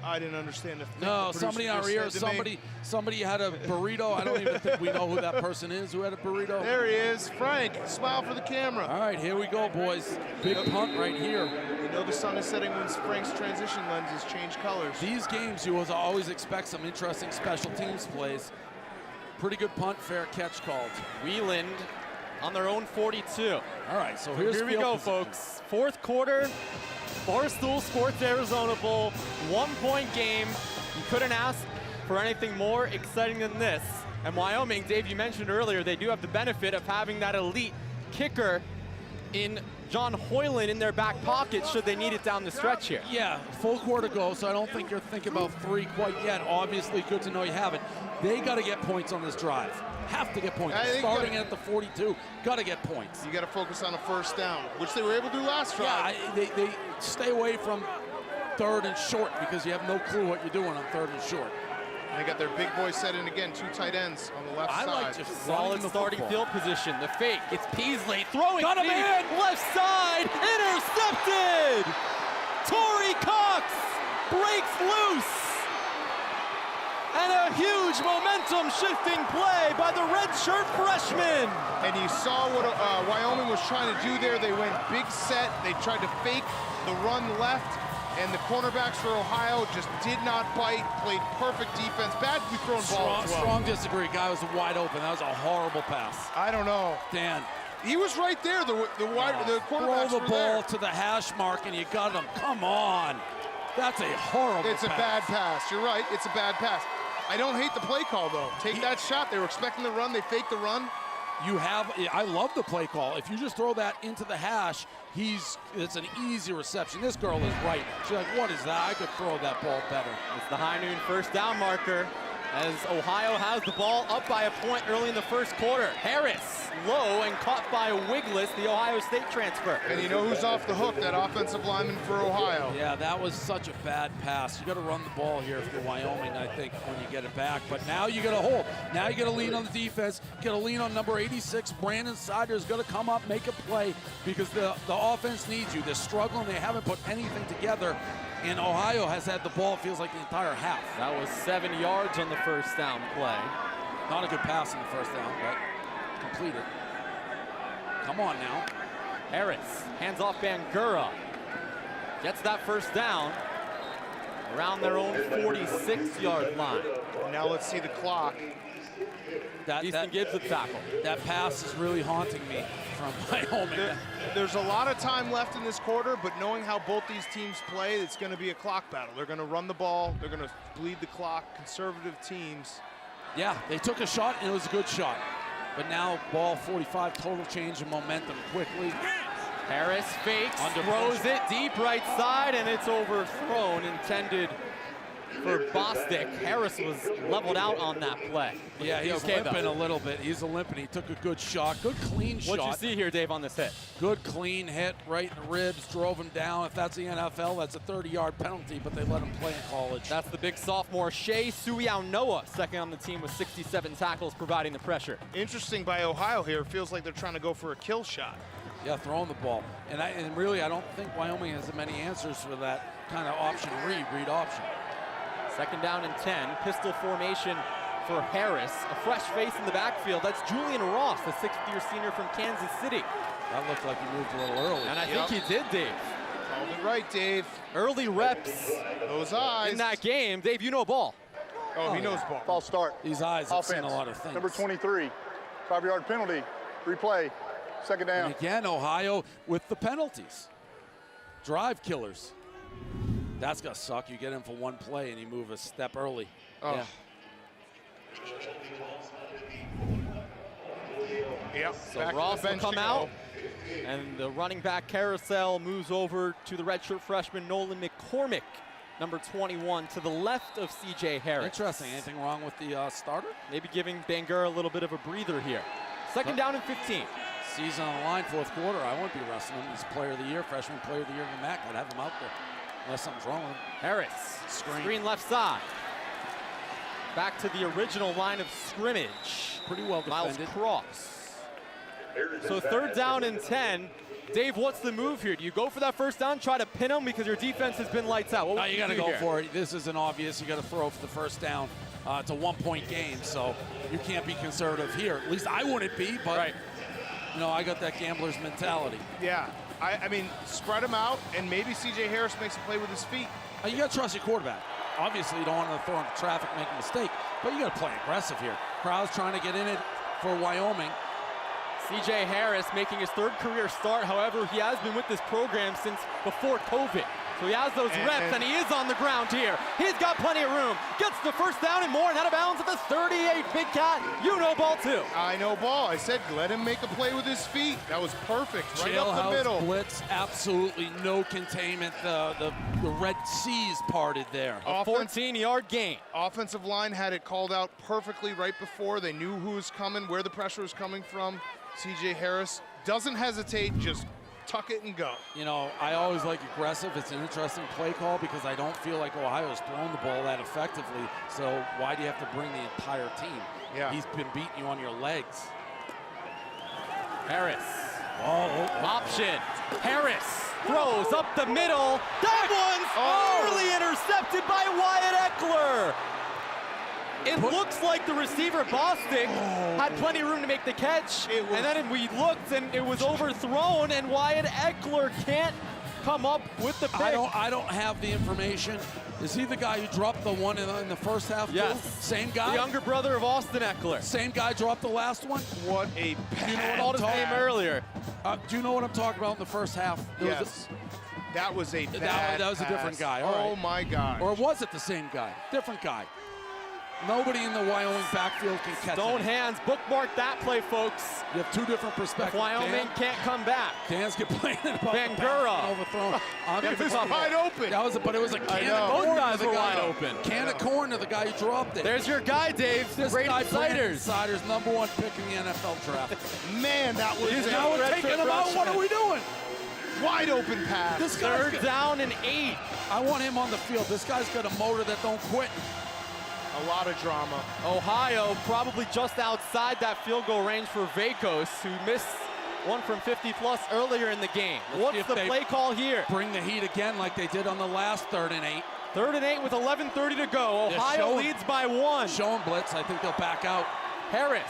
[SPEAKER 5] I didn't understand the
[SPEAKER 9] No,
[SPEAKER 5] the
[SPEAKER 9] somebody in our
[SPEAKER 5] producer
[SPEAKER 9] ear,
[SPEAKER 5] just said to me.
[SPEAKER 9] somebody had a burrito. I don't even think we know who that person is who had a burrito.
[SPEAKER 5] There he is. Frank, smile for the camera.
[SPEAKER 9] All right, here we go, boys. Big punt right here.
[SPEAKER 5] You know the sun is setting when Frank's transition lenses change colors.
[SPEAKER 9] These games, you will always expect some interesting special teams plays. Pretty good punt, fair catch called.
[SPEAKER 8] Wieland on their own 42.
[SPEAKER 9] All right, so here's
[SPEAKER 8] here we go,
[SPEAKER 9] field position.
[SPEAKER 8] folks. Fourth quarter, Barstool Sports Arizona Bowl, 1-point game. You couldn't ask for anything more exciting than this. And Wyoming, Dave, you mentioned earlier, they do have the benefit of having that elite kicker in John Hoyland in their back pocket should they need it down the stretch here.
[SPEAKER 9] Yeah, full quarter go, so I don't think you're thinking about 3 quite yet. Obviously, good to know you have it. They got to get points on this drive. Have to get points. Starting at the 42, got to get points.
[SPEAKER 5] You got to focus on a first down, which they were able to do last drive.
[SPEAKER 9] Yeah, they stay away from 3rd and short because you have no clue what you're doing on 3rd and short.
[SPEAKER 5] And they got their big boy set in again, 2 tight ends on the left side.
[SPEAKER 9] Like just
[SPEAKER 8] solid starting field position. The fake. It's Peasley throwing.
[SPEAKER 9] Got him in.
[SPEAKER 8] Left side. Intercepted. Torrey Cox breaks loose. And a huge momentum-shifting play by the redshirt freshman.
[SPEAKER 5] And you saw what Wyoming was trying to do there. They went big set. They tried to fake the run left, and the cornerbacks for Ohio just did not bite. Played perfect defense. Badly thrown ball as well.
[SPEAKER 9] Strong disagree. Guy was wide open. That was a horrible pass.
[SPEAKER 5] I don't know.
[SPEAKER 9] Dan.
[SPEAKER 5] He was right there. The quarterbacks
[SPEAKER 9] Throw the
[SPEAKER 5] were
[SPEAKER 9] ball
[SPEAKER 5] there.
[SPEAKER 9] to the hash mark, and you got him. Come on. That's a horrible
[SPEAKER 5] It's a bad pass. You're right. It's a bad pass. I don't hate the play call, though. Take that shot. They were expecting the run. They faked the run.
[SPEAKER 9] I love the play call. If you just throw that into the hash, it's an easy reception. This girl is right. She's like, what is that? I could throw that ball better.
[SPEAKER 8] It's the high noon first down marker as Ohio has the ball up by a point early in the first quarter. Harris low and caught by Wigless, the Ohio State transfer.
[SPEAKER 5] And you know who's off the hook? That offensive lineman for Ohio.
[SPEAKER 9] Yeah, that was such a bad pass. You got to run the ball here if you're Wyoming, I think, when you get it back. But now you got to hold. Now you got to lean on the defense. Got to lean on number 86. Brandon Sider's got to come up, make a play because the offense needs you. They're struggling. They haven't put anything together. And Ohio has had the ball, it feels like the entire half.
[SPEAKER 8] That was 7 yards on the first down play.
[SPEAKER 9] Not a good pass in the first down, but completed. Come on now.
[SPEAKER 8] Harris hands off Bangura. Gets that first down around their own 46-yard line.
[SPEAKER 5] And now let's see the clock.
[SPEAKER 8] Easton Gibbs with tackle.
[SPEAKER 9] That pass is really haunting me from Wyoming.
[SPEAKER 5] There's a lot of time left in this quarter, but knowing how both these teams play, it's going to be a clock battle. They're going to run the ball. They're going to bleed the clock. Conservative teams.
[SPEAKER 9] Yeah, they took a shot, and it was a good shot. But now, ball 45, total change in momentum quickly.
[SPEAKER 8] Harris fakes, throws it deep right side, and it's overthrown. Intended for Bostic. Harris was leveled out on that play.
[SPEAKER 9] Yeah, he's
[SPEAKER 8] okay,
[SPEAKER 9] limping a little bit. He's limping. He took a good shot. Good clean shot.
[SPEAKER 8] What'd you see here, Dave, on this hit?
[SPEAKER 9] Good clean hit right in the ribs, drove him down. If that's the NFL, that's a 30-yard penalty, but they let him play in college.
[SPEAKER 8] That's the big sophomore, Shea Suiau-Noah, second on the team with 67 tackles, providing the pressure.
[SPEAKER 5] Interesting by Ohio here. Feels like they're trying to go for a kill shot.
[SPEAKER 9] Yeah, throwing the ball. And really, I don't think Wyoming has many answers for that kind of option, read option.
[SPEAKER 8] Second down and 10, pistol formation for Harris. A fresh face in the backfield. That's Julian Ross, the sixth-year senior from Kansas City.
[SPEAKER 9] That looked like he moved a little early.
[SPEAKER 8] And I think he did, Dave.
[SPEAKER 5] Called it right, Dave.
[SPEAKER 8] Early reps.
[SPEAKER 5] Those eyes.
[SPEAKER 8] In that game. Dave, you know ball.
[SPEAKER 5] Oh, he knows ball.
[SPEAKER 13] False start.
[SPEAKER 9] These eyes have seen a lot of things.
[SPEAKER 13] Number 23, 5-yard penalty, replay, second down.
[SPEAKER 9] And again, Ohio with the penalties. Drive killers. That's gonna suck. You get him for one play and you move a step early.
[SPEAKER 5] Oh.
[SPEAKER 9] Yeah.
[SPEAKER 5] Yep.
[SPEAKER 8] So Ross will come out, and the running back carousel moves over to the redshirt freshman Nolan McCormick, number 21, to the left of C.J. Harris.
[SPEAKER 9] Interesting. Anything wrong with the starter?
[SPEAKER 8] Maybe giving Bangura a little bit of a breather here. Second down and 15.
[SPEAKER 9] Season on the line, fourth quarter. I won't be resting him. He's player of the year, freshman player of the year in the MAC. I'd have him out there unless something's wrong with him.
[SPEAKER 8] Harris, screen left side. Back to the original line of scrimmage.
[SPEAKER 9] Pretty well defended.
[SPEAKER 8] Miles Cross. So third down and 10. Dave, what's the move here? Do you go for that first down, try to pin him because your defense has been lights out?
[SPEAKER 9] No, you got to go for it. This isn't obvious. You got to throw for the first down. It's a one-point game, so you can't be conservative here. At least I wouldn't be, but you know, I got that gambler's mentality.
[SPEAKER 5] Yeah, I mean, spread him out, and maybe C.J. Harris makes a play with his feet.
[SPEAKER 9] You got to trust your quarterback. Obviously, you don't want to throw into traffic, make a mistake, but you got to play aggressive here. Crowd's trying to get in it for Wyoming.
[SPEAKER 8] C.J. Harris making his third career start. However, he has been with this program since before COVID. So he has those reps, and he is on the ground here. He's got plenty of room. Gets the first down and more, and out of bounds at the 38. Big Cat, you know ball too.
[SPEAKER 5] I know ball. I said let him make a play with his feet. That was perfect. Right up the middle.
[SPEAKER 9] Blitz, absolutely no containment. The Red Seas parted there.
[SPEAKER 8] A 14-yard gain.
[SPEAKER 5] Offensive line had it called out perfectly right before. They knew who was coming, where the pressure was coming from. C.J. Harris doesn't hesitate, just tuck it and go.
[SPEAKER 9] You know, I always like aggressive. It's an interesting play call because I don't feel like Ohio's thrown the ball that effectively. So why do you have to bring the entire team?
[SPEAKER 5] Yeah.
[SPEAKER 9] He's been beating you on your legs.
[SPEAKER 8] Harris. Option. Harris throws up the middle. That one's early intercepted by Wyatt Eckler. It looks like the receiver, Bostic, had plenty of room to make the catch, and then we looked, and it was overthrown, and Wyatt Eckler can't come up with the pick.
[SPEAKER 9] I don't have the information. Is he the guy who dropped the one in the first half?
[SPEAKER 8] Yes.
[SPEAKER 9] Too? Same guy?
[SPEAKER 8] The younger brother of Austin Eckler.
[SPEAKER 9] Same guy dropped the last one?
[SPEAKER 5] What a
[SPEAKER 8] Do you know what called his name earlier?
[SPEAKER 9] Do you know what I'm talking about in the first half?
[SPEAKER 5] Yes. That was a bad
[SPEAKER 9] That was a different guy.
[SPEAKER 5] Oh, my God.
[SPEAKER 9] Or was it the same guy? Different guy. Nobody in the Wyoming backfield can catch
[SPEAKER 8] Stone
[SPEAKER 9] it.
[SPEAKER 8] hands, bookmark that play, folks.
[SPEAKER 9] You have two different perspectives.
[SPEAKER 8] Wyoming can't come back.
[SPEAKER 9] Dan's complaining about
[SPEAKER 8] Bangura.
[SPEAKER 9] overthrown.
[SPEAKER 5] It was wide open.
[SPEAKER 9] That was, but it was a can of
[SPEAKER 8] Both
[SPEAKER 9] corn.
[SPEAKER 8] guys
[SPEAKER 9] to the
[SPEAKER 8] were
[SPEAKER 9] guy.
[SPEAKER 8] wide open.
[SPEAKER 9] Can of corn to the guy who dropped it.
[SPEAKER 8] There's your guy, Dave.
[SPEAKER 9] This
[SPEAKER 8] Brady
[SPEAKER 9] guy,
[SPEAKER 8] Siders.
[SPEAKER 9] Siders, #1 pick in the NFL draft.
[SPEAKER 5] Man, that was
[SPEAKER 9] Now we're taking him out. What are we doing?
[SPEAKER 5] Wide open pass.
[SPEAKER 9] This
[SPEAKER 8] Third down and 8.
[SPEAKER 9] I want him on the field. This guy's got a motor that don't quit.
[SPEAKER 5] A lot of drama.
[SPEAKER 8] Ohio probably just outside that field goal range for Vacos, who missed one from 50-plus earlier in the game. What's the play call here?
[SPEAKER 9] Bring the heat again like they did on the last 3rd and 8.
[SPEAKER 8] 3rd and 8 with 11:30 to go. Ohio leads by 1.
[SPEAKER 9] Show him blitz. I think they'll back out.
[SPEAKER 8] Harris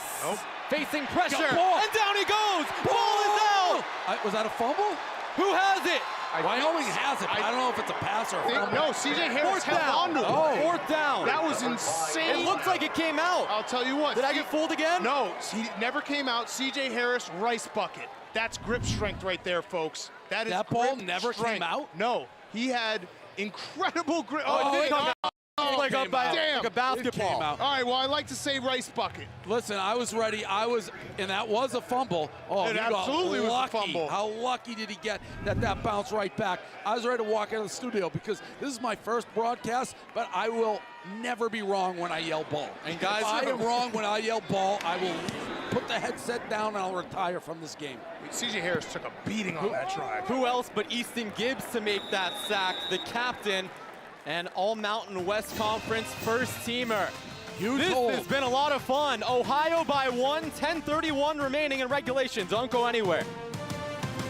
[SPEAKER 8] facing pressure,
[SPEAKER 9] ball.
[SPEAKER 8] and down he goes. Ball is out.
[SPEAKER 9] Was that a fumble?
[SPEAKER 8] Who has it?
[SPEAKER 9] Wyoming has it. I don't know if it's a pass or a fumble.
[SPEAKER 5] No, C.J. Harris held on to it.
[SPEAKER 8] Fourth down.
[SPEAKER 5] That was insane.
[SPEAKER 8] It looks like it came out.
[SPEAKER 5] I'll tell you what.
[SPEAKER 8] Did I get fooled again?
[SPEAKER 5] No, he never came out. C.J. Harris, rice bucket. That's grip strength right there, folks. That
[SPEAKER 9] ball
[SPEAKER 5] grip
[SPEAKER 9] never
[SPEAKER 5] strength.
[SPEAKER 9] came out?
[SPEAKER 5] No, he had incredible grip.
[SPEAKER 8] Oh, it did come out. Oh, like a
[SPEAKER 9] It
[SPEAKER 8] basketball.
[SPEAKER 9] came out.
[SPEAKER 5] All right, well, I like to say rice bucket.
[SPEAKER 9] Listen, I was ready. And that was a fumble. Oh,
[SPEAKER 5] It
[SPEAKER 9] he got
[SPEAKER 5] absolutely was a
[SPEAKER 9] lucky.
[SPEAKER 5] fumble.
[SPEAKER 9] How lucky did he get that bounced right back? I was ready to walk out of the studio because this is my first broadcast, but I will never be wrong when I yell ball.
[SPEAKER 8] And guys,
[SPEAKER 9] if I am wrong when I yell ball, I will put the headset down and I'll retire from this game.
[SPEAKER 5] C.J. Harris took a beating on that drive.
[SPEAKER 8] Who else but Easton Gibbs to make that sack? The captain and All-Mountain West Conference first teamer.
[SPEAKER 9] Huge
[SPEAKER 8] This
[SPEAKER 9] hole.
[SPEAKER 8] has been a lot of fun. Ohio by 1, 10:31 remaining in regulation. Don't go anywhere.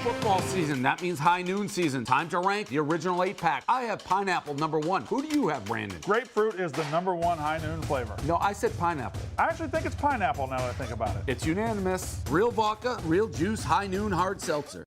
[SPEAKER 12] Football season, that means high noon season. Time to rank the original 8-pack. I have pineapple #1. Who do you have, Brandon?
[SPEAKER 3] Grapefruit is the #1 high noon flavor.
[SPEAKER 12] No, I said pineapple.
[SPEAKER 3] I actually think it's pineapple now that I think about it.
[SPEAKER 12] It's unanimous. Real vodka, real juice, high noon hard seltzer.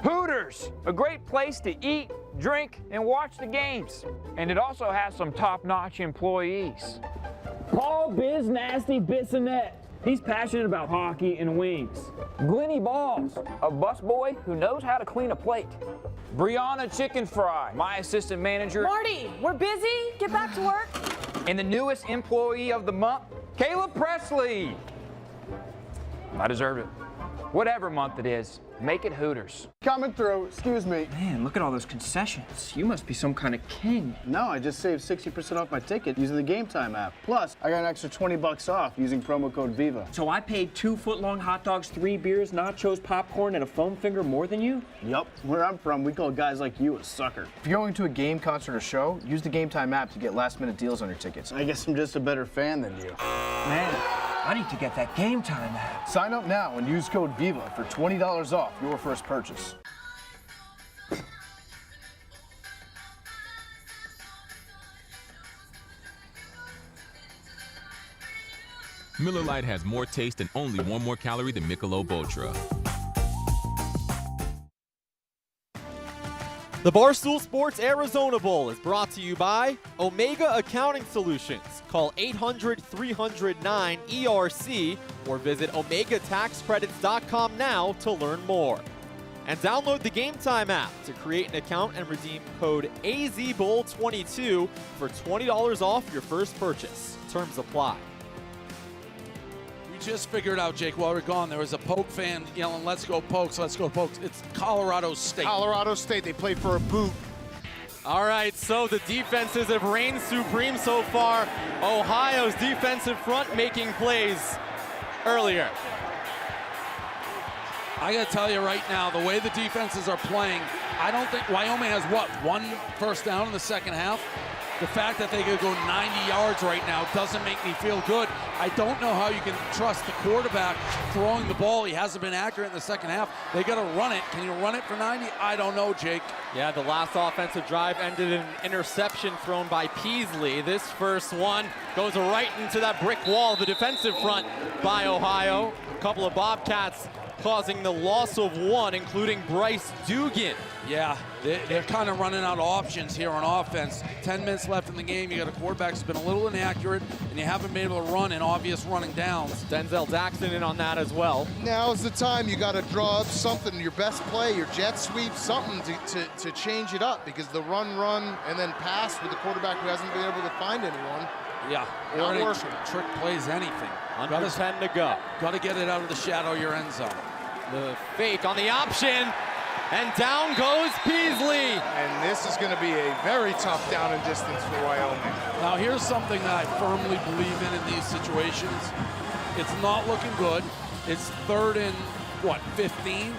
[SPEAKER 14] Hooters, a great place to eat, drink, and watch the games. And it also has some top-notch employees. Paul Biz Nasty Bissonette. He's passionate about hockey and wings. Glenny Balls, a busboy who knows how to clean a plate. Brianna Chicken Fry, my assistant manager.
[SPEAKER 17] Marty, we're busy. Get back to work.
[SPEAKER 14] And the newest employee of the month, Caleb Presley. I deserved it. Whatever month it is, make it Hooters.
[SPEAKER 26] Coming through, excuse me.
[SPEAKER 16] Man, look at all those concessions. You must be some kind of king.
[SPEAKER 26] No, I just saved 60% off my ticket using the Game Time app. Plus, I got an extra $20 off using promo code VIVA.
[SPEAKER 16] So I paid 2 foot-long hot dogs, 3 beers, nachos, popcorn, and a foam finger more than you?
[SPEAKER 26] Yup. Where I'm from, we call guys like you a sucker. If you're going to a game, concert, or show, use the Game Time app to get last-minute deals on your tickets. I guess I'm just a better fan than you.
[SPEAKER 16] Man, I need to get that Game Time app.
[SPEAKER 26] Sign up now and use code VIVA for $20 off your first purchase.
[SPEAKER 20] Miller Lite has more taste and only 1 more calorie than Michelob Ultra.
[SPEAKER 8] The Barstool Sports Arizona Bowl is brought to you by Omega Accounting Solutions. Call 800-309-ERC or visit OmegaTaxCredits.com now to learn more. And download the Game Time app to create an account and redeem code AZBOWL22 for $20 off your first purchase. Terms apply.
[SPEAKER 9] We just figured out, Jake, while we're gone, there was a Poke fan yelling, "Let's go Pokes, let's go Pokes." It's Colorado State.
[SPEAKER 5] Colorado State, they play for a boot.
[SPEAKER 8] All right, so the defenses have reigned supreme so far. Ohio's defensive front making plays earlier.
[SPEAKER 9] I got to tell you right now, the way the defenses are playing, I don't think Wyoming has, 1 first down in the second half? The fact that they could go 90 yards right now doesn't make me feel good. I don't know how you can trust the quarterback throwing the ball. He hasn't been accurate in the second half. They got to run it. Can you run it for 90? I don't know, Jake.
[SPEAKER 8] Yeah, the last offensive drive ended in an interception thrown by Peasley. This first one goes right into that brick wall of the defensive front by Ohio. A couple of Bobcats causing the loss of 1, including Bryce Dugan.
[SPEAKER 9] Yeah, they're kind of running out of options here on offense. 10 minutes left in the game. You got a quarterback who's been a little inaccurate, and you haven't been able to run in obvious running downs.
[SPEAKER 8] Denzel Daxton in on that as well.
[SPEAKER 5] Now's the time you got to draw up something, your best play, your jet sweep, something to change it up, because the run, and then pass with the quarterback who hasn't been able to find anyone.
[SPEAKER 9] Yeah, or any trick plays, anything.
[SPEAKER 8] Under 10 to go.
[SPEAKER 9] Got to get it out of the shadow of your end zone.
[SPEAKER 8] The fake on the option, and down goes Peasley.
[SPEAKER 5] And this is going to be a very tough down and distance for Wyoming.
[SPEAKER 9] Now here's something that I firmly believe in these situations. It's not looking good. It's 3rd and 15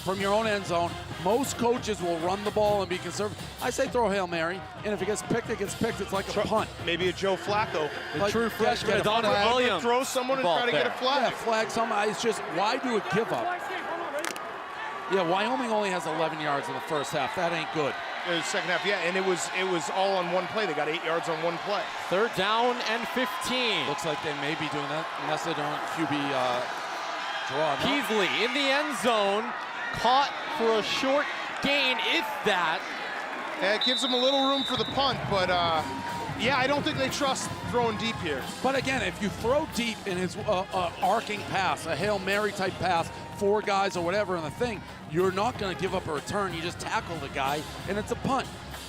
[SPEAKER 9] from your own end zone. Most coaches will run the ball and be conservative. I say throw Hail Mary, and if it gets picked, it gets picked. It's like a punt.
[SPEAKER 5] Maybe a Joe Flacco.
[SPEAKER 8] The true freshman, Donovan Williams.
[SPEAKER 5] Throw someone and try to get a flag.
[SPEAKER 9] Yeah, flag somebody. It's just, why do a give up? Yeah, Wyoming only has 11 yards in the first half. That ain't good.
[SPEAKER 5] Second half, yeah, and it was all on one play. They got 8 yards on one play.
[SPEAKER 8] 3rd down and 15.
[SPEAKER 9] Looks like they may be doing that unless they don't QB draw. No?
[SPEAKER 8] Peasley in the end zone, caught for a short gain, if that.
[SPEAKER 5] Yeah, it gives them a little room for the punt, but yeah, I don't think they trust throwing deep here.
[SPEAKER 9] But again, if you throw deep in his arcing pass, a Hail Mary type pass, 4 guys or whatever in the thing, you're not going to give up a return. You just tackle the guy, and it's a punt.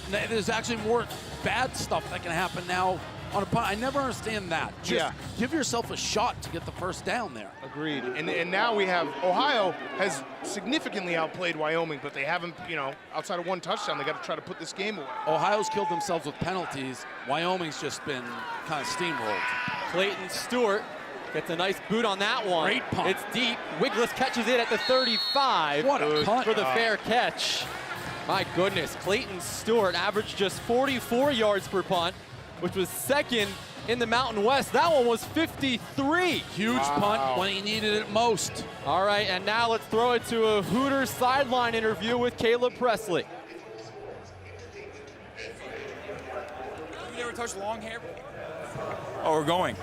[SPEAKER 9] There's actually more bad stuff that can happen now on a punt. I never understand that. Just give yourself a shot to get the first down there.
[SPEAKER 5] Agreed. And now we have Ohio has significantly outplayed Wyoming, but they haven't, outside of 1 touchdown, they got to try to put this game away.
[SPEAKER 9] Ohio's killed themselves with penalties. Wyoming's just been kind of steamrolled.
[SPEAKER 8] Clayton Stewart gets a nice boot on that one.
[SPEAKER 9] Great punt.
[SPEAKER 8] It's deep. Wiggless catches it at the 35.
[SPEAKER 9] What a punt.
[SPEAKER 8] For the fair catch. My goodness, Clayton Stewart averaged just 44 yards per punt, which was 2nd in the Mountain West. That one was 53.
[SPEAKER 9] Huge punt when he needed it most.
[SPEAKER 8] All right, and now let's throw it to a Hooters sideline interview with Caleb Presley.
[SPEAKER 22] You ever touched long hair? Oh, we're going.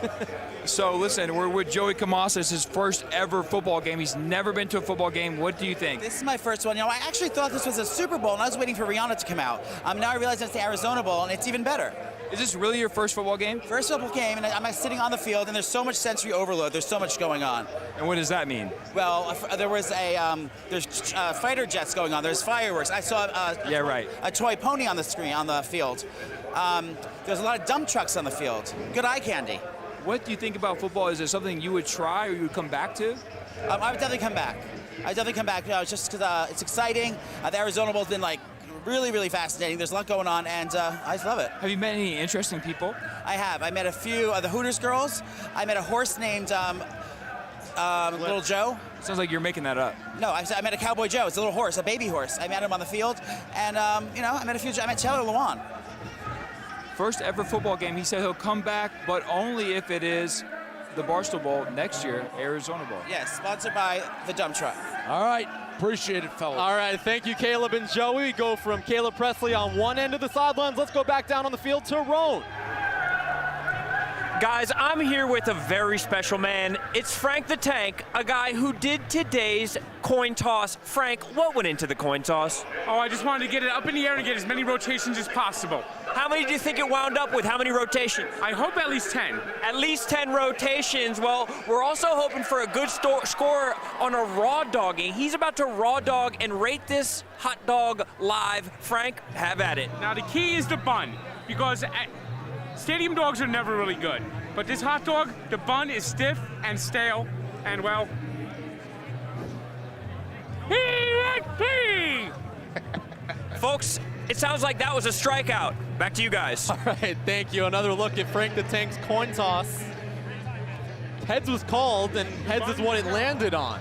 [SPEAKER 22] So listen, we're with Joey Kamasa. It's his first ever football game. He's never been to a football game. What do you think?
[SPEAKER 10] This is my first one. I actually thought this was a Super Bowl, and I was waiting for Rihanna to come out. Now I realize it's the Arizona Bowl, and it's even better.
[SPEAKER 22] Is this really your first football game?
[SPEAKER 10] First football game, and I'm sitting on the field, and there's so much sensory overload. There's so much going on.
[SPEAKER 22] And what does that mean?
[SPEAKER 10] Well, there was there's fighter jets going on. There's fireworks. I saw a toy pony on the screen on the field. There's a lot of dump trucks on the field. Good eye candy.
[SPEAKER 22] What do you think about football? Is it something you would try or you would come back to?
[SPEAKER 10] I would definitely come back. Just because it's exciting. The Arizona Bowl's been really, really fascinating. There's a lot going on, and I just love it.
[SPEAKER 22] Have you met any interesting people?
[SPEAKER 10] I have. I met a few of the Hooters girls. I met a horse named Little Joe.
[SPEAKER 22] Sounds like you're making that up.
[SPEAKER 10] No, I met a Cowboy Joe. It's a little horse, a baby horse. I met him on the field, and I met Taylor Lewan.
[SPEAKER 22] First ever football game. He said he'll come back, but only if it is the Barstool Bowl next year, Arizona Bowl.
[SPEAKER 10] Yes, sponsored by the dump truck.
[SPEAKER 9] All right. Appreciate it, fellas.
[SPEAKER 8] All right, thank you, Caleb and Joey. Go from Caleb Presley on one end of the sidelines. Let's go back down on the field to Roan.
[SPEAKER 23] Guys, I'm here with a very special man. It's Frank the Tank, a guy who did today's coin toss. Frank, what went into the coin toss?
[SPEAKER 11] Oh, I just wanted to get it up in the air and get as many rotations as possible.
[SPEAKER 23] How many do you think it wound up with? How many rotations?
[SPEAKER 11] I hope at least 10.
[SPEAKER 23] At least 10 rotations. Well, we're also hoping for a good score on a raw dogging. He's about to raw dog and rate this hot dog live. Frank, have at it.
[SPEAKER 11] Now, the key is the bun, because stadium dogs are never really good. But this hot dog, the bun is stiff and stale, and well,
[SPEAKER 23] folks, it sounds like that was a strikeout. Back to you guys.
[SPEAKER 8] All right, thank you. Another look at Frank the Tank's coin toss. Heads was called, and heads is what it landed on.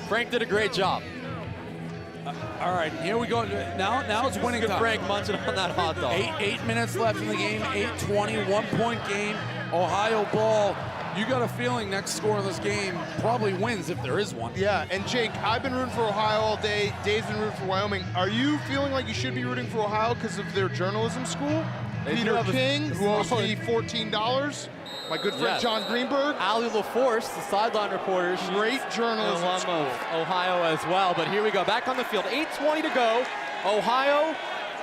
[SPEAKER 8] Frank did a great job.
[SPEAKER 9] All right, here we go. Now it's winning time.
[SPEAKER 8] Frank munching on that hot dog.
[SPEAKER 9] 8 minutes left in the game, 8:20, 1-point game. Ohio ball. You got a feeling next score of this game probably wins if there is one.
[SPEAKER 5] Yeah, and Jake, I've been rooting for Ohio all day. Dave's been rooting for Wyoming. Are you feeling like you should be rooting for Ohio because of their journalism school? Peter King, who owes me $14. My good friend John Greenberg.
[SPEAKER 8] Ali LaForce, the sideline reporter.
[SPEAKER 5] Great journalism
[SPEAKER 8] school. Ohio as well, but here we go. Back on the field, 8:20 to go. Ohio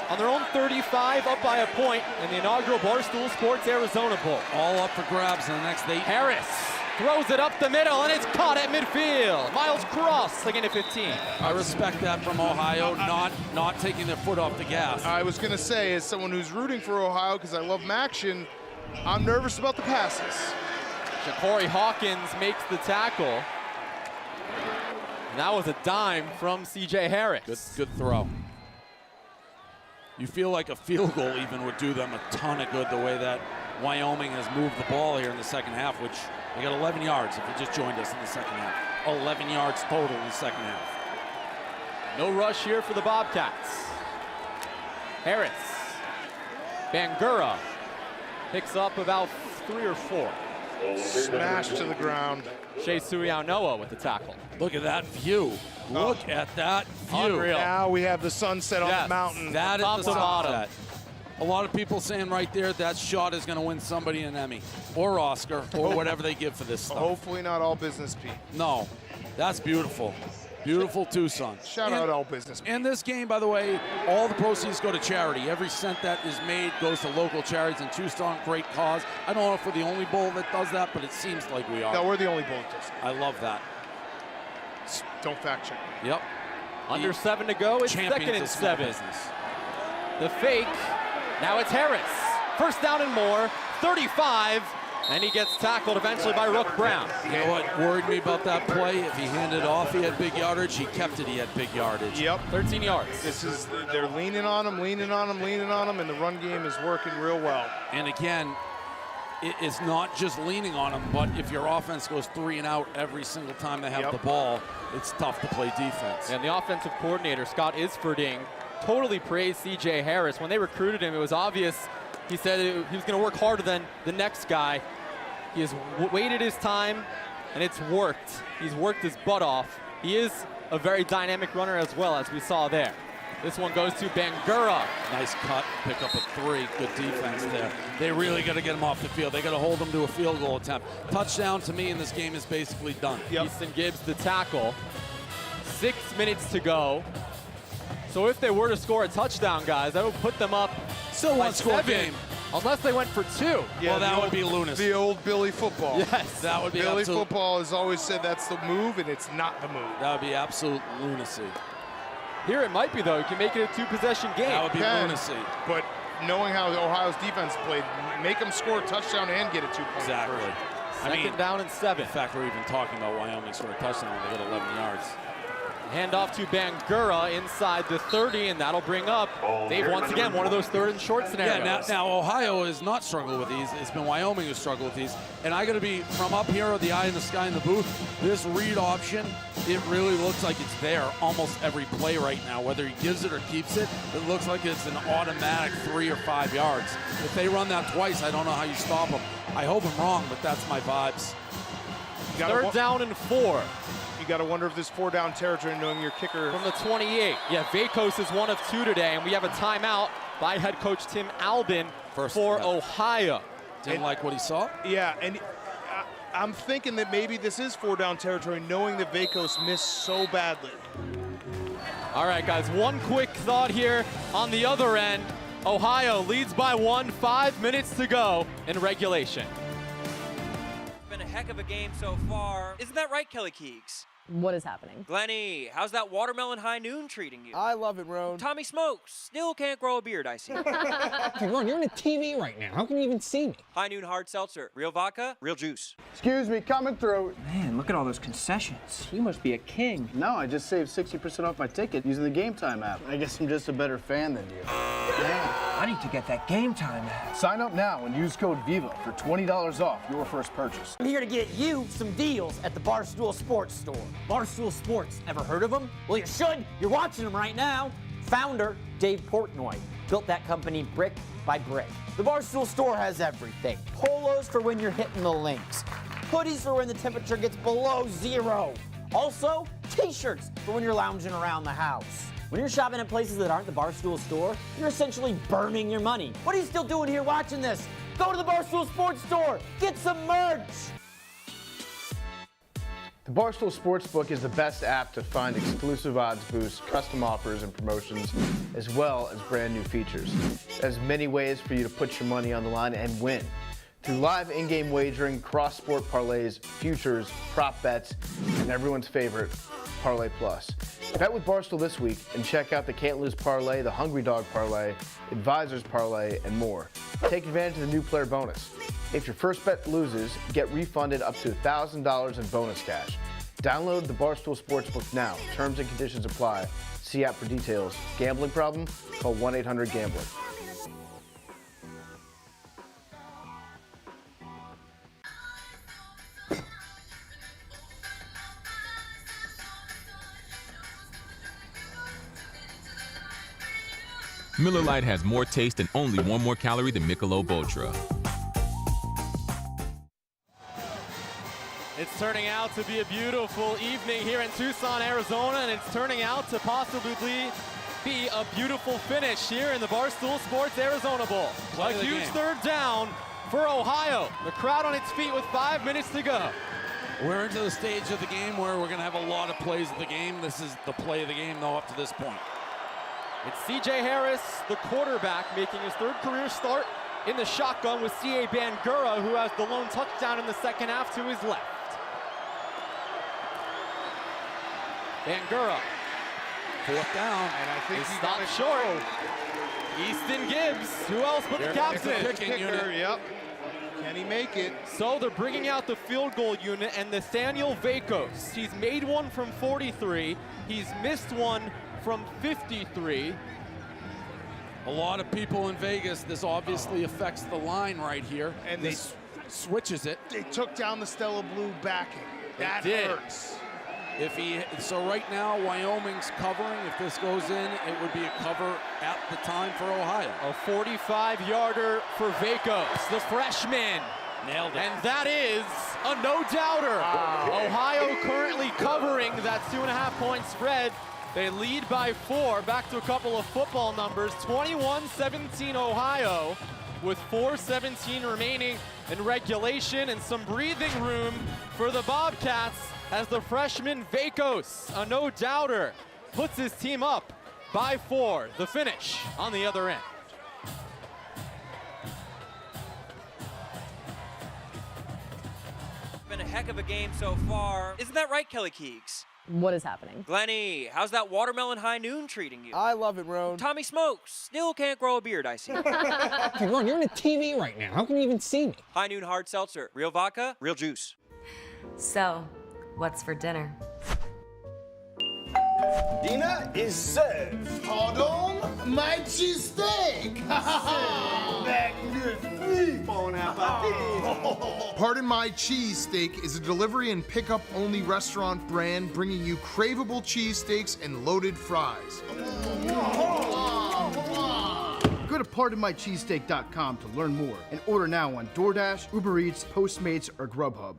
[SPEAKER 8] on their own 35, up by a point in the inaugural Barstool Sports Arizona Bowl.
[SPEAKER 9] All up for grabs in the next 8.
[SPEAKER 8] Harris throws it up the middle, and it's caught at midfield. Miles Cross, again at 15.
[SPEAKER 9] I respect that from Ohio, not taking their foot off the gas.
[SPEAKER 5] I was going to say, as someone who's rooting for Ohio because I love Maction, I'm nervous about the passes.
[SPEAKER 8] Ja'Cory Hawkins makes the tackle. And that was a dime from C.J. Harris.
[SPEAKER 9] Good throw. You feel like a field goal even would do them a ton of good the way that Wyoming has moved the ball here in the second half, which they got 11 yards if you just joined us in the second half. 11 yards total in the second half.
[SPEAKER 8] No rush here for the Bobcats. Harris. Bangura picks up about 3 or 4.
[SPEAKER 5] Smashed to the ground.
[SPEAKER 8] Shea Suiau-Noah with the tackle.
[SPEAKER 9] Look at that view. Look at that view.
[SPEAKER 8] Unreal.
[SPEAKER 5] Now we have the sunset on the mountain.
[SPEAKER 9] That
[SPEAKER 8] Top
[SPEAKER 9] is
[SPEAKER 8] to
[SPEAKER 9] the
[SPEAKER 8] bottom.
[SPEAKER 9] sunset. A lot of people saying right there that shot is going to win somebody an Emmy or Oscar or whatever they give for this stuff.
[SPEAKER 5] Hopefully not All Business Pete.
[SPEAKER 9] No, that's beautiful. Beautiful Tucson.
[SPEAKER 5] Shout out All Business.
[SPEAKER 9] In this game, by the way, all the proceeds go to charity. Every cent that is made goes to local charities in Tucson. Great cause. I don't know if we're the only bowl that does that, but it seems like we are.
[SPEAKER 5] No, we're the only bowl that does that.
[SPEAKER 9] I love that.
[SPEAKER 5] Don't fact check.
[SPEAKER 9] Yep.
[SPEAKER 8] Under 7 to go. It's
[SPEAKER 9] Champions
[SPEAKER 8] second and
[SPEAKER 9] of small
[SPEAKER 8] 7.
[SPEAKER 9] business.
[SPEAKER 8] The fake. Now it's Harris. First down and more. 35. And he gets tackled eventually by Rook Brown.
[SPEAKER 9] You know what worried me about that play? If he handed off, he had big yardage. He kept it, he had big yardage.
[SPEAKER 5] Yep.
[SPEAKER 8] 13 yards.
[SPEAKER 5] They're leaning on him, and the run game is working real well.
[SPEAKER 9] And again, it's not just leaning on him, but if your offense goes 3 and out every single time they have the ball, it's tough to play defense.
[SPEAKER 8] And the offensive coordinator, Scott Isfording, totally praised C.J. Harris. When they recruited him, it was obvious. He said he was going to work harder than the next guy. He has waited his time, and it's worked. He's worked his butt off. He is a very dynamic runner as well, as we saw there. This one goes to Bangura.
[SPEAKER 9] Nice cut, pick up a 3. Good defense there. They really got to get him off the field. They got to hold him to a field goal attempt. Touchdown to me in this game is basically done.
[SPEAKER 8] Easton Gibbs the tackle. 6 minutes to go. So if they were to score a touchdown, guys, that would put them up.
[SPEAKER 9] Still
[SPEAKER 8] by
[SPEAKER 9] one score
[SPEAKER 8] 7,
[SPEAKER 9] game.
[SPEAKER 8] Unless they went for 2.
[SPEAKER 5] Yeah,
[SPEAKER 9] well, that would be lunacy.
[SPEAKER 5] The old Billy football.
[SPEAKER 8] Yes.
[SPEAKER 9] That would be
[SPEAKER 5] Billy
[SPEAKER 9] absolute,
[SPEAKER 5] football has always said that's the move, and it's not the move.
[SPEAKER 9] That would be absolute lunacy.
[SPEAKER 8] Here it might be, though. You can make it a 2-possession game.
[SPEAKER 9] That would be lunacy.
[SPEAKER 5] But knowing how Ohio's defense played, make them score a touchdown and get a 2-point
[SPEAKER 9] Exactly.
[SPEAKER 5] conversion.
[SPEAKER 8] Second down and 7.
[SPEAKER 9] In fact, we're even talking about Wyoming scored a touchdown when they got 11 yards.
[SPEAKER 8] Hand off to Bangura inside the 30, and that'll bring up Dave once again, one of those 3rd and short scenarios.
[SPEAKER 9] Yeah, now Ohio has not struggled with these. It's been Wyoming who's struggled with these. And I got to be, from up here or the eye in the sky in the booth, this read option, it really looks like it's there almost every play right now. Whether he gives it or keeps it, it looks like it's an automatic 3 or 5 yards. If they run that twice, I don't know how you stop them. I hope I'm wrong, but that's my vibes.
[SPEAKER 8] 3rd down and 4.
[SPEAKER 5] You got to wonder if this 4-down territory, knowing your kicker.
[SPEAKER 8] From the 28. Yeah, Vakos is 1 of 2 today, and we have a timeout by head coach Tim Albin for Ohio.
[SPEAKER 9] Didn't like what he saw?
[SPEAKER 5] Yeah, and I'm thinking that maybe this is 4-down territory, knowing that Vakos missed so badly.
[SPEAKER 8] All right, guys, one quick thought here on the other end. Ohio leads by 1, 5 minutes to go in regulation.
[SPEAKER 23] Been a heck of a game so far. Isn't that right, Kelly Keegs?
[SPEAKER 17] What is happening?
[SPEAKER 23] Glennie, how's that watermelon high noon treating you?
[SPEAKER 6] I love it, Roan.
[SPEAKER 23] Tommy Smokes, still can't grow a beard, I see.
[SPEAKER 4] Hey, Ron, you're on the TV right now. How can you even see me?
[SPEAKER 23] High noon hard seltzer, real vodka, real juice.
[SPEAKER 26] Excuse me, coming through.
[SPEAKER 16] Man, look at all those concessions. You must be a king.
[SPEAKER 26] No, I just saved 60% off my ticket using the Game Time app. I guess I'm just a better fan than you.
[SPEAKER 16] I need to get that Game Time app.
[SPEAKER 26] Sign up now and use code VIVA for $20 off your first purchase.
[SPEAKER 18] I'm here to get you some deals at the Barstool Sports Store. Barstool Sports, ever heard of them? Well, you should. You're watching them right now. Founder, Dave Portnoy, built that company brick by brick. The Barstool Store has everything. Polos for when you're hitting the links. Hoodies for when the temperature gets below 0. Also, t-shirts for when you're lounging around the house. When you're shopping at places that aren't the Barstool Store, you're essentially burning your money. What are you still doing here watching this? Go to the Barstool Sports Store. Get some merch.
[SPEAKER 26] The Barstool Sportsbook is the best app to find exclusive odds boosts, custom offers, and promotions, as well as brand new features. There's many ways for you to put your money on the line and win. Through live in-game wagering, cross-sport parlays, futures, prop bets, and everyone's favorite, Parlay Plus. Bet with Barstool this week and check out the Can't Lose Parlay, the Hungry Dog Parlay, Advisors Parlay, and more. Take advantage of the new player bonus. If your first bet loses, get refunded up to $1,000 in bonus cash. Download the Barstool Sportsbook now. Terms and conditions apply. See app for details. Gambling problem? Call 1-800-GAMBLER.
[SPEAKER 20] Miller Lite has more taste and only 1 more calorie than Michelob Ultra.
[SPEAKER 8] It's turning out to be a beautiful evening here in Tucson, Arizona, and it's turning out to possibly be a beautiful finish here in the Barstool Sports Arizona Bowl. A huge third down for Ohio. The crowd on its feet with 5 minutes to go.
[SPEAKER 9] We're into the stage of the game where we're going to have a lot of plays of the game. This is the play of the game, though, up to this point.
[SPEAKER 8] It's C.J. Harris, the quarterback, making his third career start in the shotgun with C.A. Bangura, who has the lone touchdown in the second half to his left. Bangura.
[SPEAKER 9] Fourth down.
[SPEAKER 8] And I think he stopped short. Easton Gibbs. Who else but the captain?
[SPEAKER 5] Yep. Can he make it?
[SPEAKER 8] So they're bringing out the field goal unit, and Nathaniel Vakos. He's made one from 43. He's missed one from 53.
[SPEAKER 9] A lot of people in Vegas. This obviously affects the line right here.
[SPEAKER 5] And
[SPEAKER 9] this switches it.
[SPEAKER 5] They took down the Stella Blue backing. That
[SPEAKER 9] hurts. So right now, Wyoming's covering. If this goes in, it would be a cover at the time for Ohio.
[SPEAKER 8] A 45-yarder for Vakos, the freshman.
[SPEAKER 9] Nailed it.
[SPEAKER 8] And that is a no-doubter. Ohio currently covering that 2.5-point spread. They lead by 4. Back to a couple of football numbers. 21-17 Ohio with 4:17 remaining in regulation, and some breathing room for the Bobcats as the freshman Vakos, a no-doubter, puts his team up by 4. The finish on the other end.
[SPEAKER 23] Been a heck of a game so far. Isn't that right, Kelly Keegs?
[SPEAKER 17] What is happening?
[SPEAKER 23] Glenny, how's that watermelon high noon treating you?
[SPEAKER 6] I love it, Roan.
[SPEAKER 23] Tommy Smokes, still can't grow a beard, I see.
[SPEAKER 4] Hey, Ron, you're on the TV right now. How can you even see me?
[SPEAKER 23] High noon hard seltzer, real vodka, real juice.
[SPEAKER 17] So, what's for dinner?
[SPEAKER 1] Dinner is served. Pardon? My cheesesteak! Magnifique! Bon appetit!
[SPEAKER 5] Pardon My Cheesesteak is a delivery and pickup only restaurant brand bringing you craveable cheesesteaks and loaded fries.
[SPEAKER 6] Go to pardonmycheesesteak.com to learn more and order now on DoorDash, Uber Eats, Postmates, or Grubhub.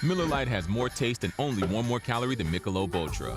[SPEAKER 20] Miller Lite has more taste and only 1 more calorie than Michelob Ultra.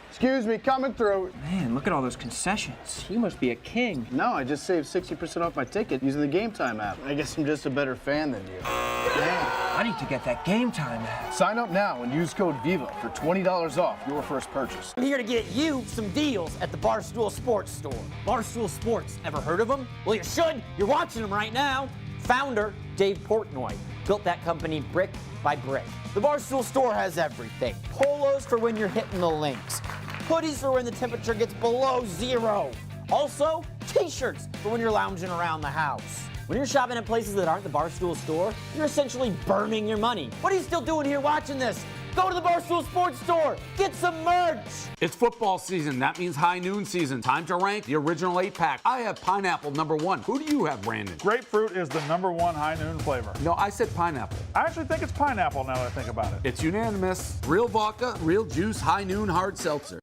[SPEAKER 26] Excuse me, coming through.
[SPEAKER 16] Man, look at all those concessions. You must be a king.
[SPEAKER 26] No, I just saved 60% off my ticket using the Game Time app. I guess I'm just a better fan than you.
[SPEAKER 16] I need to get that Game Time app.
[SPEAKER 6] Sign up now and use code VIVA for $20 off your first purchase.
[SPEAKER 18] I'm here to get you some deals at the Barstool Sports Store. Barstool Sports, ever heard of them? Well, you should. You're watching them right now. Founder, Dave Portnoy, built that company brick by brick. The Barstool Store has everything. Polos for when you're hitting the links. Hoodies for when the temperature gets below 0. Also, t-shirts for when you're lounging around the house. When you're shopping at places that aren't the Barstool Store, you're essentially burning your money. What are you still doing here watching this? Go to the Barstool Sports Store. Get some merch.
[SPEAKER 12] It's football season. That means high noon season. Time to rank the original 8-pack. I have pineapple #1. Who do you have, Brandon?
[SPEAKER 3] Grapefruit is the #1 high noon flavor.
[SPEAKER 12] No, I said pineapple.
[SPEAKER 3] I actually think it's pineapple now that I think about it.
[SPEAKER 12] It's unanimous. Real vodka, real juice, high noon hard seltzer.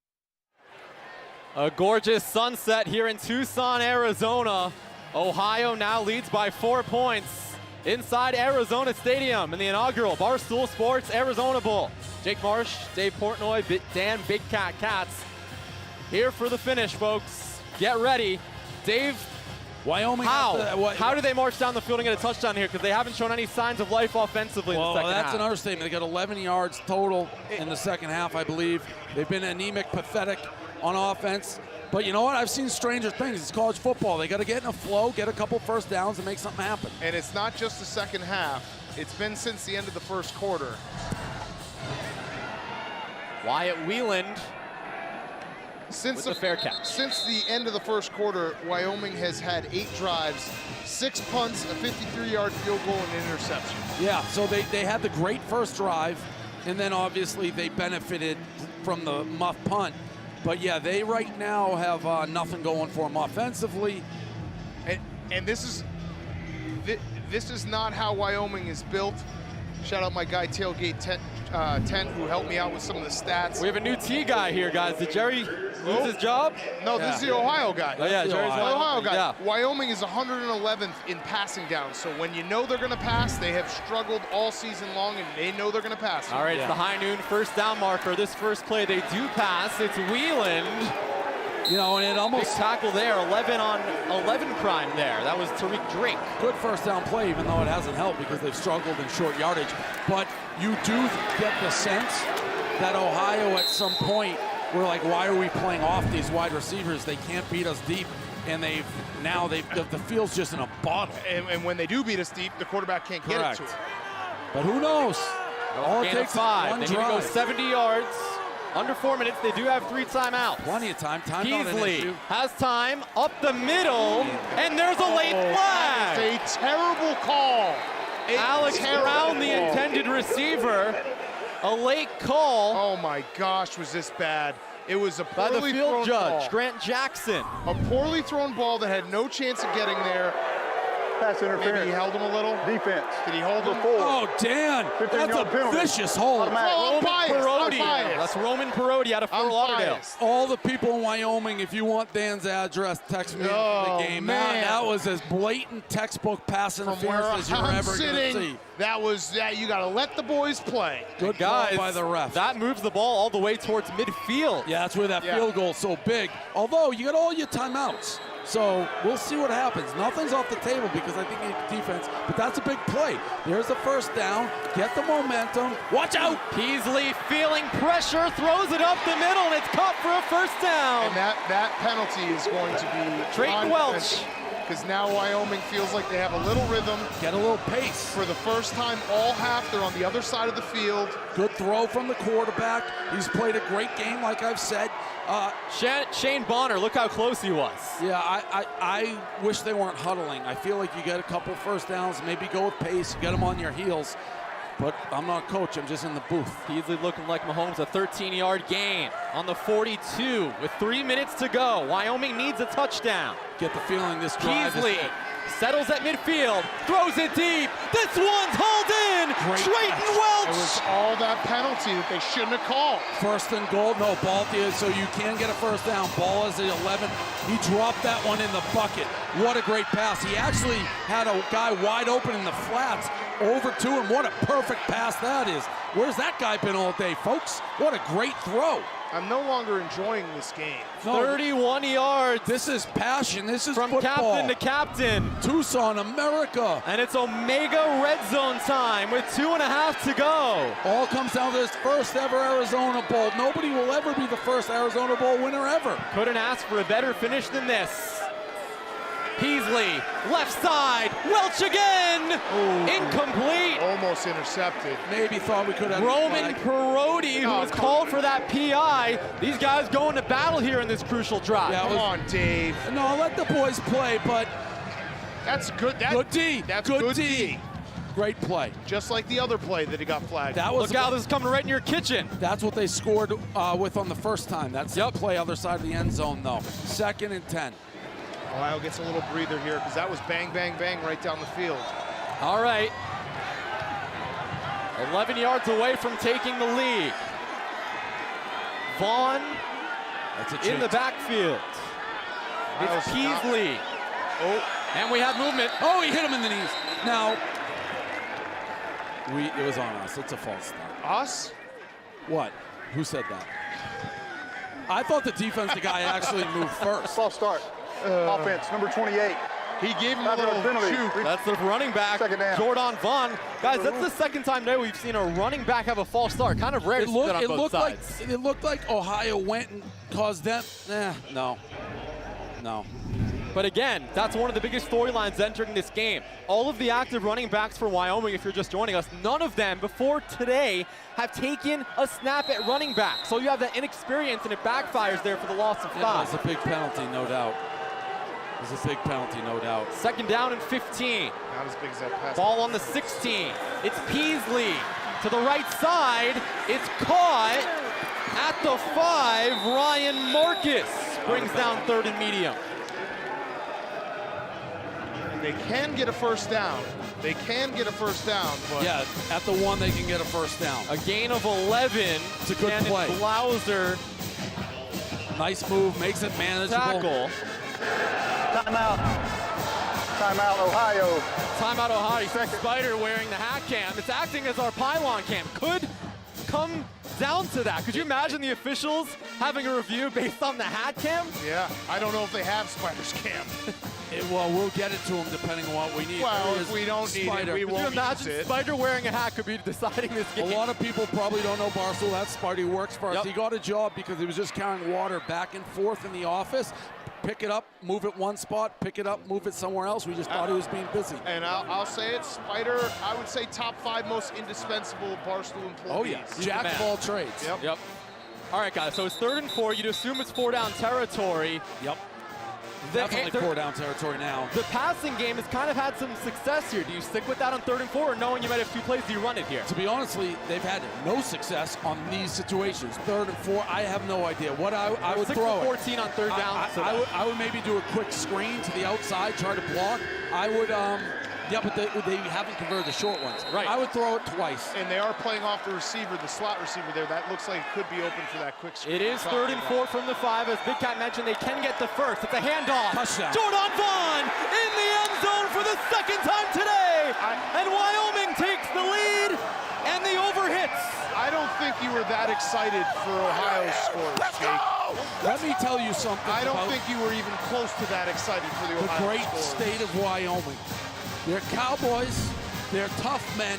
[SPEAKER 8] A gorgeous sunset here in Tucson, Arizona. Ohio now leads by 4 points inside Arizona Stadium in the inaugural Barstool Sports Arizona Bowl. Jake Marsh, Dave Portnoy, Dan Big Cat Katz here for the finish, folks. Get ready. Dave,
[SPEAKER 9] Wyoming.
[SPEAKER 8] How do they march down the field and get a touchdown here? Because they haven't shown any signs of life offensively in the second half.
[SPEAKER 9] That's an understatement. They got 11 yards total in the second half, I believe. They've been anemic, pathetic on offense. But you know what? I've seen stranger things. It's college football. They got to get in a flow, get a couple first downs, and make something happen.
[SPEAKER 5] And it's not just the second half. It's been since the end of the first quarter.
[SPEAKER 8] Wyatt Wieland
[SPEAKER 5] since
[SPEAKER 8] with the fair catch.
[SPEAKER 5] Since the end of the first quarter, Wyoming has had 8 drives, 6 punts, a 53-yard field goal, and an interception.
[SPEAKER 9] Yeah, so they had the great first drive, and then obviously they benefited from the muff punt. But yeah, they right now have nothing going for them offensively.
[SPEAKER 5] And this is not how Wyoming is built. Shout out my guy Tailgate Tent, who helped me out with some of the stats.
[SPEAKER 8] We have a new T guy here, guys. Did Jerry lose his job?
[SPEAKER 5] No, this is the Ohio guy.
[SPEAKER 8] Oh, yeah, Jerry's
[SPEAKER 5] the Ohio guy.
[SPEAKER 8] Yeah.
[SPEAKER 5] Wyoming is 111th in passing down. So when you know they're going to pass, they have struggled all season long, and they know they're going to pass.
[SPEAKER 8] All right, it's the high noon first down marker. This first play, they do pass. It's Wheeland.
[SPEAKER 9] You know, and it almost
[SPEAKER 8] big tackle there, 11 on 11 crime there. That was Tariq Drake.
[SPEAKER 9] Good first down play, even though it hasn't helped because they've struggled in short yardage. But you do get the sense that Ohio at some point were like, why are we playing off these wide receivers? They can't beat us deep. And the field's just in a bottle.
[SPEAKER 5] And when they do beat us deep, the quarterback can't get it to it.
[SPEAKER 9] But who knows? All it takes is
[SPEAKER 8] 5.
[SPEAKER 9] one
[SPEAKER 8] They need to go 70 yards. Under 4 minutes, they do have 3 timeouts.
[SPEAKER 9] Plenty of time.
[SPEAKER 8] Beasley has time up the middle, and there's a late flag.
[SPEAKER 5] It's a terrible call.
[SPEAKER 8] Alex Brown, the intended receiver. A late call.
[SPEAKER 5] Oh my gosh, was this bad? It was a
[SPEAKER 8] by the
[SPEAKER 5] poorly
[SPEAKER 8] field
[SPEAKER 5] thrown
[SPEAKER 8] judge,
[SPEAKER 5] ball.
[SPEAKER 8] Grant Jackson.
[SPEAKER 5] A poorly thrown ball that had no chance of getting there.
[SPEAKER 13] Pass interference.
[SPEAKER 5] Maybe he held him a little.
[SPEAKER 13] Defense.
[SPEAKER 5] Did he hold him?
[SPEAKER 9] Oh, Dan. That's a vicious hold.
[SPEAKER 8] That's Roman Parodi out of Fort Lauderdale.
[SPEAKER 9] All the people in Wyoming, if you want Dan's address, text me after the game.
[SPEAKER 5] Man.
[SPEAKER 9] That was as blatant textbook pass interference as you're ever going to see.
[SPEAKER 5] That was that. You got to let the boys play.
[SPEAKER 9] Good
[SPEAKER 8] Guys,
[SPEAKER 9] call by the ref.
[SPEAKER 8] That moves the ball all the way towards midfield.
[SPEAKER 9] Yeah, that's where that field goal is so big. Although you got all your timeouts. So we'll see what happens. Nothing's off the table because I think you need defense, but that's a big play. There's the first down. Get the momentum. Watch out.
[SPEAKER 8] Peasley feeling pressure, throws it up the middle, and it's caught for a first down.
[SPEAKER 5] And that penalty is going to be
[SPEAKER 8] Drayton Welch.
[SPEAKER 5] Because now Wyoming feels like they have a little rhythm.
[SPEAKER 9] Get a little pace.
[SPEAKER 5] For the first time all half, they're on the other side of the field.
[SPEAKER 9] Good throw from the quarterback. He's played a great game, like I've said.
[SPEAKER 8] Shane Bonner, look how close he was.
[SPEAKER 9] Yeah, I wish they weren't huddling. I feel like you get a couple first downs, maybe go with pace, get them on your heels. But I'm not coach, I'm just in the booth.
[SPEAKER 8] Peasley looking like Mahomes, a 13-yard gain on the 42 with 3 minutes to go. Wyoming needs a touchdown.
[SPEAKER 9] Get the feeling this drive
[SPEAKER 8] Peasley settles at midfield, throws it deep. This one's hauled in. Drayton Welch.
[SPEAKER 5] It was all that penalty that they shouldn't have called.
[SPEAKER 9] First and goal, no ball there, so you can get a first down. Ball is at 11. He dropped that one in the bucket. What a great pass. He actually had a guy wide open in the flats over to him. What a perfect pass that is. Where's that guy been all day, folks? What a great throw.
[SPEAKER 5] I'm no longer enjoying this game.
[SPEAKER 9] No,
[SPEAKER 8] 31 yards.
[SPEAKER 9] This is passion. This is
[SPEAKER 8] from
[SPEAKER 9] football.
[SPEAKER 8] captain to captain.
[SPEAKER 9] Tucson, America.
[SPEAKER 8] And it's Omega red zone time with 2.5 to go.
[SPEAKER 9] All comes down to this first ever Arizona Bowl. Nobody will ever be the first Arizona Bowl winner ever.
[SPEAKER 8] Couldn't ask for a better finish than this. Peasley, left side, Welch again. Ooh. Incomplete.
[SPEAKER 5] Almost intercepted.
[SPEAKER 9] Maybe thought we could have.
[SPEAKER 8] Roman Parodi, who was called for that PI. These guys going to battle here in this crucial drive.
[SPEAKER 5] Yeah, come on, Dave.
[SPEAKER 9] No, let the boys play, but
[SPEAKER 5] that's good.
[SPEAKER 9] Good D.
[SPEAKER 5] That's
[SPEAKER 9] good D. Great play.
[SPEAKER 5] Just like the other play that he got flagged.
[SPEAKER 9] That was
[SPEAKER 8] Look out, this is coming right in your kitchen.
[SPEAKER 9] That's what they scored with on the first time. That's the play other side of the end zone, though. 2nd and 10.
[SPEAKER 5] Ohio gets a little breather here because that was bang, bang, bang right down the field.
[SPEAKER 8] All right. 11 yards away from taking the lead. Vaughn in the backfield. It's Peasley. And we have movement.
[SPEAKER 9] Oh, he hit him in the knees. Now, it was on us. It's a false start.
[SPEAKER 5] Us?
[SPEAKER 9] What? Who said that? I thought the defensive guy actually moved first.
[SPEAKER 13] False start. Offense, number 28.
[SPEAKER 5] He gave him a little shoot.
[SPEAKER 8] That's the running back, Jordan Vaughn. Guys, that's the second time today we've seen a running back have a false start. Kind of rare to see that on both sides.
[SPEAKER 9] It looked like Ohio went and caused them. No.
[SPEAKER 8] But again, that's one of the biggest storylines entering this game. All of the active running backs for Wyoming, if you're just joining us, none of them before today have taken a snap at running back. So you have that inexperience and it backfires there for the loss of 5.
[SPEAKER 9] Yeah, it's a big penalty, no doubt. It's a big penalty, no doubt.
[SPEAKER 8] 2nd down and 15.
[SPEAKER 5] Not as big as that pass.
[SPEAKER 8] Ball on the 16. It's Peasley to the right side. It's caught at the 5. Ryan Marcus brings down 3rd and medium.
[SPEAKER 5] They can get a first down. They can get a first down, but
[SPEAKER 9] Yeah, at the 1 they can get a first down.
[SPEAKER 8] A gain of 11.
[SPEAKER 9] It's a good play.
[SPEAKER 8] Blauser
[SPEAKER 9] Nice move, makes it manageable.
[SPEAKER 8] tackle.
[SPEAKER 13] Timeout. Timeout, Ohio.
[SPEAKER 8] Timeout, Ohio. Spider wearing the hat cam. It's acting as our pylon cam. Could come down to that. Could you imagine the officials having a review based on the hat cam?
[SPEAKER 5] yeah, I don't know if they have Spider's cam.
[SPEAKER 9] Well, we'll get it to them depending on what we need.
[SPEAKER 5] Well,
[SPEAKER 9] There
[SPEAKER 5] if
[SPEAKER 9] is
[SPEAKER 5] we don't need it,
[SPEAKER 9] Spider.
[SPEAKER 5] we
[SPEAKER 8] Could you
[SPEAKER 5] won't
[SPEAKER 8] imagine
[SPEAKER 5] use it.
[SPEAKER 8] Spider wearing a hat could be deciding this
[SPEAKER 9] A
[SPEAKER 8] game?
[SPEAKER 9] lot of people probably don't know Barstool. That Spidey works for us.
[SPEAKER 8] Yep.
[SPEAKER 9] He got a job because he was just carrying water back and forth in the office. Pick it up, move it one spot, pick it up, move it somewhere else. We just thought he was being busy.
[SPEAKER 5] And I'll say it, Spider, I would say top 5 most indispensable Barstool employees.
[SPEAKER 9] Oh, yeah. Jack of all trades.
[SPEAKER 8] Yep. All right, guys, so it's 3rd and 4. You'd assume it's 4-down territory.
[SPEAKER 9] Yep. Definitely 4-down territory now.
[SPEAKER 8] The passing game has kind of had some success here. Do you stick with that on 3rd and 4, or knowing you might have 2 plays, do you run it here?
[SPEAKER 9] To be honestly, they've had no success on these situations. 3rd and 4, I have no idea. What I would
[SPEAKER 8] 6
[SPEAKER 9] throw
[SPEAKER 8] for 14 on 3rd down.
[SPEAKER 9] I would maybe do a quick screen to the outside, try to block. I would, yeah, but they haven't converted the short ones.
[SPEAKER 8] Right.
[SPEAKER 9] I would throw it twice.
[SPEAKER 5] And they are playing off the receiver, the slot receiver there. That looks like it could be open for that quick screen.
[SPEAKER 8] It is 3rd and 4 from the 5. As Big Cat mentioned, they can get the first. It's a handoff.
[SPEAKER 9] Touchdown.
[SPEAKER 8] Jordan Vaughn in the end zone for the 2nd time today. And Wyoming takes the lead, and the overhits.
[SPEAKER 5] I don't think you were that excited for Ohio's scores, Jake.
[SPEAKER 9] Let me tell you something.
[SPEAKER 5] I don't
[SPEAKER 9] about
[SPEAKER 5] think you were even close to that excited for the Ohio
[SPEAKER 9] great
[SPEAKER 5] scores.
[SPEAKER 9] state of Wyoming. They're Cowboys. They're tough men.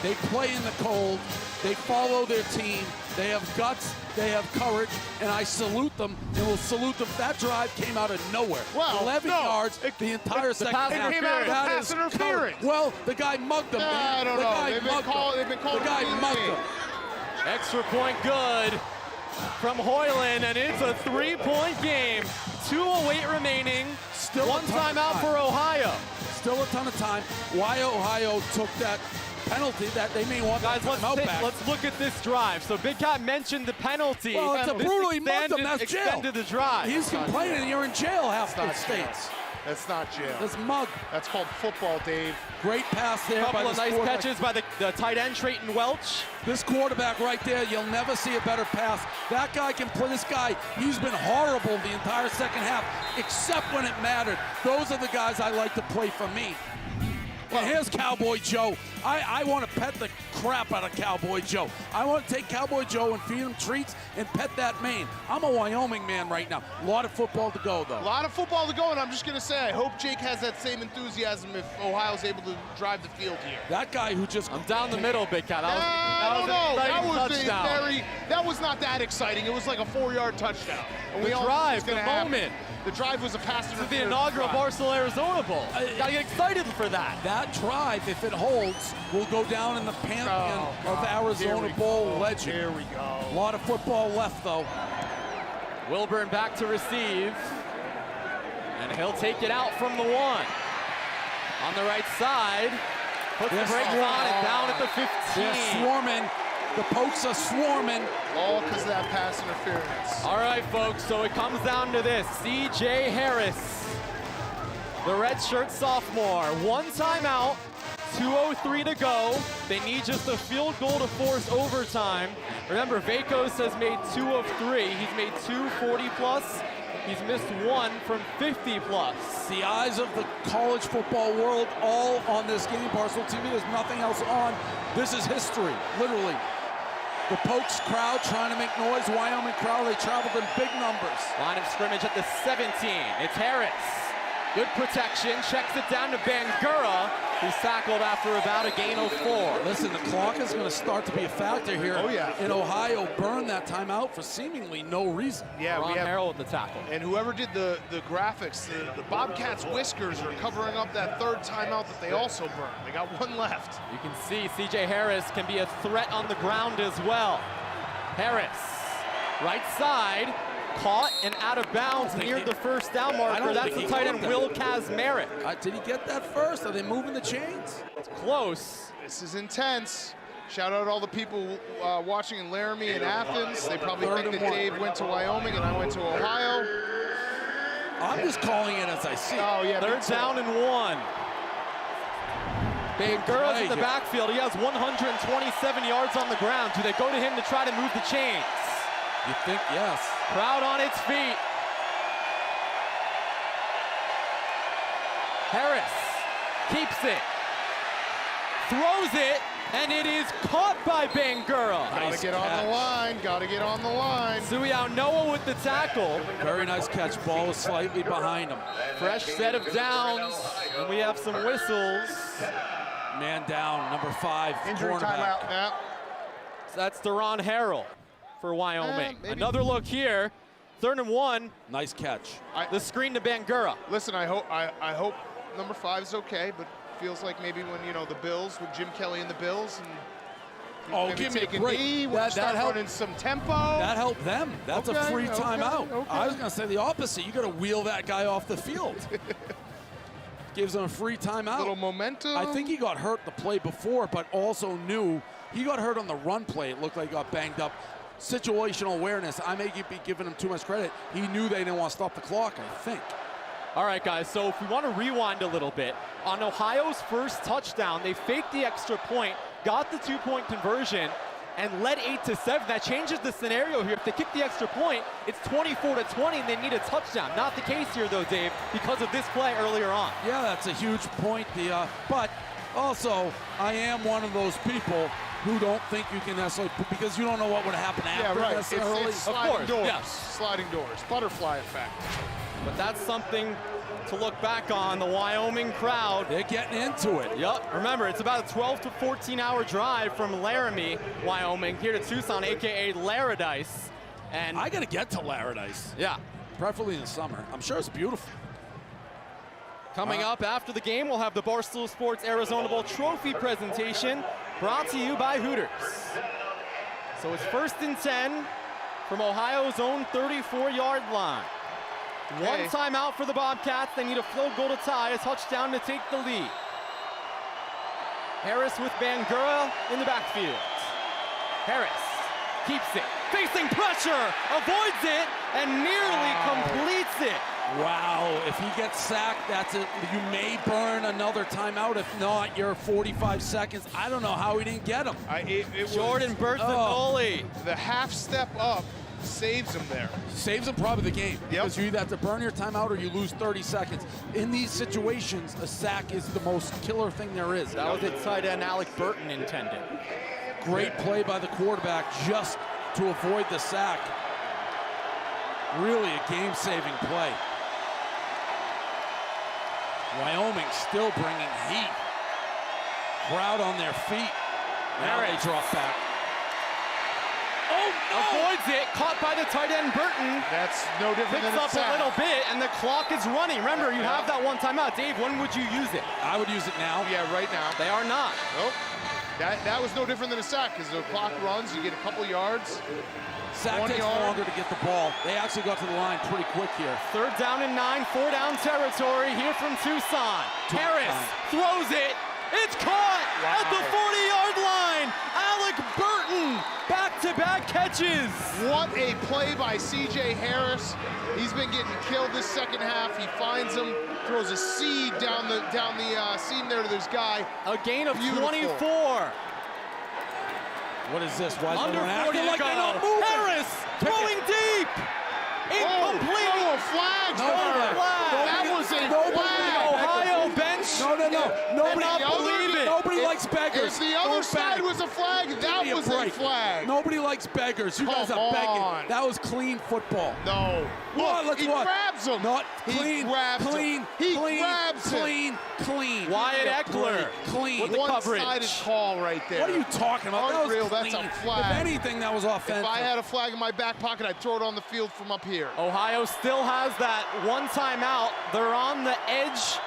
[SPEAKER 9] They play in the cold. They follow their team. They have guts. They have courage. And I salute them and will salute them. That drive came out of nowhere.
[SPEAKER 5] Well,
[SPEAKER 9] 11
[SPEAKER 5] no.
[SPEAKER 9] yards, the entire second half.
[SPEAKER 5] It came out of
[SPEAKER 9] That
[SPEAKER 5] pass
[SPEAKER 9] is
[SPEAKER 5] interference.
[SPEAKER 9] courage. Well, the guy mugged them.
[SPEAKER 5] I don't
[SPEAKER 9] the
[SPEAKER 5] know.
[SPEAKER 9] guy
[SPEAKER 5] They've been
[SPEAKER 9] mugged
[SPEAKER 5] called
[SPEAKER 9] the guy mugged them.
[SPEAKER 8] Extra point good from Hoyland, and it's a 3-point game. 2 await remaining.
[SPEAKER 9] Still
[SPEAKER 8] one
[SPEAKER 9] a ton of
[SPEAKER 8] timeout
[SPEAKER 9] time.
[SPEAKER 8] for Ohio.
[SPEAKER 9] Still a ton of time. Why Ohio took that penalty that they may want
[SPEAKER 8] Guys,
[SPEAKER 9] that timeout back.
[SPEAKER 8] let's look at this drive. So Big Cat mentioned the penalty.
[SPEAKER 9] Well, it's a
[SPEAKER 8] This
[SPEAKER 9] brutally mugged him. That's jail.
[SPEAKER 8] extended the drive.
[SPEAKER 9] He's complaining you're in jail half the states.
[SPEAKER 5] That's not jail.
[SPEAKER 9] That's mug.
[SPEAKER 5] That's called football, Dave.
[SPEAKER 9] Great pass there by
[SPEAKER 8] Couple
[SPEAKER 9] the
[SPEAKER 8] of nice
[SPEAKER 9] quarterback.
[SPEAKER 8] catches by the tight end, Trayton Welch.
[SPEAKER 9] This quarterback right there, you'll never see a better pass. That guy can play. This guy, he's been horrible the entire second half, except when it mattered. Those are the guys I like to play for me. And here's Cowboy Joe. I want to pet the crap out of Cowboy Joe. I want to take Cowboy Joe and feed him treats and pet that mane. I'm a Wyoming man right now. A lot of football to go, though.
[SPEAKER 5] A lot of football to go, and I'm just going to say, I hope Jake has that same enthusiasm if Ohio's able to drive the field here.
[SPEAKER 9] That guy who just...
[SPEAKER 8] I'm down the middle, Big Cat. That was an exciting touchdown.
[SPEAKER 5] That was not that exciting. It was like a 4-yard touchdown. And
[SPEAKER 8] The drive, the moment.
[SPEAKER 5] The drive was a pass
[SPEAKER 8] This is the inaugural Barstool Arizona Bowl. Gotta get excited for that.
[SPEAKER 9] That drive, if it holds, will go down in the pantheon of Arizona Bowl legend.
[SPEAKER 5] Here we go.
[SPEAKER 9] A lot of football left, though.
[SPEAKER 8] Wilburn back to receive. And he'll take it out from the 1. On the right side. Puts the brakes on and down at the 15.
[SPEAKER 9] They're swarming. The Pokes are swarming.
[SPEAKER 5] All because of that pass interference.
[SPEAKER 8] All right, folks, so it comes down to this. C.J. Harris, the redshirt sophomore. 1 timeout, 2:03 to go. They need just a field goal to force overtime. Remember, Vakos has made 2 of 3. He's made 2 40-plus. He's missed 1 from 50-plus.
[SPEAKER 9] The eyes of the college football world all on this game. Barstool TV, there's nothing else on. This is history, literally. The Pokes crowd trying to make noise. Wyoming crowd, they traveled in big numbers.
[SPEAKER 8] Line of scrimmage at the 17. It's Harris. Good protection. Checks it down to Bangura. He's tackled after about a gain of 4.
[SPEAKER 9] Listen, the clock is going to start to be a factor here.
[SPEAKER 5] Oh, yeah.
[SPEAKER 9] In Ohio, burn that timeout for seemingly no reason.
[SPEAKER 5] Yeah,
[SPEAKER 8] Ron
[SPEAKER 5] we have
[SPEAKER 8] Harrell with the tackle.
[SPEAKER 5] And whoever did the graphics, the Bobcats' whiskers are covering up that 3rd timeout that they also burned. They got 1 left.
[SPEAKER 8] You can see C.J. Harris can be a threat on the ground as well. Harris, right side, caught and out of bounds near the 1st down marker. That's the tight end, Will Kazmarek.
[SPEAKER 9] Did he get that first? Are they moving the chains?
[SPEAKER 8] It's close.
[SPEAKER 5] This is intense. Shout out all the people watching in Laramie and Athens. They probably think that Dave went to Wyoming and I went to Ohio.
[SPEAKER 9] I'm just calling it as I see it.
[SPEAKER 5] Oh, yeah.
[SPEAKER 8] 3rd down and 1. Bangura's in the backfield. He has 127 yards on the ground. Do they go to him to try to move the chains?
[SPEAKER 9] You think yes.
[SPEAKER 8] Crowd on its feet. Harris keeps it, throws it, and it is caught by Bangura.
[SPEAKER 1] Gotta get on the line, gotta get on the line.
[SPEAKER 8] Suiao Noah with the tackle.
[SPEAKER 9] Very nice catch. Ball was slightly behind him.
[SPEAKER 8] Fresh set of downs, and we have some whistles.
[SPEAKER 9] Man down, number 5,
[SPEAKER 1] Injury
[SPEAKER 9] cornerback.
[SPEAKER 1] timeout now.
[SPEAKER 8] That's Deron Harrell for Wyoming. Another look here, 3rd and 1.
[SPEAKER 9] Nice catch.
[SPEAKER 8] The screen to Bangura.
[SPEAKER 5] Listen, I hope number 5 is okay, but feels like maybe when, you know, the Bills, with Jim Kelly and the Bills, and
[SPEAKER 9] give me a
[SPEAKER 5] taking
[SPEAKER 9] break.
[SPEAKER 5] knee, we'll start running some tempo.
[SPEAKER 9] That helped them. That's a free timeout.
[SPEAKER 5] Okay.
[SPEAKER 9] I was going to say the opposite. You got to wheel that guy off the field. Gives him a free timeout.
[SPEAKER 5] Little momentum.
[SPEAKER 9] I think he got hurt the play before, but also knew he got hurt on the run play. It looked like he got banged up. Situational awareness. I may be giving him too much credit. He knew they didn't want to stop the clock, I think.
[SPEAKER 8] All right, guys, so if we want to rewind a little bit, on Ohio's first touchdown, they faked the extra point, got the 2-point conversion, and led 8-7. That changes the scenario here. If they kick the extra point, it's 24-20, and they need a touchdown. Not the case here, though, Dave, because of this play earlier on.
[SPEAKER 9] Yeah, that's a huge point. But also, I am one of those people who don't think you can necessarily, because you don't know what would happen after necessarily.
[SPEAKER 5] It's sliding doors.
[SPEAKER 8] Yes.
[SPEAKER 5] Sliding doors. Butterfly effect.
[SPEAKER 8] But that's something to look back on. The Wyoming crowd.
[SPEAKER 9] They're getting into it.
[SPEAKER 8] Yep. Remember, it's about a 12 to 14-hour drive from Laramie, Wyoming, here to Tucson, a.k.a. Laradice. And
[SPEAKER 9] I got to get to Laradice.
[SPEAKER 8] Yeah.
[SPEAKER 9] Preferably in the summer. I'm sure it's beautiful.
[SPEAKER 8] Coming up after the game, we'll have the Barstool Sports Arizona Bowl trophy presentation brought to you by Hooters. So it's 1st and 10 from Ohio's own 34-yard line. One timeout for the Bobcats. They need a field goal to tie, a touchdown to take the lead. Harris with Bangura in the backfield. Harris keeps it, facing pressure, avoids it, and nearly completes it.
[SPEAKER 9] Wow, if he gets sacked, that's it. You may burn another timeout. If not, you're 45 seconds. I don't know how he didn't get him.
[SPEAKER 8] Jordan Berthinoli.
[SPEAKER 5] The half step up saves him there.
[SPEAKER 9] Saves him probably the game. Because you either have to burn your timeout or you lose 30 seconds. In these situations, a sack is the most killer thing there is.
[SPEAKER 8] That was it tight end Alec Burton intended.
[SPEAKER 9] Great play by the quarterback just to avoid the sack. Really a game-saving play. Wyoming still bringing heat. Crowd on their feet. Now they drop back.
[SPEAKER 8] Avoids it, caught by the tight end Burton.
[SPEAKER 5] That's no different than a
[SPEAKER 8] Picks up a little bit, and the clock is running. Remember, you have that one timeout. Dave, when would you use it?
[SPEAKER 9] I would use it now.
[SPEAKER 5] Yeah, right now.
[SPEAKER 8] They are not.
[SPEAKER 5] Nope. That was no different than a sack, because the clock runs, you get a couple yards.
[SPEAKER 9] Sack takes longer to get the ball. They actually got to the line pretty quick here.
[SPEAKER 8] 3rd down and 9, 4-down territory here from Tucson. Harris throws it. It's caught at the 40-yard line. Alec Burton, back-to-back catches.
[SPEAKER 5] What a play by C.J. Harris. He's been getting killed this second half. He finds him, throws a seed down the seam there to this guy.
[SPEAKER 8] A gain of 24.
[SPEAKER 9] What is this? Why is
[SPEAKER 8] Under 40 to
[SPEAKER 9] like
[SPEAKER 8] go. Harris throwing deep. Incomplete.
[SPEAKER 5] Oh, a flag. That was a flag.
[SPEAKER 8] Ohio bench.
[SPEAKER 9] Nobody likes beggars.
[SPEAKER 5] If the other side was a flag, that was a flag.
[SPEAKER 9] Nobody likes beggars. You guys are begging. That was clean football.
[SPEAKER 5] No. Look, he grabs him.
[SPEAKER 9] Not
[SPEAKER 5] he
[SPEAKER 9] clean.
[SPEAKER 5] Grabs
[SPEAKER 9] clean.
[SPEAKER 5] him. He
[SPEAKER 9] clean.
[SPEAKER 5] grabs
[SPEAKER 9] clean.
[SPEAKER 5] him.
[SPEAKER 9] Clean.
[SPEAKER 8] Wyatt Eckler.
[SPEAKER 9] Clean.
[SPEAKER 8] With the coverage.
[SPEAKER 5] One-sided call right there.
[SPEAKER 9] What are you talking about?
[SPEAKER 5] Unreal.
[SPEAKER 9] That was
[SPEAKER 5] That's
[SPEAKER 9] clean.
[SPEAKER 5] a flag.
[SPEAKER 9] If anything, that was offensive.
[SPEAKER 5] If I had a flag in my back pocket, I'd throw it on the field from up here.
[SPEAKER 8] Ohio still has that one timeout. They're on the edge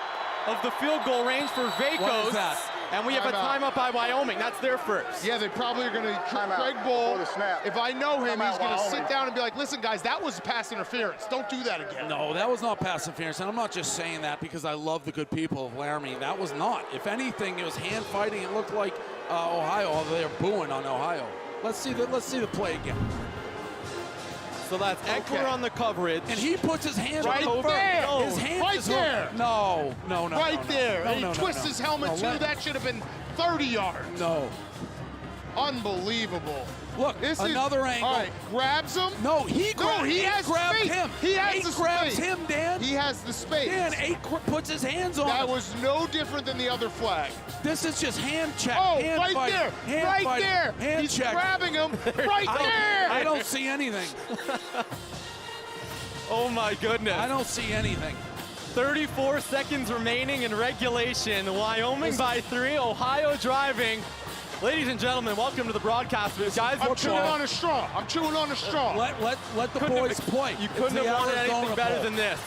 [SPEAKER 8] of the field goal range for Vacos.
[SPEAKER 9] What is that?
[SPEAKER 8] And we have a timeout by Wyoming. That's their first.
[SPEAKER 5] Yeah, they probably are going to Craig Bull. If I know him, he's going to sit down and be like, listen, guys, that was pass interference. Don't do that again.
[SPEAKER 9] No, that was not pass interference. And I'm not just saying that because I love the good people of Laramie. That was not. If anything, it was hand fighting. It looked like Ohio, although they're booing on Ohio. Let's see the play again.
[SPEAKER 8] So that's Eckler on the coverage.
[SPEAKER 9] And he puts his hand
[SPEAKER 1] Right
[SPEAKER 9] over.
[SPEAKER 1] there.
[SPEAKER 9] His hand
[SPEAKER 1] Right
[SPEAKER 9] is
[SPEAKER 1] there.
[SPEAKER 9] over. No.
[SPEAKER 1] Right there. And he
[SPEAKER 9] No,
[SPEAKER 1] twists his helmet too. That should have been 30 yards.
[SPEAKER 9] No.
[SPEAKER 1] Unbelievable.
[SPEAKER 9] Look, another angle.
[SPEAKER 1] All right, grabs him.
[SPEAKER 9] No, he grabbed
[SPEAKER 1] space.
[SPEAKER 9] him.
[SPEAKER 1] He has
[SPEAKER 9] Eight
[SPEAKER 1] the
[SPEAKER 9] grabs
[SPEAKER 1] space.
[SPEAKER 9] him, Dan.
[SPEAKER 1] He has the space.
[SPEAKER 9] Dan, Eight puts his hands on
[SPEAKER 1] That
[SPEAKER 9] him.
[SPEAKER 1] was no different than the other flag.
[SPEAKER 9] This is just hand check.
[SPEAKER 1] Oh,
[SPEAKER 9] hand
[SPEAKER 1] right
[SPEAKER 9] fight,
[SPEAKER 1] there.
[SPEAKER 9] hand
[SPEAKER 1] Right
[SPEAKER 9] fight,
[SPEAKER 1] there.
[SPEAKER 9] Hand
[SPEAKER 1] He's
[SPEAKER 9] check.
[SPEAKER 1] grabbing him. Right there.
[SPEAKER 9] I don't see anything.
[SPEAKER 8] Oh my goodness.
[SPEAKER 9] I don't see anything.
[SPEAKER 8] 34 seconds remaining in regulation. Wyoming by 3, Ohio driving. Ladies and gentlemen, welcome to the broadcast booth. Guys,
[SPEAKER 1] I'm chewing on a straw. I'm chewing on a straw.
[SPEAKER 9] Let the boys play.
[SPEAKER 8] You couldn't have wanted anything better than this.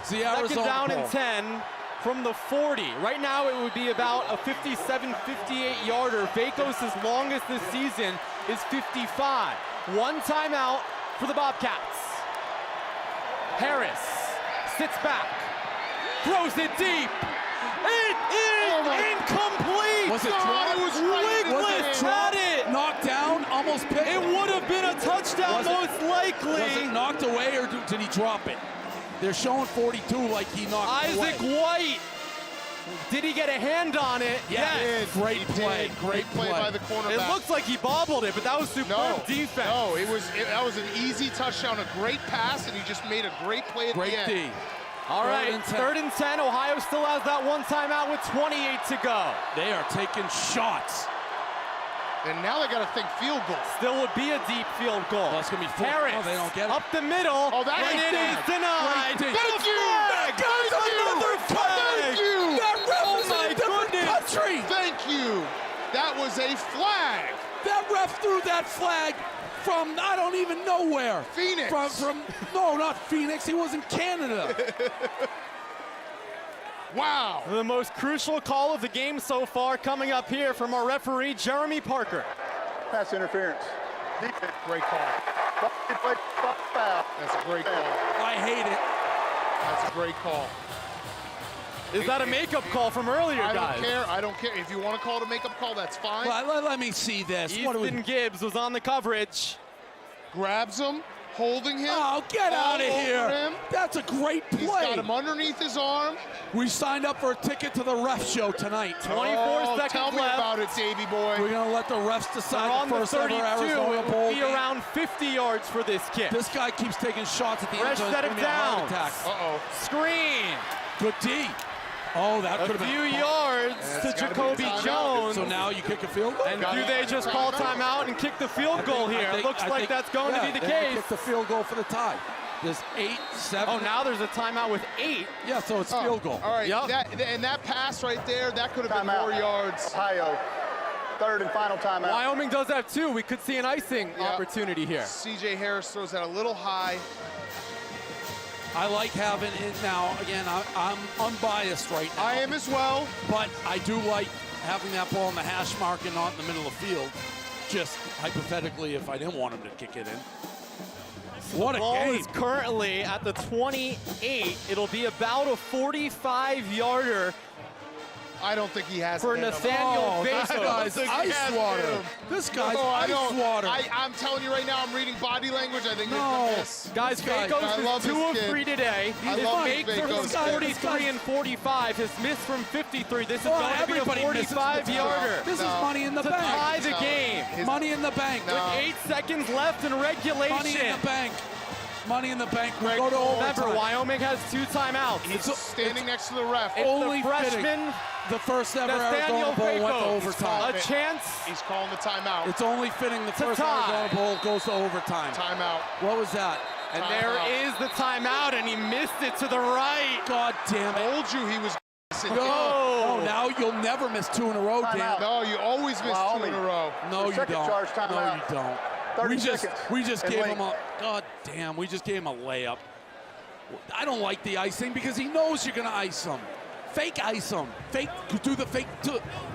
[SPEAKER 9] It's the
[SPEAKER 8] Second
[SPEAKER 9] Arizona
[SPEAKER 8] down
[SPEAKER 9] Bowl.
[SPEAKER 8] and 10 from the 40. Right now it would be about a 57, 58-yarder. Vacos' longest this season is 55. One timeout for the Bobcats. Harris sits back, throws it deep. It is incomplete.
[SPEAKER 9] Was it
[SPEAKER 8] God,
[SPEAKER 9] dropped?
[SPEAKER 8] it was Wigless had it.
[SPEAKER 9] Knocked down, almost picked.
[SPEAKER 8] It would have been a touchdown most likely.
[SPEAKER 9] Was it knocked away or did he drop it? They're showing 42 like he knocked it away.
[SPEAKER 8] Isaac White. Did he get a hand on it?
[SPEAKER 9] Yes. Great play. Great
[SPEAKER 1] play by the cornerback.
[SPEAKER 8] It looks like he bobbled it, but that was superb defense.
[SPEAKER 1] No, that was an easy touchdown, a great pass, and he just made a great play at the end.
[SPEAKER 9] Great D.
[SPEAKER 8] All right, third and 10. Ohio still has that one timeout with 28 to go.
[SPEAKER 9] They are taking shots.
[SPEAKER 1] And now they got to think field goal.
[SPEAKER 8] Still would be a deep field goal.
[SPEAKER 9] Well, it's going to be four.
[SPEAKER 8] Harris
[SPEAKER 9] Oh, they don't get it.
[SPEAKER 8] up the middle.
[SPEAKER 1] Oh, that
[SPEAKER 8] and it is denied.
[SPEAKER 9] Great D.
[SPEAKER 1] Thank you.
[SPEAKER 8] Flag. Another flag.
[SPEAKER 1] Thank you.
[SPEAKER 9] That ref
[SPEAKER 8] Oh
[SPEAKER 9] is in
[SPEAKER 8] my
[SPEAKER 9] a different
[SPEAKER 8] goodness.
[SPEAKER 9] country.
[SPEAKER 1] Thank you. That was a flag.
[SPEAKER 9] That ref threw that flag from I don't even know where.
[SPEAKER 1] Phoenix.
[SPEAKER 9] No, not Phoenix. He was in Canada.
[SPEAKER 1] Wow.
[SPEAKER 8] The most crucial call of the game so far coming up here from our referee, Jeremy Parker.
[SPEAKER 13] Pass interference.
[SPEAKER 1] Defense. Great call. That's a great call.
[SPEAKER 9] I hate it.
[SPEAKER 1] That's a great call.
[SPEAKER 8] Is that a makeup call from earlier,
[SPEAKER 1] I
[SPEAKER 8] guys?
[SPEAKER 1] don't care. I don't care. If you want to call it a makeup call, that's fine.
[SPEAKER 9] Well, let me see this.
[SPEAKER 8] Easton Gibbs was on the coverage.
[SPEAKER 1] Grabs him, holding him.
[SPEAKER 9] Oh, get out of
[SPEAKER 1] all
[SPEAKER 9] here.
[SPEAKER 1] over him.
[SPEAKER 9] That's a great play.
[SPEAKER 1] He's got him underneath his arm.
[SPEAKER 9] We signed up for a ticket to the ref show tonight.
[SPEAKER 8] 24 seconds
[SPEAKER 1] tell me
[SPEAKER 8] left.
[SPEAKER 1] about it, Davey boy.
[SPEAKER 9] We're going to let the refs
[SPEAKER 8] They're
[SPEAKER 9] decide
[SPEAKER 8] on
[SPEAKER 9] the
[SPEAKER 8] the
[SPEAKER 9] first ever
[SPEAKER 8] 32.
[SPEAKER 9] Arizona
[SPEAKER 8] It
[SPEAKER 9] Bowl
[SPEAKER 8] will be
[SPEAKER 9] game.
[SPEAKER 8] around 50 yards for this kick.
[SPEAKER 9] This guy keeps taking shots at the end
[SPEAKER 8] Fresh
[SPEAKER 9] zone.
[SPEAKER 8] set
[SPEAKER 9] It's
[SPEAKER 8] of
[SPEAKER 9] gonna be a heart
[SPEAKER 8] downs.
[SPEAKER 9] attack.
[SPEAKER 1] Uh-oh.
[SPEAKER 8] Screen.
[SPEAKER 9] Good D. Oh, that
[SPEAKER 8] A
[SPEAKER 9] could have
[SPEAKER 8] few
[SPEAKER 9] been
[SPEAKER 8] yards
[SPEAKER 1] Yeah,
[SPEAKER 8] to
[SPEAKER 1] it's gotta be
[SPEAKER 8] Jacoby
[SPEAKER 1] a timeout.
[SPEAKER 8] Jones.
[SPEAKER 9] So now you kick a field goal?
[SPEAKER 8] And do they just call timeout and kick the field goal here? It looks like that's going to be the case.
[SPEAKER 9] Kick the field goal for the tie. There's 8, 7.
[SPEAKER 8] Oh, now there's a timeout with 8.
[SPEAKER 9] Yeah, so it's field goal.
[SPEAKER 1] All right,
[SPEAKER 8] Yep.
[SPEAKER 1] that pass right there, that could have been more yards.
[SPEAKER 13] Ohio, third and final timeout.
[SPEAKER 8] Wyoming does have 2. We could see an icing
[SPEAKER 1] Yep.
[SPEAKER 8] opportunity here.
[SPEAKER 1] C.J. Harris throws that a little high.
[SPEAKER 9] I like having it now. Again, I'm unbiased right now.
[SPEAKER 1] I am as well.
[SPEAKER 9] But I do like having that ball in the hash mark and not in the middle of the field. Just hypothetically, if I didn't want him to kick it in. What a
[SPEAKER 8] Ball
[SPEAKER 9] game.
[SPEAKER 8] is currently at the 28. It'll be about a 45-yarder
[SPEAKER 1] I don't think he has
[SPEAKER 8] for
[SPEAKER 1] it in him.
[SPEAKER 8] Nathaniel
[SPEAKER 1] I
[SPEAKER 8] Vacos.
[SPEAKER 1] don't think he has it in him.
[SPEAKER 9] This guy's
[SPEAKER 1] No, I
[SPEAKER 9] ice
[SPEAKER 1] don't.
[SPEAKER 9] water.
[SPEAKER 1] I'm telling you right now, I'm reading body language. I think
[SPEAKER 9] No.
[SPEAKER 1] this.
[SPEAKER 8] Guys,
[SPEAKER 1] I
[SPEAKER 8] Vacos
[SPEAKER 1] love
[SPEAKER 8] is 2
[SPEAKER 1] this
[SPEAKER 8] of
[SPEAKER 1] kid.
[SPEAKER 8] 3 today.
[SPEAKER 1] I
[SPEAKER 8] His
[SPEAKER 1] love
[SPEAKER 8] make
[SPEAKER 1] this
[SPEAKER 8] from
[SPEAKER 1] Vacos kid.
[SPEAKER 8] 43 and 45. His miss from 53. This is
[SPEAKER 9] Oh,
[SPEAKER 8] going to be a
[SPEAKER 9] everybody misses from
[SPEAKER 8] 45-yarder.
[SPEAKER 9] This is money in the
[SPEAKER 8] to
[SPEAKER 9] bank.
[SPEAKER 8] tie the game.
[SPEAKER 9] Money in the bank.
[SPEAKER 8] With 8 seconds left in regulation.
[SPEAKER 9] Money in the bank. Money in the bank. We
[SPEAKER 1] Greg,
[SPEAKER 9] go to
[SPEAKER 8] Remember,
[SPEAKER 9] overtime.
[SPEAKER 8] Wyoming has 2 timeouts.
[SPEAKER 1] He's standing next to the ref.
[SPEAKER 8] It's
[SPEAKER 9] only
[SPEAKER 8] the freshman,
[SPEAKER 9] The first ever
[SPEAKER 8] Nathaniel
[SPEAKER 9] Arizona Bowl went to
[SPEAKER 8] Vacos.
[SPEAKER 9] overtime.
[SPEAKER 8] A chance.
[SPEAKER 1] He's calling the timeout.
[SPEAKER 9] It's only fitting the first
[SPEAKER 8] tie.
[SPEAKER 9] Arizona Bowl goes to overtime.
[SPEAKER 1] Timeout.
[SPEAKER 9] What was that?
[SPEAKER 8] And there is the timeout, and he missed it to the right.
[SPEAKER 9] God damn it.
[SPEAKER 1] Told you he was.
[SPEAKER 9] No, now you'll never miss 2 in a row, Dan.
[SPEAKER 1] No, you always miss 2 in a row.
[SPEAKER 9] No, you
[SPEAKER 13] Second
[SPEAKER 9] don't.
[SPEAKER 13] charge,
[SPEAKER 9] No,
[SPEAKER 13] timeout.
[SPEAKER 9] you don't.
[SPEAKER 13] 30 seconds.
[SPEAKER 9] We just
[SPEAKER 13] And
[SPEAKER 9] gave
[SPEAKER 13] late.
[SPEAKER 9] him a. God damn, we just gave him a layup. I don't like the icing because he knows you're gonna ice him. Fake ice him. Fake, do the fake.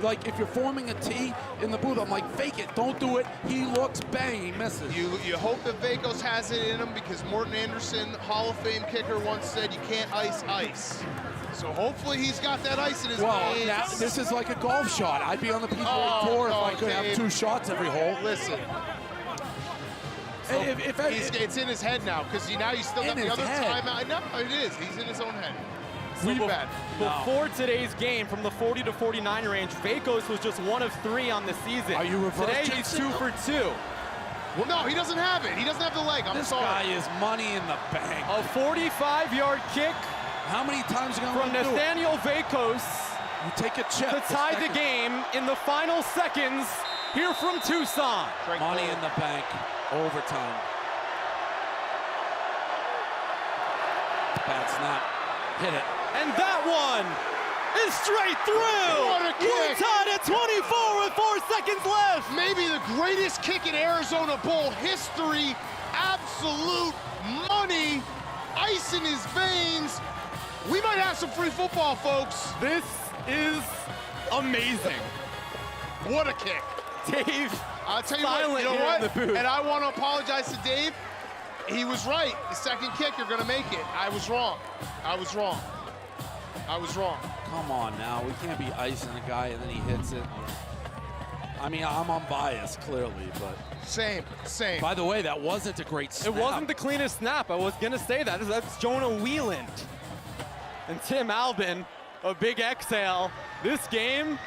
[SPEAKER 9] Like if you're forming a T in the booth, I'm like, fake it. Don't do it. He looks, bang, he misses.
[SPEAKER 1] You hope that Vacos has it in him because Morton Anderson, Hall of Fame kicker, once said you can't ice. So hopefully he's got that ice in his
[SPEAKER 9] Well,
[SPEAKER 1] hands.
[SPEAKER 9] now, this is like a golf shot. I'd be on the PGA
[SPEAKER 1] Oh,
[SPEAKER 9] Tour if
[SPEAKER 1] no,
[SPEAKER 9] I could have
[SPEAKER 1] Dave.
[SPEAKER 9] 2 shots every hole.
[SPEAKER 1] Listen. So it's in his head now because now you still got the other timeout. No, it is. He's in his own head.
[SPEAKER 8] Before today's game, from the 40 to 49 range, Vacos was just 1 of 3 on the season.
[SPEAKER 9] Are you reversing?
[SPEAKER 8] Today he's 2 for 2.
[SPEAKER 1] Well, no, he doesn't have it. He doesn't have the leg. I'm sorry.
[SPEAKER 9] This guy is money in the bank.
[SPEAKER 8] A 45-yard kick.
[SPEAKER 9] How many times are you going
[SPEAKER 8] from
[SPEAKER 9] to do
[SPEAKER 8] Nathaniel Vacos?
[SPEAKER 9] You take a chip
[SPEAKER 8] to tie the game in the final seconds here from Tucson.
[SPEAKER 9] Money in the bank, overtime. Bad snap, hit it.
[SPEAKER 8] And that one is straight through.
[SPEAKER 1] What a kick.
[SPEAKER 8] We're tied at 24 with 4 seconds left.
[SPEAKER 1] Maybe the greatest kick in Arizona Bowl history. Absolute money, ice in his veins. We might have some free football, folks.
[SPEAKER 8] This is amazing.
[SPEAKER 1] What a kick.
[SPEAKER 8] Dave,
[SPEAKER 1] I'll tell you what, and I want to apologize to Dave. He was right. The second kick, you're going to make it. I was wrong. I was wrong.
[SPEAKER 9] Come on now, we can't be icing a guy and then he hits it. I mean, I'm unbiased, clearly, but...
[SPEAKER 1] Same.
[SPEAKER 9] By the way, that wasn't a great snap.
[SPEAKER 8] It wasn't the cleanest snap. I was going to say that. That's Jonah Wieland. And Tim Albin, a big exhale. This game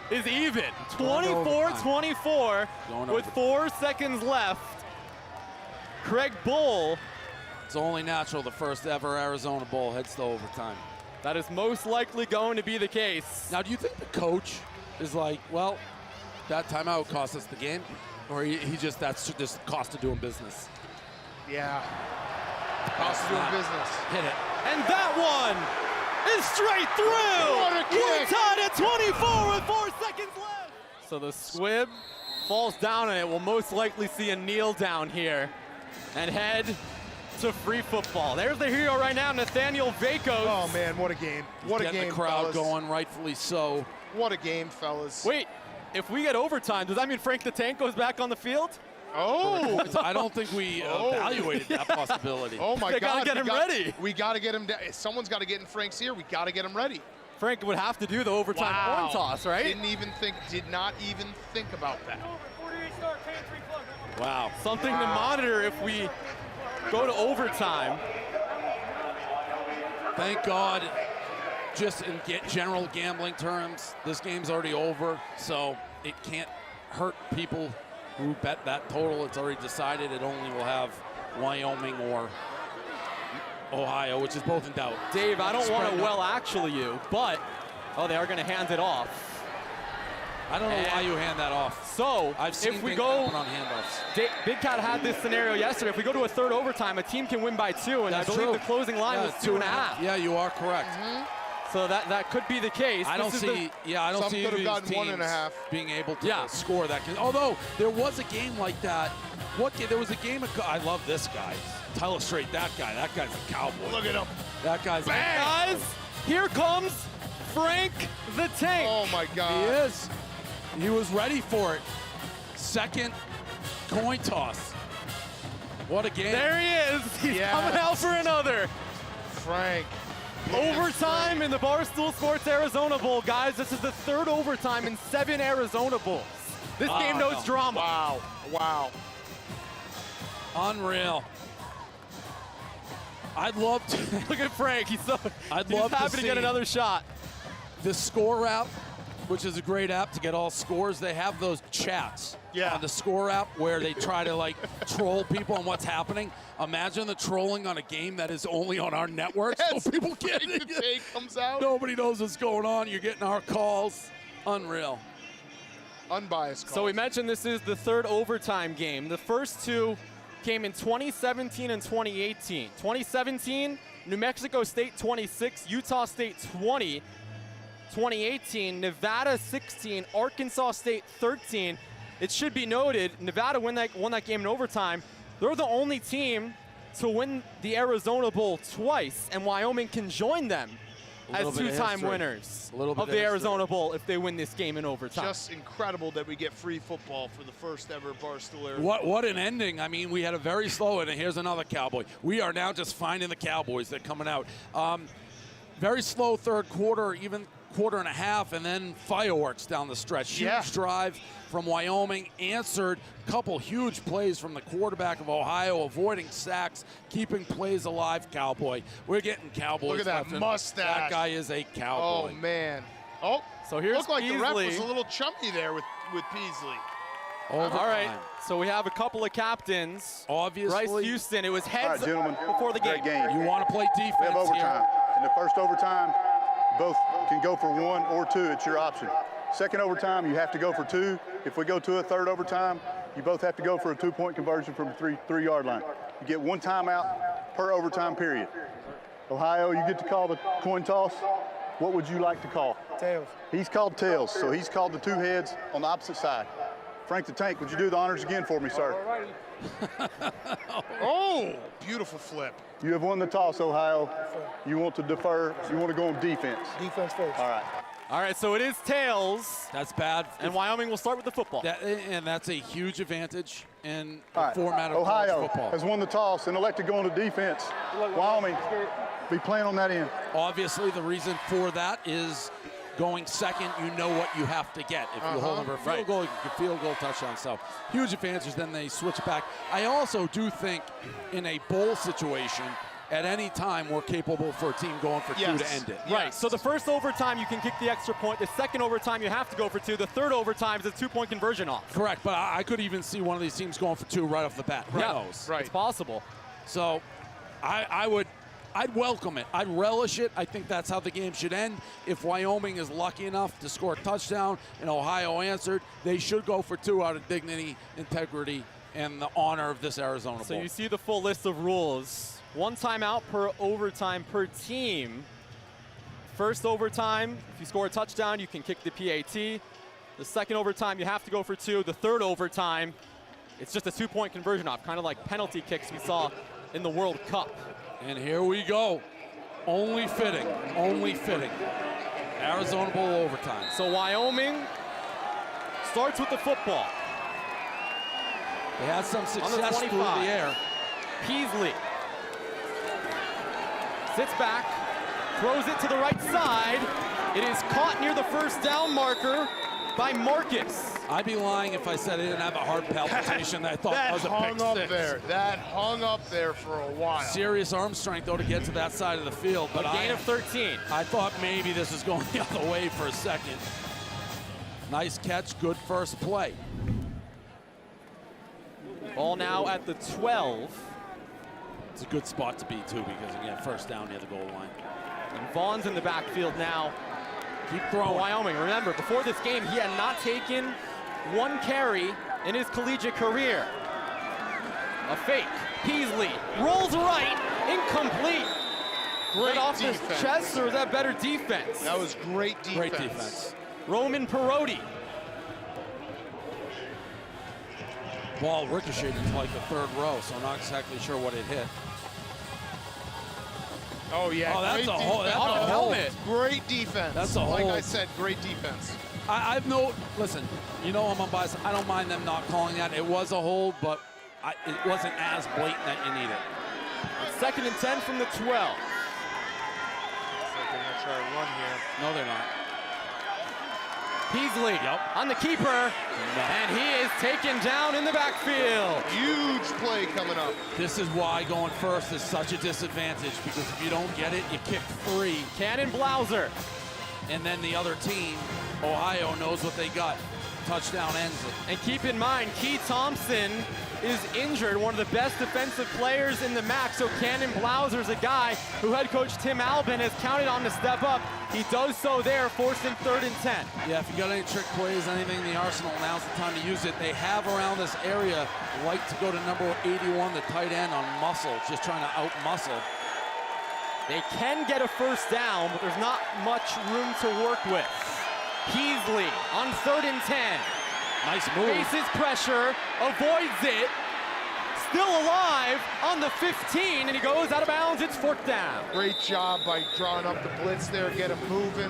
[SPEAKER 8] is even. 24-24 with 4 seconds left. Craig Bull.
[SPEAKER 9] It's only natural the first ever Arizona Bowl heads to overtime.
[SPEAKER 8] That is most likely going to be the case.
[SPEAKER 9] Now, do you think the coach is like, well, that timeout cost us the game? Or that's just cost of doing business?
[SPEAKER 1] Yeah. Cost of doing business.
[SPEAKER 9] Hit it.
[SPEAKER 8] And that one is straight through.
[SPEAKER 1] What a kick.
[SPEAKER 8] We're tied at 24 with 4 seconds left. So the squib falls down, and it will most likely see a kneel down here and head to free football. There's the hero right now, Nathaniel Vacos.
[SPEAKER 1] Oh, man, what a game. What a game,
[SPEAKER 9] the crowd
[SPEAKER 1] fellas.
[SPEAKER 9] going, rightfully so.
[SPEAKER 1] What a game, fellas.
[SPEAKER 8] Wait, if we get overtime, does that mean Frank the Tank goes back on the field?
[SPEAKER 1] Oh!
[SPEAKER 9] I don't think we evaluated that possibility.
[SPEAKER 1] Oh, my God.
[SPEAKER 8] They got to get him ready.
[SPEAKER 1] We got to get him down. Someone's got to get in Frank's ear. We got to get him ready.
[SPEAKER 8] Frank would have to do the overtime coin toss, right?
[SPEAKER 1] Did not even think about that.
[SPEAKER 8] Wow. Something to monitor if we go to overtime.
[SPEAKER 9] Thank God, just in general gambling terms, this game's already over, so it can't hurt people who bet that total. It's already decided. It only will have Wyoming or Ohio, which is both in doubt.
[SPEAKER 8] Dave, I don't want to actually you, but, they are going to hand it off.
[SPEAKER 9] I don't know why you hand that off.
[SPEAKER 8] So,
[SPEAKER 9] I've seen
[SPEAKER 8] if we
[SPEAKER 9] things
[SPEAKER 8] go
[SPEAKER 9] happen on handoffs.
[SPEAKER 8] Big Cat had this scenario yesterday. If we go to a third overtime, a team can win by 2, and
[SPEAKER 9] That's
[SPEAKER 8] I believe
[SPEAKER 9] true.
[SPEAKER 8] the closing line was 2.5.
[SPEAKER 9] Yeah, you are correct.
[SPEAKER 8] So that could be the case.
[SPEAKER 9] I don't see
[SPEAKER 1] could have gotten
[SPEAKER 9] teams
[SPEAKER 1] 1.5.
[SPEAKER 9] being able to score that. Although there was a game like that. There was a game. I love this guy. Tell us straight, that guy. That guy's a cowboy.
[SPEAKER 1] Look at him.
[SPEAKER 9] That guy's.
[SPEAKER 8] Guys, here comes Frank the Tank.
[SPEAKER 1] Oh my God.
[SPEAKER 9] He is. He was ready for it. Second coin toss. What a game.
[SPEAKER 8] There he is. He's coming out for another.
[SPEAKER 1] Frank.
[SPEAKER 8] Overtime in the Barstool Sports Arizona Bowl. Guys, this is the third overtime in 7 Arizona Bowls. This game knows drama.
[SPEAKER 1] Wow.
[SPEAKER 9] Unreal. I'd love to.
[SPEAKER 8] Look at Frank. He's happy to get another shot.
[SPEAKER 9] The Score app, which is a great app to get all scores. They have those chats on the Score app where they try to troll people on what's happening. Imagine the trolling on a game that is only on our network. So people get it.
[SPEAKER 1] The take comes out.
[SPEAKER 9] Nobody knows what's going on. You're getting our calls. Unreal.
[SPEAKER 1] Unbiased calls.
[SPEAKER 8] So we mentioned this is the third overtime game. The first 2 came in 2017 and 2018. 2017, New Mexico State 26, Utah State 20. 2018, Nevada 16, Arkansas State 13. It should be noted, Nevada won that game in overtime. They're the only team to win the Arizona Bowl twice, and Wyoming can join them as 2-time winners of the Arizona Bowl if they win this game in overtime.
[SPEAKER 1] Just incredible that we get free football for the first ever Barstool Arizona.
[SPEAKER 9] What an ending. I mean, we had a very slow, and here's another Cowboy. We are now just finding the Cowboys that are coming out. Very slow third quarter, even quarter and a half, and then fireworks down the stretch. Huge drive from Wyoming, answered. Couple huge plays from the quarterback of Ohio, avoiding sacks, keeping plays alive. Cowboy. We're getting Cowboys.
[SPEAKER 1] Look at that mustache.
[SPEAKER 9] That guy is a cowboy.
[SPEAKER 1] Oh, man. Oh,
[SPEAKER 8] so here's
[SPEAKER 1] looked like
[SPEAKER 8] Peasley.
[SPEAKER 1] the ref was a little chumpy there with Peasley.
[SPEAKER 8] All right, so we have a couple of captains.
[SPEAKER 9] Obviously.
[SPEAKER 8] Bryce Houston, it was heads
[SPEAKER 13] All right, gentlemen,
[SPEAKER 8] before the game.
[SPEAKER 13] You
[SPEAKER 9] want to play defense
[SPEAKER 13] We have overtime.
[SPEAKER 9] here.
[SPEAKER 13] In the first overtime, both can go for 1 or 2. It's your option. Second overtime, you have to go for 2. If we go to a third overtime, you both have to go for a 2-point conversion from the 3-yard line. You get 1 timeout per overtime period. Ohio, you get to call the coin toss. What would you like to call?
[SPEAKER 15] Tails.
[SPEAKER 13] He's called tails, so he's called the 2 heads on the opposite side. Frank the Tank, would you do the honors again for me, sir?
[SPEAKER 1] Oh, beautiful flip.
[SPEAKER 13] You have won the toss, Ohio. You want to defer. You want to go on defense.
[SPEAKER 15] Defense first.
[SPEAKER 13] All right.
[SPEAKER 8] All right, so it is tails.
[SPEAKER 9] That's bad.
[SPEAKER 8] And Wyoming will start with the football.
[SPEAKER 9] And that's a huge advantage in the
[SPEAKER 13] All right.
[SPEAKER 9] format of
[SPEAKER 13] Ohio
[SPEAKER 9] college football.
[SPEAKER 13] has won the toss and elected going to defense. Wyoming, be playing on that end.
[SPEAKER 9] Obviously, the reason for that is going second, you know what you have to get. If you hold them for a field goal, you can field goal, touchdown. So huge advantage, then they switch back. I also do think in a bowl situation, at any time, we're capable for a team going for 2 to end it.
[SPEAKER 8] Right, so the first overtime, you can kick the extra point. The second overtime, you have to go for 2. The third overtime is a 2-point conversion off.
[SPEAKER 9] Correct, but I could even see one of these teams going for 2 right off the bat. Who
[SPEAKER 8] Yeah,
[SPEAKER 9] knows?
[SPEAKER 8] it's possible.
[SPEAKER 9] So I'd welcome it. I'd relish it. I think that's how the game should end. If Wyoming is lucky enough to score a touchdown and Ohio answered, they should go for 2 out of dignity, integrity, and the honor of this Arizona Bowl.
[SPEAKER 8] So you see the full list of rules. 1 timeout per overtime per team. First overtime, if you score a touchdown, you can kick the PAT. The second overtime, you have to go for 2. The third overtime, it's just a 2-point conversion off, kind of like penalty kicks we saw in the World Cup.
[SPEAKER 9] And here we go. Only fitting. Only fitting. Arizona Bowl overtime.
[SPEAKER 8] So Wyoming starts with the football.
[SPEAKER 9] They had some success
[SPEAKER 8] On the
[SPEAKER 9] through
[SPEAKER 8] 25.
[SPEAKER 9] the air.
[SPEAKER 8] Peasley sits back, throws it to the right side. It is caught near the first down marker by Marcus.
[SPEAKER 9] I'd be lying if I said I didn't have a heart palpitation that I thought that was a pick
[SPEAKER 1] hung up
[SPEAKER 9] 6.
[SPEAKER 1] there. That hung up there for a while.
[SPEAKER 9] Serious arm strength, though, to get to that side of the field. But
[SPEAKER 8] a gain of 13.
[SPEAKER 9] I thought maybe this was going the other way for a second. Nice catch, good first play.
[SPEAKER 8] Ball now at the 12.
[SPEAKER 9] It's a good spot to be, too, because, again, first down near the goal line.
[SPEAKER 8] And Vaughn's in the backfield now.
[SPEAKER 9] Keep throwing.
[SPEAKER 8] Wyoming, remember, before this game, he had not taken 1 carry in his collegiate career. A fake. Peasley rolls right, incomplete.
[SPEAKER 1] Great
[SPEAKER 8] off his
[SPEAKER 1] defense.
[SPEAKER 8] chest, or is that better defense?
[SPEAKER 1] That was great defense.
[SPEAKER 9] Great defense.
[SPEAKER 8] Roman Perotti.
[SPEAKER 9] Ball ricocheted into like the 3rd row, so I'm not exactly sure what it hit.
[SPEAKER 1] Oh, yeah.
[SPEAKER 9] Oh, that's
[SPEAKER 1] great
[SPEAKER 9] a hole.
[SPEAKER 1] defense.
[SPEAKER 9] That's a
[SPEAKER 1] Helmet. Great defense.
[SPEAKER 9] That's a
[SPEAKER 1] Like
[SPEAKER 9] hold.
[SPEAKER 1] I said, great defense.
[SPEAKER 9] Listen, you know I'm unbiased. I don't mind them not calling that. It was a hold, but it wasn't as blatant that you need it.
[SPEAKER 8] It's 2nd and 10 from the 12.
[SPEAKER 1] Looks like they're going to try to run here.
[SPEAKER 9] No, they're not.
[SPEAKER 8] Peasley on the keeper, and he is taken down in the backfield.
[SPEAKER 1] Huge play coming up.
[SPEAKER 9] This is why going first is such a disadvantage, because if you don't get it, you kick free.
[SPEAKER 8] Cannon Blauser.
[SPEAKER 9] And then the other team, Ohio, knows what they got. Touchdown ends it.
[SPEAKER 8] And keep in mind, Key Thompson is injured, one of the best defensive players in the MAC. So Cannon Blauser's a guy who head coach Tim Albin has counted on to step up. He does so there, forcing 3rd and 10.
[SPEAKER 9] Yeah, if you got any trick plays, anything in the arsenal, now's the time to use it. They have around this area like to go to number 81, the tight end, on muscle, just trying to out-muscle.
[SPEAKER 8] They can get a first down, but there's not much room to work with. Peasley on 3rd and 10.
[SPEAKER 9] Nice move.
[SPEAKER 8] Faces pressure, avoids it. Still alive on the 15, and he goes out of bounds. It's 4th down.
[SPEAKER 1] Great job by drawing up the blitz there, get him moving.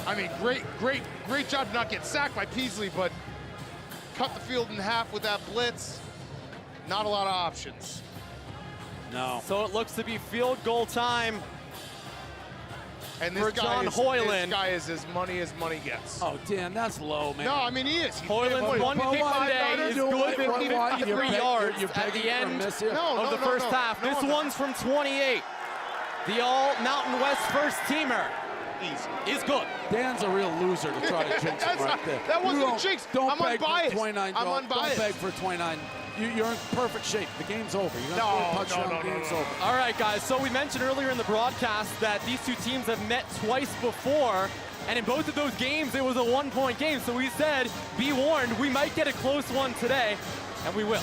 [SPEAKER 1] I mean, great job to not get sacked by Peasley, but cut the field in half with that blitz. Not a lot of options.
[SPEAKER 9] No.
[SPEAKER 8] So it looks to be field goal time.
[SPEAKER 1] And this
[SPEAKER 8] for
[SPEAKER 1] guy
[SPEAKER 8] John
[SPEAKER 1] is,
[SPEAKER 8] Hoyland.
[SPEAKER 1] This guy is as money gets.
[SPEAKER 9] Oh, Dan, that's low, man.
[SPEAKER 1] No, I mean, he is.
[SPEAKER 8] Hoyland's one kick Monday is good for 53 yards at the end of the first half. This one's from 28. The all-Mountain West first teamer is good.
[SPEAKER 9] Dan's a real loser to try to jinx him right there.
[SPEAKER 1] That wasn't a jinx.
[SPEAKER 9] Don't
[SPEAKER 1] I'm
[SPEAKER 9] beg
[SPEAKER 1] unbiased.
[SPEAKER 9] for 29.
[SPEAKER 1] I'm unbiased.
[SPEAKER 9] Don't beg for 29. You're in perfect shape. The game's over. You're going to score a touchdown. Game's over.
[SPEAKER 8] All right, guys. So we mentioned earlier in the broadcast that these two teams have met twice before, and in both of those games, it was a one-point game. So we said, be warned, we might get a close one today, and we will.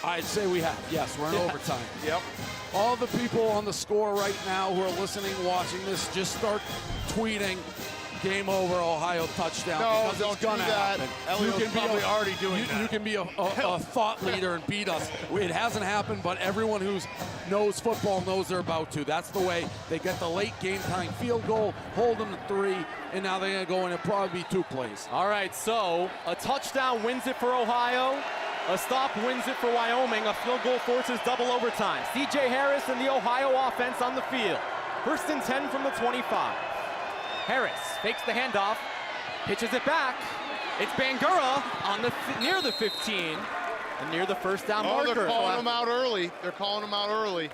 [SPEAKER 9] I'd say we have. Yes, we're in overtime.
[SPEAKER 1] Yep.
[SPEAKER 9] All the people on the score right now who are listening, watching this, just start tweeting, game over, Ohio touchdown.
[SPEAKER 1] No,
[SPEAKER 9] because
[SPEAKER 1] don't
[SPEAKER 9] it's gonna
[SPEAKER 1] do that.
[SPEAKER 9] happen.
[SPEAKER 1] Elio's probably already doing that.
[SPEAKER 9] You can be a thought leader and beat us. It hasn't happened, but everyone who knows football knows they're about to. That's the way they get the late game time field goal, hold them to 3, and now they're going to go in and probably be 2 plays.
[SPEAKER 8] All right, so a touchdown wins it for Ohio. A stop wins it for Wyoming. A field goal forces double overtime. C.J. Harris and the Ohio offense on the field. First and 10 from the 25. Harris fakes the handoff, pitches it back. It's Bangura on the near the 15 and near the first down marker.
[SPEAKER 1] They're calling him out early. They're calling him out early.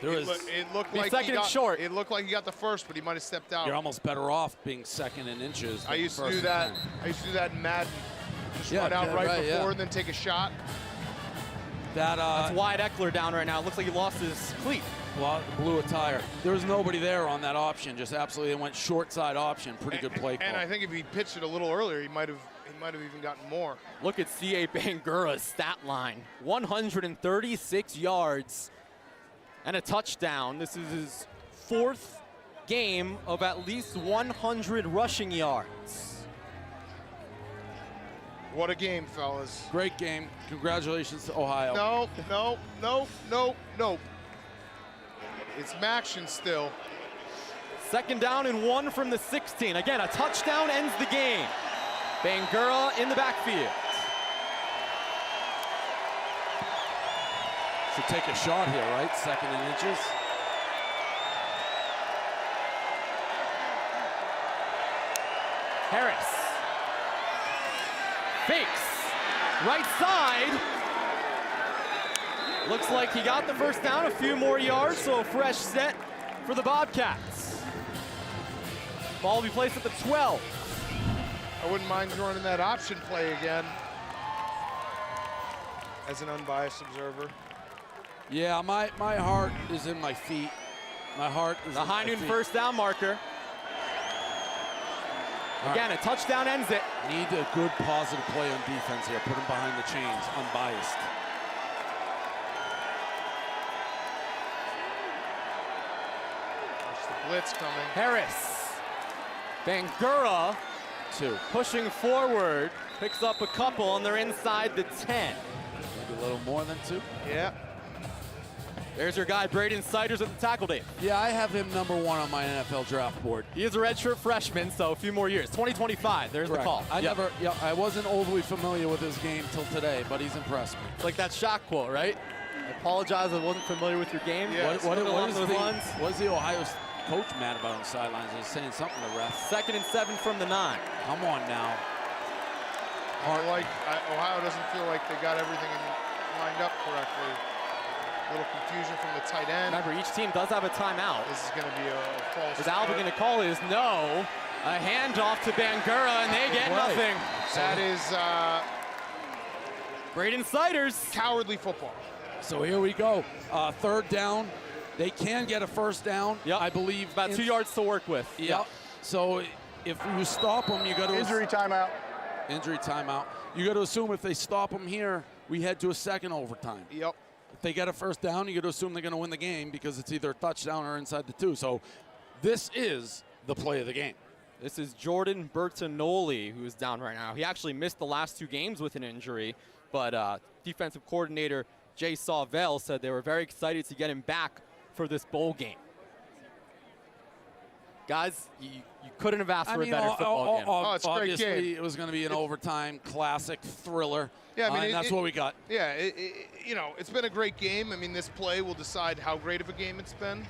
[SPEAKER 9] It
[SPEAKER 1] looked like
[SPEAKER 8] second and short.
[SPEAKER 1] It looked like he got the first, but he might have stepped out.
[SPEAKER 9] You're almost better off being second in inches.
[SPEAKER 1] I used to do that. I used to do that in Madden. Just run out before and then take a shot.
[SPEAKER 8] That's Wyatt Eckler down right now. It looks like he lost his cleat.
[SPEAKER 9] Blew a tire. There was nobody there on that option. Just absolutely went short side option. Pretty good play call.
[SPEAKER 1] And I think if he pitched it a little earlier, he might have even gotten more.
[SPEAKER 8] Look at C.A. Bangura's stat line. 136 yards and a touchdown. This is his 4th game of at least 100 rushing yards.
[SPEAKER 1] What a game, fellas.
[SPEAKER 9] Great game. Congratulations to Ohio.
[SPEAKER 1] No. It's Maction still.
[SPEAKER 8] Second down and 1 from the 16. Again, a touchdown ends the game. Bangura in the backfield.
[SPEAKER 9] Should take a shot here, right? Second in inches.
[SPEAKER 8] Harris fakes. Right side. Looks like he got the first down, a few more yards, so a fresh set for the Bobcats. Ball will be placed at the 12.
[SPEAKER 1] I wouldn't mind running that option play again as an unbiased observer.
[SPEAKER 9] Yeah, my heart is in my feet. My heart is
[SPEAKER 8] the
[SPEAKER 9] in
[SPEAKER 8] high
[SPEAKER 9] my
[SPEAKER 8] noon
[SPEAKER 9] feet.
[SPEAKER 8] first down marker. Again, a touchdown ends it.
[SPEAKER 9] Need a good positive play on defense here. Put him behind the chains, unbiased.
[SPEAKER 1] There's the blitz coming.
[SPEAKER 8] Harris. Bangura
[SPEAKER 9] 2.
[SPEAKER 8] Pushing forward. Picks up a couple, and they're inside the 10.
[SPEAKER 9] Maybe a little more than 2.
[SPEAKER 1] Yeah.
[SPEAKER 8] There's your guy, Braden Siders at the tackle, Dave.
[SPEAKER 9] Yeah, I have him number 1 on my NFL draft board.
[SPEAKER 8] He is a redshirt freshman, so a few more years. 2025, there's
[SPEAKER 9] Correct.
[SPEAKER 8] the call.
[SPEAKER 9] I wasn't overly familiar with his game till today, but he's impressed me.
[SPEAKER 8] It's like that shot quote, right? I apologize, I wasn't familiar with your game.
[SPEAKER 1] Yeah,
[SPEAKER 9] What
[SPEAKER 8] lines.
[SPEAKER 9] is the Ohio coach mad about on the sidelines? He's saying something to the ref.
[SPEAKER 8] 2nd and 7 from the 9.
[SPEAKER 9] Come on now.
[SPEAKER 1] Ohio doesn't feel like they got everything lined up correctly. A little confusion from the tight end.
[SPEAKER 8] Remember, each team does have a timeout.
[SPEAKER 1] This is going to be a false
[SPEAKER 8] Is Alvin going to call his no? A handoff to Bangura, and they get nothing.
[SPEAKER 1] That is
[SPEAKER 8] Braden Siders.
[SPEAKER 1] Cowardly football.
[SPEAKER 9] So here we go. 3rd down. They can get a first down, I believe.
[SPEAKER 8] About 2 yards to work with.
[SPEAKER 9] Yep. So if you stop them, you got to...
[SPEAKER 13] Injury timeout.
[SPEAKER 9] Injury timeout. You got to assume if they stop them here, we head to a 2nd overtime.
[SPEAKER 1] Yep.
[SPEAKER 9] If they get a first down, you got to assume they're going to win the game because it's either a touchdown or inside the 2. So this is the play of the game.
[SPEAKER 8] This is Jordan Bertinoli, who's down right now. He actually missed the last 2 games with an injury, but defensive coordinator Jay Sawvell said they were very excited to get him back for this bowl game. Guys, you couldn't have asked for a better football game.
[SPEAKER 1] It's a great game.
[SPEAKER 9] Obviously, it was going to be an overtime classic thriller.
[SPEAKER 1] Yeah, I mean,
[SPEAKER 9] and that's what we got.
[SPEAKER 1] Yeah, it's been a great game. I mean, this play will decide how great of a game it's been.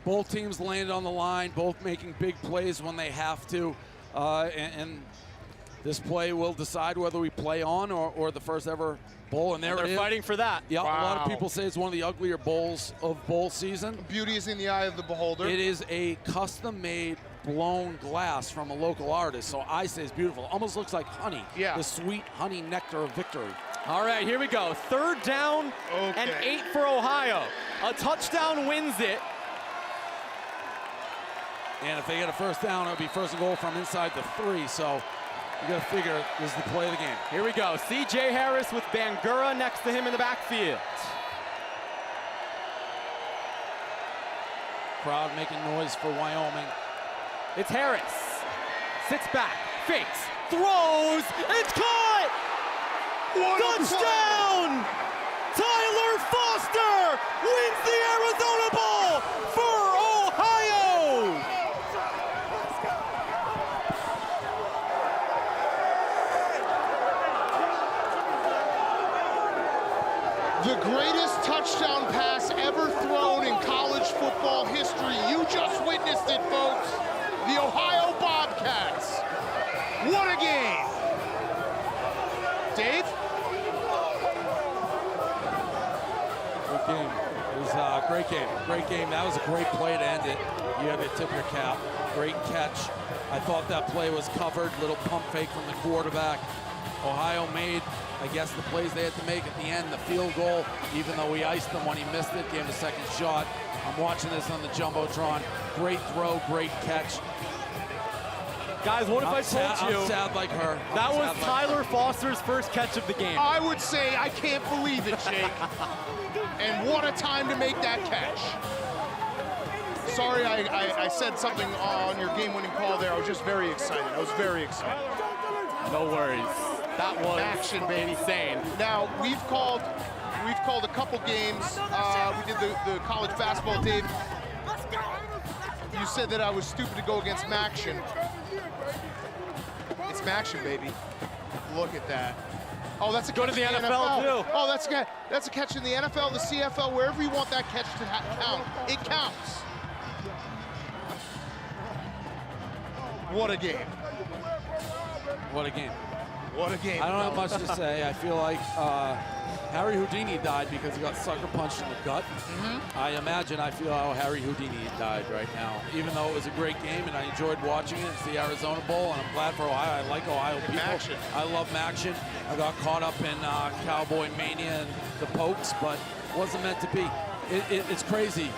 [SPEAKER 9] Both teams landed on the line, both making big plays when they have to. And this play will decide whether we play on or the first ever bowl. And
[SPEAKER 8] They're fighting for that.
[SPEAKER 9] Yeah,
[SPEAKER 1] Wow.
[SPEAKER 9] a lot of people say it's one of the uglier bowls of bowl season.
[SPEAKER 1] Beauty is in the eye of the beholder.
[SPEAKER 9] It is a custom-made blown glass from a local artist, so I say it's beautiful. Almost looks like honey.
[SPEAKER 1] Yeah.
[SPEAKER 9] The sweet honey nectar of victory.
[SPEAKER 8] All right, here we go. 3rd down and 8 for Ohio. A touchdown wins it.
[SPEAKER 9] And if they get a first down, it'll be first and goal from inside the 3, so you gotta figure this is the play of the game.
[SPEAKER 8] Here we go. C.J. Harris with Bangura next to him in the backfield.
[SPEAKER 9] Crowd making noise for Wyoming.
[SPEAKER 8] It's Harris. Sits back, fakes, throws, it's caught! Touchdown! Tyler Foster wins the Arizona Bowl for Ohio!
[SPEAKER 1] The greatest touchdown pass ever thrown in college football history. You just witnessed it, folks. The Ohio Bobcats. What a game. Dave?
[SPEAKER 9] Good game. It was a great game. Great game. That was a great play to end it. You have to tip your cap. Great catch. I thought that play was covered. Little pump fake from the quarterback. Ohio made, I guess, the plays they had to make at the end. The field goal, even though we iced them when he missed it, gave him a second shot. I'm watching this on the Jumbotron. Great throw, great catch.
[SPEAKER 8] Guys, what if I told you
[SPEAKER 9] I'm sad like her.
[SPEAKER 8] that was Tyler Foster's first catch of the game?
[SPEAKER 1] I would say I can't believe it, Jake. And what a time to make that catch. Sorry I said something on your game-winning call there. I was just very excited. I was very excited.
[SPEAKER 8] No worries. That was
[SPEAKER 1] action, baby.
[SPEAKER 8] Insane.
[SPEAKER 1] Now, we've called a couple games. We did the college basketball, Dave. You said that I was stupid to go against Maction. It's Maction, baby. Look at that. Oh, that's a
[SPEAKER 8] Go
[SPEAKER 1] catch
[SPEAKER 8] to the
[SPEAKER 1] in
[SPEAKER 8] NFL too.
[SPEAKER 1] Oh, that's a catch in the NFL, the CFL, wherever you want that catch to count. It counts. What a game.
[SPEAKER 9] What a game.
[SPEAKER 1] What a game.
[SPEAKER 9] I don't have much to say. I feel like Harry Houdini died because he got sucker punched in the gut. I feel how Harry Houdini died right now. Even though it was a great game and I enjoyed watching it, it's the Arizona Bowl, and I'm glad for Ohio. I like Ohio people.
[SPEAKER 1] Maction.
[SPEAKER 9] I love Maction. I got caught up in Cowboy Mania and the Pokes, but wasn't meant to be. It's crazy.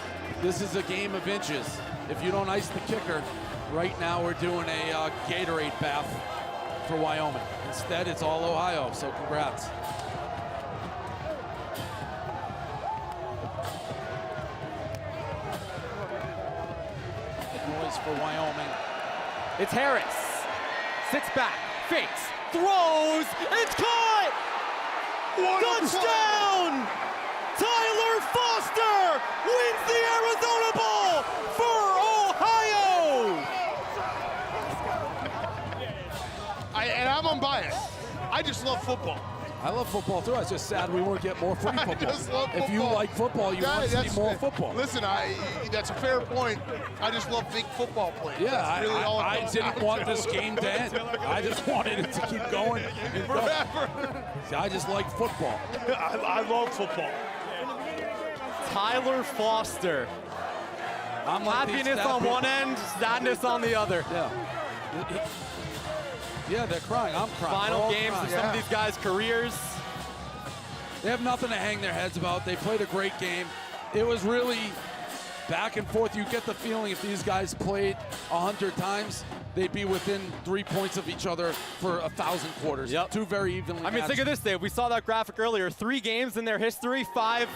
[SPEAKER 9] This is a game of inches. If you don't ice the kicker, right now we're doing a Gatorade bath for Wyoming. Instead, it's all Ohio, so congrats. Noise for Wyoming.
[SPEAKER 8] It's Harris. Sits back, fakes, throws, it's caught! Touchdown! Tyler Foster wins the Arizona Bowl for Ohio!
[SPEAKER 1] And I'm unbiased. I just love football.
[SPEAKER 9] I love football too. I was just sad we won't get more free football.
[SPEAKER 1] just love
[SPEAKER 9] If you
[SPEAKER 1] football.
[SPEAKER 9] like football, you want to see more football.
[SPEAKER 1] Listen, that's a fair point. I just love big football plays.
[SPEAKER 9] Yeah,
[SPEAKER 1] That's really all it
[SPEAKER 9] I
[SPEAKER 1] comes
[SPEAKER 9] didn't
[SPEAKER 1] down
[SPEAKER 9] want
[SPEAKER 1] to.
[SPEAKER 9] this game to end. I just wanted it to keep going and going.
[SPEAKER 1] Forever.
[SPEAKER 9] See, I just like football.
[SPEAKER 1] I love football.
[SPEAKER 8] Tyler Foster.
[SPEAKER 9] I'm like
[SPEAKER 8] Happiness
[SPEAKER 9] these
[SPEAKER 8] on
[SPEAKER 9] sad
[SPEAKER 8] one
[SPEAKER 9] people.
[SPEAKER 8] end, sadness on the other.
[SPEAKER 9] Yeah. Yeah, they're crying. I'm crying. We're
[SPEAKER 8] Final
[SPEAKER 9] all
[SPEAKER 8] games
[SPEAKER 9] crying.
[SPEAKER 8] of some of these guys' careers.
[SPEAKER 9] They have nothing to hang their heads about. They played a great game. It was really back and forth. You get the feeling if these guys played 100 times, they'd be within 3 points of each other for 1,000 quarters.
[SPEAKER 8] Yep.
[SPEAKER 9] Two very evenly
[SPEAKER 8] I mean,
[SPEAKER 9] matched.
[SPEAKER 8] think of this, Dave. We saw that graphic earlier. 3 games in their history, 5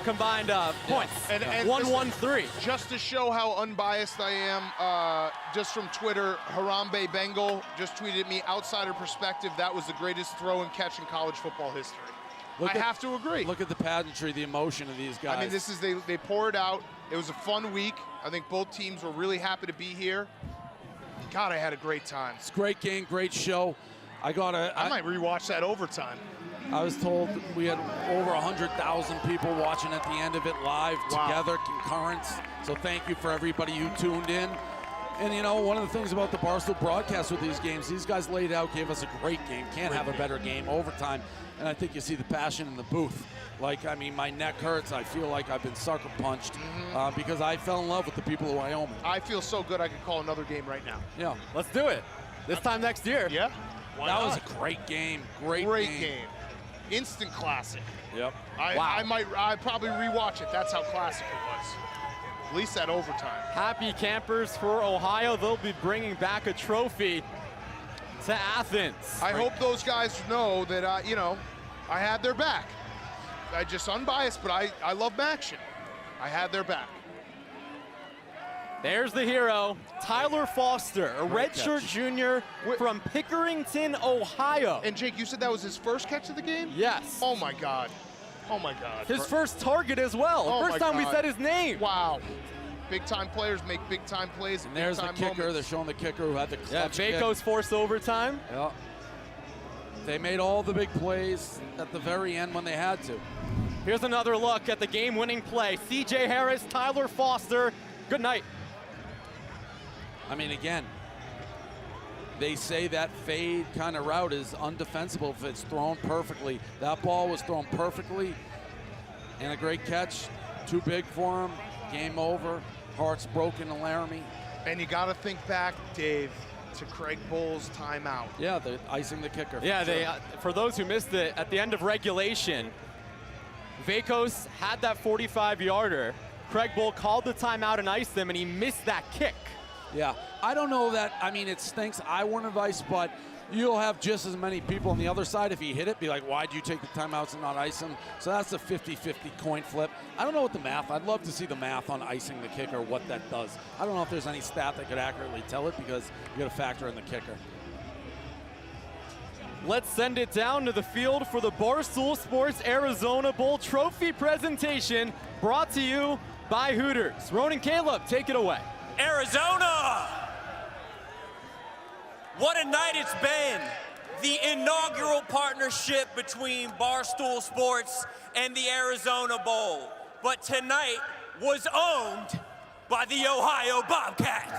[SPEAKER 8] combined points.
[SPEAKER 1] And
[SPEAKER 8] 1-1-3.
[SPEAKER 1] Just to show how unbiased I am, just from Twitter, Harambe Bengal just tweeted me, outsider perspective, that was the greatest throw and catch in college football history. I have to agree.
[SPEAKER 9] Look at the pageantry, the emotion of these guys.
[SPEAKER 1] I mean, this is they poured out. It was a fun week. I think both teams were really happy to be here. God, I had a great time.
[SPEAKER 9] It's a great game, great show. I
[SPEAKER 1] might rewatch that overtime.
[SPEAKER 9] I was told we had over 100,000 people watching at the end of it live together, concurrence. So thank you for everybody who tuned in. And you know, one of the things about the Barstool broadcast with these games, these guys laid out, gave us a great game. Can't have a better game, overtime. And I think you see the passion in the booth. Like, I mean, my neck hurts. I feel like I've been sucker punched because I fell in love with the people of Wyoming.
[SPEAKER 1] I feel so good I could call another game right now.
[SPEAKER 8] Yeah, let's do it. This time next year.
[SPEAKER 1] Yeah.
[SPEAKER 9] That was a great game. Great game.
[SPEAKER 1] Instant classic.
[SPEAKER 9] Yep.
[SPEAKER 1] I'd probably rewatch it. That's how classic it was. At least that overtime.
[SPEAKER 8] Happy campers for Ohio. They'll be bringing back a trophy to Athens.
[SPEAKER 1] I hope those guys know that, I had their back. I just unbiased, but I love action. I had their back.
[SPEAKER 8] There's the hero, Tyler Foster, a redshirt junior from Pickerington, Ohio.
[SPEAKER 1] And Jake, you said that was his first catch of the game?
[SPEAKER 8] Yes.
[SPEAKER 1] Oh my God. Oh my God.
[SPEAKER 8] His first target as well. First time we said his name.
[SPEAKER 1] Wow. Big time players make big time plays.
[SPEAKER 9] And there's the kicker.
[SPEAKER 1] Moments.
[SPEAKER 9] They're showing the kicker who had the clutch kick.
[SPEAKER 8] Vaco's forced overtime.
[SPEAKER 9] Yeah. They made all the big plays at the very end when they had to.
[SPEAKER 8] Here's another look at the game-winning play. C.J. Harris, Tyler Foster. Good night.
[SPEAKER 9] I mean, again, they say that fade kind of route is undefensible if it's thrown perfectly. That ball was thrown perfectly and a great catch. Too big for him. Game over. Hearts broken to Laramie.
[SPEAKER 1] And you got to think back, Dave, to Craig Bull's timeout.
[SPEAKER 9] Yeah, they're icing the kicker.
[SPEAKER 8] Yeah, they. For those who missed it, at the end of regulation, Vacos had that 45-yarder. Craig Bull called the timeout and iced them, and he missed that kick.
[SPEAKER 9] Yeah, I don't know that. I mean, it stinks. I wouldn't have iced, but you'll have just as many people on the other side if he hit it, be like, why'd you take the timeouts and not ice him? So that's a 50-50 coin flip. I don't know what the math, I'd love to see the math on icing the kicker, what that does. I don't know if there's any stat that could accurately tell it because you got to factor in the kicker.
[SPEAKER 8] Let's send it down to the field for the Barstool Sports Arizona Bowl trophy presentation, brought to you by Hooters. Ronan Caleb, take it away.
[SPEAKER 23] Arizona! What a night it's been. The inaugural partnership between Barstool Sports and the Arizona Bowl. But tonight was owned by the Ohio Bobcats.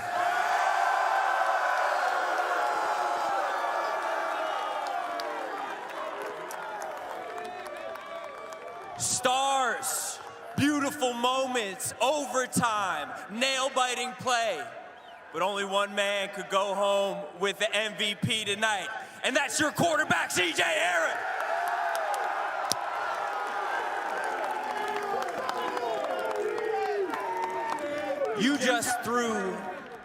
[SPEAKER 23] Stars, beautiful moments, overtime, nail-biting play. But only one man could go home with the MVP tonight, and that's your quarterback, C.J. Harris. You just threw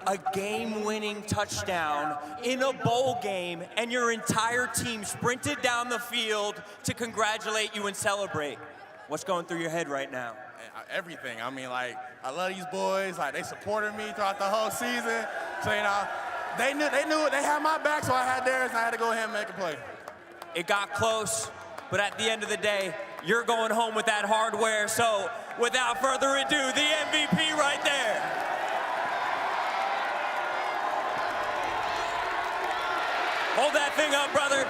[SPEAKER 23] a game-winning touchdown in a bowl game, and your entire team sprinted down the field to congratulate you and celebrate. What's going through your head right now?
[SPEAKER 2] Everything. I mean, like, I love these boys. Like, they supported me throughout the whole season. So, you know, they knew it. They had my back, so I had theirs, and I had to go ahead and make a play.
[SPEAKER 23] It got close, but at the end of the day, you're going home with that hardware. So, without further ado, the MVP right there. Hold that thing up, brother.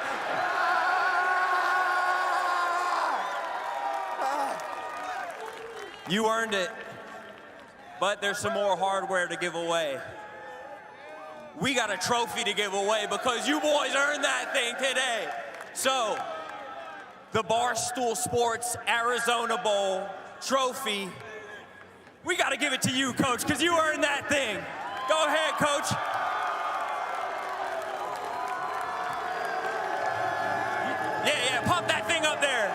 [SPEAKER 23] You earned it, but there's some more hardware to give away. We got a trophy to give away because you boys earned that thing today. So, the Barstool Sports Arizona Bowl trophy, we got to give it to you, Coach, because you earned that thing. Go ahead, Coach. Yeah, pump that thing up there.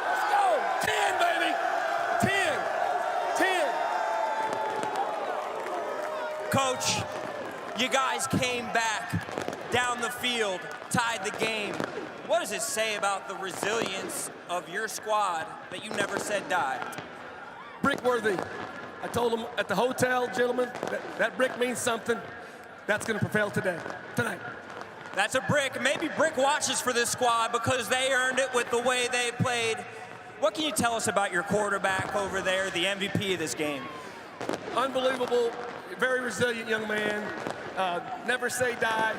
[SPEAKER 15] Let's go. 10, baby. 10.
[SPEAKER 23] Coach, you guys came back down the field, tied the game. What does it say about the resilience of your squad that you never said die?
[SPEAKER 15] Brick worthy. I told them at the hotel, gentlemen, that brick means something. That's going to prevail tonight.
[SPEAKER 23] That's a brick. Maybe brick watches for this squad because they earned it with the way they played. What can you tell us about your quarterback over there, the MVP of this game?
[SPEAKER 15] Unbelievable, very resilient young man. Never say die.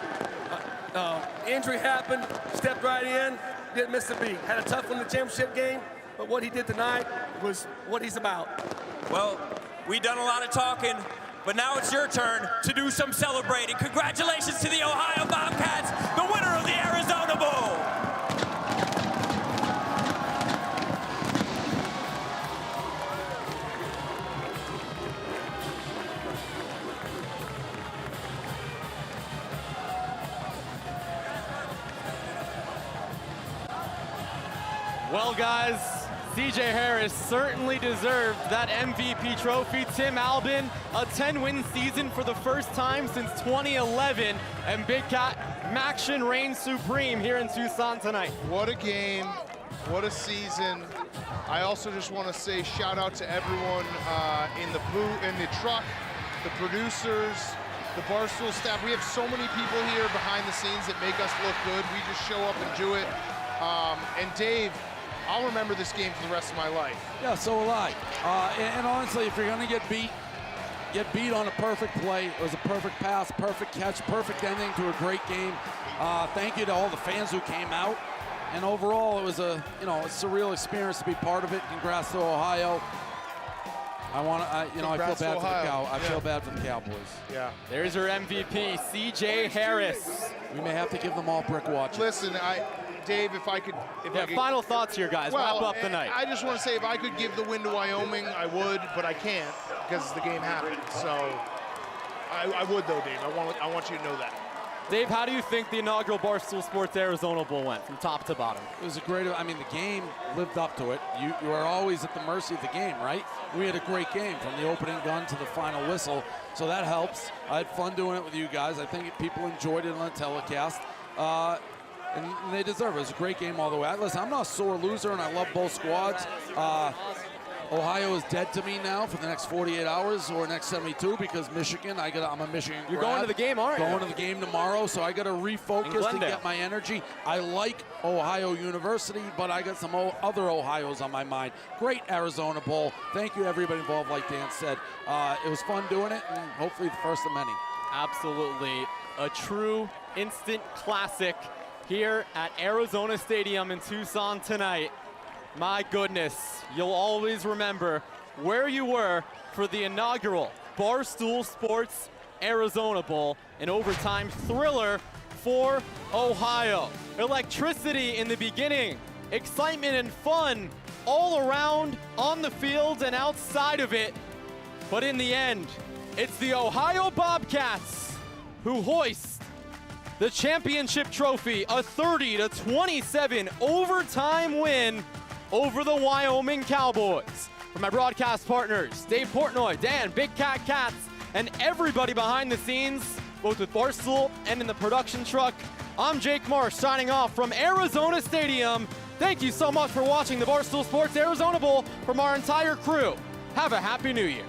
[SPEAKER 15] Injury happened, stepped right in, didn't miss a beat. Had a tough one in the championship game, but what he did tonight was what he's about.
[SPEAKER 23] Well, we've done a lot of talking, but now it's your turn to do some celebrating. Congratulations to the Ohio Bobcats, the winner of the Arizona Bowl.
[SPEAKER 8] Well, guys, C.J. Harris certainly deserved that MVP trophy. Tim Albin, a 10-win season for the first time since 2011, and Big Cat Maction reigns supreme here in Tucson tonight.
[SPEAKER 1] What a game, what a season. I also just want to say shout out to everyone in the booth, in the truck, the producers, the Barstool staff. We have so many people here behind the scenes that make us look good. We just show up and do it. And Dave, I'll remember this game for the rest of my life.
[SPEAKER 9] Yeah, so will I. And honestly, if you're going to get beat on a perfect play. It was a perfect pass, perfect catch, perfect ending to a great game. Thank you to all the fans who came out. And overall, it was a surreal experience to be part of it. Congrats to Ohio. I feel bad for the Cowboys.
[SPEAKER 1] Yeah.
[SPEAKER 8] There's your MVP, C.J. Harris.
[SPEAKER 9] We may have to give them all brick watches.
[SPEAKER 1] Listen, Dave, if I could...
[SPEAKER 8] final thoughts here, guys. Wrap up the night.
[SPEAKER 1] I just want to say, if I could give the win to Wyoming, I would, but I can't because the game happened. So I would, though, Dave. I want you to know that.
[SPEAKER 8] Dave, how do you think the inaugural Barstool Sports Arizona Bowl went from top to bottom?
[SPEAKER 9] It was a great, the game lived up to it. You are always at the mercy of the game, right? We had a great game from the opening gun to the final whistle, so that helps. I had fun doing it with you guys. I think people enjoyed it on the telecast. And they deserve it. It was a great game all the way. Listen, I'm not a sore loser, and I love both squads. Ohio is dead to me now for the next 48 hours or next 72 because Michigan, I'm a Michigan
[SPEAKER 8] You're
[SPEAKER 9] grad.
[SPEAKER 8] going to the game, aren't you?
[SPEAKER 9] Going to the game tomorrow, so I got to refocus to get my energy. I like Ohio University, but I got some other Ohio's on my mind. Great Arizona Bowl. Thank you, everybody involved, like Dan said. It was fun doing it, and hopefully the first of many.
[SPEAKER 8] Absolutely. A true instant classic here at Arizona Stadium in Tucson tonight. My goodness, you'll always remember where you were for the inaugural Barstool Sports Arizona Bowl, an overtime thriller for Ohio. Electricity in the beginning, excitement and fun all around on the field and outside of it. But in the end, it's the Ohio Bobcats who hoist the championship trophy, a 30-27 overtime win over the Wyoming Cowboys. For my broadcast partners, Dave Portnoy, Dan, Big Cat Cats, and everybody behind the scenes, both with Barstool and in the production truck, I'm Jake Marsh signing off from Arizona Stadium. Thank you so much for watching the Barstool Sports Arizona Bowl from our entire crew. Have a Happy New Year.